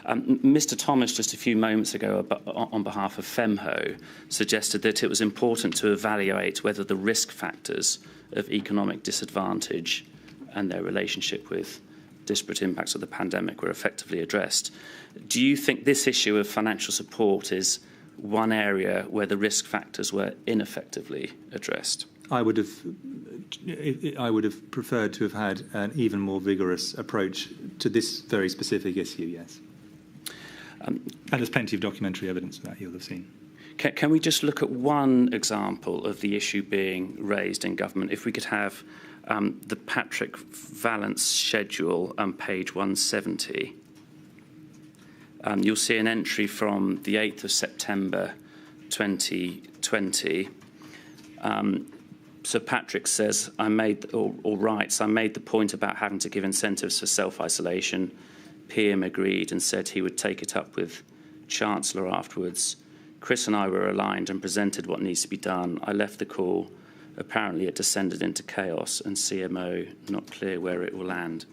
Mr. Thomas, just a few moments ago, on behalf of FEMHO, suggested that it was important to evaluate whether the risk factors of economic disadvantage and their relationship with disparate impacts of the pandemic were effectively addressed. Do you think this issue of financial support is one area where the risk factors were ineffectively addressed? I would have preferred to have had an even more vigorous approach to this very specific issue, yes. And there's plenty of documentary evidence of that you'll have seen. Can we just look at one example of the issue being raised in government? If we could have the Patrick Vallance schedule on page 170. You'll see an entry from the 8th of September 2020. Sir Patrick says, I made the point about having to give incentives for self-isolation. PM agreed and said he would take it up with Chancellor afterwards. Chris and I were aligned and presented what needs to be done. I left the call. Apparently it descended into chaos and CMO not clear where it will land.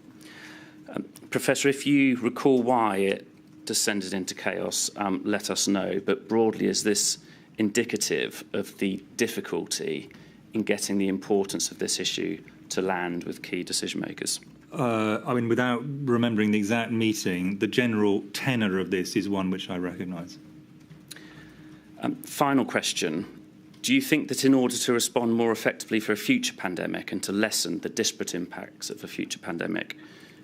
Professor, if you recall why it descended into chaos, let us know. But broadly, is this indicative of the difficulty in getting the importance of this issue to land with key decision makers? I mean, without remembering the exact meeting, the general tenor of this is one which I recognise. Final question. Do you think that in order to respond more effectively for a future pandemic and to lessen the disparate impacts of a future pandemic,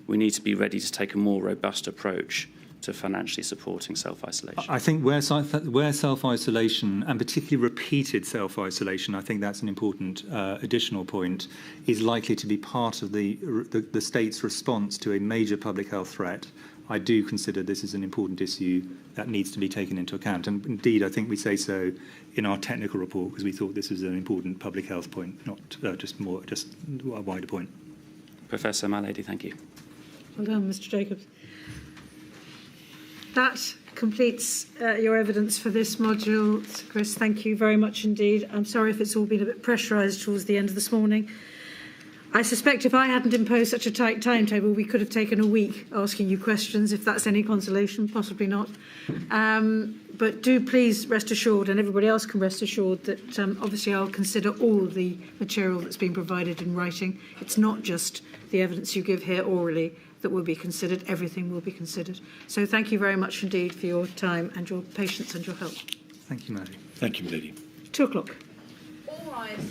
we need to be ready to take a more robust approach to financially supporting self-isolation? I think where self-isolation, and particularly repeated self-isolation, I think that's an important additional point, is likely to be part of the state's response to a major public health threat. I do consider this is an important issue that needs to be taken into account. And indeed, I think we say so in our technical report because we thought this was an important public health point, not just a wider point. Professor Malady, thank you. Well done, Mr. Jacobs. That completes your evidence for this module. Chris, thank you very much indeed. I'm sorry if it's all been a bit pressurised towards the end of this morning. I suspect if I hadn't imposed such a tight timetable, we could have taken a week asking you questions, if that's any consolation, possibly not. But do please rest assured, and everybody else can rest assured, that obviously I'll consider all the material that's been provided in writing. It's not just the evidence you give here orally that will be considered, everything will be considered. So thank you very much indeed for your time and your patience and your help. Thank you, Mary. Thank you, Milady. 2 o'clock. All rise.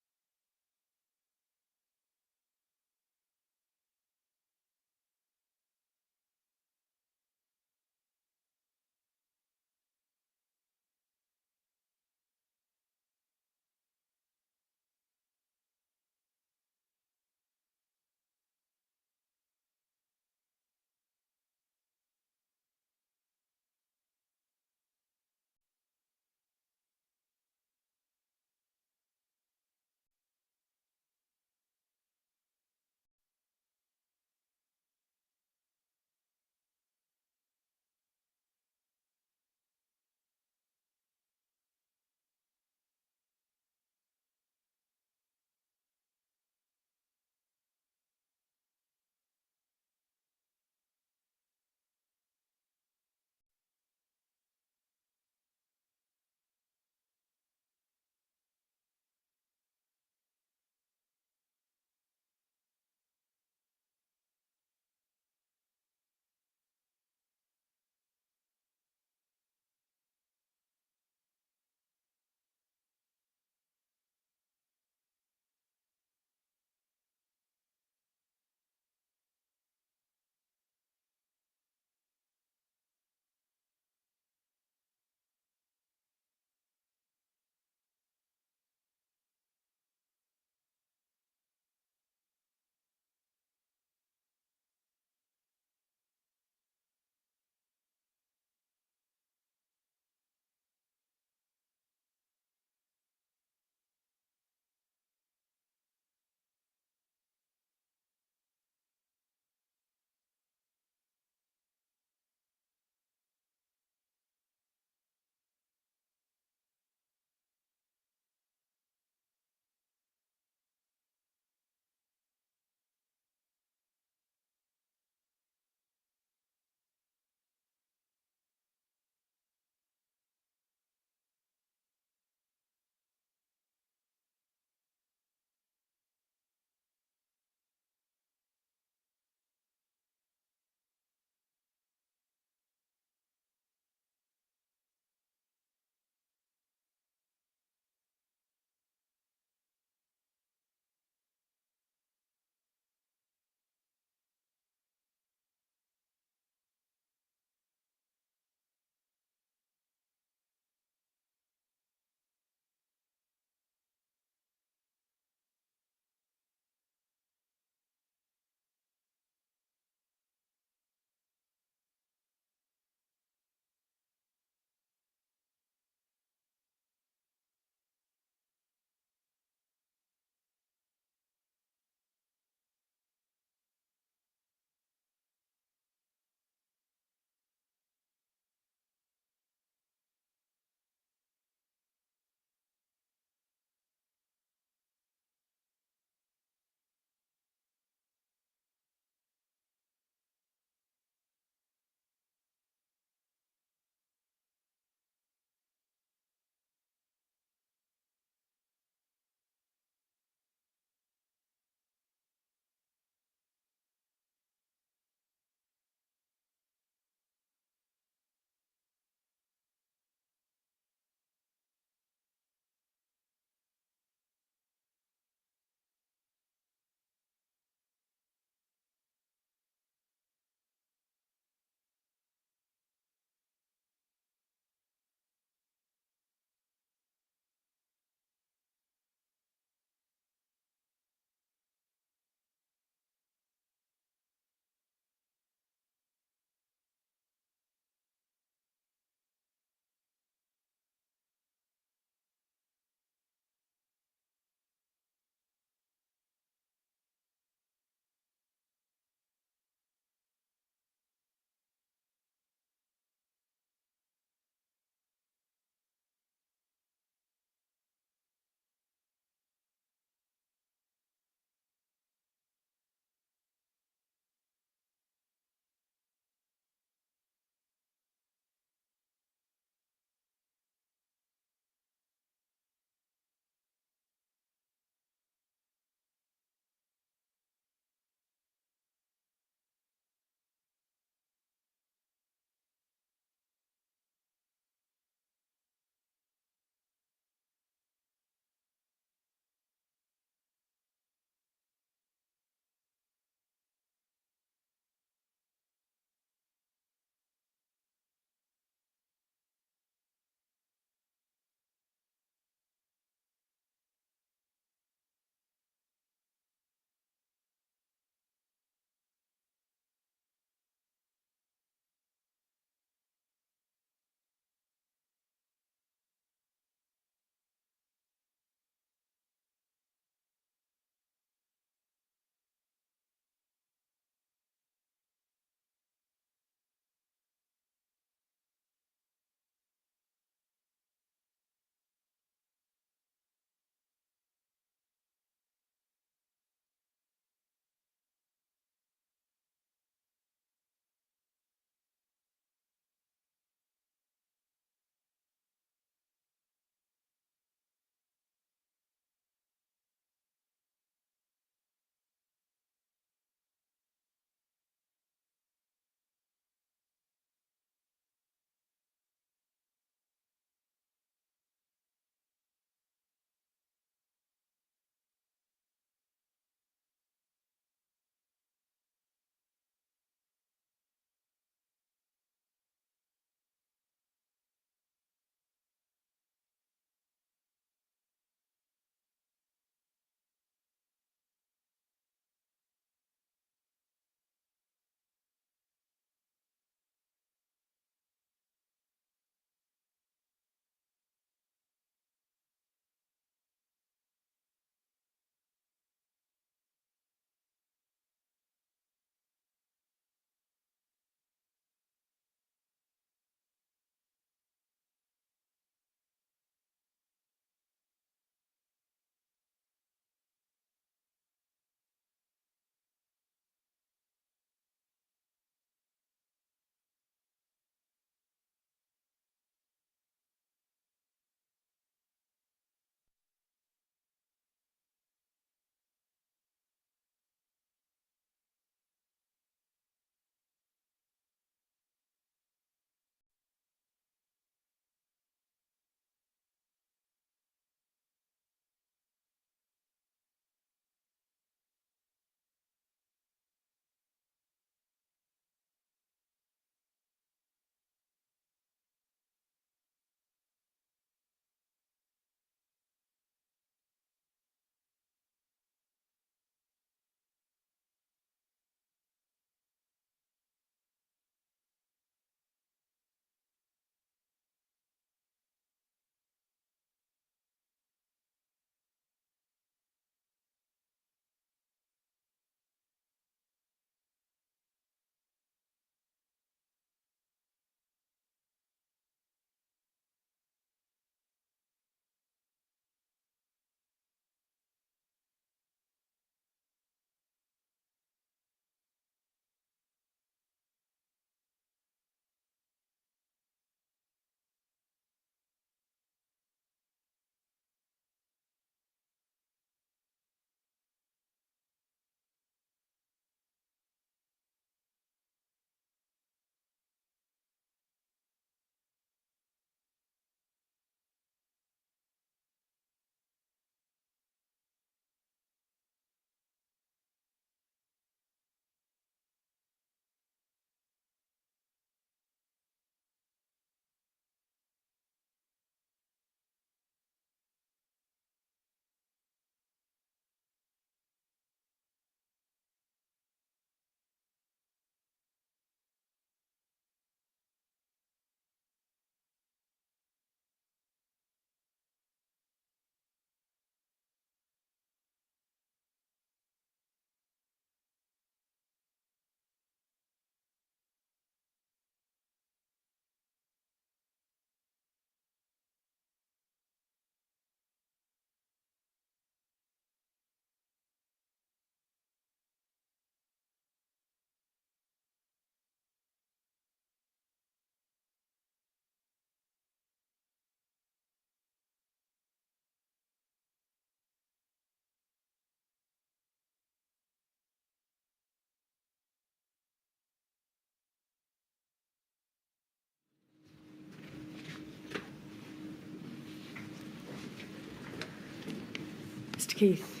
Keith.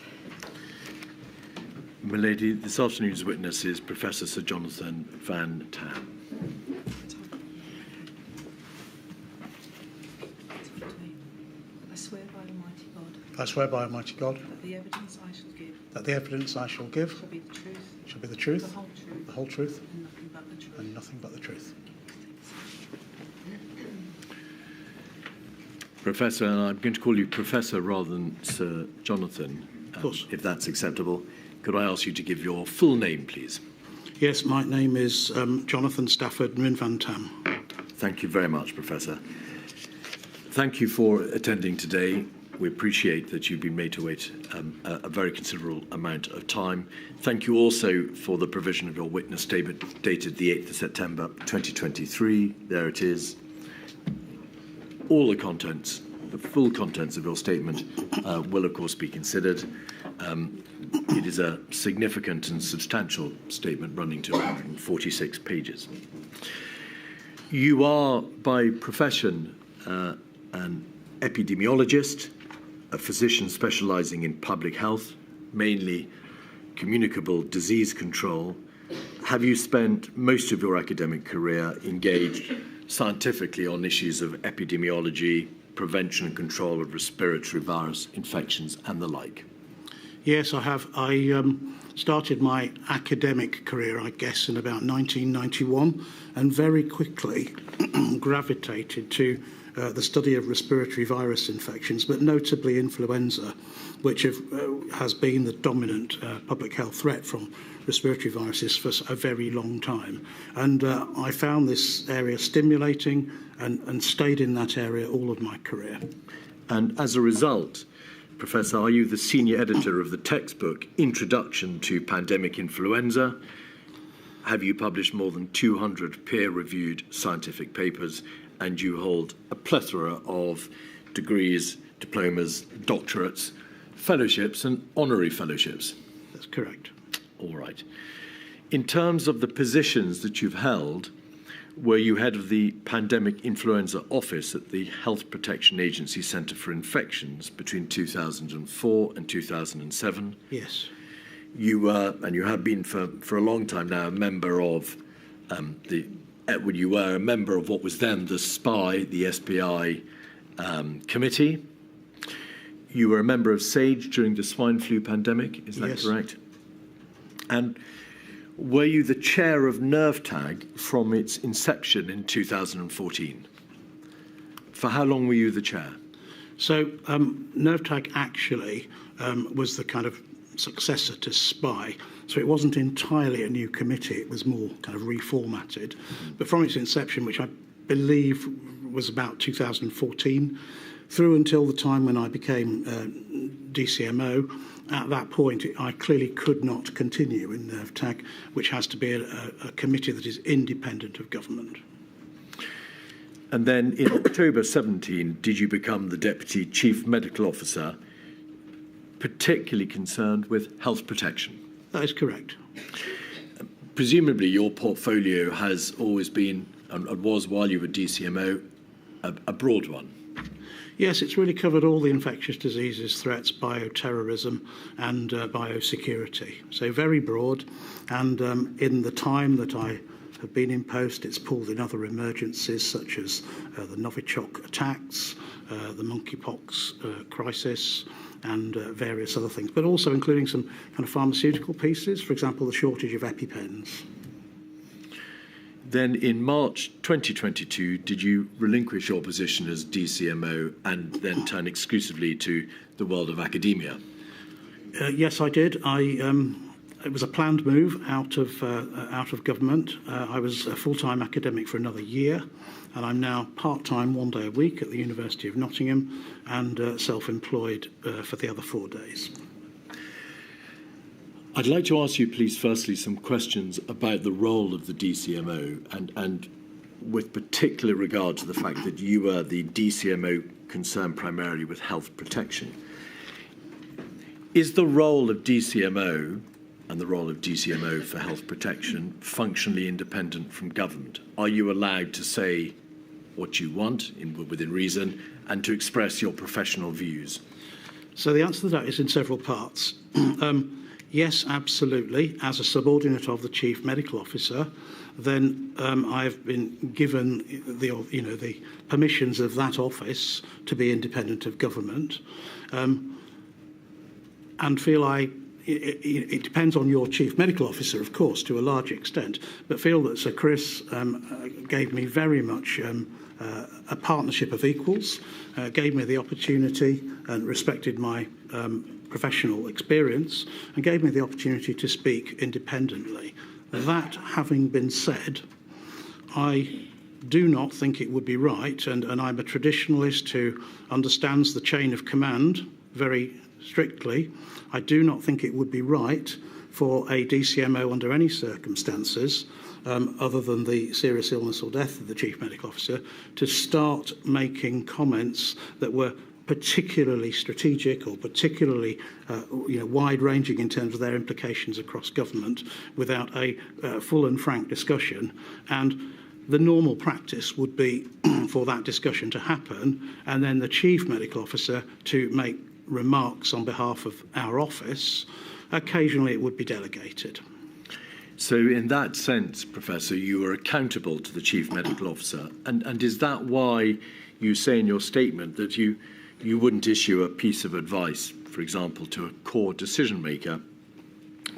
Milady, this afternoon's witness is Professor Sir Jonathan Van-Tam. I swear by Almighty God. I swear by Almighty God. That the evidence I shall give. That the evidence I shall give. Shall be the truth. Shall be the truth. The whole truth. The whole truth. And nothing but the truth. And nothing but the truth. Professor, and I'm going to call you Professor rather than Sir Jonathan, of course. If that's acceptable. Could I ask you to give your full name, please? Yes, my name is Jonathan Stafford Van-Tam. Thank you very much, Professor. Thank you for attending today. We appreciate that you've been made to wait a very considerable amount of time. Thank you also for the provision of your witness statement dated the 8th of September 2023. There it is. All the contents, the full contents of your statement will, of course, be considered. It is a significant and substantial statement running to 146 pages. You are, by profession, an epidemiologist, a physician specializing in public health, mainly communicable disease control. Have you spent most of your academic career engaged scientifically on issues of epidemiology, prevention and control of respiratory virus infections and the like? Yes, I have. I started my academic career, I guess, in about 1991 and very quickly gravitated to the study of respiratory virus infections, but notably influenza, which has been the dominant public health threat from respiratory viruses for a very long time. And I found this area stimulating and stayed in that area all of my career. And as a result, Professor, are you the senior editor of the textbook Introduction to Pandemic Influenza? Have you published more than 200 peer-reviewed scientific papers, and you hold a plethora of degrees, diplomas, doctorates, fellowships and honorary fellowships? That's correct. All right. In terms of the positions that you've held, were you head of the Pandemic Influenza Office at the Health Protection Agency Centre for Infections between 2004 and 2007? Yes. You were, and you have been for a long time now, a member of when you were a member of what was then the SPI, the SPI committee. You were a member of SAGE during the swine flu pandemic, is that correct? And were you the chair of NerveTag from its inception in 2014? For how long were you the chair? So NerveTag actually was the kind of successor to SPI. So it wasn't entirely a new committee, it was more kind of reformatted. But from its inception, which I believe was about 2014, through until the time when I became DCMO, at that point I clearly could not continue in NerveTag, which has to be a committee that is independent of government. And then in October 17, did you become the Deputy Chief Medical Officer, particularly concerned with health protection? That is correct. Presumably your portfolio has always been, and was while you were DCMO, a broad one. Yes, it's really covered all the infectious diseases, threats, bioterrorism and biosecurity. So very broad. And in the time that I have been in post, it's pulled in other emergencies such as the Novichok attacks, the monkeypox crisis, and various other things, but also including some kind of pharmaceutical pieces, for example, the shortage of EpiPens. Then in March 2022, did you relinquish your position as DCMO and then turn exclusively to the world of academia? Yes, I did. It was a planned move out of government. I was a full-time academic for another year, and I'm now part-time 1 day a week at the University of Nottingham and self-employed for the other 4 days. I'd like to ask you, please, firstly, some questions about the role of the DCMO and with particular regard to the fact that you are the DCMO concerned primarily with health protection. Is the role of DCMO and the role of DCMO for health protection functionally independent from government? Are you allowed to say what you want within reason and to express your professional views? So the answer to that is in several parts. Yes, absolutely. As a subordinate of the Chief Medical Officer, then I've been given the permissions of that office to be independent of government, and feel it depends on your Chief Medical Officer, of course, to a large extent, but feel that Sir Chris gave me very much a partnership of equals, gave me the opportunity and respected my professional experience, and gave me the opportunity to speak independently. That having been said, I do not think it would be right, and I'm a traditionalist who understands the chain of command very strictly. I do not think it would be right for a DCMO under any circumstances, other than the serious illness or death of the Chief Medical Officer, to start making comments that were particularly strategic or particularly wide-ranging in terms of their implications across government without a full and frank discussion. And the normal practice would be for that discussion to happen and then the Chief Medical Officer to make remarks on behalf of our office. Occasionally it would be delegated. So in that sense, Professor, you are accountable to the Chief Medical Officer. And is that why you say in your statement that you wouldn't issue a piece of advice, for example, to a core decision maker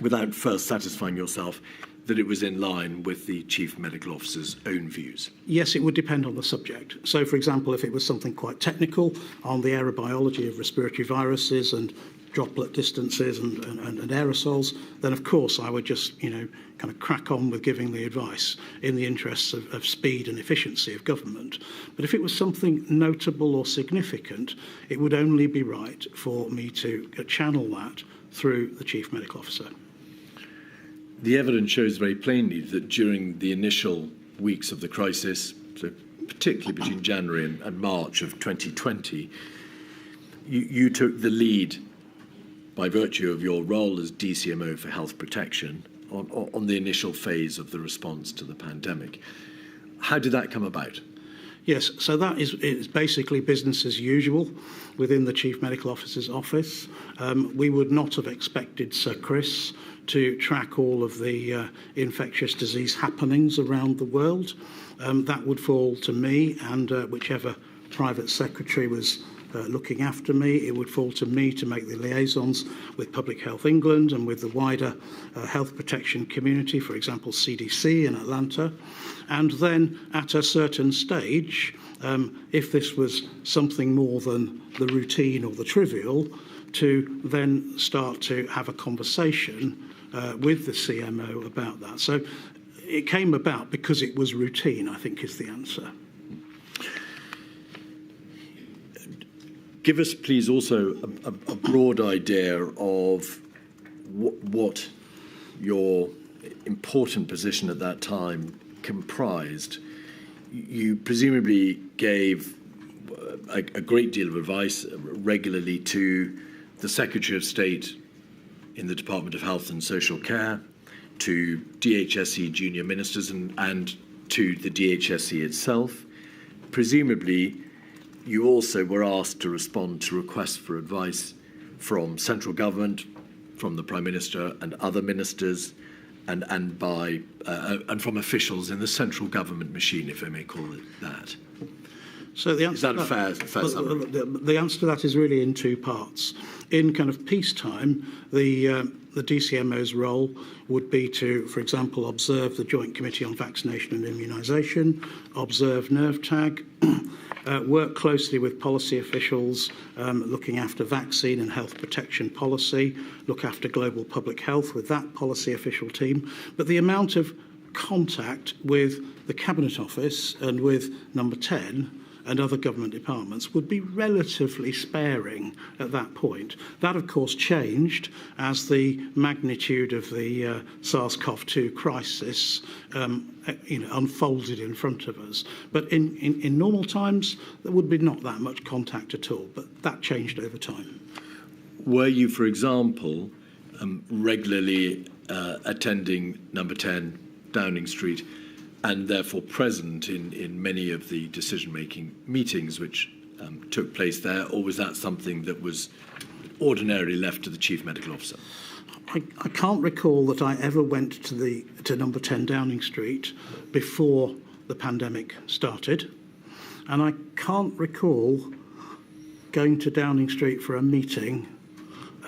without first satisfying yourself that it was in line with the Chief Medical Officer's own views? Yes, it would depend on the subject. So, for example, if it was something quite technical on the aerobiology of respiratory viruses and droplet distances and aerosols, then of course I would just, kind of crack on with giving the advice in the interests of speed and efficiency of government. But if it was something notable or significant, it would only be right for me to channel that through the Chief Medical Officer. The evidence shows very plainly that during the initial weeks of the crisis, so particularly between January and March of 2020, you took the lead by virtue of your role as DCMO for health protection on the initial phase of the response to the pandemic. How did that come about? Yes, so that is basically business as usual within the Chief Medical Officer's office. We would not have expected Sir Chris to track all of the infectious disease happenings around the world. That would fall to me and whichever private secretary was looking after me. It would fall to me to make the liaisons with Public Health England and with the wider health protection community, for example, CDC in Atlanta. And then at a certain stage, if this was something more than the routine or the trivial, to then start to have a conversation with the CMO about that. So it came about because it was routine, I think, is the answer. Give us, please, also a broad idea of what your important position at that time comprised. You presumably gave a great deal of advice regularly to the Secretary of State in the Department of Health and Social Care, to DHSE junior ministers and to the DHSE itself. Presumably, you also were asked to respond to requests for advice from central government, from the Prime Minister and other ministers, and from officials in the central government machine, if I may call it that. So the answer is that a fair summary? The answer to that is really in two parts. In kind of peacetime, the DCMO's role would be to, for example, observe the Joint Committee on Vaccination and Immunisation, observe NervTag, work closely with policy officials looking after vaccine and health protection policy, look after global public health with that policy official team. But the amount of contact with the Cabinet Office and with Number 10 and other government departments would be relatively sparing at that point. That, of course, changed as the magnitude of the SARS-CoV-2 crisis unfolded in front of us. But in normal times, there would be not that much contact at all, but that changed over time. Were you, for example, regularly attending Number 10 Downing Street and therefore present in many of the decision-making meetings which took place there, or was that something that was ordinarily left to the Chief Medical Officer? I can't recall that I ever went to number 10 Downing Street before the pandemic started, and I can't recall going to Downing Street for a meeting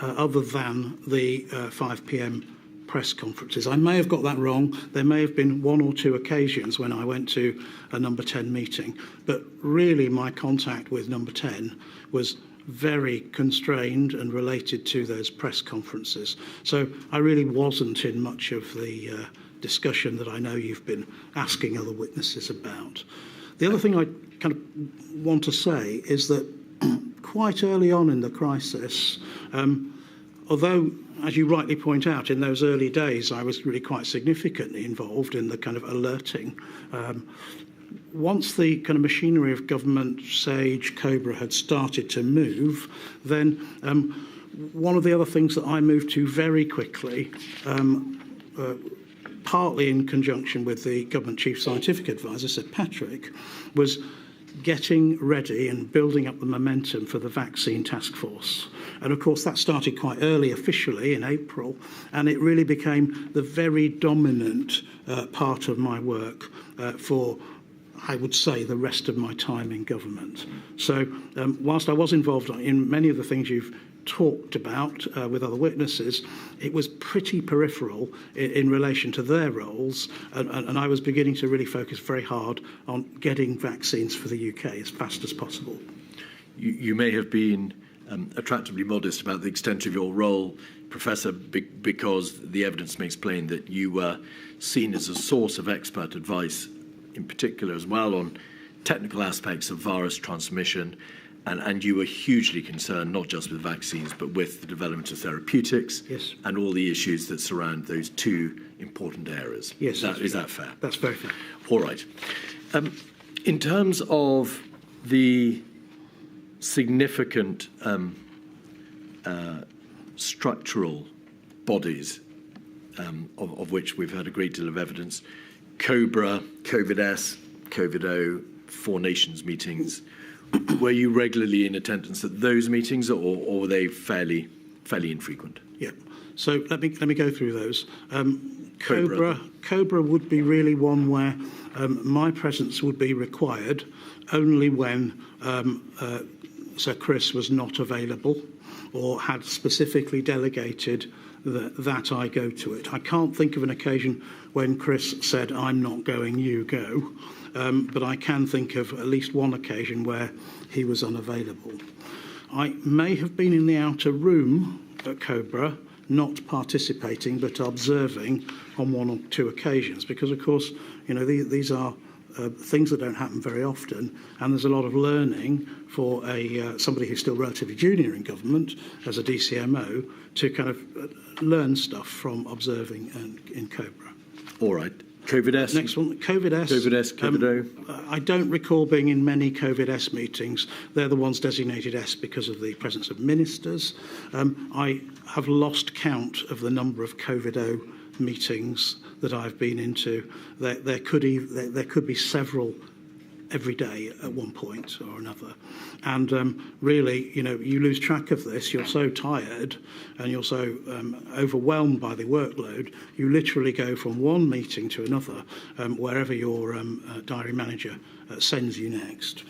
other than the 5 p.m. press conferences. I may have got that wrong. There may have been one or two occasions when I went to a number 10 meeting, but really my contact with number 10 was very constrained and related to those press conferences. So I really wasn't in much of the discussion that I know you've been asking other witnesses about. The other thing I kind of want to say is that quite early on in the crisis, although, as you rightly point out, in those early days I was really quite significantly involved in the kind of alerting, once the kind of machinery of government, SAGE, COBRA had started to move, then one of the other things that I moved to very quickly, partly in conjunction with the government chief scientific advisor, Sir Patrick, was getting ready and building up the momentum for the vaccine task force. And of course that started quite early officially in April, and it really became the very dominant part of my work for, I would say, the rest of my time in government. So whilst I was involved in many of the things you've talked about with other witnesses, it was pretty peripheral in relation to their roles, and I was beginning to really focus very hard on getting vaccines for the UK as fast as possible. You may have been attractively modest about the extent of your role, Professor, because the evidence makes plain that you were seen as a source of expert advice, in particular as well on technical aspects of virus transmission, and you were hugely concerned not just with vaccines but with the development of therapeutics. Yes. And all the issues that surround those two important areas. Yes. Is that fair? That's very fair. All right. In terms of the significant structural bodies of which we've had a great deal of evidence, COBRA, COVID-S, COVID-O, Four Nations meetings, were you regularly in attendance at those meetings, or were they fairly infrequent? Yeah. So let me go through those. COBRA would be really one where my presence would be required only when Sir Chris was not available or had specifically delegated that I go to it. I can't think of an occasion when Chris said, "I'm not going, you go." But I can think of at least one occasion where he was unavailable. I may have been in the outer room at COBRA, not participating but observing on one or two occasions, because of course, you know, these are things that don't happen very often, and there's a lot of learning for somebody who's still relatively junior in government as a DCMO to kind of learn stuff from observing in COBRA. All right. COVID-S? Next one, COVID-S. COVID-S, COVID-O. I don't recall being in many COVID-S meetings. They're the ones designated S because of the presence of ministers. I have lost count of the number of COVID-O meetings that I've been into. There could be several every day at one point or another. And really, you know, you lose track of this. You're so tired and you're so overwhelmed by the workload, you literally go from one meeting to another, wherever your diary manager sends you next.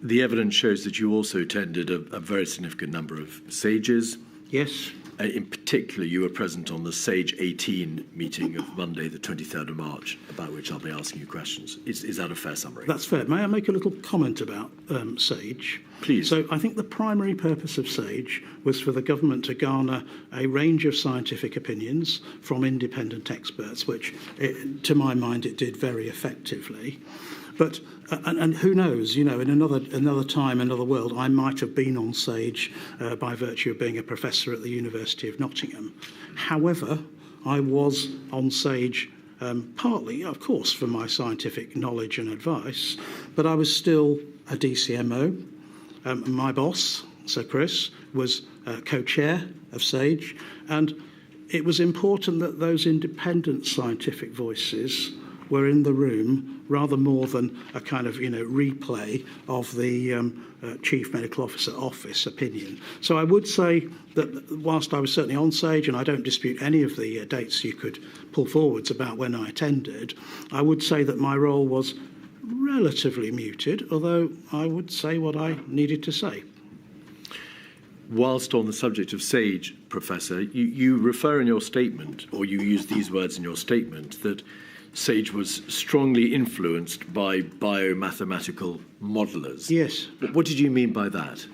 The evidence shows that you also attended a very significant number of SAGEs. Yes. In particular, you were present on the SAGE 18 meeting of Monday, the 23rd of March, about which I'll be asking you questions. Is that a fair summary? That's fair. May I make a little comment about SAGE? Please. So I think the primary purpose of SAGE was for the government to garner a range of scientific opinions from independent experts, which, to my mind, it did very effectively. But and who knows, you know, in another time, another world, I might have been on SAGE by virtue of being a professor at the University of Nottingham. However, I was on SAGE partly, of course, for my scientific knowledge and advice, but I was still a DCMO. My boss, Sir Chris, was co-chair of SAGE, and it was important that those independent scientific voices were in the room rather more than a kind of, replay of the Chief Medical Officer Office opinion. So I would say that whilst I was certainly on SAGE, and I don't dispute any of the dates you could pull forwards about when I attended, I would say that my role was relatively muted, although I would say what I needed to say. Whilst on the subject of SAGE, Professor, you refer in your statement, or you use these words in your statement, that SAGE was strongly influenced by biomathematical modelers. Yes. What did you mean by that?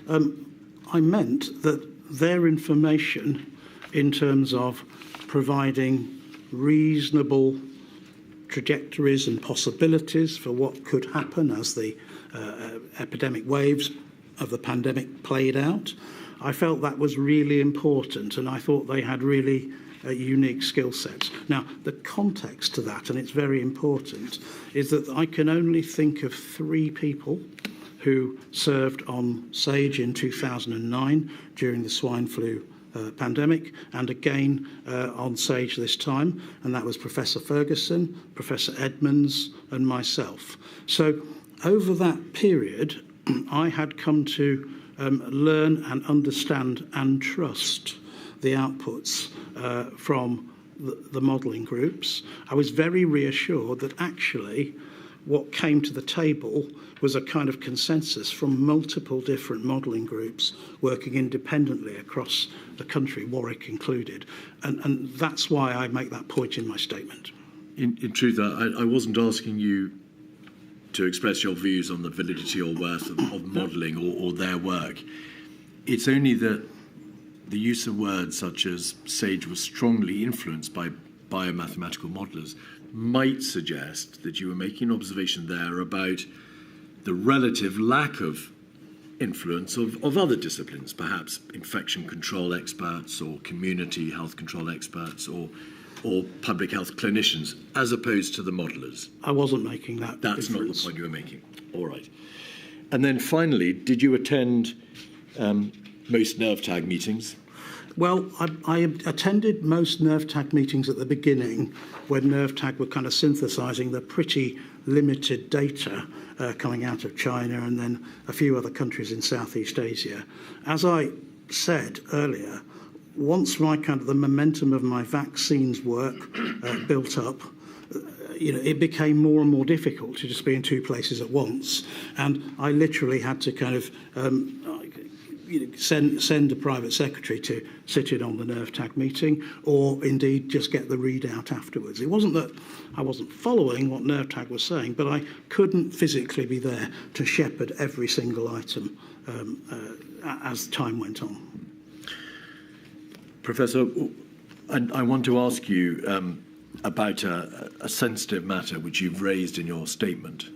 I meant that their information in terms of providing reasonable trajectories and possibilities for what could happen as the epidemic waves of the pandemic played out, I felt that was really important, and I thought they had really unique skill sets. Now, the context to that, and it's very important, is that I can only think of 3 people who served on SAGE in 2009 during the swine flu pandemic, and again on SAGE this time, and that was Professor Ferguson, Professor Edmonds, and myself. So over that period, I had come to learn and understand and trust the outputs from the modelling groups. I was very reassured that actually what came to the table was a kind of consensus from multiple different modelling groups working independently across the country, Warwick included. And that's why I make that point in my statement. In truth, I wasn't asking you to express your views on the validity or worth of modelling or their work. It's only that the use of words such as SAGE was strongly influenced by biomathematical modellers might suggest that you were making an observation there about the relative lack of influence of other disciplines, perhaps infection control experts or community health control experts or public health clinicians, as opposed to the modellers. I wasn't making that That's difference. not the point you were making. All right. And then finally, did you attend most NerveTag meetings? Well, I attended most NerveTag meetings at the beginning when NerveTag were kind of synthesising the pretty limited data coming out of China and then a few other countries in Southeast Asia. As I said earlier, once the momentum of my vaccines work built up, it became more and more difficult to just be in 2 places at once, and I literally had to kind of send a private secretary to sit in on the NerveTag meeting, or indeed just get the readout afterwards. It wasn't that I wasn't following what NerveTag was saying, but I couldn't physically be there to shepherd every single item as time went on. Professor, I want to ask you about a sensitive matter which you've raised in your statement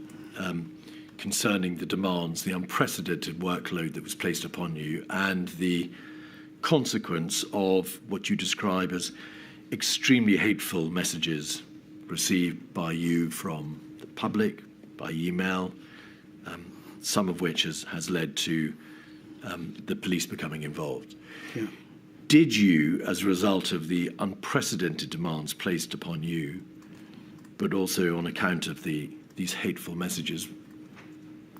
concerning the demands, the unprecedented workload that was placed upon you, and the consequence of what you describe as extremely hateful messages received by you from the public, by email, some of which has led to the police becoming involved. Yeah. Did you, as a result of the unprecedented demands placed upon you, but also on account of these hateful messages,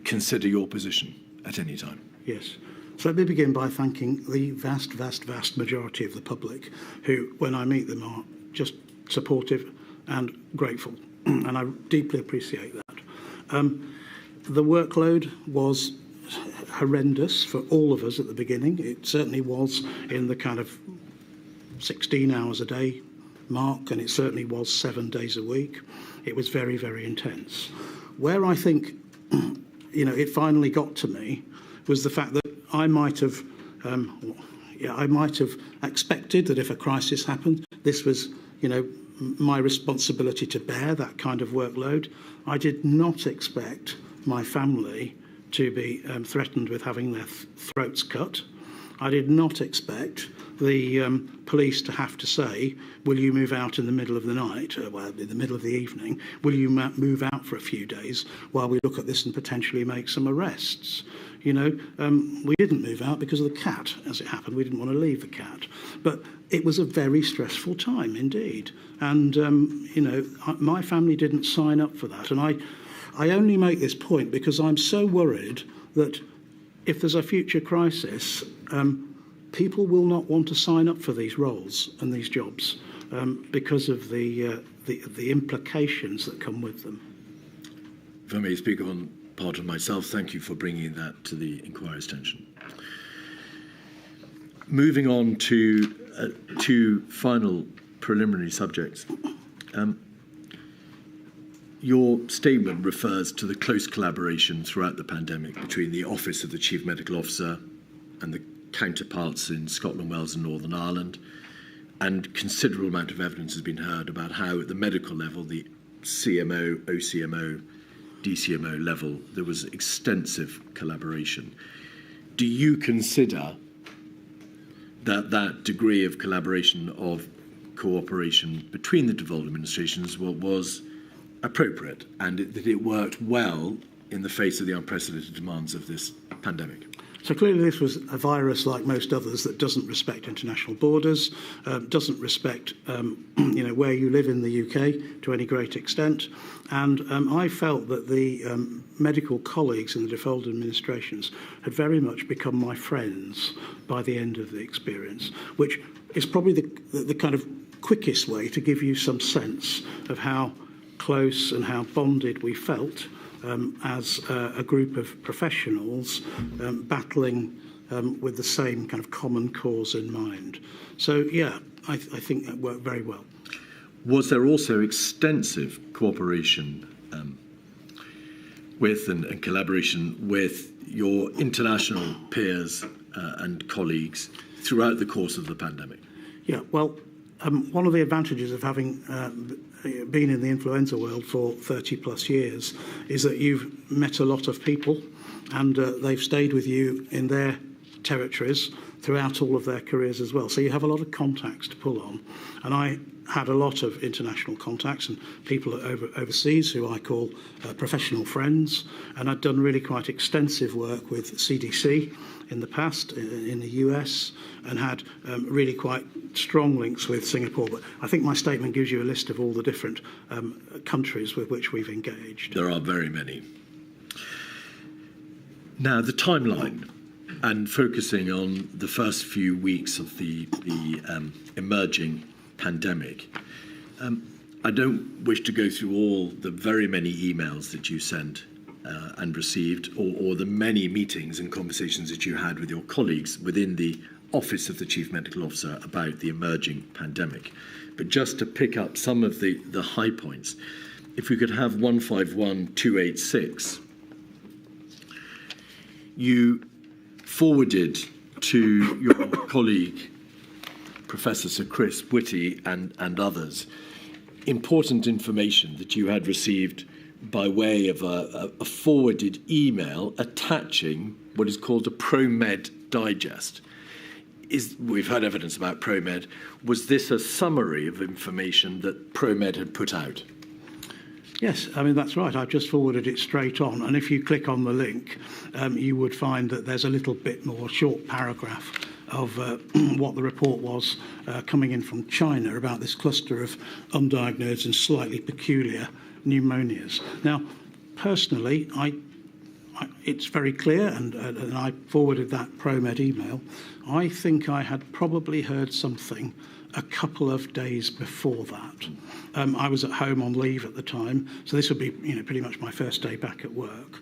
consider your position at any time? Yes. So let me begin by thanking the vast, vast, vast majority of the public who, when I meet them, are just supportive and grateful. And I deeply appreciate that. The workload was horrendous for all of us at the beginning. It certainly was in the kind of 16 hours a day mark, and it certainly was 7 days a week. It was very, very intense. Where I think it finally got to me was the fact that I might have expected that if a crisis happened, this was my responsibility to bear that kind of workload. I did not expect my family to be threatened with having their throats cut. I did not expect the police to have to say, will you move out in the middle of the night, in the middle of the evening, will you move out for a few days while we look at this and potentially make some arrests? You know, we didn't move out because of the cat, as it happened. We didn't want to leave the cat. But it was a very stressful time indeed. And, you know, my family didn't sign up for that. And I only make this point because I'm so worried that if there's a future crisis, people will not want to sign up for these roles and these jobs because of the implications that come with them. If I may speak on part of myself, thank you for bringing that to the inquiry's attention. Moving on to two final preliminary subjects. Your statement refers to the close collaboration throughout the pandemic between the Office of the Chief Medical Officer and the counterparts in Scotland, Wales and Northern Ireland, and considerable amount of evidence has been heard about how at the medical level, the CMO, OCMO, DCMO level, there was extensive collaboration. Do you consider that that degree of collaboration, of cooperation between the devolved administrations was appropriate and that it worked well in the face of the unprecedented demands of this pandemic? So clearly this was a virus like most others that doesn't respect international borders, doesn't respect you know, where you live in the UK to any great extent. And I felt that the medical colleagues in the devolved administrations had very much become my friends by the end of the experience, which is probably the kind of quickest way to give you some sense of how close and how bonded we felt as a group of professionals battling with the same kind of common cause in mind. So, yeah, I think that worked very well. Was there also extensive cooperation with and collaboration with your international peers and colleagues throughout the course of the pandemic? Yeah, well, one of the advantages of having been in the influenza world for 30 plus years is that you've met a lot of people and they've stayed with you in their territories throughout all of their careers as well. So you have a lot of contacts to pull on. And I had a lot of international contacts and people overseas who I call professional friends. And I'd done really quite extensive work with CDC in the past in the US and had really quite strong links with Singapore. But I think my statement gives you a list of all the different countries with which we've engaged. There are very many. Now, the timeline, and focusing on the first few weeks of the emerging pandemic. I don't wish to go through all the very many emails that you sent and received, or the many meetings and conversations that you had with your colleagues within the Office of the Chief Medical Officer about the emerging pandemic. But just to pick up some of the high points, if we could have 151286, you forwarded to your colleague, Professor Sir Chris Whitty and others, important information that you had received by way of a forwarded email attaching what is called a ProMed digest. We've heard evidence about ProMed. Was this a summary of information that ProMed had put out? Yes, I mean, that's right. I've just forwarded it straight on. And if you click on the link, you would find that there's a little bit more short paragraph of what the report was coming in from China about this cluster of undiagnosed and slightly peculiar pneumonias. Now, personally, it's very clear, and I forwarded that ProMed email. I think I had probably heard something a couple of days before that. I was at home on leave at the time, so this would be, pretty much my first day back at work.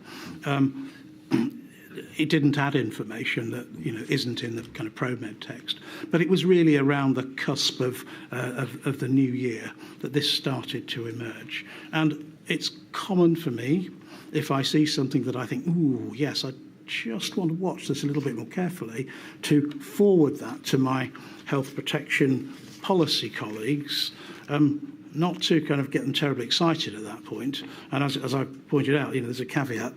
It didn't add information that isn't in the kind of ProMed text, but it was really around the cusp of the new year that this started to emerge. And it's common for me, if I see something that I think, ooh, yes, I just want to watch this a little bit more carefully, to forward that to my health protection policy colleagues, not to kind of get them terribly excited at that point. And as I pointed out, there's a caveat.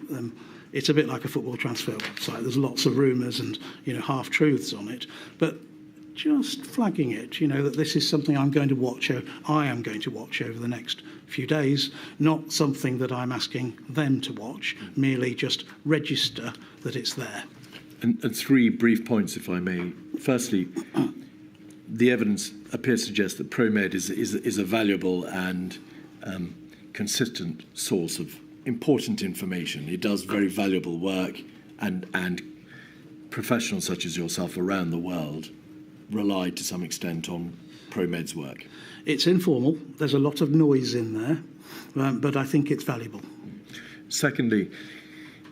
It's a bit like a football transfer website. There's lots of rumours and half-truths on it. But just flagging it, that this is something I am going to watch over the next few days, not something that I'm asking them to watch, merely just register that it's there. And three brief points, if I may. Firstly, the evidence appears to suggest that ProMed is a valuable and consistent source of important information. It does very valuable work, and professionals such as yourself around the world rely to some extent on ProMed's work. It's informal. There's a lot of noise in there, but I think it's valuable. Secondly,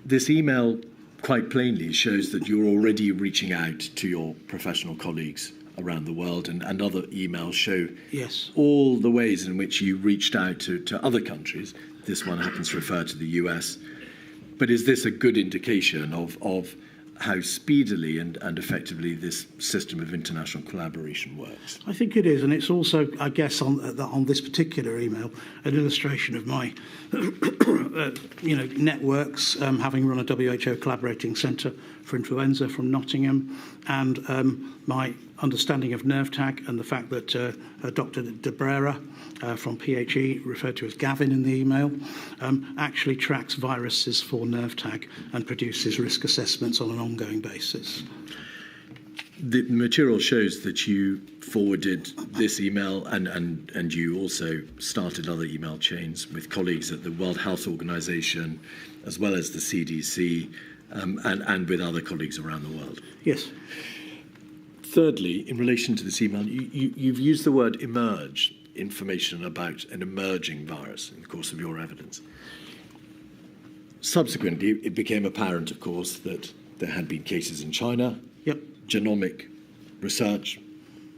this email quite plainly shows that you're already reaching out to your professional colleagues around the world, and other emails show all the ways in which you reached out to other countries. This one happens to refer to the US. But is this a good indication of how speedily and effectively this system of international collaboration works? I think it is, and it's also, I guess, on this particular email, an illustration of my, networks, having run a WHO collaborating centre for influenza from Nottingham, and my understanding of nerve tag and the fact that Dr. De Brera from PHE, referred to as Gavin in the email, actually tracks viruses for nerve tag and produces risk assessments on an ongoing basis. The material shows that you forwarded this email and you also started other email chains with colleagues at the World Health Organization as well as the CDC and with other colleagues around the world. Yes. Thirdly, in relation to this email, you've used the word emerge, information about an emerging virus in the course of your evidence. Subsequently, it became apparent, of course, that there had been cases in China. Yep. Genomic research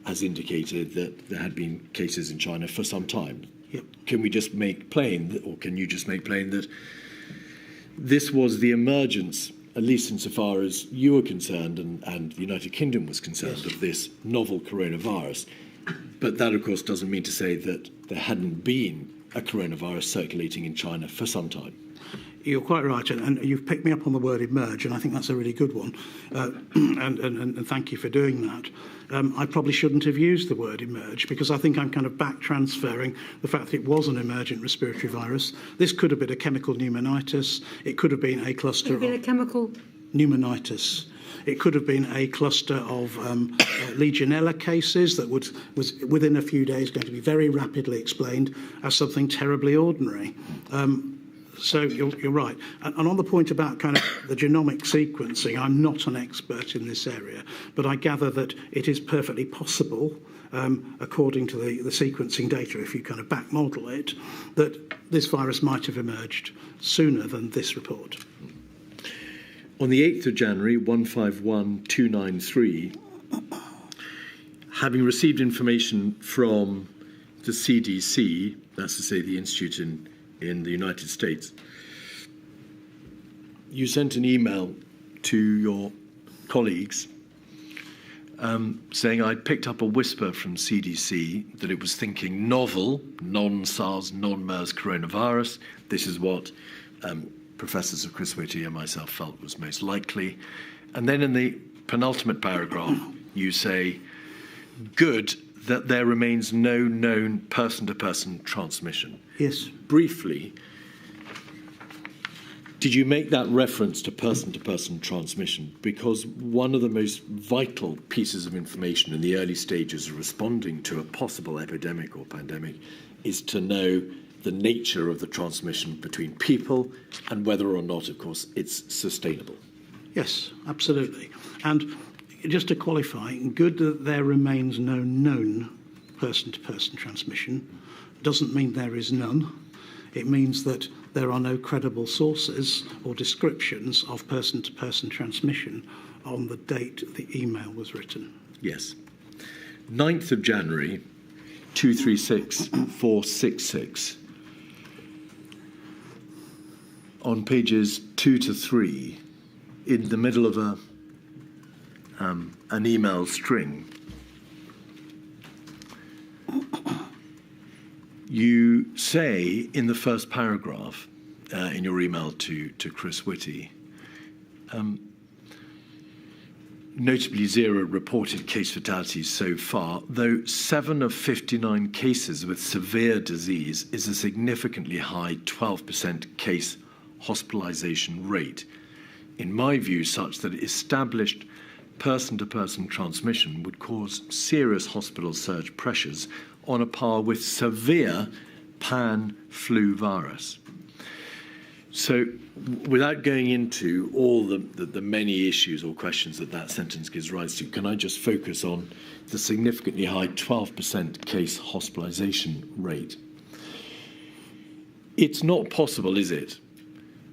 has indicated that there had been cases in China for some time. Yep. Can we just make plain, or can you just make plain that this was the emergence, at least insofar as you were concerned and the United Kingdom was concerned, of this novel coronavirus? But that, of course, doesn't mean to say that there hadn't been a coronavirus circulating in China for some time. You're quite right, and you've picked me up on the word emerge, and I think that's a really good one, and thank you for doing that. I probably shouldn't have used the word emerge, because I think I'm kind of back transferring the fact that it was an emergent respiratory virus. This could have been a chemical pneumonitis. It could have been a cluster of... a chemical... Pneumonitis. It could have been a cluster of Legionella cases that was within a few days going to be very rapidly explained as something terribly ordinary. So you're right. And on the point about kind of the genomic sequencing, I'm not an expert in this area, but I gather that it is perfectly possible, according to the sequencing data, if you kind of back model it, that this virus might have emerged sooner than this report. On the 8th of January, 151293, having received information from the CDC, that's to say the Institute in the United States, you sent an email to your colleagues saying, I'd picked up a whisper from CDC that it was thinking novel, non-SARS, non-MERS coronavirus. This is what Professors of Chris Whitty and myself felt was most likely. And then in the penultimate paragraph, you say, good that there remains no known person-to-person transmission. Yes. Briefly, did you make that reference to person-to-person transmission? Because one of the most vital pieces of information in the early stages of responding to a possible epidemic or pandemic is to know the nature of the transmission between people and whether or not, of course, it's sustainable. Yes, absolutely. And just to qualify, good that there remains no known person-to-person transmission doesn't mean there is none. It means that there are no credible sources or descriptions of person-to-person transmission on the date the email was written. Yes. 9th of January, 236466. On pages 2 to 3, in the middle of an email string, you say in the first paragraph in your email to Chris Whitty, Notably, 0 reported case fatalities so far, though 7 of 59 cases with severe disease is a significantly high 12% case hospitalisation rate. In my view, such that established person-to-person transmission would cause serious hospital surge pressures on a par with severe pan-flu virus. So, without going into all the many issues or questions that sentence gives rise to, can I just focus on the significantly high 12% case hospitalisation rate? It's not possible, is it,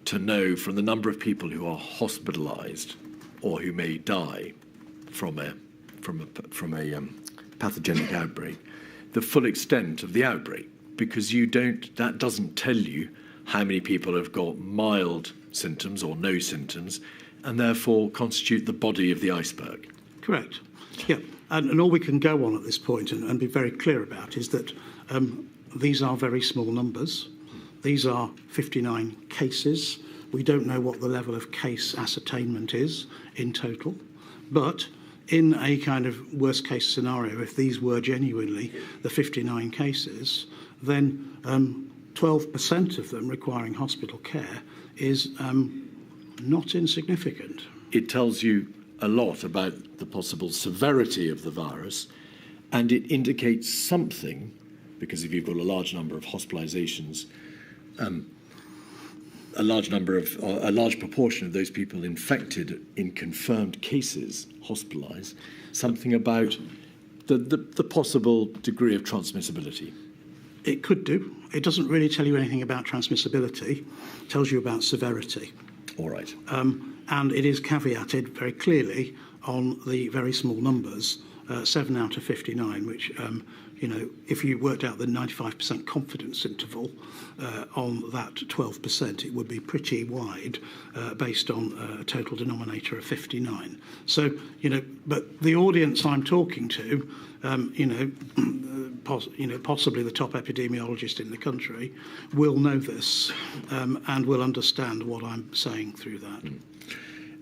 to know from the number of people who are hospitalised or who may die from a pathogenic outbreak, the full extent of the outbreak, because that doesn't tell you how many people have got mild symptoms or no symptoms, and therefore constitute the body of the iceberg. Correct. Yeah, and all we can go on at this point and be very clear about is that these are very small numbers. These are 59 cases. We don't know what the level of case ascertainment is in total, but in a kind of worst case scenario, if these were genuinely the 59 cases, then 12% of them requiring hospital care is not insignificant. It tells you a lot about the possible severity of the virus, and it indicates something, because if you've got a large number of hospitalizations, a large proportion of those people infected in confirmed cases hospitalized, something about the possible degree of transmissibility. It could do. It doesn't really tell you anything about transmissibility. It tells you about severity. All right. And it is caveated very clearly on the very small numbers, 7 out of 59, which, if you worked out the 95% confidence interval on that 12%, it would be pretty wide based on a total denominator of 59. So, but the audience I'm talking to, possibly the top epidemiologist in the country, will know this and will understand what I'm saying through that.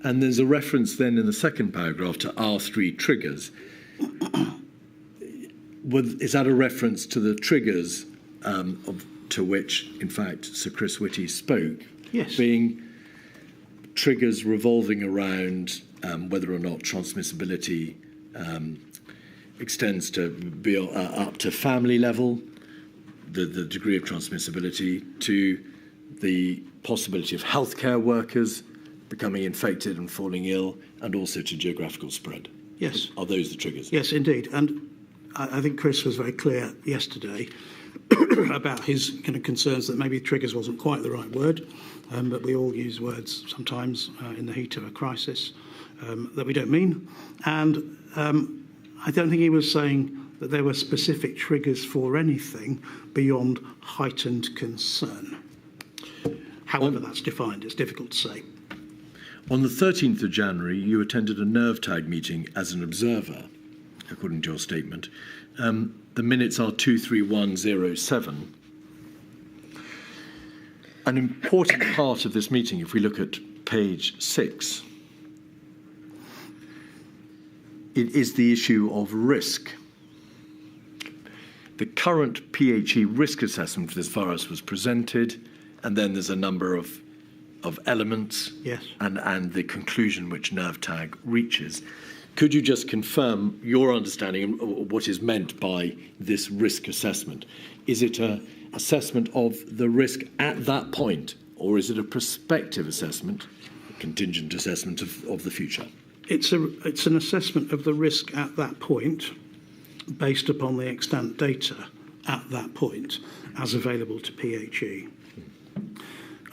And there's a reference then in the second paragraph to R3 triggers. Is that a reference to the triggers to which, in fact, Sir Chris Whitty spoke? Yes. Being triggers revolving around whether or not transmissibility extends to be up to family level, the degree of transmissibility, to the possibility of healthcare workers becoming infected and falling ill, and also to geographical spread. Yes. Are those the triggers? Yes, indeed. And I think Chris was very clear yesterday about his kind of concerns that maybe triggers wasn't quite the right word, but we all use words sometimes in the heat of a crisis that we don't mean. And I don't think he was saying that there were specific triggers for anything beyond heightened concern. However that's defined, it's difficult to say. On the 13th of January, you attended a nerve tag meeting as an observer, according to your statement. The minutes are 23107. An important part of this meeting, if we look at page 6, it is the issue of risk. The current PHE risk assessment for this virus was presented, and then there's a number of elements, yes, and the conclusion which nerve tag reaches. Could you just confirm your understanding of what is meant by this risk assessment? Is it an assessment of the risk at that point, or is it a prospective assessment, a contingent assessment of the future? It's an assessment of the risk at that point, based upon the extant data at that point, as available to PHE.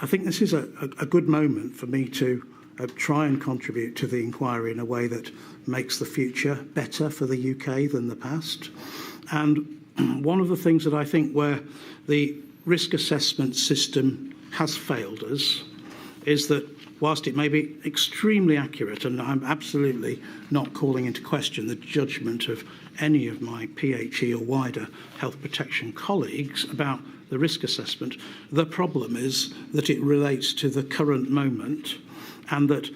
I think this is a good moment for me to try and contribute to the inquiry in a way that makes the future better for the UK than the past. And one of the things that I think where the risk assessment system has failed us is that whilst it may be extremely accurate, and I'm absolutely not calling into question the judgment of any of my PHE or wider health protection colleagues about the risk assessment, the problem is that it relates to the current moment, and that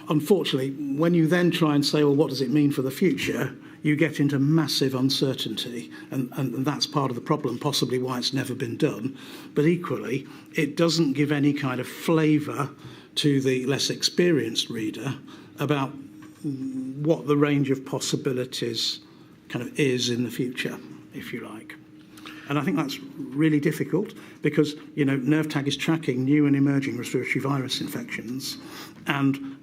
unfortunately, when you then try and say, well, what does it mean for the future, you get into massive uncertainty, and that's part of the problem, possibly why it's never been done. But equally, it doesn't give any kind of flavour to the less experienced reader about what the range of possibilities kind of is in the future, if you like. And I think that's really difficult because, you know, NervTag is tracking new and emerging respiratory virus infections and,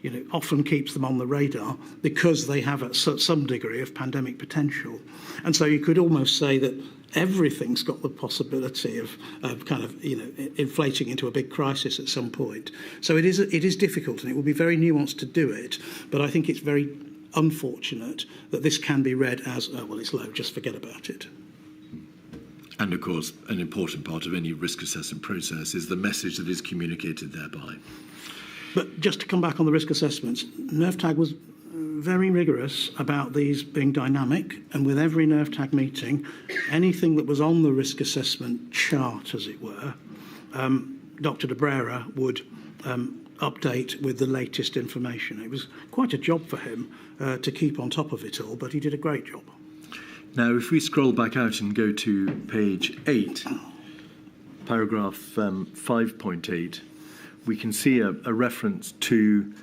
you know, often keeps them on the radar because they have some degree of pandemic potential. And so you could almost say that everything's got the possibility of kind of, you know, inflating into a big crisis at some point. So it is difficult, and it will be very nuanced to do it, but I think it's very unfortunate that this can be read as, oh, well, it's low, just forget about it. And, of course, an important part of any risk assessment process is the message that is communicated thereby. But just to come back on the risk assessments, NervTag was very rigorous about these being dynamic, and with every NervTag meeting, anything that was on the risk assessment chart, as it were, Dr. De Brera would update with the latest information. It was quite a job for him to keep on top of it all, but he did a great job. Now, if we scroll back out and go to page 8, paragraph 5.8, we can see a reference to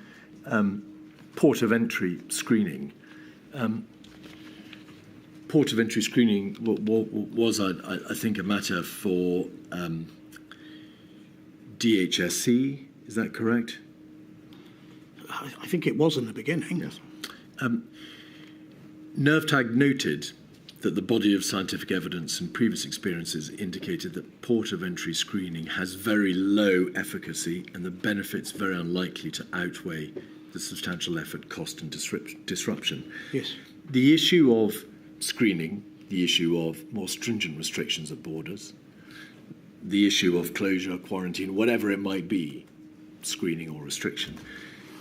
port of entry screening. Port of entry screening was, I think, a matter for DHSC. Is that correct? I think it was in the beginning. Yes. NervTag noted that the body of scientific evidence and previous experiences indicated that port of entry screening has very low efficacy and the benefits very unlikely to outweigh the substantial effort, cost and disruption. Yes. The issue of screening, the issue of more stringent restrictions at borders, the issue of closure, quarantine, whatever it might be, screening or restriction,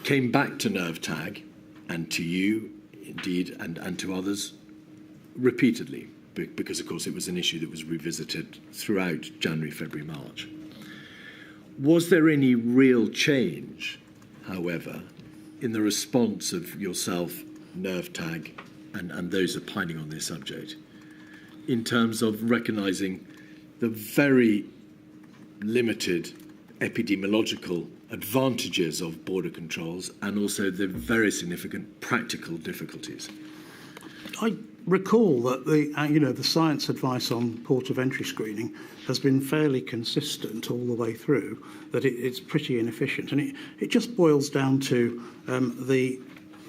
came back to NervTag and to you, indeed, and to others repeatedly, because, of course, it was an issue that was revisited throughout January, February, March. Was there any real change, however, in the response of yourself, NervTag, and those opining on this subject, in terms of recognising the very limited epidemiological advantages of border controls and also the very significant practical difficulties? I recall that the science advice on port of entry screening has been fairly consistent all the way through, that it's pretty inefficient. And it just boils down to the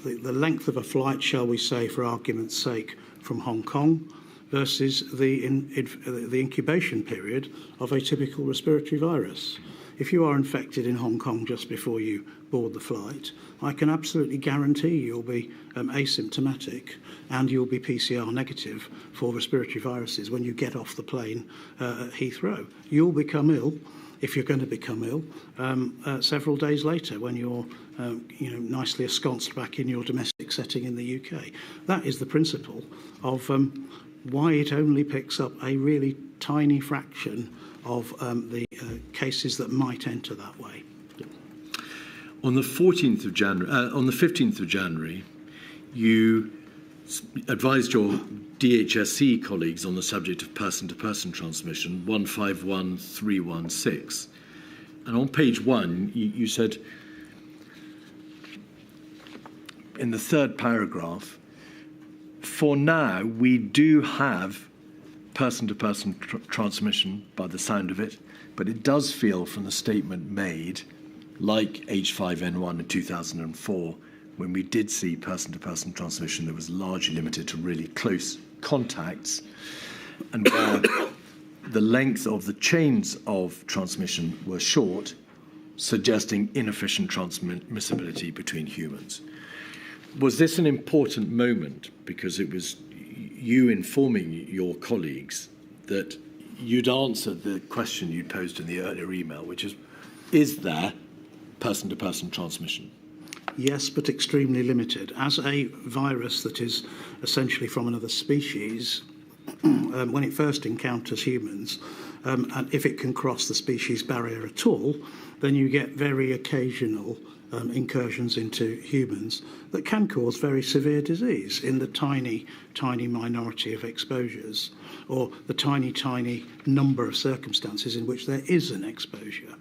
length of a flight, shall we say, for argument's sake, from Hong Kong versus the incubation period of a typical respiratory virus. If you are infected in Hong Kong just before you board the flight, I can absolutely guarantee you'll be asymptomatic and you'll be PCR negative for respiratory viruses when you get off the plane at Heathrow. You'll become ill, if you're going to become ill, several days later when you're nicely ensconced back in your domestic setting in the UK. That is the principle of why it only picks up a really tiny fraction of the cases that might enter that way. On the 14th of January, on the 15th of January, you advised your DHSC colleagues on the subject of person-to-person transmission, 151316. And on page 1, you said, in the third paragraph, for now, we do have person-to-person transmission by the sound of it, but it does feel from the statement made like H5N1 in 2004, when we did see person-to-person transmission that was largely limited to really close contacts, and where the length of the chains of transmission were short, suggesting inefficient transmissibility between humans. Was this an important moment because it was you informing your colleagues that you'd answered the question you'd posed in the earlier email, which is there person-to-person transmission? Yes, but extremely limited. As a virus that is essentially from another species, when it first encounters humans, and if it can cross the species barrier at all, then you get very occasional incursions into humans that can cause very severe disease in the tiny, tiny minority of exposures, or the tiny, tiny number of circumstances in which there is an exposure.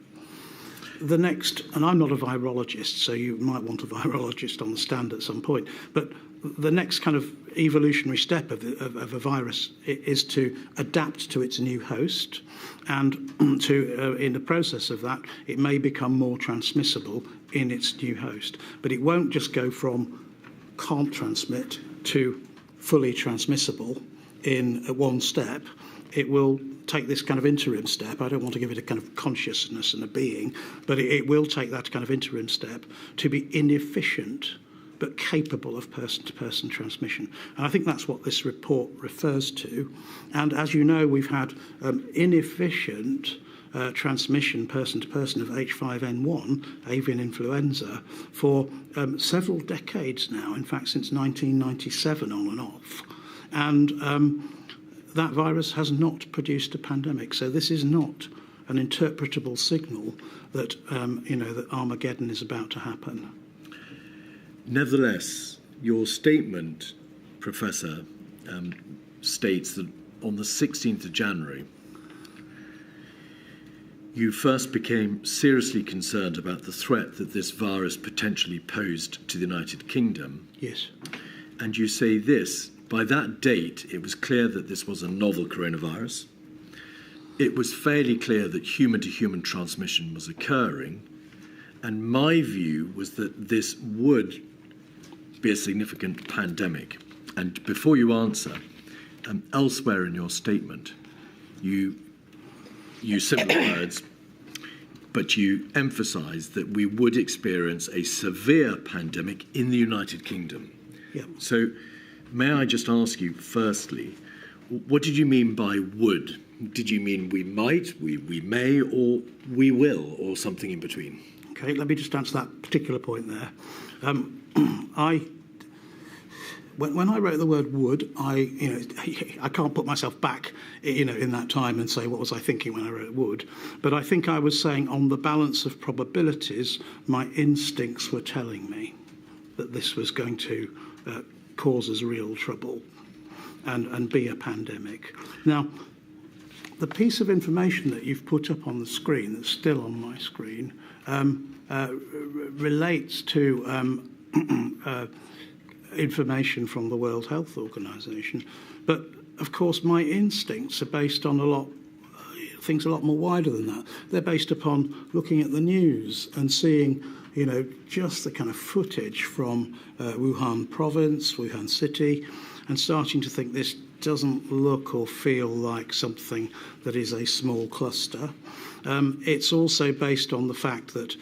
The next, and I'm not a virologist, so you might want a virologist on the stand at some point, but the next kind of evolutionary step of a virus is to adapt to its new host, and in the process of that, it may become more transmissible in its new host. But it won't just go from can't transmit to fully transmissible in one step. It will take this kind of interim step. I don't want to give it a kind of consciousness and a being, but it will take that kind of interim step to be inefficient but capable of person-to-person transmission. And I think that's what this report refers to. And as you know, we've had inefficient transmission person-to-person of H5N1, avian influenza, for several decades now, in fact since 1997 on and off. And that virus has not produced a pandemic. So this is not an interpretable signal that, that Armageddon is about to happen. Nevertheless, your statement, Professor, states that on the 16th of January, you first became seriously concerned about the threat that this virus potentially posed to the United Kingdom. Yes. And you say this: by that date, it was clear that this was a novel coronavirus. It was fairly clear that human-to-human transmission was occurring. And my view was that this would be a significant pandemic. And before you answer, elsewhere in your statement, you use similar words, but you emphasise that we would experience a severe pandemic in the United Kingdom. Yeah. So may I just ask you, firstly, what did you mean by would? Did you mean we might, we may, or we will, or something in between? Okay, let me just answer that particular point there. When I wrote the word would, I can't put myself back, in that time and say what was I thinking when I wrote would, but I think I was saying on the balance of probabilities, my instincts were telling me that this was going to cause us real trouble and be a pandemic. Now, the piece of information that you've put up on the screen, that's still on my screen, relates to information from the World Health Organization. But, of course, my instincts are based on things a lot more wider than that. They're based upon looking at the news and seeing, just the kind of footage from Wuhan province, Wuhan city, and starting to think this doesn't look or feel like something that is a small cluster. It's also based on the fact that,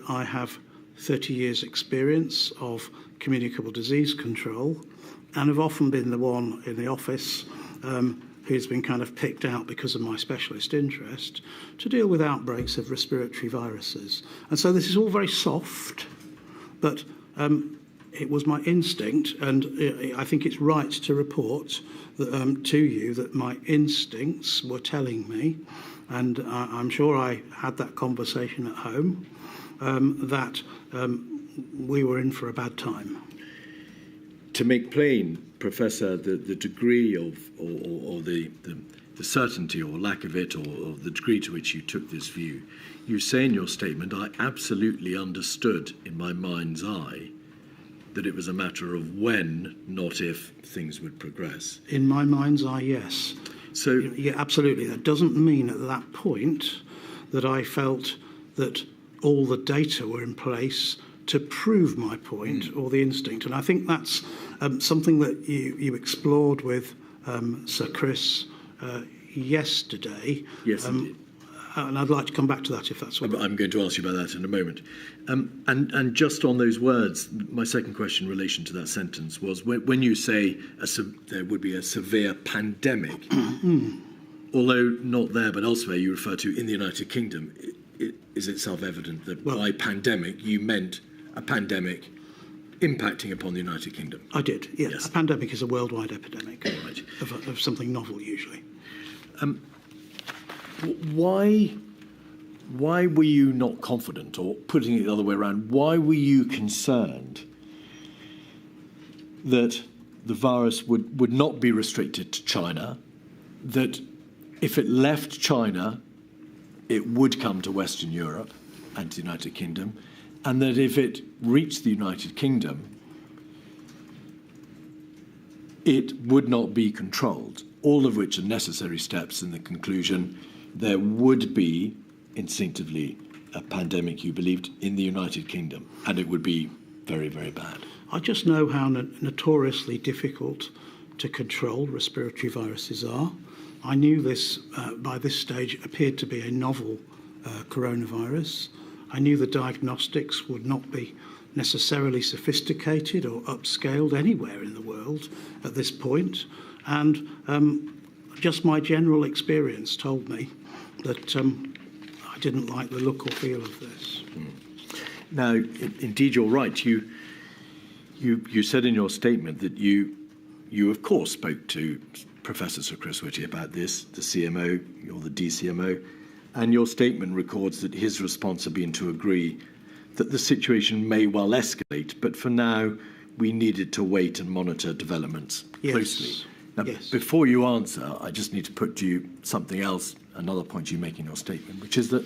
I have 30 years' experience of communicable disease control, and have often been the one in the office who's been kind of picked out because of my specialist interest to deal with outbreaks of respiratory viruses. And so this is all very soft, but it was my instinct, and I think it's right to report that, to you that my instincts were telling me, and I'm sure I had that conversation at home, that we were in for a bad time. To make plain, Professor, the degree of, or the certainty or lack of it, or the degree to which you took this view, you say in your statement, I absolutely understood in my mind's eye that it was a matter of when, not if, things would progress. In my mind's eye, yes. So, yeah, absolutely. That doesn't mean at that point that I felt that all the data were in place to prove my point or the instinct. And I think that's something that you explored with Sir Chris yesterday. Yes, indeed. And I'd like to come back to that if that's what I'm going to ask you about that in a moment. And just on those words, my second question in relation to that sentence was, when you say there would be a severe pandemic, although not there but elsewhere you refer to in the United Kingdom, is it self-evident that by pandemic you meant a pandemic impacting upon the United Kingdom? I did, yes. Yes. A pandemic is a worldwide epidemic right. of something novel, usually. why were you not confident, or putting it the other way around, why were you concerned that the virus would not be restricted to China, that if it left China, it would come to Western Europe and to the United Kingdom, and that if it reached the United Kingdom, it would not be controlled, all of which are necessary steps in the conclusion there would be instinctively a pandemic, you believed, in the United Kingdom, and it would be very, very bad. I just know how notoriously difficult to control respiratory viruses are. I knew this by this stage appeared to be a novel coronavirus. I knew the diagnostics would not be necessarily sophisticated or upscaled anywhere in the world at this point. And just my general experience told me that I didn't like the look or feel of this. Now, indeed, you're right. You said in your statement that you of course spoke to Professor Sir Chris Whitty about this, the CMO, you're the DCMO, and your statement records that his response had been to agree that the situation may well escalate, but for now we needed to wait and monitor developments closely. Now, before you answer, I just need to put to you something else, another point you make in your statement, which is that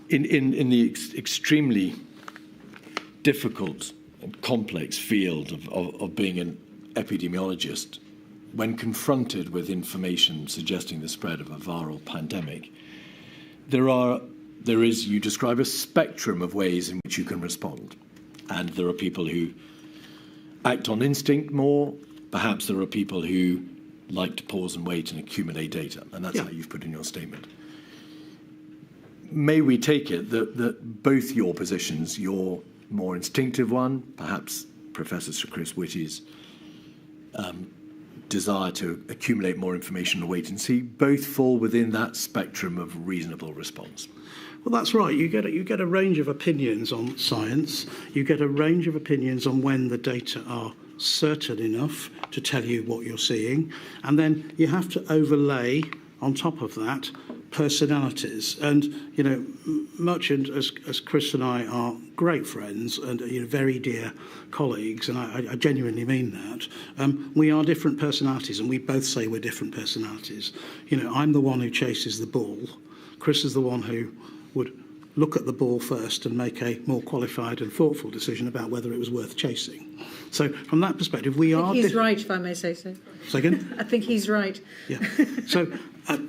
in the extremely difficult and complex field of being an epidemiologist, when confronted with information suggesting the spread of a viral pandemic, there is, you describe a spectrum of ways in which you can respond. And there are people who act on instinct more. Perhaps there are people who like to pause and wait and accumulate data. And that's how you've put in your statement. May we take it that both your positions, your more instinctive one, perhaps Professor Sir Chris Whitty's desire to accumulate more information and wait and see, both fall within that spectrum of reasonable response? Well, that's right. You get a range of opinions on science. You get a range of opinions on when the data are certain enough to tell you what you're seeing. And then you have to overlay on top of that personalities. And, you know, much as Chris and I are great friends and, you know, very dear colleagues, and I genuinely mean that, we are different personalities, and we both say we're different personalities. You know, I'm the one who chases the ball. Chris is the one who would look at the ball first and make a more qualified and thoughtful decision about whether it was worth chasing. So from that perspective, we are... He's right, if I may say so. Second? I think he's right. Yeah. So,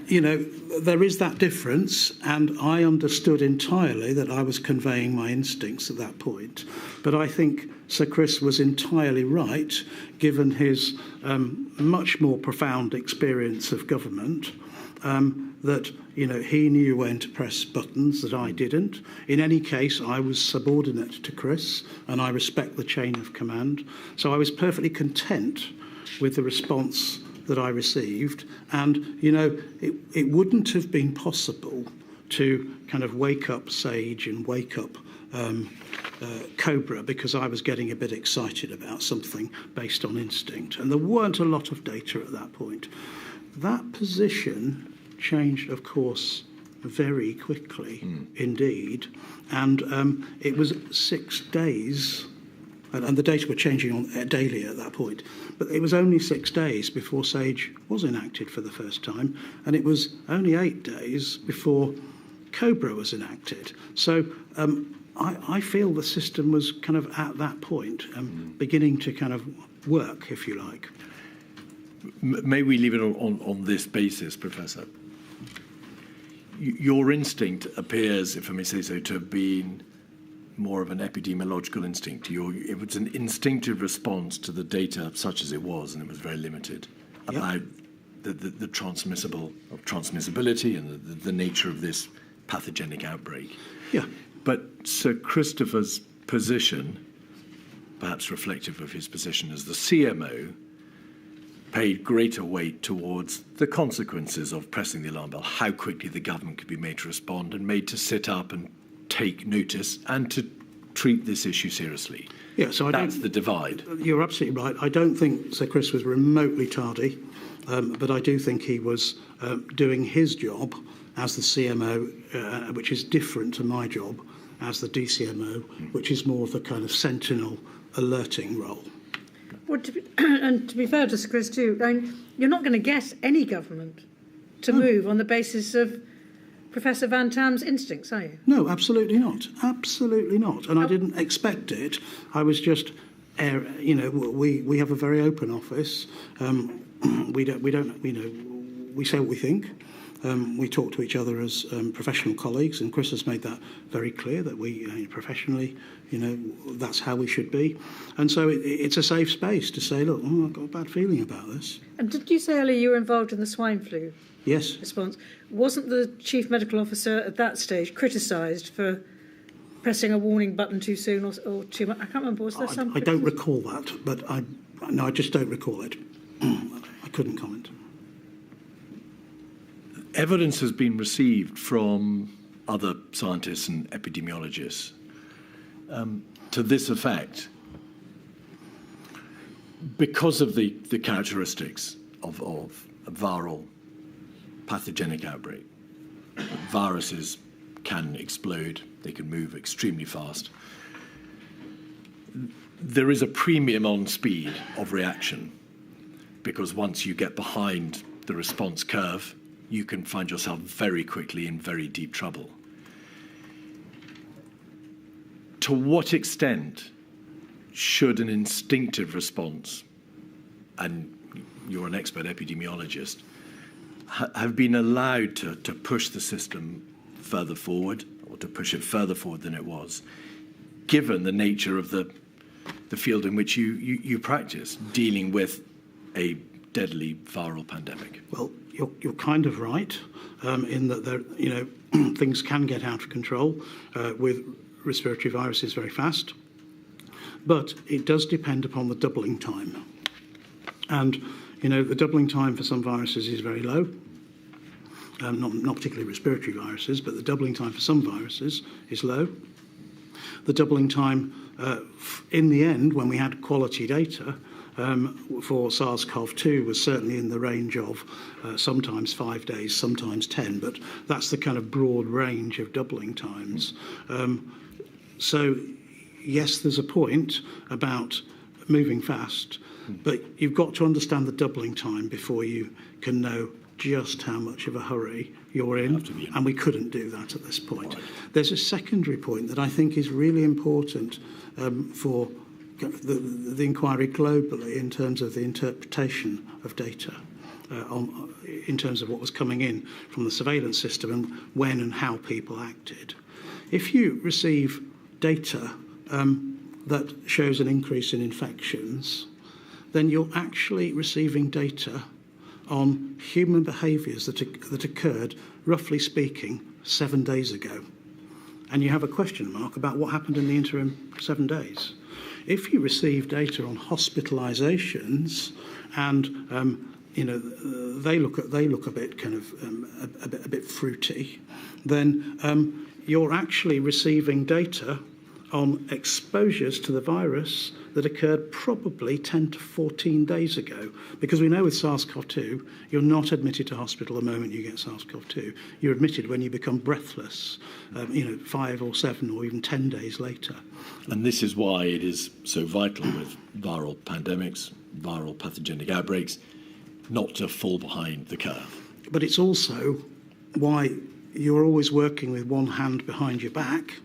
you know, there is that difference, and I understood entirely that I was conveying my instincts at that point. But I think Sir Chris was entirely right, given his much more profound experience of government, that, you know, he knew when to press buttons that I didn't. In any case, I was subordinate to Chris, and I respect the chain of command. So I was perfectly content with the response that I received. And, you know, it wouldn't have been possible to kind of wake up Sage and wake up Cobra, because I was getting a bit excited about something based on instinct. And there weren't a lot of data at that point. That position changed, of course, very quickly indeed. And it was 6 days, and the data were changing daily at that point, but it was only 6 days before Sage was enacted for the first time, and it was only 8 days before Cobra was enacted. So I feel the system was kind of at that point beginning to kind of work, if you like. May we leave it on this basis, Professor? Your instinct appears, if I may say so, to have been more of an epidemiological instinct. It was an instinctive response to the data, such as it was, and it was very limited, about the transmissibility and the nature of this pathogenic outbreak. Yeah. But Sir Christopher's position, perhaps reflective of his position as the CMO, paid greater weight towards the consequences of pressing the alarm bell, how quickly the government could be made to respond and made to sit up and take notice and to treat this issue seriously. Yeah, so that's the divide. You're absolutely right. I don't think Sir Chris was remotely tardy, but I do think he was doing his job as the CMO, which is different to my job as the DCMO, which is more of the kind of sentinel alerting role. Well, and to be fair to Chris too, I mean, you're not going to get any government to move on the basis of Professor Van-Tam's instincts, are you? No, absolutely not. Absolutely not. And I didn't expect it. I was just, we have a very open office. We say what we think. We talk to each other as professional colleagues, and Chris has made that very clear that we professionally, that's how we should be. And so it's a safe space to say, look, I've got a bad feeling about this. And did you say earlier you were involved in the swine flu? Yes. Response. Wasn't the Chief Medical Officer at that stage criticised for pressing a warning button too soon or too much? I can't remember. Was there some? I don't recall that, but I just don't recall it. I couldn't comment. Evidence has been received from other scientists and epidemiologists to this effect. Because of the characteristics of a viral pathogenic outbreak, viruses can explode, they can move extremely fast. There is a premium on speed of reaction, because once you get behind the response curve, you can find yourself very quickly in very deep trouble. To what extent should an instinctive response, and you're an expert epidemiologist, have been allowed to push the system further forward, or to push it further forward than it was, given the nature of the field in which you practice, dealing with a deadly viral pandemic? Well, you're kind of right in that there, things can get out of control with respiratory viruses very fast, but it does depend upon the doubling time. And the doubling time for some viruses is very low. Not particularly respiratory viruses, but the doubling time for some viruses is low. The doubling time, in the end, when we had quality data for SARS-CoV-2, was certainly in the range of sometimes 5 days, sometimes 10, but that's the kind of broad range of doubling times. So, yes, there's a point about moving fast, but you've got to understand the doubling time before you can know just how much of a hurry you're in, and we couldn't do that at this point. Right. There's a secondary point that I think is really important for the inquiry globally in terms of the interpretation of data, in terms of what was coming in from the surveillance system and when and how people acted. If you receive data that shows an increase in infections, then you're actually receiving data on human behaviours that occurred, roughly speaking, 7 days ago. And you have a question mark about what happened in the interim 7 days. If you receive data on hospitalisations and they look a bit kind of a bit fruity, then you're actually receiving data on exposures to the virus that occurred probably 10 to 14 days ago. Because we know with SARS-CoV-2, you're not admitted to hospital the moment you get SARS-CoV-2. You're admitted when you become breathless, 5 or 7 or even 10 days later. And this is why it is so vital with viral pandemics, viral pathogenic outbreaks, not to fall behind the curve. But it's also why you're always working with one hand behind your back,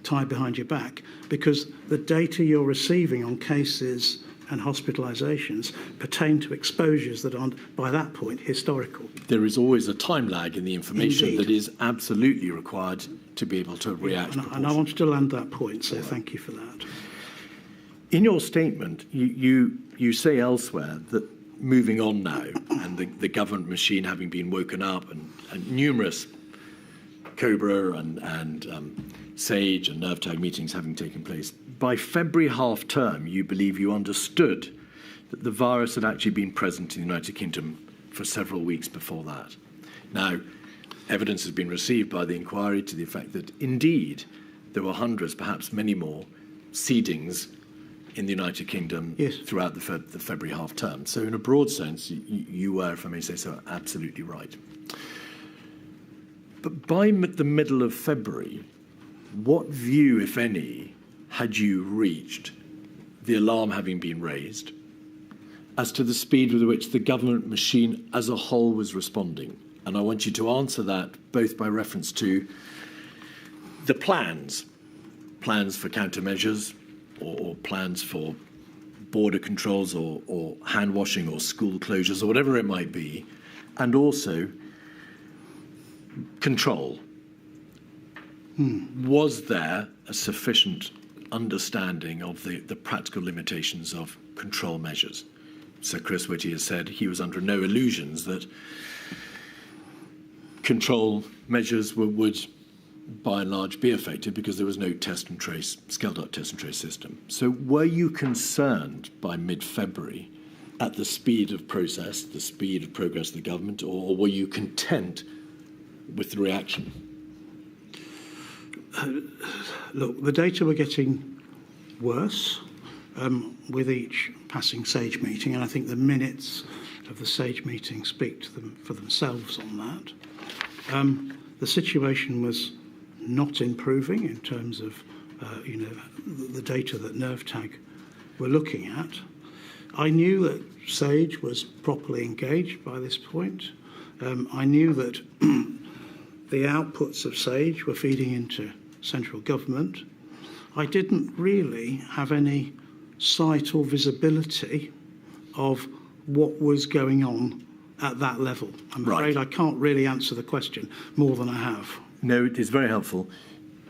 tied behind your back, because the data you're receiving on cases and hospitalisations pertain to exposures that aren't, by that point, historical. There is always a time lag in the information that is absolutely required to be able to react. And I wanted to land that point, so thank you for that. In your statement, you say elsewhere that moving on now, and the government machine having been woken up, and numerous COBRA and SAGE and NERVTAG meetings having taken place, by February half-term, you believe you understood that the virus had actually been present in the United Kingdom for several weeks before that. Now, evidence has been received by the inquiry to the effect that, indeed, there were hundreds, perhaps many more, seedings in the United Kingdom throughout the February half-term. So in a broad sense, you were, if I may say so, absolutely right. But by the middle of February, what view, if any, had you reached, the alarm having been raised, as to the speed with which the government machine as a whole was responding? And I want you to answer that both by reference to the plans for countermeasures or plans for border controls or hand washing or school closures or whatever it might be, and also control. Was there a sufficient understanding of the practical limitations of control measures? Sir Chris Whitty has said he was under no illusions that control measures would by and large be effective because there was no test and trace, scaled-up test and trace system. So were you concerned by mid-February at the speed of process, the speed of progress of the government, or were you content with the reaction? Look, the data were getting worse with each passing SAGE meeting, and I think the minutes of the SAGE meeting speak to them for themselves on that. The situation was not improving in terms of the data that NervTag were looking at. I knew that SAGE was properly engaged by this point. I knew that the outputs of SAGE were feeding into central government. I didn't really have any sight or visibility of what was going on at that level. I'm afraid I can't really answer the question more than I have. No, it is very helpful.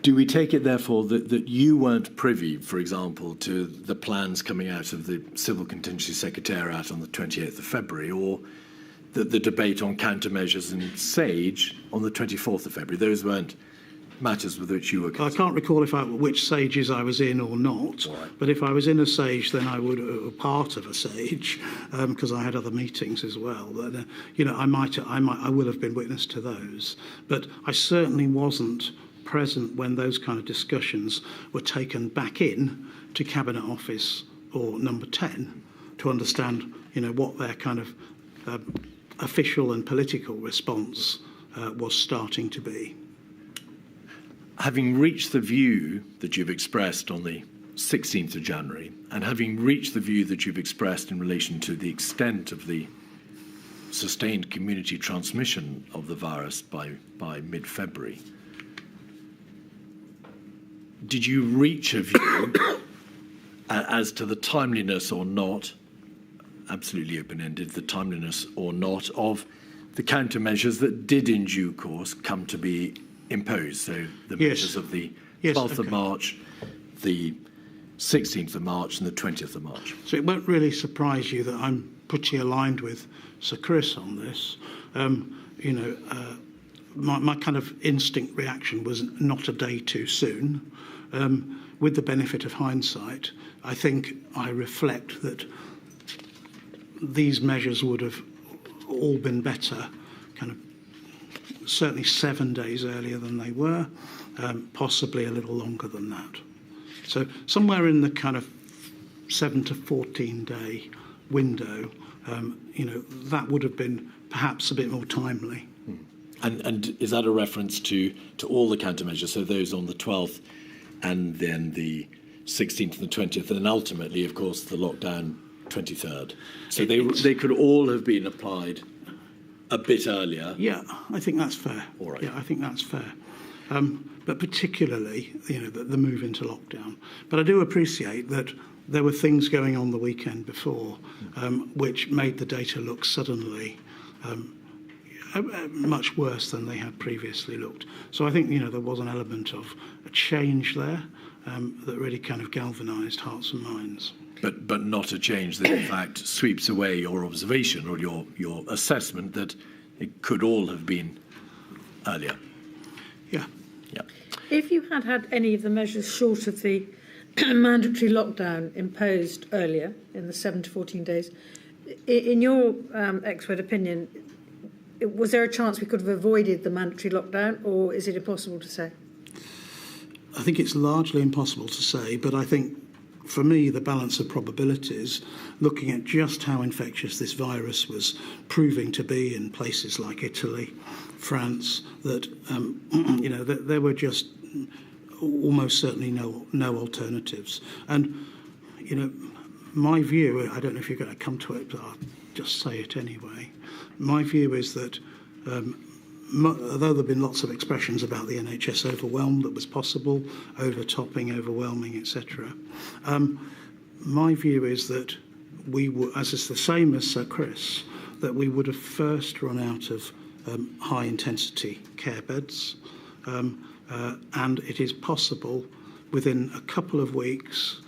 Do we take it, therefore, that you weren't privy, for example, to the plans coming out of the Civil Contingency Secretariat on the 28th of February, or the debate on countermeasures in SAGE on the 24th of February? Those weren't matters with which you were concerned. I can't recall which SAGEs I was in or not, but if I was in a SAGE, then I would part of a SAGE because I had other meetings as well. But I will have been witness to those, but I certainly wasn't present when those kind of discussions were taken back in to Cabinet Office or Number 10 to understand, what their kind of official and political response was starting to be. Having reached the view that you've expressed on the 16th of January, and having reached the view that you've expressed in relation to the extent of the sustained community transmission of the virus by mid-February, did you reach a view as to the timeliness or not, absolutely open-ended, the timeliness or not of the countermeasures that did in due course come to be imposed? So the measures of the 12th of March, the 16th of March and the 20th of March. So it won't really surprise you that I'm pretty aligned with Sir Chris on this. My kind of instinct reaction was not a day too soon. With the benefit of hindsight, I think I reflect that these measures would have all been better, kind of certainly 7 days earlier than they were, possibly a little longer than that. So somewhere in the kind of 7 to 14 day window, that would have been perhaps a bit more timely. And is that a reference to all the countermeasures, so those on the 12th and then the 16th and the 20th, and then ultimately, of course, the lockdown 23rd? So they could all have been applied a bit earlier? Yeah, I think that's fair. All right. Yeah, I think that's fair. But particularly, the move into lockdown. But I do appreciate that there were things going on the weekend before which made the data look suddenly much worse than they had previously looked. So I think, there was an element of a change there that really kind of galvanised hearts and minds. But not a change that, in fact, sweeps away your observation or your assessment that it could all have been earlier. Yeah. Yeah. If you had any of the measures short of the mandatory lockdown imposed earlier in the 7 to 14 days, in your expert opinion, was there a chance we could have avoided the mandatory lockdown, or is it impossible to say? I think it's largely impossible to say, but I think for me, the balance of probabilities, looking at just how infectious this virus was proving to be in places like Italy, France, that that there were just almost certainly no alternatives. And my view, I don't know if you're going to come to it, but I'll just say it anyway. My view is that although there have been lots of expressions about the NHS overwhelmed that was possible, overtopping, overwhelming, etc., my view is that we would, as is the same as Sir Chris, that we would have first run out of high-intensity care beds, and it is possible within a couple of weeks,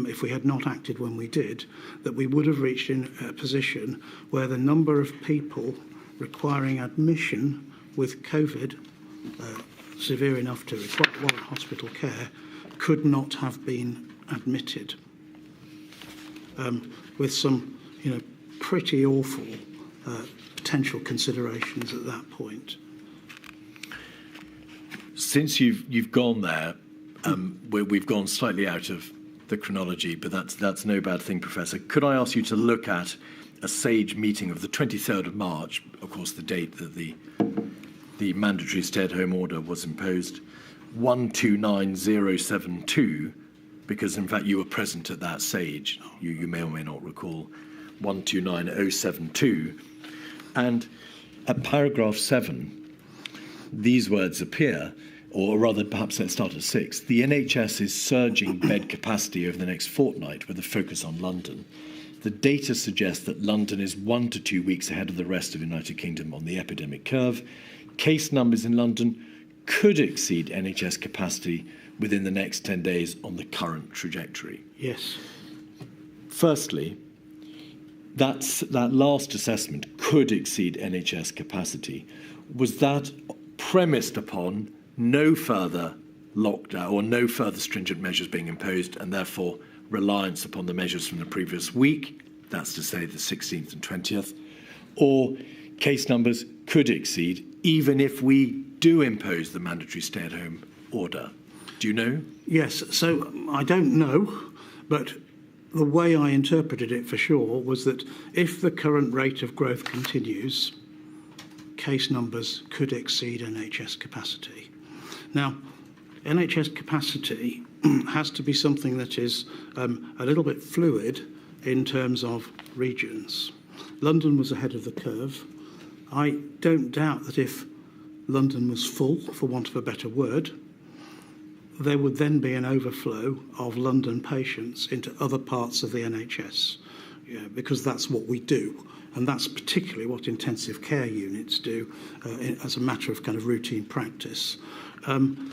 if we had not acted when we did, that we would have reached in a position where the number of people requiring admission with COVID, severe enough to warrant hospital care, could not have been admitted, with some, pretty awful potential considerations at that point. Since you've gone there, we've gone slightly out of the chronology, but that's no bad thing, Professor. Could I ask you to look at a SAGE meeting of the 23rd of March, of course, the date that the mandatory stay-at-home order was imposed, 129072, because in fact you were present at that SAGE. You may or may not recall 129072, and at paragraph 7, these words appear. Or rather, perhaps let's start at 6. The NHS is surging bed capacity over the next fortnight with a focus on London. The data suggests that London is 1 to 2 weeks ahead of the rest of the United Kingdom on the epidemic curve. Case numbers in London could exceed NHS capacity within the next 10 days on the current trajectory. Yes. Firstly, that last assessment could exceed NHS capacity. Was that premised upon no further lockdown or no further stringent measures being imposed, and therefore reliance upon the measures from the previous week, that's to say the 16th and 20th, or case numbers could exceed even if we do impose the mandatory stay-at-home order? Do you know? Yes, so I don't know, but the way I interpreted it for sure was that if the current rate of growth continues, case numbers could exceed NHS capacity. Now, NHS capacity has to be something that is a little bit fluid in terms of regions. London was ahead of the curve. I don't doubt that if London was full, for want of a better word, there would then be an overflow of London patients into other parts of the NHS, because that's what we do. And that's particularly what intensive care units do as a matter of kind of routine practice. And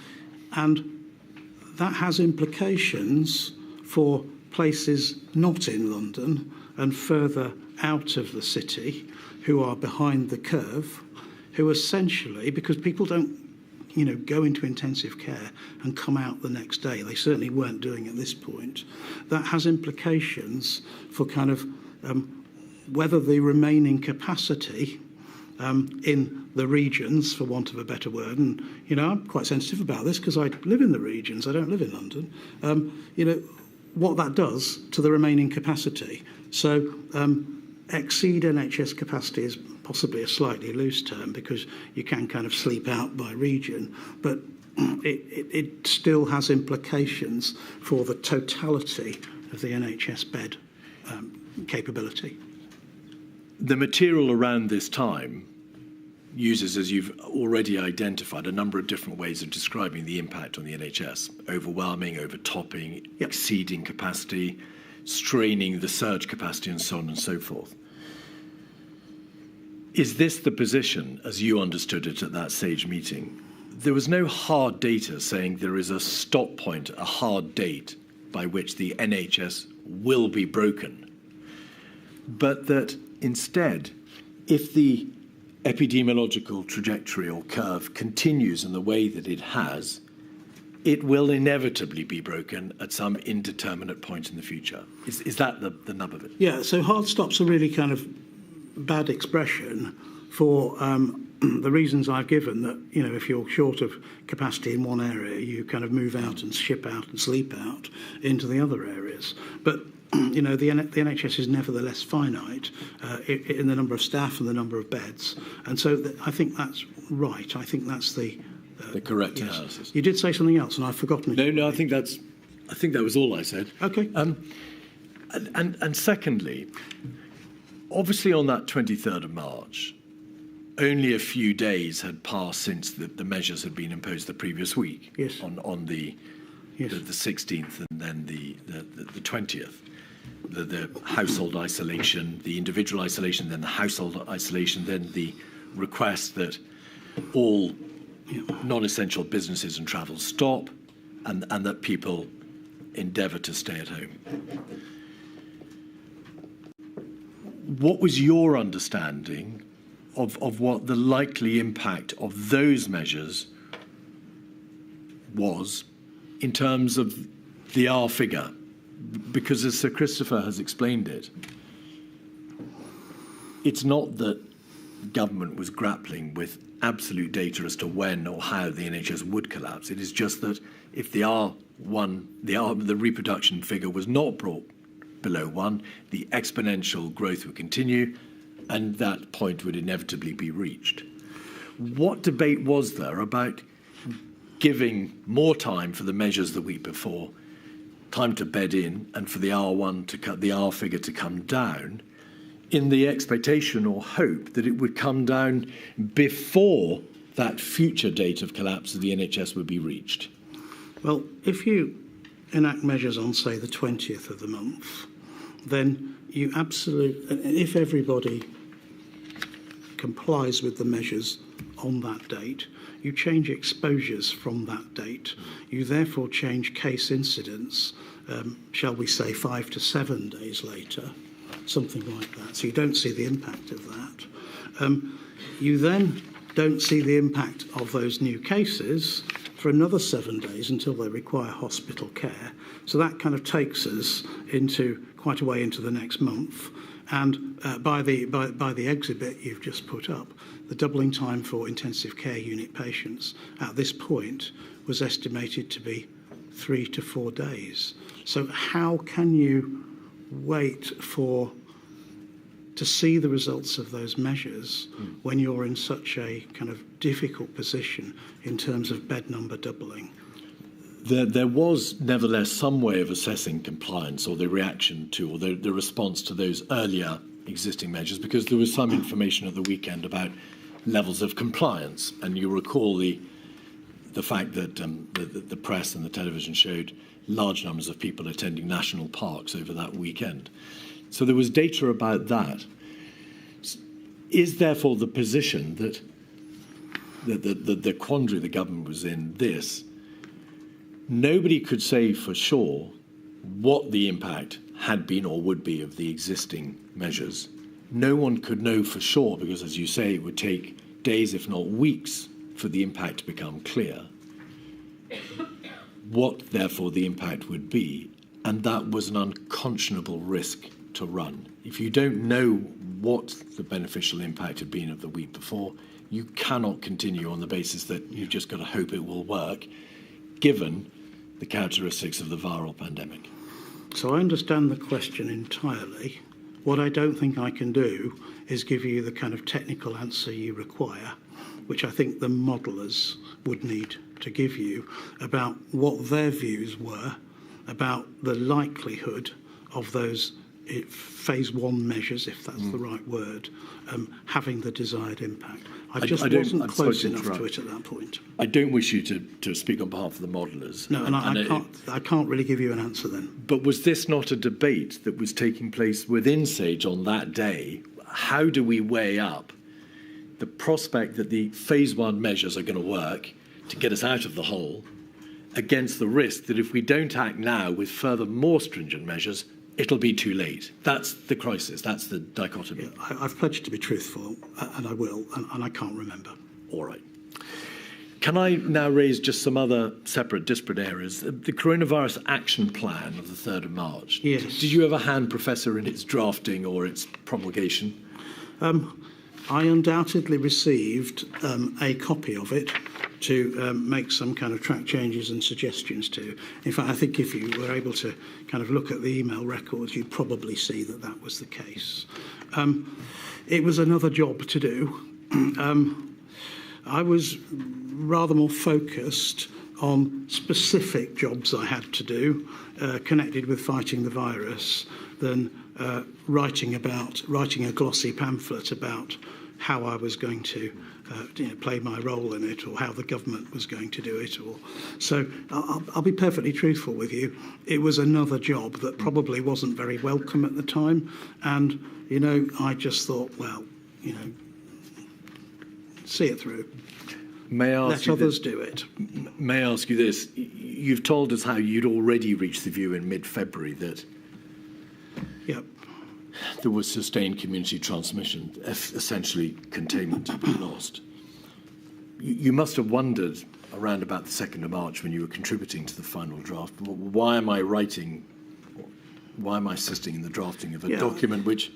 that has implications for places not in London and further out of the city who are behind the curve, who essentially, because people don't go into intensive care and come out the next day, they certainly weren't doing at this point, that has implications for kind of whether the remaining capacity in the regions, for want of a better word, and I'm quite sensitive about this because I live in the regions, I don't live in London, what that does to the remaining capacity. So exceed NHS capacity is possibly a slightly loose term because you can kind of sleep out by region, but it still has implications for the totality of the NHS bed capability. The material around this time uses, as you've already identified, a number of different ways of describing the impact on the NHS: overwhelming, overtopping, exceeding capacity, straining the surge capacity, and so on and so forth. Is this the position, as you understood it at that SAGE meeting? There was no hard data saying there is a stop point, a hard date by which the NHS will be broken, but that instead, if the epidemiological trajectory or curve continues in the way that it has, it will inevitably be broken at some indeterminate point in the future. Is that the nub of it? Yeah, so hard stop's a really kind of bad expression for the reasons I've given, that, if you're short of capacity in one area, you kind of move out and ship out and sleep out into the other areas. But the NHS is nevertheless finite in the number of staff and the number of beds, and so I think that's right. I think that's the correct analysis. You did say something else, and I've forgotten it. No, I think that was all I said. Okay. And secondly, obviously on that 23rd of March, only a few days had passed since the measures had been imposed the previous week. Yes. On the 16th and then the 20th. The household isolation, the individual isolation, then the household isolation, then the request that all non-essential businesses and travel stop, and that people endeavour to stay at home. What was your understanding of what the likely impact of those measures was in terms of the R figure? Because as Sir Christopher has explained it, it's not that government was grappling with absolute data as to when or how the NHS would collapse. It is just that if the the reproduction figure was not brought below 1, the exponential growth would continue, and that point would inevitably be reached. What debate was there about giving more time for the measures the week before, time to bed in, and for the R figure to come down, in the expectation or hope that it would come down before that future date of collapse of the NHS would be reached? Well, if you enact measures on, say, the 20th of the month, then if everybody complies with the measures on that date, you change exposures from that date. You therefore change case incidence, shall we say, 5 to 7 days later, something like that. So you don't see the impact of that. You then don't see the impact of those new cases for another 7 days until they require hospital care. So that kind of takes us into quite a way into the next month. And by the exhibit you've just put up, the doubling time for intensive care unit patients at this point was estimated to be 3 to 4 days. So how can you wait to see the results of those measures when you're in such a kind of difficult position in terms of bed number doubling? There was nevertheless some way of assessing compliance or the reaction to or the response to those earlier existing measures, because there was some information at the weekend about levels of compliance. And you recall the fact that the press and the television showed large numbers of people attending national parks over that weekend. So there was data about that. Is therefore the position that the quandary the government was in this, nobody could say for sure what the impact had been or would be of the existing measures. No one could know for sure because, as you say, it would take days, if not weeks, for the impact to become clear. What, therefore, the impact would be, and that was an unconscionable risk to run. If you don't know what the beneficial impact had been of the week before, you cannot continue on the basis that you've just got to hope it will work, given the characteristics of the viral pandemic. So I understand the question entirely. What I don't think I can do is give you the kind of technical answer you require, which I think the modellers would need to give you about what their views were about the likelihood of those phase 1 measures, if that's the right word, having the desired impact. I wasn't close enough to it at that point. I don't wish you to speak on behalf of the modellers. No, and I can't really give you an answer then. But was this not a debate that was taking place within SAGE on that day? How do we weigh up the prospect that the phase 1 measures are going to work to get us out of the hole against the risk that if we don't act now with further more stringent measures, it'll be too late? That's the crisis. That's the dichotomy. Yeah, I've pledged to be truthful, and I will, and I can't remember. All right. Can I now raise just some other separate, disparate areas? The Coronavirus Action Plan of the 3rd of March. Yes. Did you have a hand, Professor, in its drafting or its promulgation? I undoubtedly received a copy of it to make some kind of track changes and suggestions to. In fact, I think if you were able to kind of look at the email records, you'd probably see that that was the case. It was another job to do. I was rather more focused on specific jobs I had to do connected with fighting the virus than writing a glossy pamphlet about how I was going to play my role in it, or how the government was going to do it. So I'll be perfectly truthful with you. It was another job that probably wasn't very welcome at the time, and I just thought, well, see it through. May I Let others do it. May I ask you this? You've told us how you'd already reached the view in mid-February that there was sustained community transmission, essentially containment had been lost. You must have wondered around about the 2nd of March when you were contributing to the final draft, why am I assisting in the drafting of a document which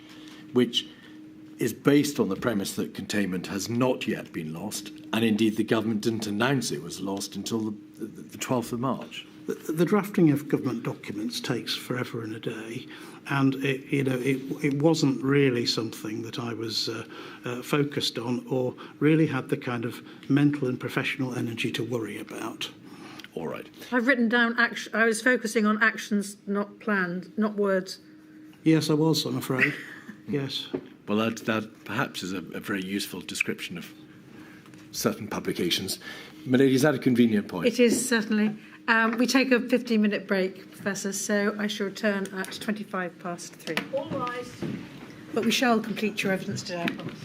is based on the premise that containment has not yet been lost, and indeed the government didn't announce it was lost until the 12th of March. The drafting of government documents takes forever and a day, and it wasn't really something that I was focused on or really had the kind of mental and professional energy to worry about. All right. I've written down I was focusing on actions not planned, not words. Yes, I was, I'm afraid. Yes. Well, that perhaps is a very useful description of certain publications. Milady, is that a convenient point? It is, certainly. We take a 15-minute break, Professor, so I shall return at 3:25. All rise. But we shall complete your evidence today, I promise.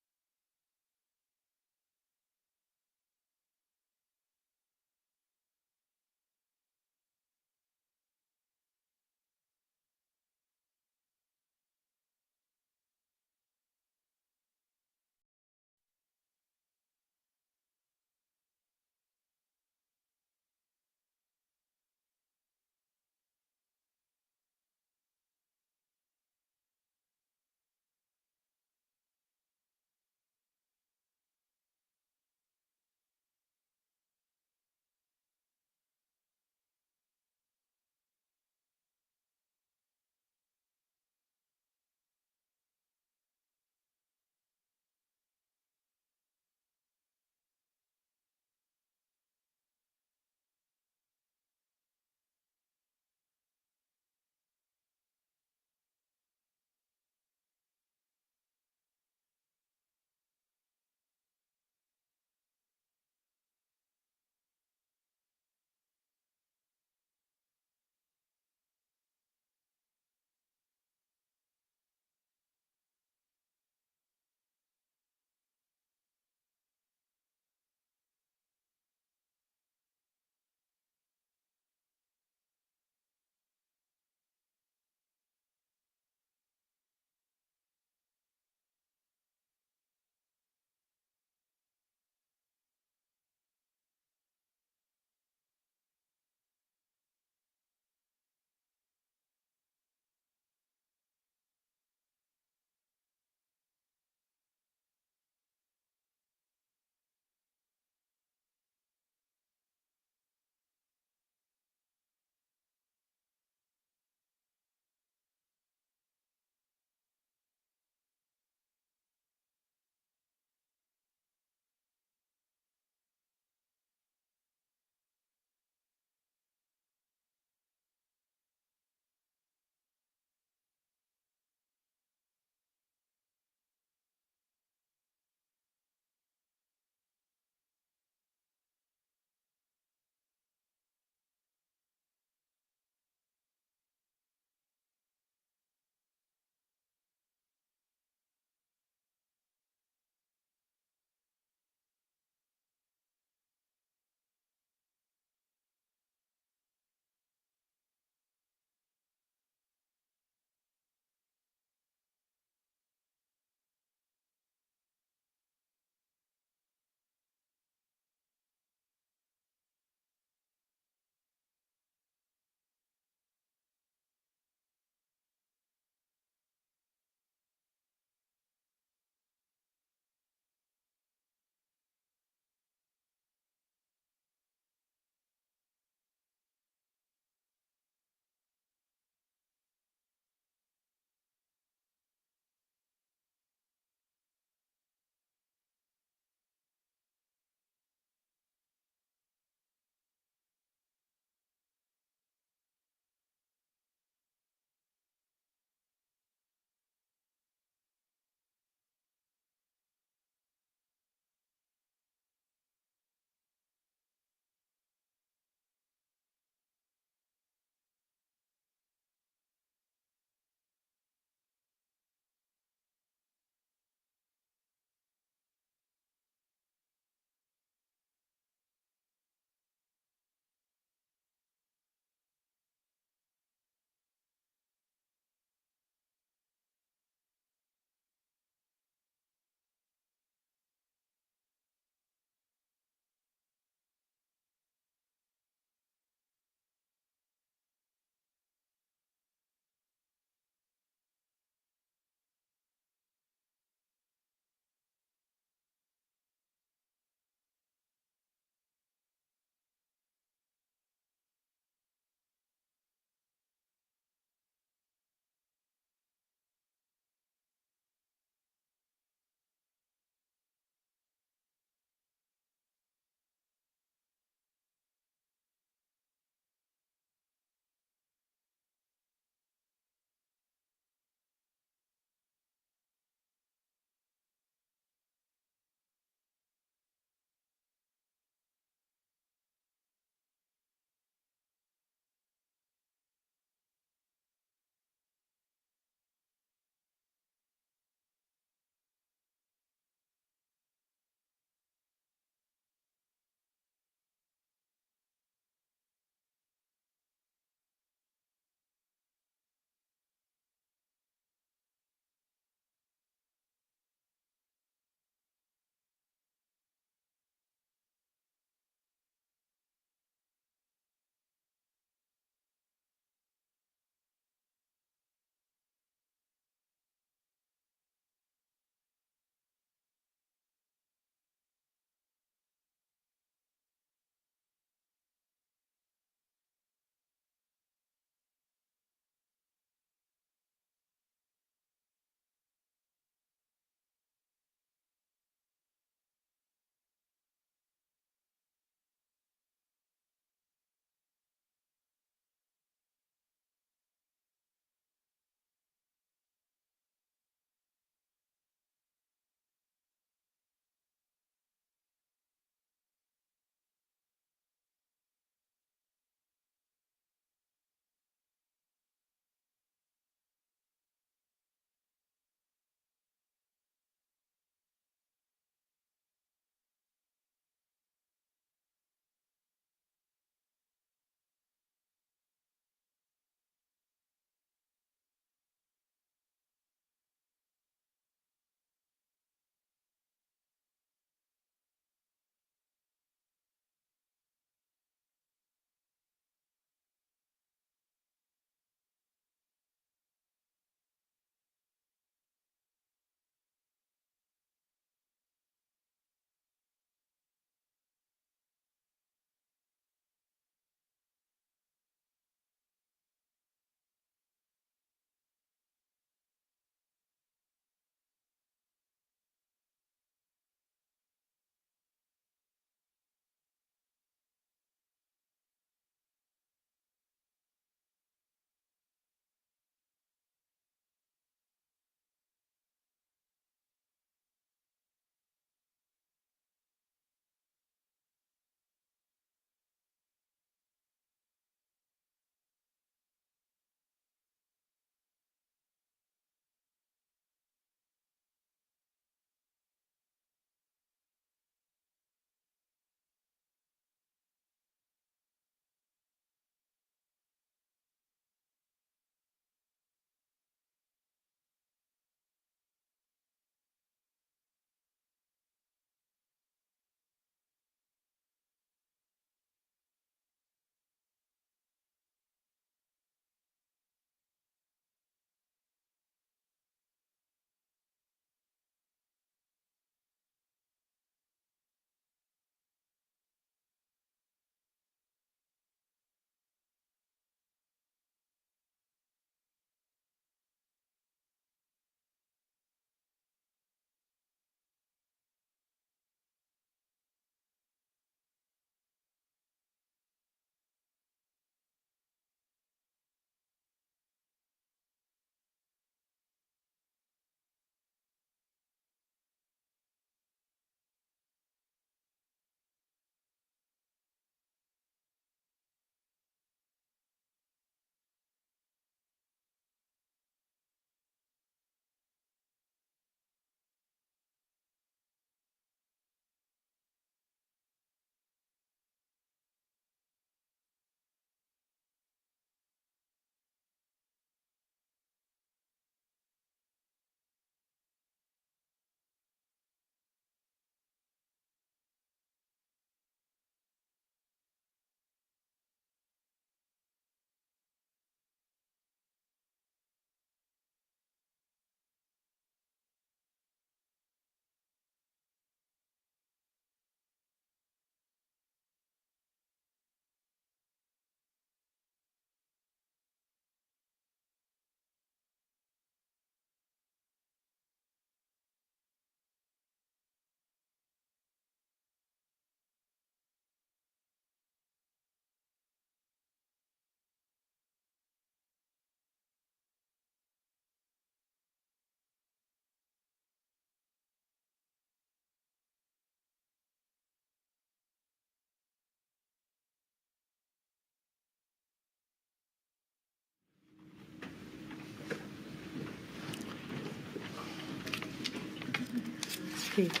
Keith.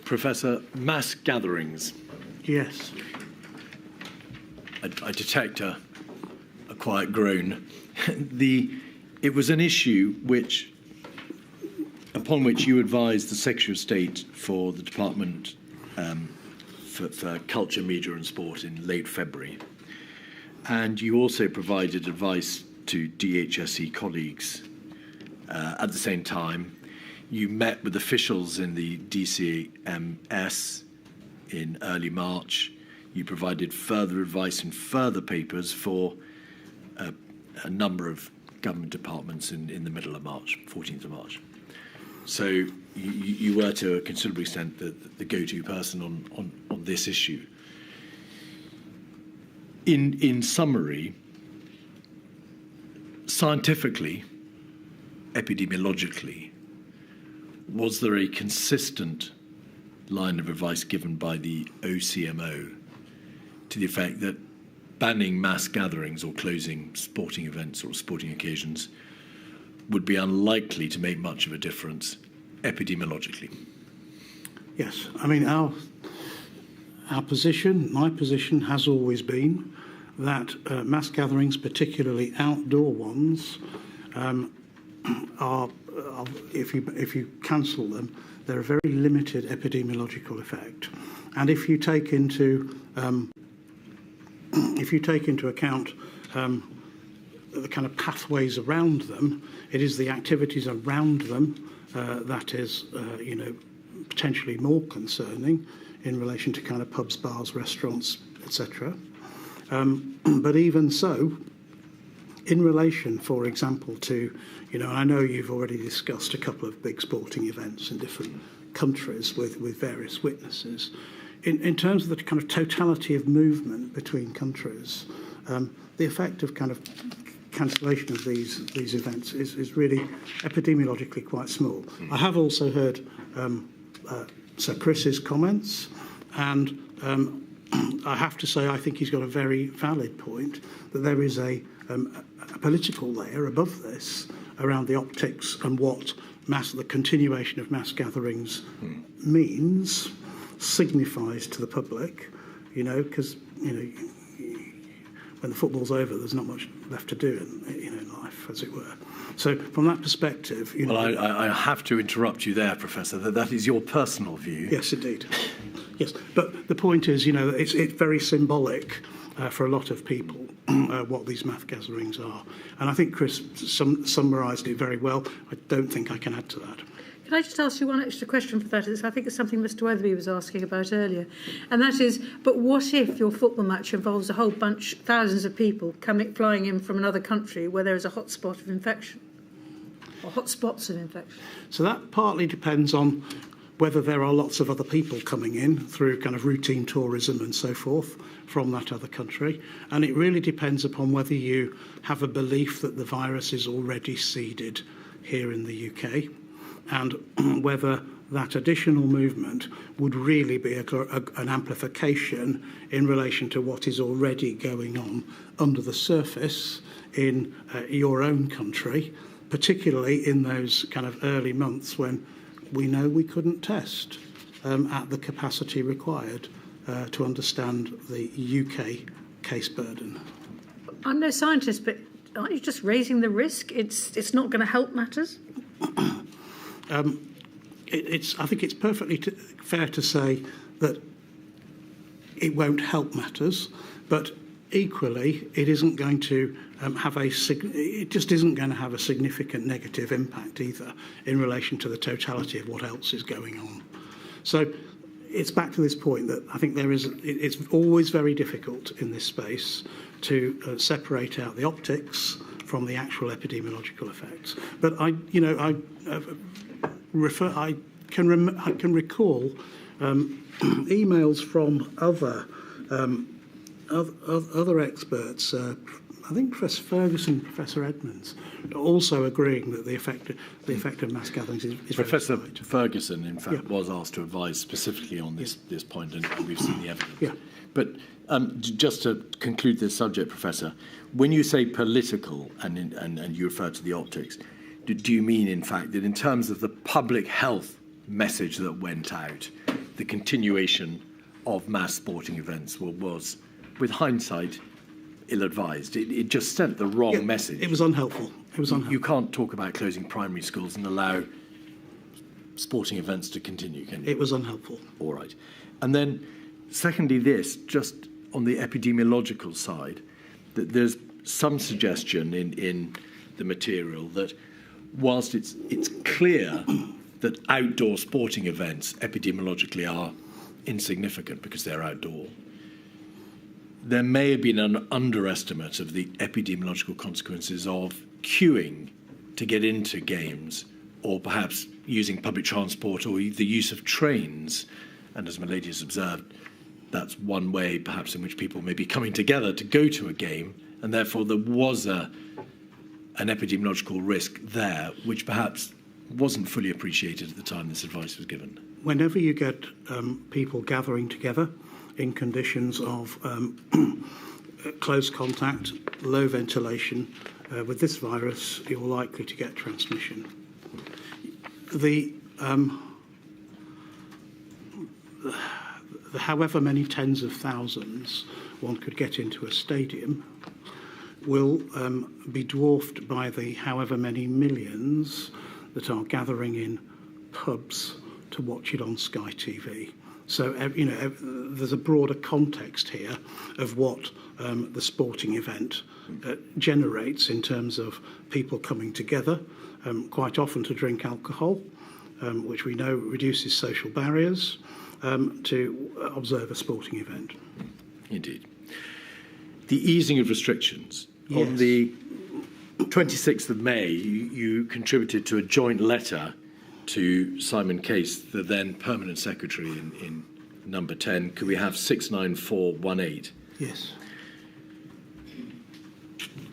Professor, mass gatherings. Yes. I detect a quiet groan. It was an issue upon which you advised the Secretary of State for the Department for Culture, Media and Sport in late February. And you also provided advice to DHSE colleagues at the same time. You met with officials in the DCMS in early March. You provided further advice and further papers for a number of government departments in the middle of March, 14th of March. So you were to a considerable extent the go-to person on this issue. In summary, scientifically, epidemiologically, was there a consistent line of advice given by the OCMO to the effect that banning mass gatherings or closing sporting events or sporting occasions would be unlikely to make much of a difference epidemiologically? Yes, I mean, my position has always been that mass gatherings, particularly outdoor ones, are if you cancel them, they're a very limited epidemiological effect. And if you take into account the kind of pathways around them, it is the activities around them that is, potentially more concerning in relation to kind of pubs, bars, restaurants, etc. But even so, in relation, for example, to, I know you've already discussed a couple of big sporting events in different countries with various witnesses. In terms of the kind of totality of movement between countries, the effect of kind of cancellation of these events is really epidemiologically quite small. I have also heard Sir Chris's comments, and I have to say I think he's got a very valid point that there is a political layer above this around the optics and what the continuation of mass gatherings means, signifies to the public, because when the football's over, there's not much left to do in life, as it were. So from that perspective, Well, I have to interrupt you there, Professor. That is your personal view. Yes, indeed. Yes, but the point is, it's very symbolic for a lot of people what these mass gatherings are. And I think Chris summarised it very well. I don't think I can add to that. Can I just ask you one extra question for that? I think it's something Mr. Weatherby was asking about earlier. And that is, but what if your football match involves a whole bunch, thousands of people flying in from another country where there is a hotspot of infection? Or hotspots of infection? So that partly depends on whether there are lots of other people coming in through kind of routine tourism and so forth from that other country. And it really depends upon whether you have a belief that the virus is already seeded here in the UK, and whether that additional movement would really be an amplification in relation to what is already going on under the surface in your own country, particularly in those kind of early months when we know we couldn't test at the capacity required to understand the UK case burden. I'm no scientist, but aren't you just raising the risk? It's not going to help matters? I think it's perfectly fair to say that it won't help matters, but equally, it isn't going to it just isn't going to have a significant negative impact either in relation to the totality of what else is going on. So it's back to this point that I think it's always very difficult in this space to separate out the optics from the actual epidemiological effects. But I can recall emails from other experts. I think Professor Ferguson, Professor Edmonds, also agreeing that the effect of mass gatherings is Professor very slight. Ferguson, in fact, was asked to advise specifically on this point, and we've seen the evidence. Yeah. But just to conclude this subject, Professor, when you say political and you refer to the optics, do you mean, in fact, that in terms of the public health message that went out, the continuation of mass sporting events was, with hindsight, ill-advised. It just sent the wrong message. It was unhelpful. It was unhelpful. You can't talk about closing primary schools and allow sporting events to continue, can you? It was unhelpful. All right. And then, secondly, this, just on the epidemiological side, that there's some suggestion in the material that whilst it's clear that outdoor sporting events epidemiologically are insignificant because they're outdoor, there may have been an underestimate of the epidemiological consequences of queuing to get into games, or perhaps using public transport or the use of trains. And as my lady has observed, that's one way perhaps in which people may be coming together to go to a game, and therefore there was an epidemiological risk there, which perhaps wasn't fully appreciated at the time this advice was given. Whenever you get people gathering together in conditions of close contact, low ventilation, with this virus, you're likely to get transmission. The however many tens of thousands one could get into a stadium will be dwarfed by the however many millions that are gathering in pubs to watch it on Sky TV. So, there's a broader context here of what the sporting event generates in terms of people coming together, quite often to drink alcohol, which we know reduces social barriers, to observe a sporting event. Indeed. The easing of restrictions. Yes. On the 26th of May, you contributed to a joint letter to Simon Case, the then permanent secretary in number 10. Could we have 69418? Yes.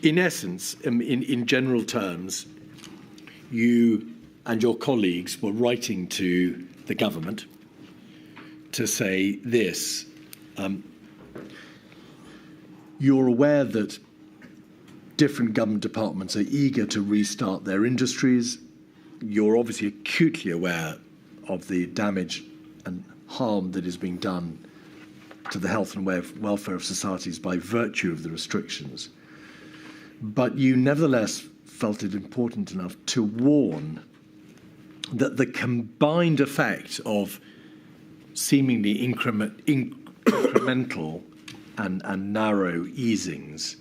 In essence, in general terms, you and your colleagues were writing to the government to say this. You're aware that different government departments are eager to restart their industries. You're obviously acutely aware of the damage and harm that is being done to the health and welfare of societies by virtue of the restrictions. But you nevertheless felt it important enough to warn that the combined effect of seemingly incremental and narrow easings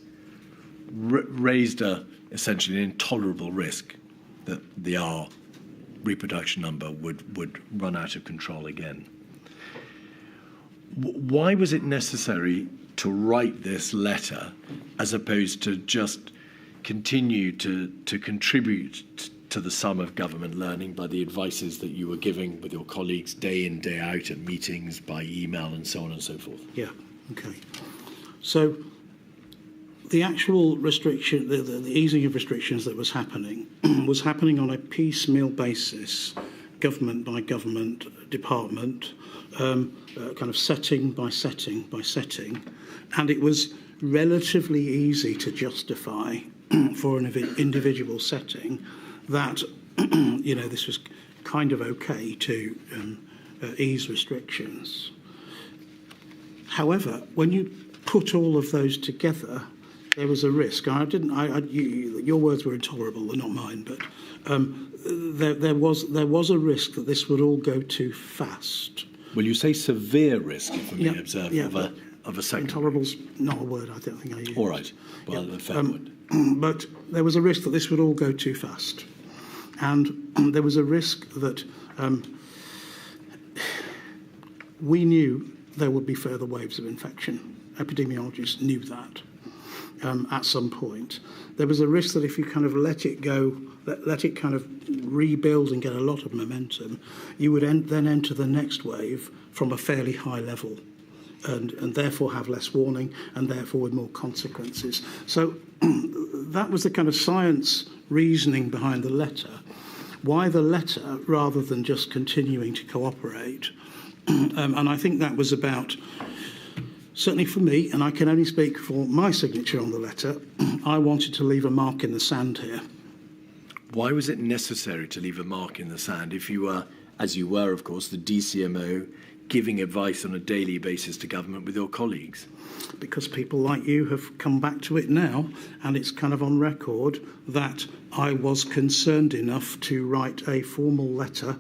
raised essentially an intolerable risk that the R reproduction number would run out of control again. Why was it necessary to write this letter as opposed to just continue to contribute to the sum of government learning by the advices that you were giving with your colleagues day in, day out at meetings, by email and so on and so forth? Yeah, okay. So the actual restriction, the easing of restrictions that was happening on a piecemeal basis, government by government, department, kind of setting by setting by setting, and it was relatively easy to justify for an individual setting that this was kind of okay to ease restrictions. However, when you put all of those together, there was a risk. Your words were intolerable, they're not mine, but there was a risk that this would all go too fast. Well, you say severe risk, if I may observe, of a second. Intolerable's not a word I don't think I use. All right, well, a fair word. But there was a risk that this would all go too fast. And there was a risk that we knew there would be further waves of infection. Epidemiologists knew that at some point. There was a risk that if you kind of let it go, let it kind of rebuild and get a lot of momentum, you would then enter the next wave from a fairly high level and therefore have less warning and therefore with more consequences. So that was the kind of science reasoning behind the letter. Why the letter rather than just continuing to cooperate? And I think that was about, certainly for me, and I can only speak for my signature on the letter, I wanted to leave a mark in the sand here. Why was it necessary to leave a mark in the sand if you were as you were, of course, the DCMO, giving advice on a daily basis to government with your colleagues? Because people like you have come back to it now, and it's kind of on record that I was concerned enough to write a formal letter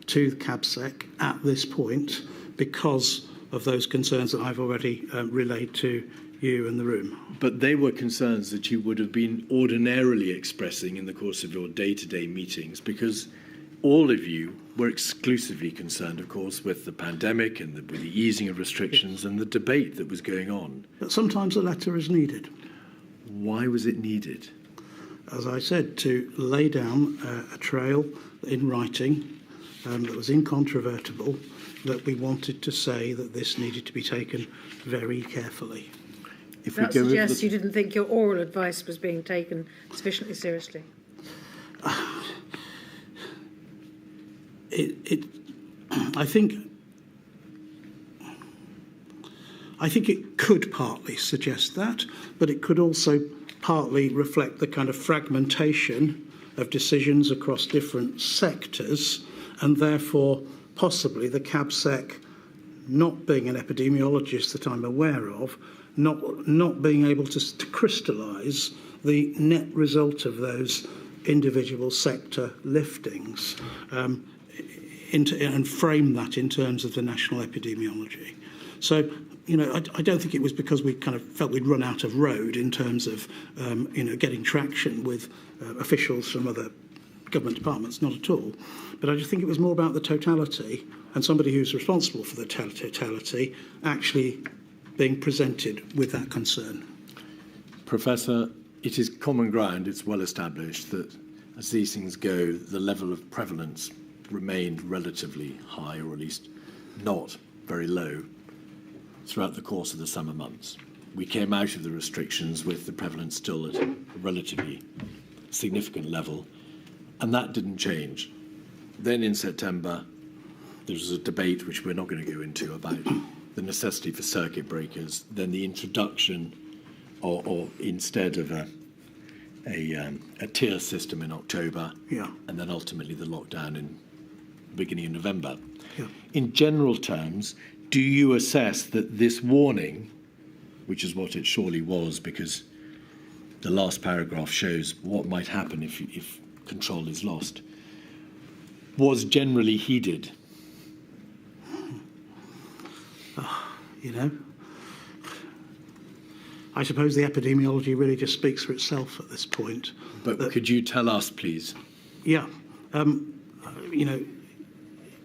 to the CABSEC at this point because of those concerns that I've already relayed to you and the room. But they were concerns that you would have been ordinarily expressing in the course of your day-to-day meetings, because all of you were exclusively concerned, of course, with the pandemic and with the easing of restrictions and the debate that was going on. But sometimes a letter is needed. Why was it needed? As I said, to lay down a trail in writing that was incontrovertible, that we wanted to say that this needed to be taken very carefely. If that suggests you didn't think your oral advice was being taken sufficiently seriously. I think it could partly suggest that, but it could also partly reflect the kind of fragmentation of decisions across different sectors, and therefore possibly the CABSEC, not being an epidemiologist that I'm aware of, not being able to crystallise the net result of those individual sector liftings and frame that in terms of the national epidemiology. So, I don't think it was because we kind of felt we'd run out of road in terms of, getting traction with officials from other government departments, not at all. But I just think it was more about the totality, and somebody who's responsible for the totality actually being presented with that concern. Professor, it is common ground, it's well established, that as these things go, the level of prevalence remained relatively high, or at least not very low, throughout the course of the summer months. We came out of the restrictions with the prevalence still at a relatively significant level, and that didn't change. Then in September, there was a debate, which we're not going to go into, about the necessity for circuit breakers, then the introduction, or instead of a tier system in October, and then ultimately the lockdown in the beginning of November. Yeah. In general terms, do you assess that this warning, which is what it surely was, because the last paragraph shows what might happen if control is lost, was generally heeded? I suppose the epidemiology really just speaks for itself at this point. But could you tell us, please? Yeah.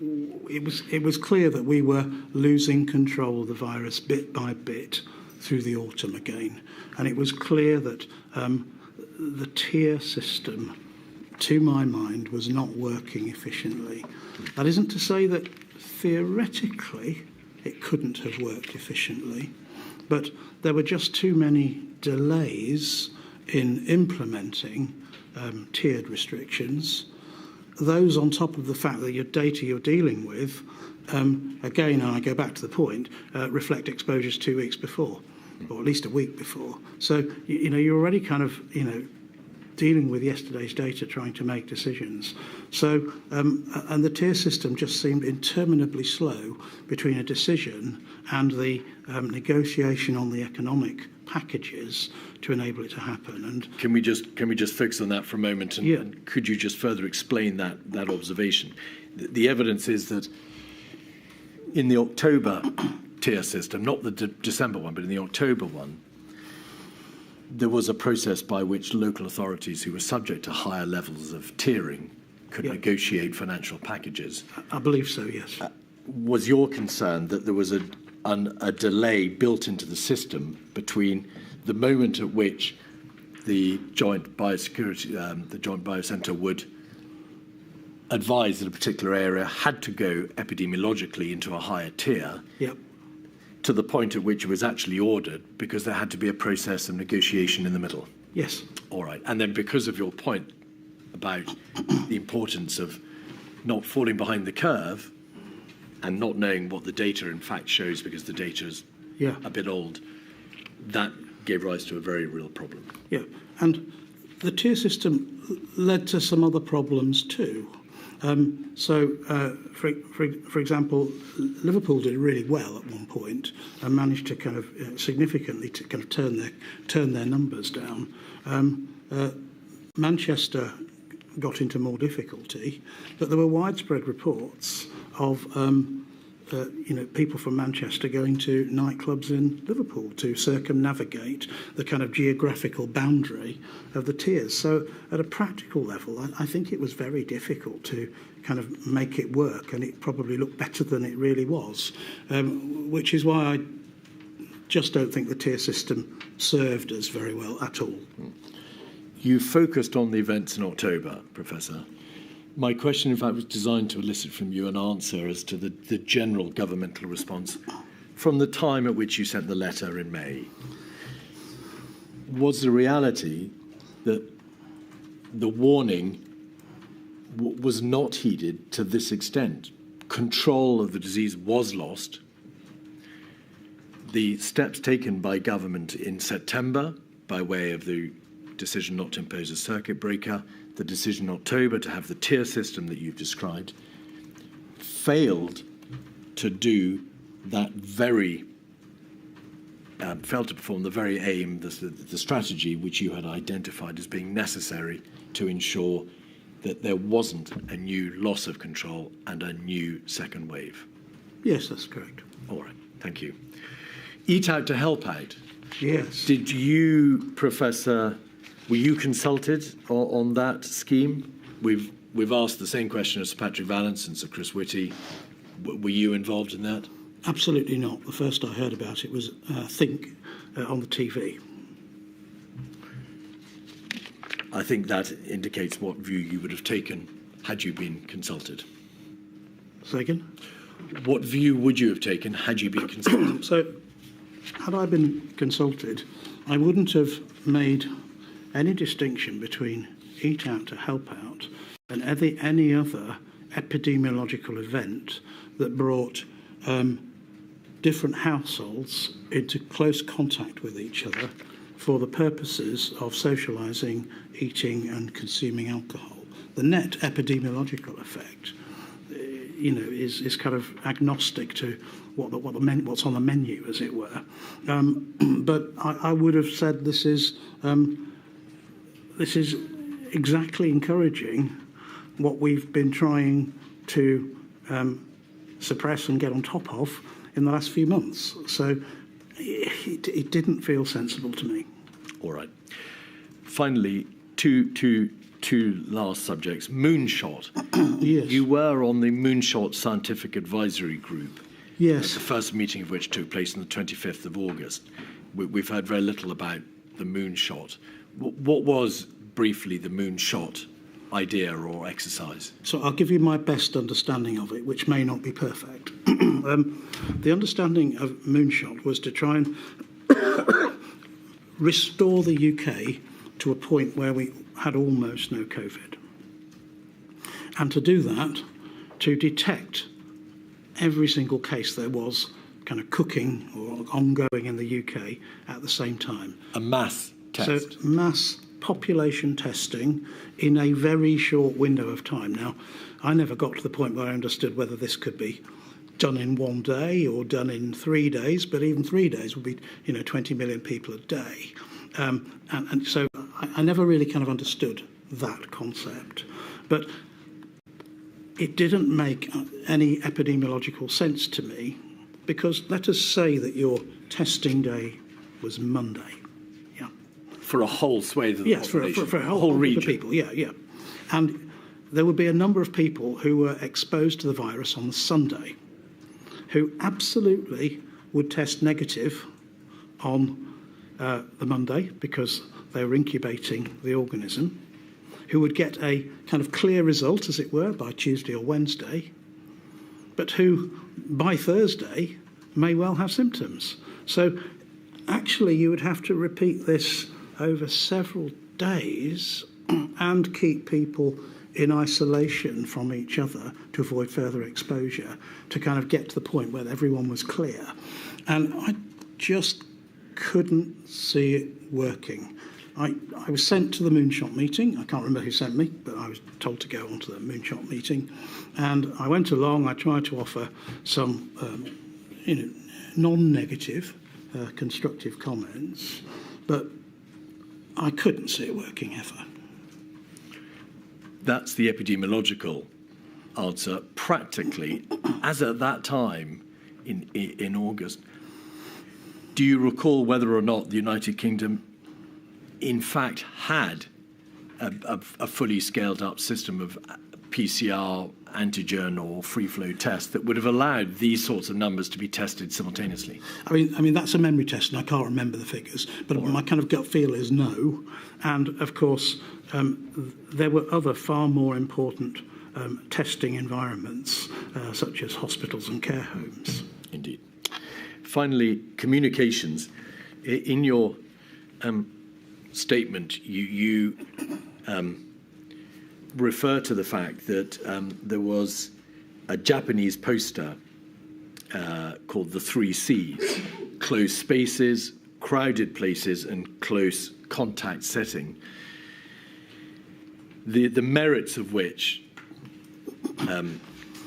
It was clear that we were losing control of the virus bit by bit through the autumn again. And it was clear that the tier system, to my mind, was not working efficiently. That isn't to say that theoretically it couldn't have worked efficiently, but there were just too many delays in implementing tiered restrictions. Those on top of the fact that your data you're dealing with, again, and I go back to the point, reflect exposures 2 weeks before, or at least a week before. So, you're already kind of, dealing with yesterday's data, trying to make decisions. So, and the tier system just seemed interminably slow between a decision and the negotiation on the economic packages to enable it to happen. And can we just focus on that for a moment? And could you just further explain that observation? The evidence is that in the October tier system, not the December one, but in the October one, there was a process by which local authorities who were subject to higher levels of tiering could negotiate financial packages. I believe so, yes. Was your concern that there was a delay built into the system between the moment at which the Joint Biosecurity, the Joint Biocentre would advise that a particular area had to go epidemiologically into a higher tier, to the point at which it was actually ordered, because there had to be a process of negotiation in the middle? Yes. All right. And then because of your point about the importance of not falling behind the curve and not knowing what the data in fact shows, because the data is a bit old, that gave rise to a very real problem. Yeah, and the tier system led to some other problems too. For example, Liverpool did really well at one point and managed to kind of significantly to kind of turn their numbers down. Manchester got into more difficulty, but there were widespread reports of people from Manchester going to nightclubs in Liverpool to circumnavigate the kind of geographical boundary of the tiers. So at a practical level, I think it was very difficult to kind of make it work, and it probably looked better than it really was, which is why I just don't think the tier system served us very well at all. You focused on the events in October, Professor. My question, in fact, was designed to elicit from you an answer as to the general governmental response from the time at which you sent the letter in May. Was the reality that the warning was not heeded to this extent? Control of the disease was lost. The steps taken by government in September, by way of the decision not to impose a circuit breaker, the decision in October to have the tier system that you've described, failed to do that very, failed to perform the very aim, the strategy which you had identified as being necessary to ensure that there wasn't a new loss of control and a new second wave. Yes, that's correct. All right, thank you. Eat out to help out. Yes. Did you, Professor, were you consulted on that scheme? We've asked the same question as Sir Patrick Vallance and Sir Chris Whitty. Were you involved in that? Absolutely not. The first I heard about it was Think on the TV. I think that indicates what view you would have taken had you been consulted. Say again? What view would you have taken had you been consulted? So, had I been consulted, I wouldn't have made any distinction between Eat Out to Help Out and any other epidemiological event that brought different households into close contact with each other for the purposes of socialising, eating and consuming alcohol. The net epidemiological effect, is kind of agnostic to what's on the menu, as it were. But I would have said this is exactly encouraging what we've been trying to suppress and get on top of in the last few months. So it didn't feel sensible to me. All right. Finally, two last subjects. Moonshot. Yes. You were on the Moonshot Scientific Advisory Group. Yes. The first meeting of which took place on the 25th of August. We've heard very little about the moonshot. What was, briefly, the moonshot idea or exercise? So I'll give you my best understanding of it, which may not be perfect. The understanding of moonshot was to try and restore the UK to a point where we had almost no COVID. And to do that, to detect every single case there was kind of cooking or ongoing in the UK at the same time. A mass test. So mass population testing in a very short window of time. Now, I never got to the point where I understood whether this could be done in one day or done in 3 days, but even 3 days would be, 20 million people a day. And so I never really kind of understood that concept. But it didn't make any epidemiological sense to me, because let us say that your testing day was Monday. Yeah. For a whole swathe of the population. For a whole region of people, yeah. And there would be a number of people who were exposed to the virus on the Sunday, who absolutely would test negative on the Monday because they were incubating the organism, who would get a kind of clear result, as it were, by Tuesday or Wednesday, but who, by Thursday, may well have symptoms. So actually you would have to repeat this over several days and keep people in isolation from each other to avoid further exposure, to kind of get to the point where everyone was clear. And I just couldn't see it working. I was sent to the moonshot meeting. I can't remember who sent me, but I was told to go on to the moonshot meeting. And I went along. I tried to offer some non-negative, constructive comments, but I couldn't see it working ever. That's the epidemiological answer. Practically, as at that time in August, do you recall whether or not the United Kingdom in fact had a fully scaled up system of PCR, antigen or free flow tests that would have allowed these sorts of numbers to be tested simultaneously? I mean that's a memory test, and I can't remember the figures, but my kind of gut feel is no. And of course, there were other far more important testing environments, such as hospitals and care homes. Indeed. Finally, communications. In your statement, you refer to the fact that there was a Japanese poster called the 3 C's: closed spaces, crowded places, and close contact setting. The merits of which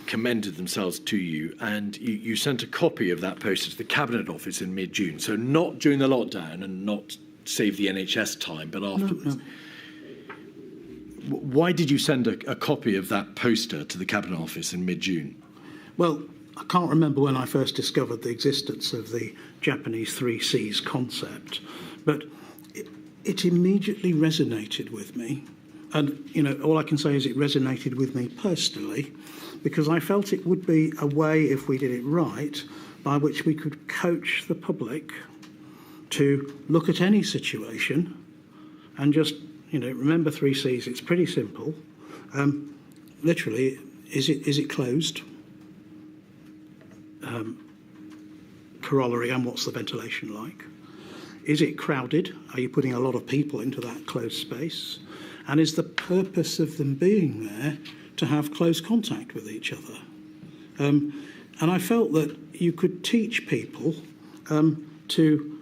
commended themselves to you, and you sent a copy of that poster to the Cabinet Office in mid-June. So not during the lockdown and not save the NHS time, but afterwards. No. Why did you send a copy of that poster to the Cabinet Office in mid-June? Well, I can't remember when I first discovered the existence of the Japanese 3 C's concept, but it immediately resonated with me. And, all I can say is it resonated with me personally, because I felt it would be a way, if we did it right, by which we could coach the public to look at any situation and just, remember 3 C's. It's pretty simple. Literally, is it closed? Corollary, and what's the ventilation like? Is it crowded? Are you putting a lot of people into that closed space? And is the purpose of them being there to have close contact with each other? And I felt that you could teach people to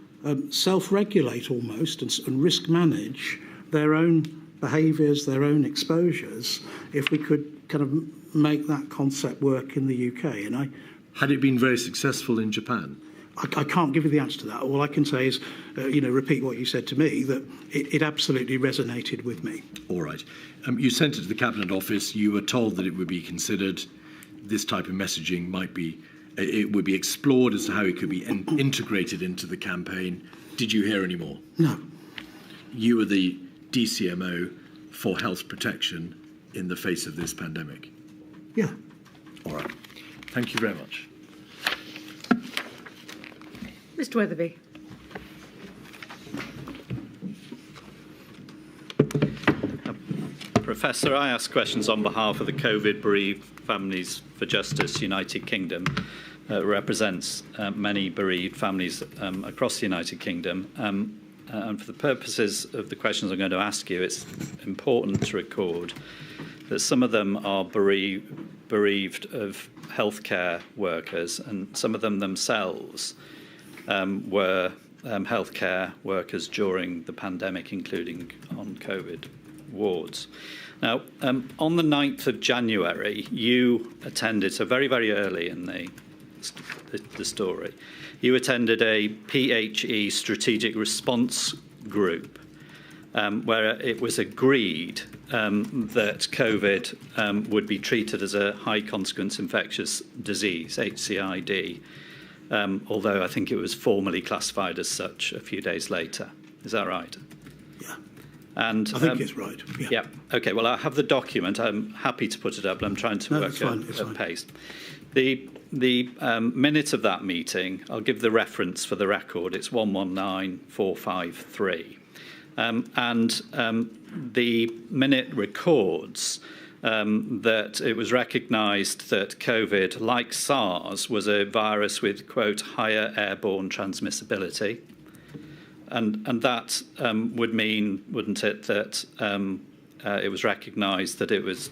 self-regulate almost and risk manage their own behaviours, their own exposures, if we could kind of make that concept work in the UK. And had it been very successful in Japan? I can't give you the answer to that. All I can say is, repeat what you said to me, that it absolutely resonated with me. All right. You sent it to the Cabinet Office. You were told that it would be considered. This type of messaging it would be explored as to how it could be integrated into the campaign. Did you hear any more? No. You were the DCMO for health protection in the face of this pandemic? Yeah. All right. Thank you very much. Mr. Weatherby. Professor, I ask questions on behalf of the COVID-bereaved Families for Justice United Kingdom. Represents many bereaved families across the United Kingdom. And for the purposes of the questions I'm going to ask you, it's important to record that some of them are bereaved of healthcare workers, and some of them themselves were healthcare workers during the pandemic, including on COVID wards. Now, on the 9th of January, you attended, so very, very early in the story, you attended a PHE strategic response group where it was agreed that COVID would be treated as a high consequence infectious disease, HCID, although I think it was formally classified as such a few days later. Is that right? Yeah. And I think it's right. Yeah. Okay. Well, I have the document. I'm happy to put it up, but I'm trying to work at pace. The minute of that meeting, I'll give the reference for the record. It's 119453, and the minute records that it was recognised that COVID, like SARS, was a virus with, quote, higher airborne transmissibility. And that would mean, wouldn't it, that it was recognised that it was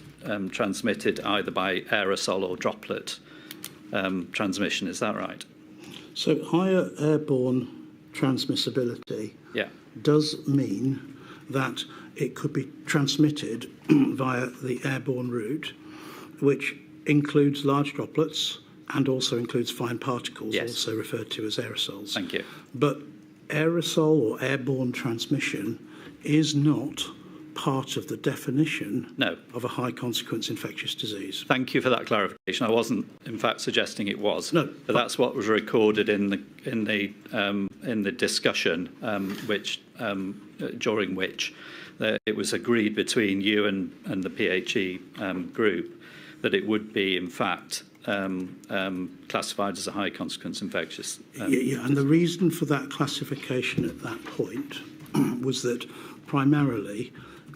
transmitted either by aerosol or droplet transmission. Is that right? So higher airborne transmissibility does mean that it could be transmitted via the airborne route, which includes large droplets and also includes fine particles, yes, also referred to as aerosols. Thank you. But aerosol or airborne transmission is not part of the definition of a high consequence infectious disease. Thank you for that clarification. I wasn't, in fact, suggesting it was. No, but that's what was recorded in the discussion, during which it was agreed between you and the PHE group that it would be, in fact, classified as a high consequence infectious. And the reason for that classification at that point was that primarily,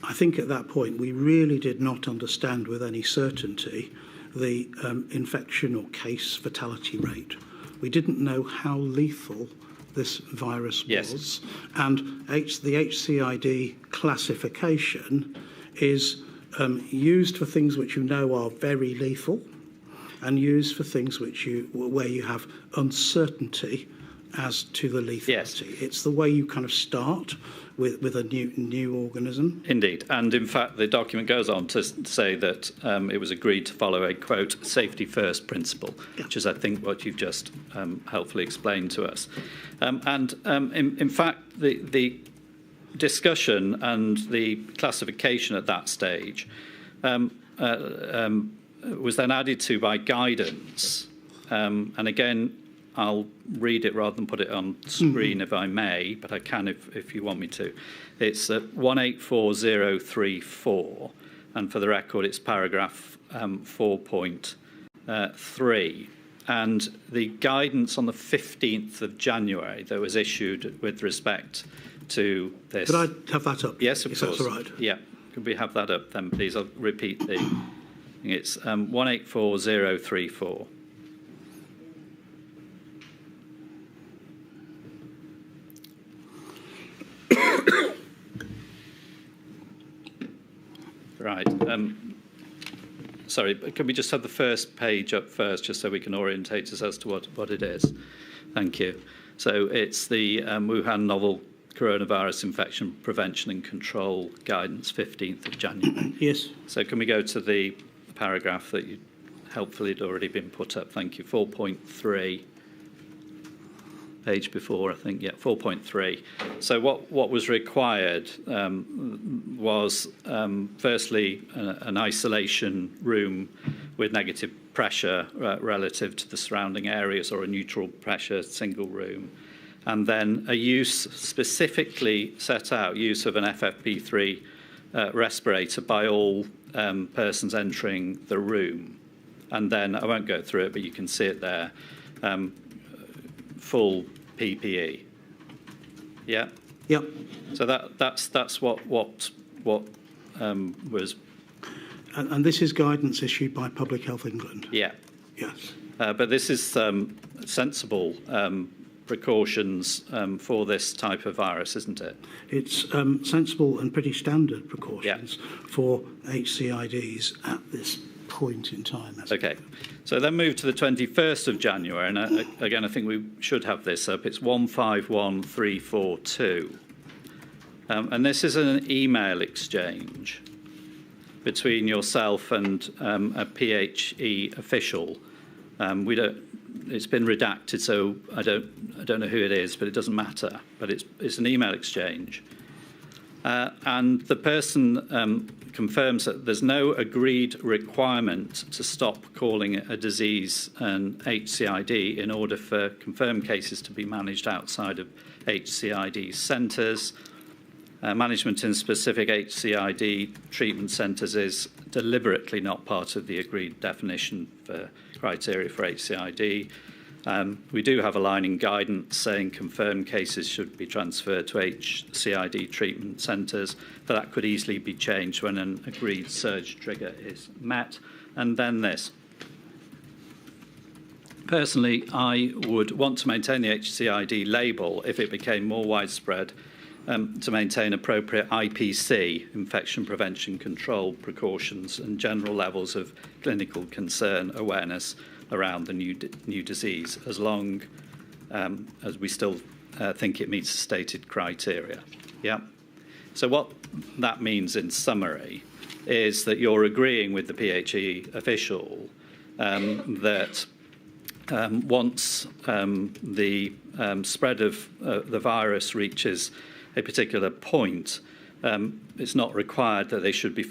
I think at that point we really did not understand with any certainty the infection or case fatality rate. We didn't know how lethal this virus was. And the HCID classification is used for things which you know are very lethal and used for things where you have uncertainty as to the lethality. Yes. It's the way you kind of start with a new organism. Indeed. And in fact, the document goes on to say that it was agreed to follow a, quote, safety first principle, which is, I think, what you've just helpfully explained to us. In fact, the discussion and the classification at that stage was then added to by guidance. And again, I'll read it rather than put it on screen if I may, but I can if you want me to. It's 184034, and for the record, it's paragraph 4.3. And the guidance on the 15th of January that was issued with respect to this. Could I have that up? Yes, of course. That's all right. Yeah. Could we have that up then, please? I'll repeat the. It's 184034. Right. Sorry, can we just have the first page up first, just so we can orientate us as to what it is? Thank you. So it's the Wuhan novel coronavirus infection prevention and control guidance, 15th of January. Yes. So can we go to the paragraph that you helpfully had already been put up? Thank you. 4.3. Page before, I think, 4.3. So what was required was, firstly, an isolation room with negative pressure relative to the surrounding areas, or a neutral pressure single room. And then a use specifically set out, use of an FFP3 respirator by all persons entering the room. And then, I won't go through it, but you can see it there. Full PPE. Yeah. Yep. So that's what was. And this is guidance issued by Public Health England. Yeah. Yes. But this is sensible precautions for this type of virus, isn't it? It's sensible and pretty standard precautions for HCIDs at this point in time. Okay. So then move to the 21st of January, and again, I think we should have this up. It's 151342. And this is an email exchange between yourself and a PHE official. It's been redacted, so I don't know who it is, but it doesn't matter. But it's an email exchange. And the person confirms that there's no agreed requirement to stop calling it a disease an HCID in order for confirmed cases to be managed outside of HCID centres. Management in specific HCID treatment centres is deliberately not part of the agreed definition for criteria for HCID. We do have a line in guidance saying confirmed cases should be transferred to HCID treatment centres, but that could easily be changed when an agreed surge trigger is met. And then this. Personally, I would want to maintain the HCID label if it became more widespread, to maintain appropriate IPC, infection prevention control precautions, and general levels of clinical concern awareness around the new disease, as long as we still think it meets the stated criteria. Yeah. So what that means in summary is that you're agreeing with the PHE official that once the spread of the virus reaches a particular point, it's not required that they should be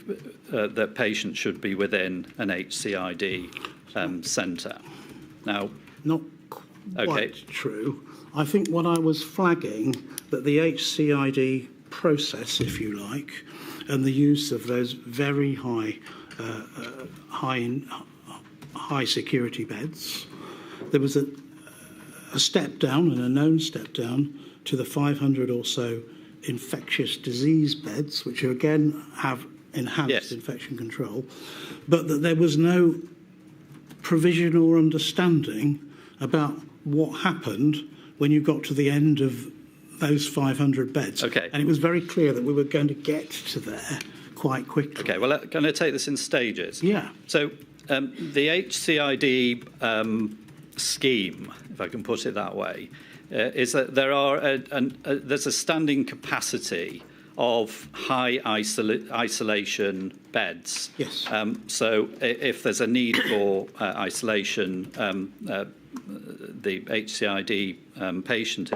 that patients should be within an HCID centre. Now, not quite true. I think what I was flagging that the HCID process, if you like, and the use of those very high security beds, there was a step down and a known step down to the 500 or so infectious disease beds, which again have enhanced infection control, but that there was no provision or understanding about what happened when you got to the end of those 500 beds. Okay. And it was very clear that we were going to get to there quite quickly. Okay, well, can I take this in stages? Yeah. So the HCID scheme, if I can put it that way, is that there's a standing capacity of high isolation beds. Yes. So if there's a need for isolation, the HCID patient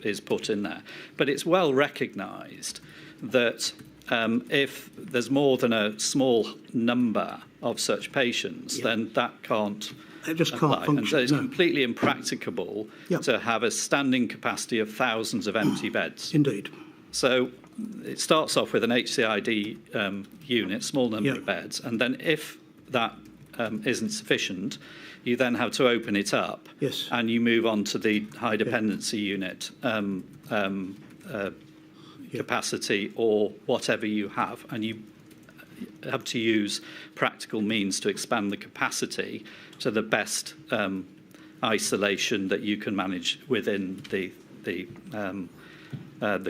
is put in there. But it's well recognised that if there's more than a small number of such patients, then that can't. It just apply. can't function. And so it's completely impracticable to have a standing capacity of thousands of empty beds. Indeed. So it starts off with an HCID unit, small number of beds, and then if that isn't sufficient, you then have to open it up, and you move on to the high dependency unit capacity or whatever you have, and you have to use practical means to expand the capacity to the best isolation that you can manage within the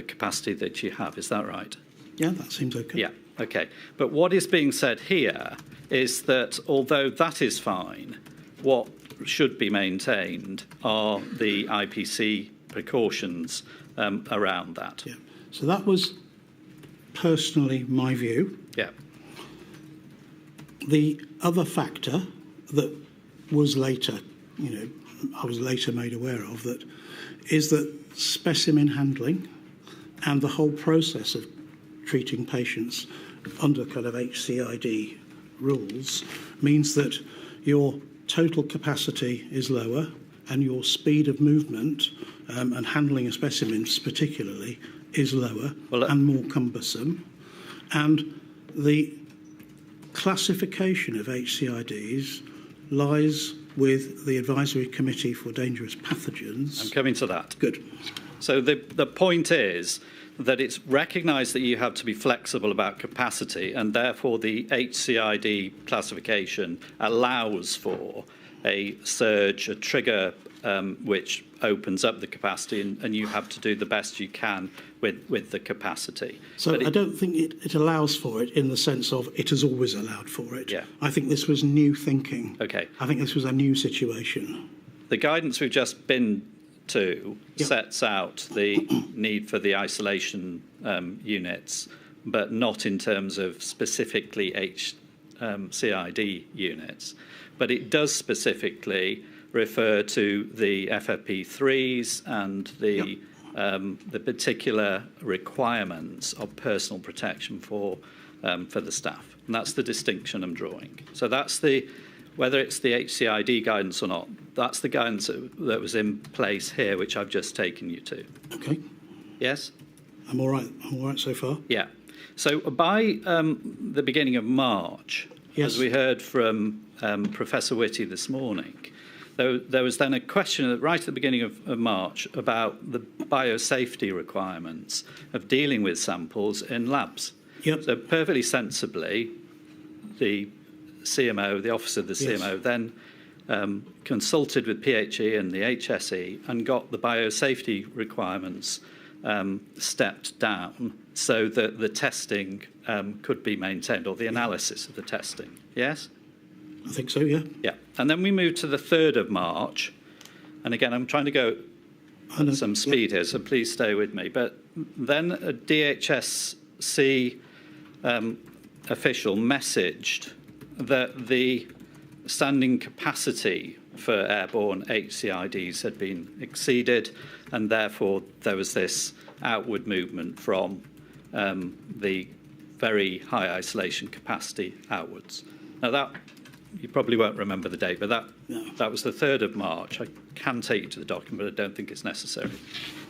capacity that you have. Is that right? Yeah, that seems okay. Yeah, okay. But what is being said here is that although that is fine, what should be maintained are the IPC precautions around that. Yeah. So that was personally my view. Yeah. The other factor that was later, I was later made aware of, that is that specimen handling and the whole process of treating patients under kind of HCID rules means that your total capacity is lower and your speed of movement and handling of specimens particularly is lower and more cumbersome. And the classification of HCIDs lies with the Advisory Committee for Dangerous Pathogens. I'm coming to that. Good. So the point is that it's recognised that you have to be flexible about capacity, and therefore the HCID classification allows for a surge, a trigger, which opens up the capacity, and you have to do the best you can with the capacity. So I don't think it allows for it in the sense of it has always allowed for it. Yeah. I think this was new thinking. Okay. I think this was a new situation. The guidance we've just been to sets out the need for the isolation units, but not in terms of specifically HCID units. But it does specifically refer to the FFP3s and the particular requirements of personal protection for the staff. And that's the distinction I'm drawing. So that's whether it's the HCID guidance or not, that's the guidance that was in place here, which I've just taken you to. Okay. Yes? I'm all right. I'm all right so far. Yeah. So by the beginning of March, as we heard from Professor Whitty this morning, there was then a question right at the beginning of March about the biosafety requirements of dealing with samples in labs. Yep. So perfectly sensibly, the CMO, the office of the CMO, then consulted with PHE and the HSE and got the biosafety requirements stepped down so that the testing could be maintained, or the analysis of the testing. Yes? I think so, yeah. Yeah. And then we moved to the 3rd of March. And again, I'm trying to go at some speed here, so please stay with me. But then a DHS HC official messaged that the standing capacity for airborne HCIDs had been exceeded, and therefore there was this outward movement from the very high isolation capacity outwards. Now that, you probably won't remember the date, but that was the 3rd of March. I can take you to the document, but I don't think it's necessary.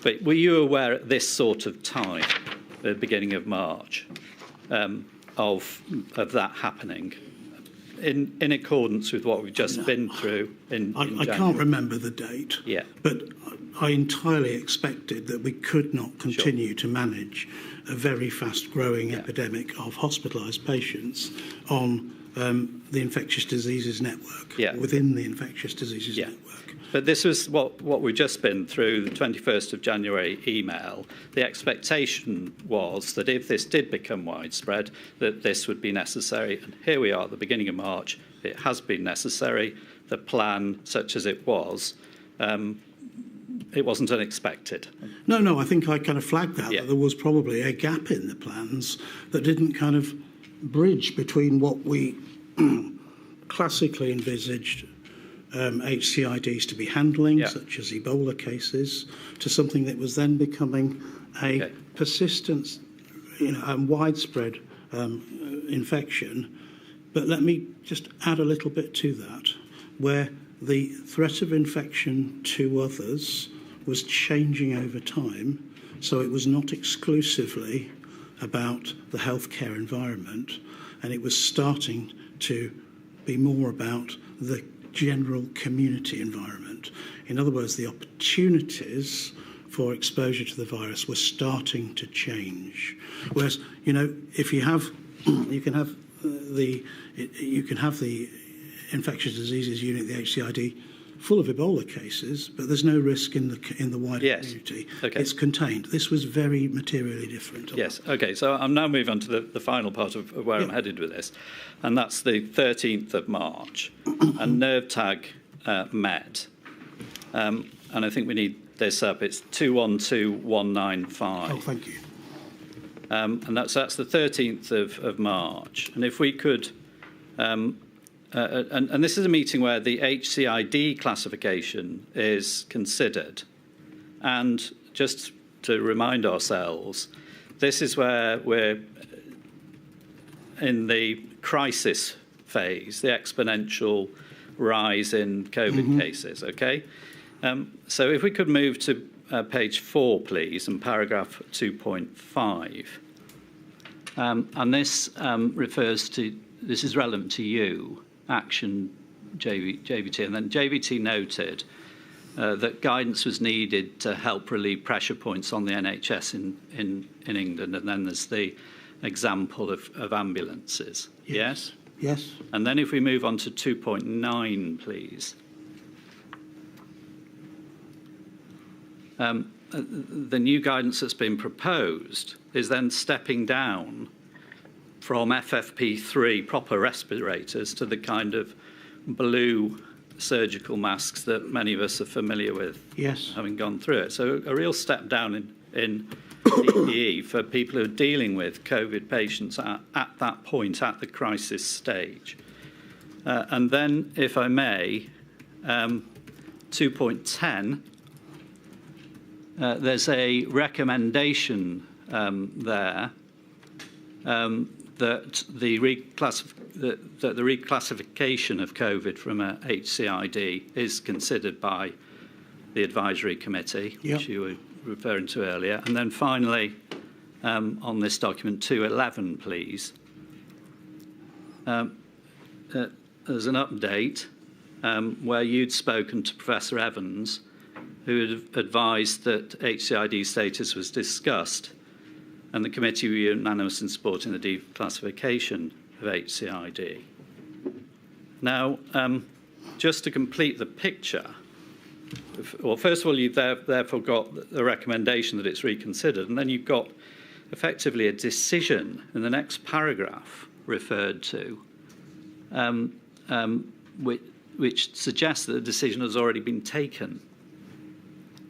But were you aware at this sort of time, the beginning of March, of that happening? In accordance with what we've just been through in I can't remember the date, but I entirely expected that we could not continue to manage a very fast-growing epidemic of hospitalised patients on the infectious diseases network, within the infectious diseases network. But this was what we've just been through, the 21st of January email. The expectation was that if this did become widespread, that this would be necessary. And here we are at the beginning of March. It has been necessary. The plan, such as it was, it wasn't unexpected. No, I think I kind of flagged that there was probably a gap in the plans that didn't kind of bridge between what we classically envisaged HCIDs to be handling, such as Ebola cases, to something that was then becoming a persistent, and widespread infection. But let me just add a little bit to that, where the threat of infection to others was changing over time, so it was not exclusively about the healthcare environment, and it was starting to be more about the general community environment. In other words, the opportunities for exposure to the virus were starting to change. Whereas, if you have, you can have the infectious diseases unit, the HCID, full of Ebola cases, but there's no risk in the wider community. It's contained. This was very materially different. Okay, so I'm now moving on to the final part of where I'm headed with this, and that's the 13th of March, and NERVTAG met, and I think we need this up. It's 212195. Oh, thank you. And that's the 13th of March, and if we could... and this is a meeting where the HCID classification is considered. And just to remind ourselves, this is where we're in the crisis phase, the exponential rise in COVID cases, okay? So if we could move to page 4, please, and paragraph 2.5. And this refers to, this is relevant to you, Action JVT, and then JVT noted that guidance was needed to help relieve pressure points on the NHS in England, and then there's the example of ambulances. Yes? Yes. And then if we move on to 2.9, please. The new guidance that's been proposed is then stepping down from FFP3 proper respirators to the kind of blue surgical masks that many of us are familiar with, having gone through it. So a real step down in PPE for people who are dealing with COVID patients at that point, at the crisis stage. And then, if I may, 2.10, there's a recommendation there that the reclassification of COVID from a HCID is considered by the advisory committee, which you were referring to earlier. And then finally, on this document 211, please, there's an update where you'd spoken to Professor Evans, who had advised that HCID status was discussed, and the committee were unanimous in supporting the declassification of HCID. Now, just to complete the picture, well, first of all, you've therefore got the recommendation that it's reconsidered, and then you've got effectively a decision in the next paragraph referred to, which suggests that the decision has already been taken.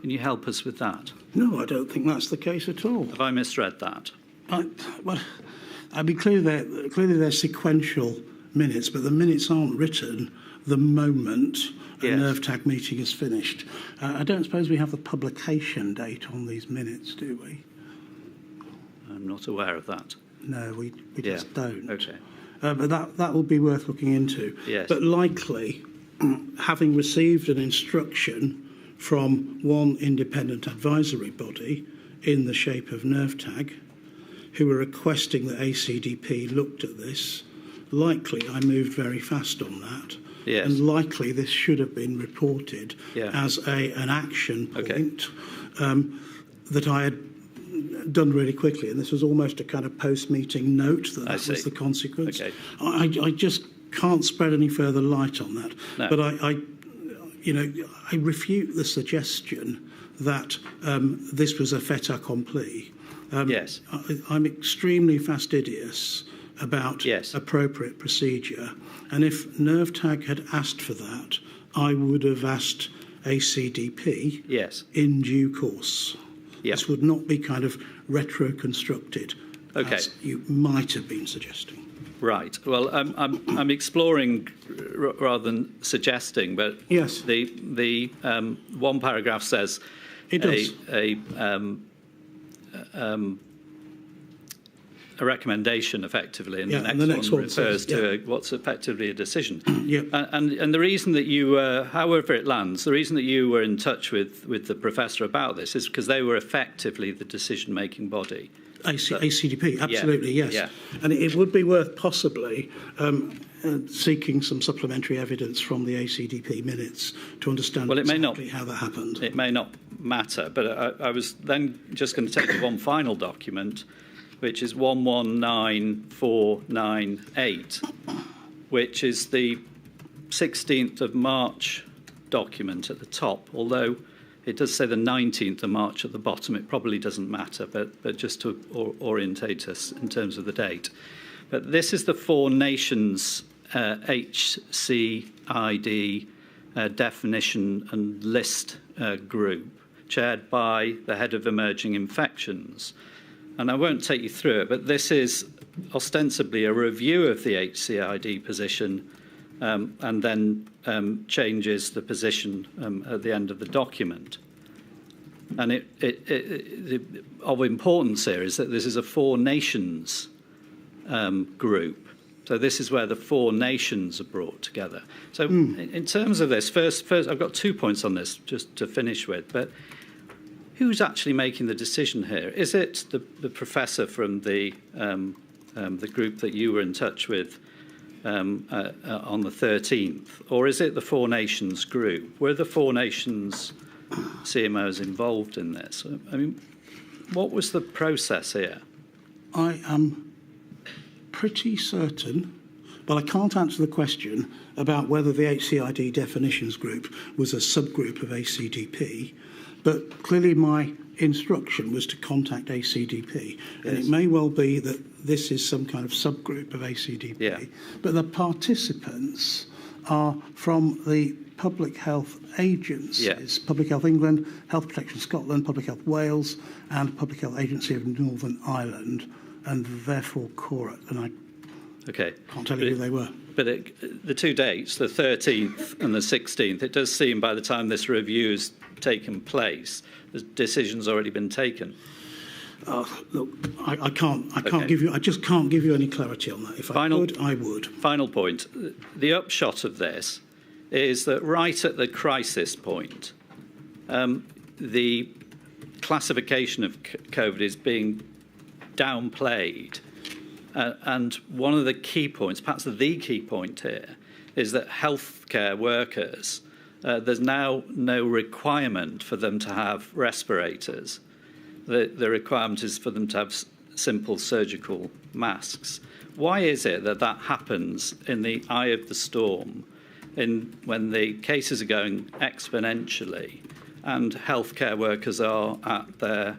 Can you help us with that? No, I don't think that's the case at all. Have I misread that? Well, I mean, clearly they're sequential minutes, but the minutes aren't written the moment a nerve tag meeting is finished. I don't suppose we have the publication date on these minutes, do we? I'm not aware of that. No, we just don't. Okay. But that will be worth looking into. Yes. But likely, having received an instruction from one independent advisory body in the shape of NervTag, who were requesting that ACDP looked at this, likely I moved very fast on that. Yes. And likely this should have been reported as an action point that I had done really quickly, and this was almost a kind of post-meeting note that was the consequence. Okay. I just can't spread any further light on that. No. But I refute the suggestion that this was a fait accompli. Yes. I'm extremely fastidious about appropriate procedure, and if NervTag had asked for that, I would have asked ACDP in due course. Yep. This would not be kind of retro-constructed, as you might have been suggesting. Right. Well, I'm exploring rather than suggesting, but the one paragraph says a recommendation, effectively, and the next one refers to what's effectively a decision. And the reason that you, however it lands, the reason that you were in touch with the professor about this is because they were effectively the decision-making body. ACDP, absolutely, yes. Yeah. And it would be worth possibly seeking some supplementary evidence from the ACDP minutes to understand exactly how that happened. It may not matter, but I was then just going to take one final document, which is 119498, which is the 16th of March document at the top, although it does say the 19th of March at the bottom. It probably doesn't matter, but just to orientate us in terms of the date. But this is the Four Nations HCID definition and list group, chaired by the head of emerging infections. And I won't take you through it, but this is ostensibly a review of the HCID position and then changes the position at the end of the document. And of importance here is that this is a Four Nations group. So this is where the Four Nations are brought together. So in terms of this, first, I've got 2 points on this just to finish with, but who's actually making the decision here? Is it the professor from the group that you were in touch with on the 13th, or is it the Four Nations group? Were the Four Nations CMOs involved in this? I mean, what was the process here? I am pretty certain, but I can't answer the question about whether the HCID definitions group was a subgroup of ACDP. But clearly my instruction was to contact ACDP. And it may well be that this is some kind of subgroup of ACDP. Yeah. But the participants are from the public health agencies, Public Health England, Health Protection Scotland, Public Health Wales, and Public Health Agency of Northern Ireland, and therefore CORA. And I can't tell you who they were. But the two dates, the 13th and the 16th, it does seem by the time this review has taken place, the decision's already been taken. Look, I just can't give you any clarity on that. If I could, I would. Final point. The upshot of this is that right at the crisis point, the classification of COVID is being downplayed. And one of the key points, perhaps the key point here, is that healthcare workers, there's now no requirement for them to have respirators. The requirement is for them to have simple surgical masks. Why is it that that happens in the eye of the storm, when the cases are going exponentially and healthcare workers are at the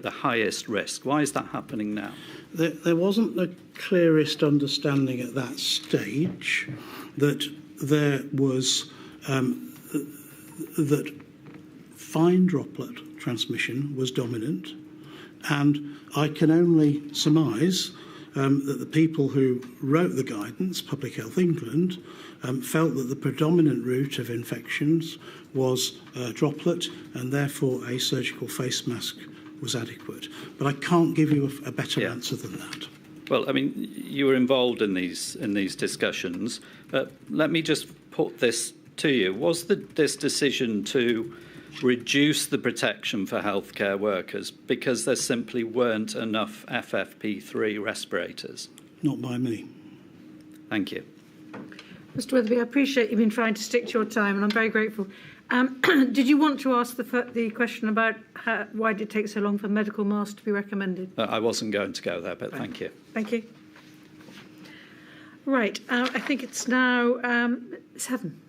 highest risk? Why is that happening now? There wasn't the clearest understanding at that stage that there was that fine droplet transmission was dominant, And I can only surmise that the people who wrote the guidance, Public Health England, felt that the predominant route of infections was droplet, and therefore a surgical face mask was adequate. But I can't give you a better answer than that. Well, I mean, you were involved in these discussions. Let me just put this to you. Was this decision to reduce the protection for healthcare workers because there simply weren't enough FFP3 respirators? Not by me. Thank you. Mr. Wetherby, I appreciate you've been trying to stick to your time, and I'm very grateful. Did you want to ask the question about why did it take so long for medical masks to be recommended? I wasn't going to go there, but thank you. Thank you. Right, I think it's now 7.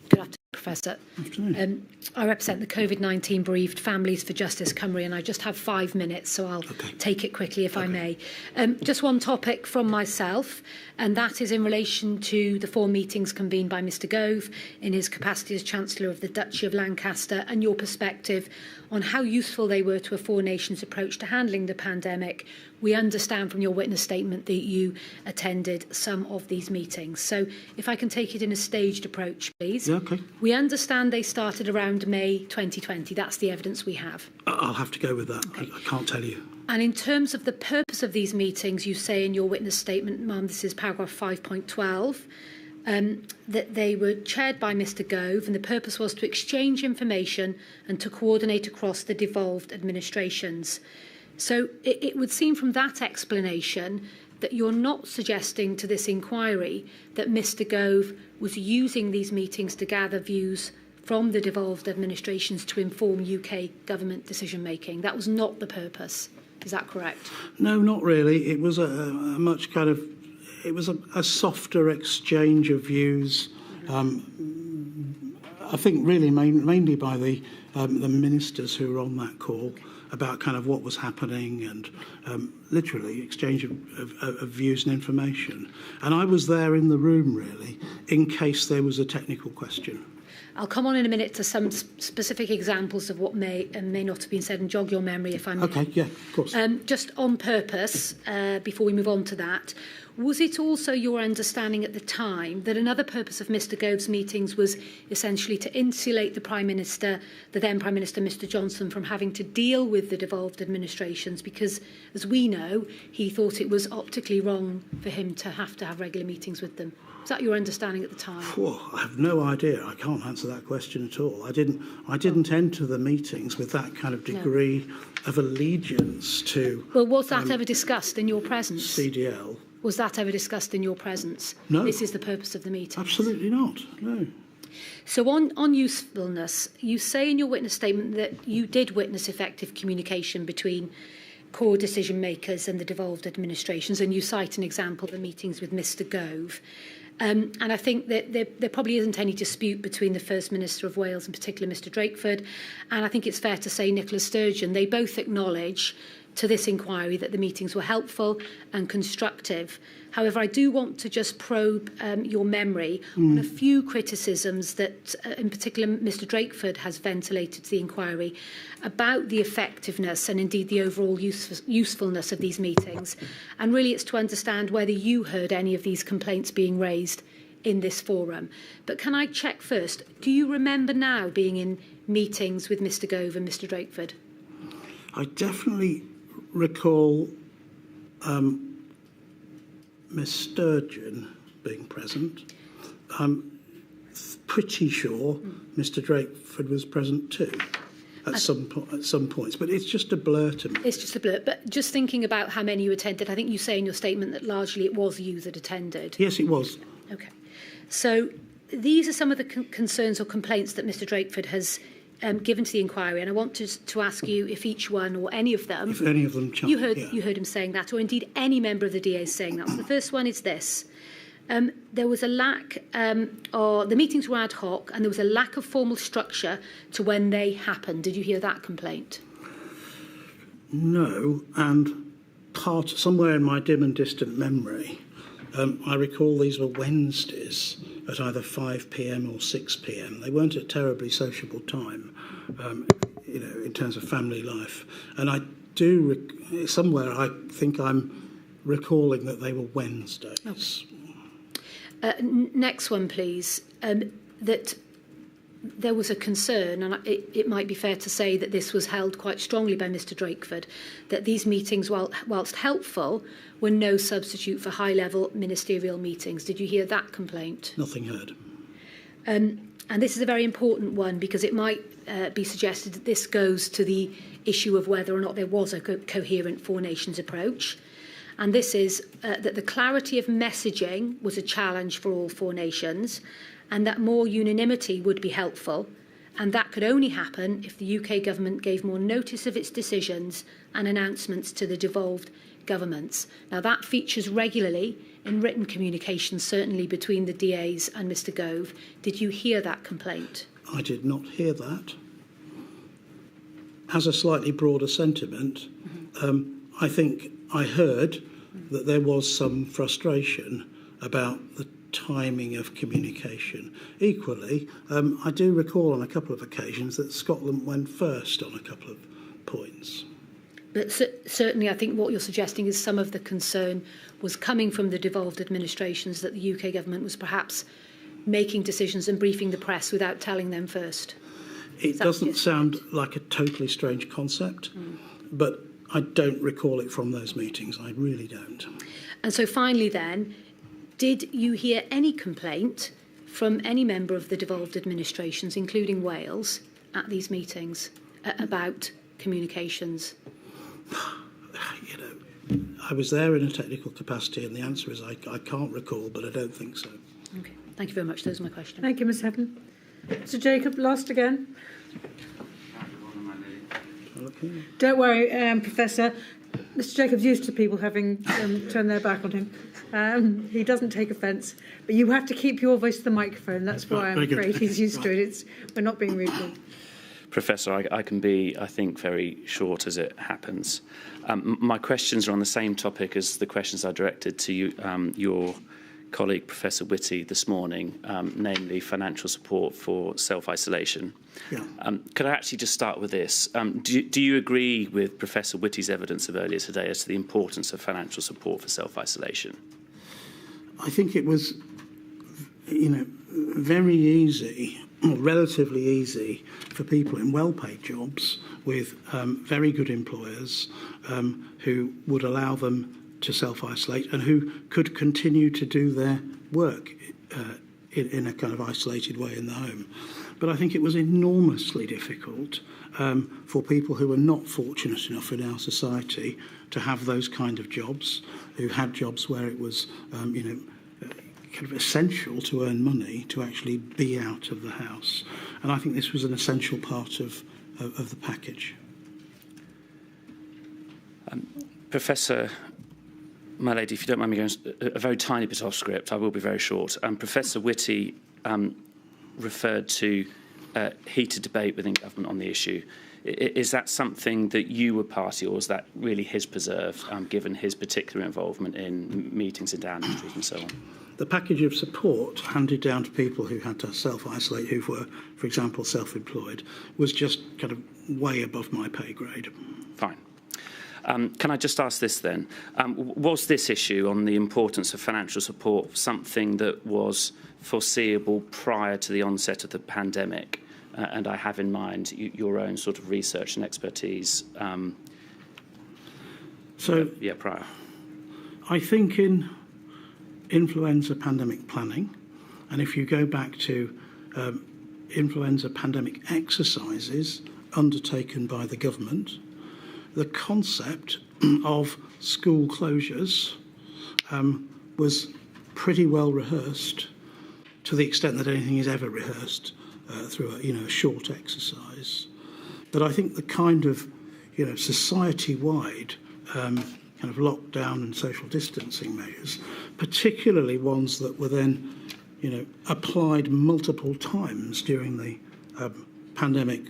Good afternoon, Professor. I represent the COVID-19 bereaved Families for Justice Cymru, and I just have 5 minutes, so I'll take it quickly if I may. Just one topic from myself, and that is in relation to the 4 meetings convened by Mr Gove in his capacity as Chancellor of the Duchy of Lancaster, and your perspective on how useful they were to a 4 nations approach to handling the pandemic. We understand from your witness statement that you attended some of these meetings. So if I can take it in a staged approach, please. Yeah, okay. We understand they started around May 2020. That's the evidence we have. I'll have to go with that. Okay. I can't tell you. And in terms of the purpose of these meetings, you say in your witness statement, ma'am, this is paragraph 5.12, that they were chaired by Mr Gove, and the purpose was to exchange information and to coordinate across the devolved administrations. So it would seem from that explanation that you're not suggesting to this inquiry that Mr Gove was using these meetings to gather views from the devolved administrations to inform UK government decision-making. That was not the purpose. Is that correct? No, not really. It was a much kind of... It was a softer exchange of views, I think really mainly by the ministers who were on that call, about kind of what was happening and literally exchange of views and information. And I was there in the room, really, in case there was a technical question. I'll come on in a minute to some specific examples of what may and may not have been said and jog your memory if I may. Okay, yeah, of course. Just on purpose, before we move on to that, was it also your understanding at the time that another purpose of Mr Gove's meetings was essentially to insulate the Prime Minister, the then Prime Minister Mr Johnson, from having to deal with the devolved administrations because, as we know, he thought it was optically wrong for him to have regular meetings with them? Was that your understanding at the time? I have no idea. I can't answer that question at all. I didn't enter the meetings with that kind of degree of allegiance to... Well, was that ever discussed in your presence? CDL. Was that ever discussed in your presence? No. This is the purpose of the meeting? Absolutely not, no. So on usefulness, you say in your witness statement that you did witness effective communication between core decision makers and the devolved administrations, and you cite an example of the meetings with Mr Gove. And I think that there probably isn't any dispute between the First Minister of Wales, in particular Mr Drakeford, and I think it's fair to say Nicola Sturgeon. They both acknowledge to this inquiry that the meetings were helpful and constructive. However, I do want to just probe your memory on a few criticisms that, in particular, Mr Drakeford has ventilated to the inquiry about the effectiveness and indeed the overall usefulness of these meetings. And really it's to understand whether you heard any of these complaints being raised in this forum. But can I check first, do you remember now being in meetings with Mr Gove and Mr Drakeford? I definitely recall Miss Sturgeon being present. I'm pretty sure Mr Drakeford was present too at some points, but it's just a blur to me. It's just a blur. But just thinking about how many you attended, I think you say in your statement that largely it was you that attended. Yes, it was. Okay. So these are some of the concerns or complaints that Mr Drakeford has given to the inquiry, and I want to ask you if each one or any of them... If any of them... You heard him saying that, or indeed any member of the DA saying that. So the first one is this. There was a lack, or the meetings were ad hoc, and there was a lack of formal structure to when they happened. Did you hear that complaint? No, and somewhere in my dim and distant memory, I recall these were Wednesdays at either 5 p.m. or 6 p.m. They weren't a terribly sociable time, in terms of family life. And I do, somewhere I think I'm recalling that they were Wednesdays. Okay. Next one, please. That there was a concern, and it might be fair to say that this was held quite strongly by Mr Drakeford, that these meetings, whilst helpful, were no substitute for high-level ministerial meetings. Did you hear that complaint? Nothing heard. And this is a very important one because it might be suggested that this goes to the issue of whether or not there was a coherent Four Nations approach. And this is that the clarity of messaging was a challenge for all Four Nations, and that more unanimity would be helpful, and that could only happen if the UK government gave more notice of its decisions and announcements to the devolved governments. Now, that features regularly in written communications, certainly between the DAs and Mr Gove. Did you hear that complaint? I did not hear that. As a slightly broader sentiment, I think I heard that there was some frustration about the timing of communication. Equally, I do recall on a couple of occasions that Scotland went first on a couple of points. But certainly I think what you're suggesting is some of the concern was coming from the devolved administrations that the UK government was perhaps making decisions and briefing the press without telling them first. It doesn't sound like a totally strange concept, but I don't recall it from those meetings. I really don't. And so finally then, did you hear any complaint from any member of the devolved administrations, including Wales, at these meetings about communications? I was there in a technical capacity, and the answer is I can't recall, but I don't think so. Okay, thank you very much. Those are my questions. Thank you, Ms Heaven. Mr Jacob, last again. Don't worry, Professor. Mr Jacob's used to people having turned their back on him. He doesn't take offence, but you have to keep your voice to the microphone. That's why I'm afraid he's used to it. We're not being rude. Professor, I can be, I think, very short as it happens. My questions are on the same topic as the questions I directed to you, your colleague, Professor Whitty, this morning, namely financial support for self-isolation. Yeah. Could I actually just start with this? Do you agree with Professor Whitty's evidence of earlier today as to the importance of financial support for self-isolation? I think it was, very easy, or relatively easy, for people in well-paid jobs with very good employers who would allow them to self-isolate and who could continue to do their work in a kind of isolated way in the home. But I think it was enormously difficult for people who were not fortunate enough in our society to have those kind of jobs, who had jobs where it was, kind of essential to earn money to actually be out of the house. And I think this was an essential part of the package. Professor, my lady, if you don't mind me going a very tiny bit off script, I will be very short. Professor Whitty referred to heated debate within government on the issue. Is that something that you were party, or is that really his preserve, given his particular involvement in meetings in Downing Street and so on? The package of support handed down to people who had to self-isolate, who were, for example, self-employed, was just kind of way above my pay grade. Fine. Can I just ask this then? Was this issue on the importance of financial support something that was foreseeable prior to the onset of the pandemic? And I have in mind your own sort of research and expertise. Prior. I think in influenza pandemic planning, and if you go back to influenza pandemic exercises undertaken by the government, the concept of school closures was pretty well rehearsed, to the extent that anything is ever rehearsed through a short exercise. But I think the kind of society-wide kind of lockdown and social distancing measures, particularly ones that were then applied multiple times during the pandemic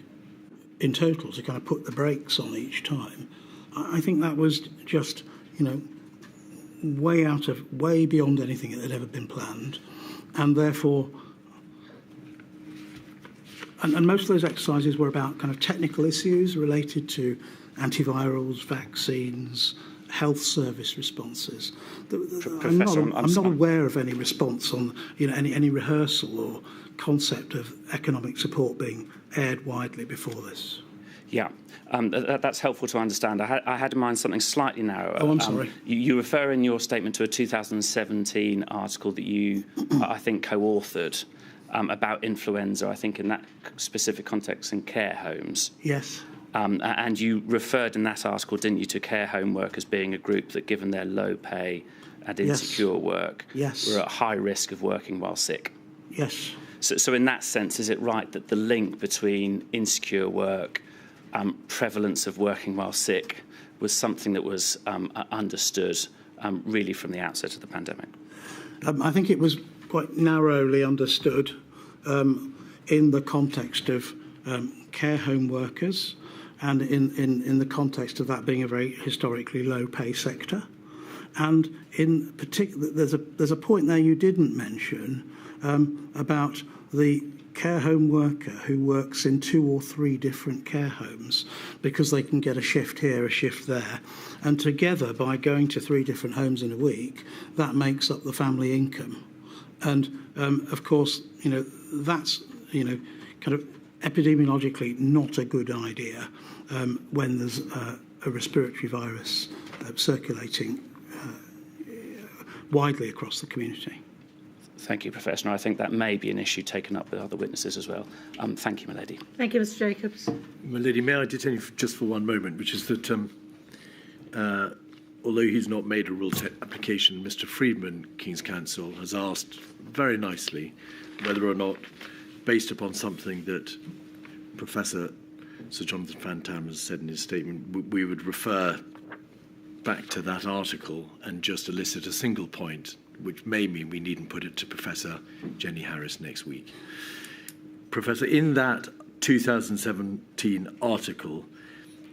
in total to kind of put the brakes on each time, I think that was just, way beyond anything that had ever been planned, and therefore. And most of those exercises were about kind of technical issues related to antivirals, vaccines, health service responses. I'm not aware of any response on any rehearsal or concept of economic support being aired widely before this. Yeah, that's helpful to understand. I had in mind something slightly narrower. Oh, I'm sorry. You refer in your statement to a 2017 article that you, I think, co-authored about influenza, I think in that specific context in care homes. Yes. And you referred in that article, didn't you, to care home workers being a group that, given their low pay and insecure work, were at high risk of working while sick. Yes. So in that sense, is it right that the link between insecure work, prevalence of working while sick, was something that was understood really from the outset of the pandemic? I think it was quite narrowly understood in the context of care home workers, and in the context of that being a very historically low pay sector. And in particular, there's a point there you didn't mention about the care home worker who works in 2 or 3 different care homes because they can get a shift here, a shift there, and together, by going to 3 different homes in a week, that makes up the family income. And of course, that's kind of epidemiologically not a good idea when there's a respiratory virus circulating widely across the community. Thank you, Professor. I think that may be an issue taken up with other witnesses as well. Thank you, my lady. Thank you, Mr. Jacobs. My lady, may I detain you just for one moment, which is that although he's not made a rule application, Mr. Friedman, King's Counsel, has asked very nicely whether or not, based upon something that Professor Sir Jonathan Van-Tam has said in his statement, we would refer back to that article and just elicit a single point, which may mean we needn't put it to Professor Jenny Harris next week. Professor, in that 2017 article,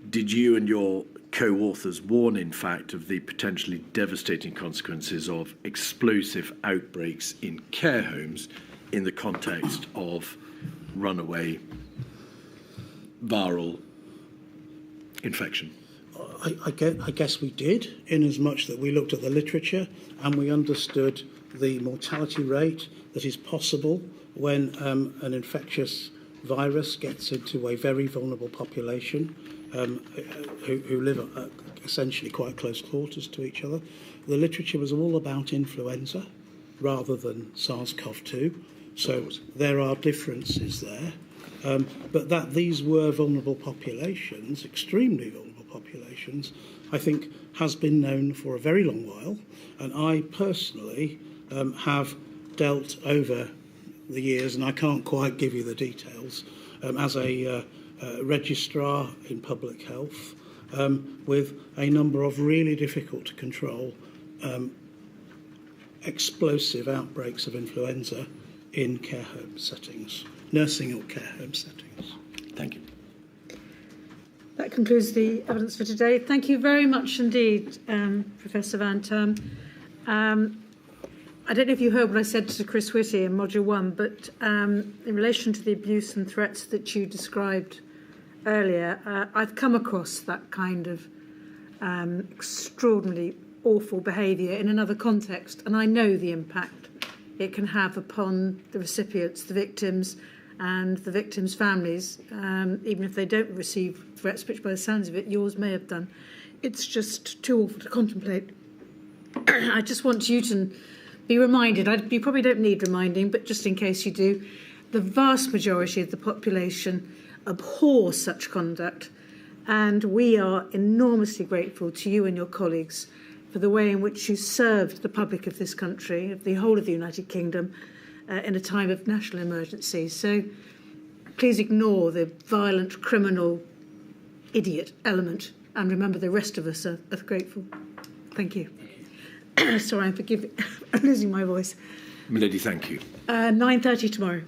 did you and your co-authors warn, in fact, of the potentially devastating consequences of explosive outbreaks in care homes in the context of runaway viral infection? I guess we did, in as much that we looked at the literature and we understood the mortality rate that is possible when an infectious virus gets into a very vulnerable population who live essentially quite close quarters to each other. The literature was all about influenza rather than SARS-CoV-2, so there are differences there. But that these were vulnerable populations, extremely vulnerable populations, I think has been known for a very long while. And I personally have dealt over the years, and I can't quite give you the details, as a registrar in public health with a number of really difficult to control explosive outbreaks of influenza in care home settings, nursing or care home settings. Thank you. That concludes the evidence for today. Thank you very much indeed, Professor Van-Tam. I don't know if you heard what I said to Chris Whitty in Module 1, but in relation to the abuse and threats that you described earlier, I've come across that kind of extraordinarily awful behaviour in another context, and I know the impact it can have upon the recipients, the victims, and the victims' families, even if they don't receive threats, which by the sounds of it, yours may have done. It's just too awful to contemplate. I just want you to be reminded, you probably don't need reminding, but just in case you do, the vast majority of the population abhor such conduct, and we are enormously grateful to you and your colleagues for the way in which you served the public of this country, of the whole of the United Kingdom, in a time of national emergency. So please ignore the violent, criminal, idiot element, and remember the rest of us are grateful. Thank you. Sorry, I'm losing my voice. Milady, thank you. 9:30 tomorrow.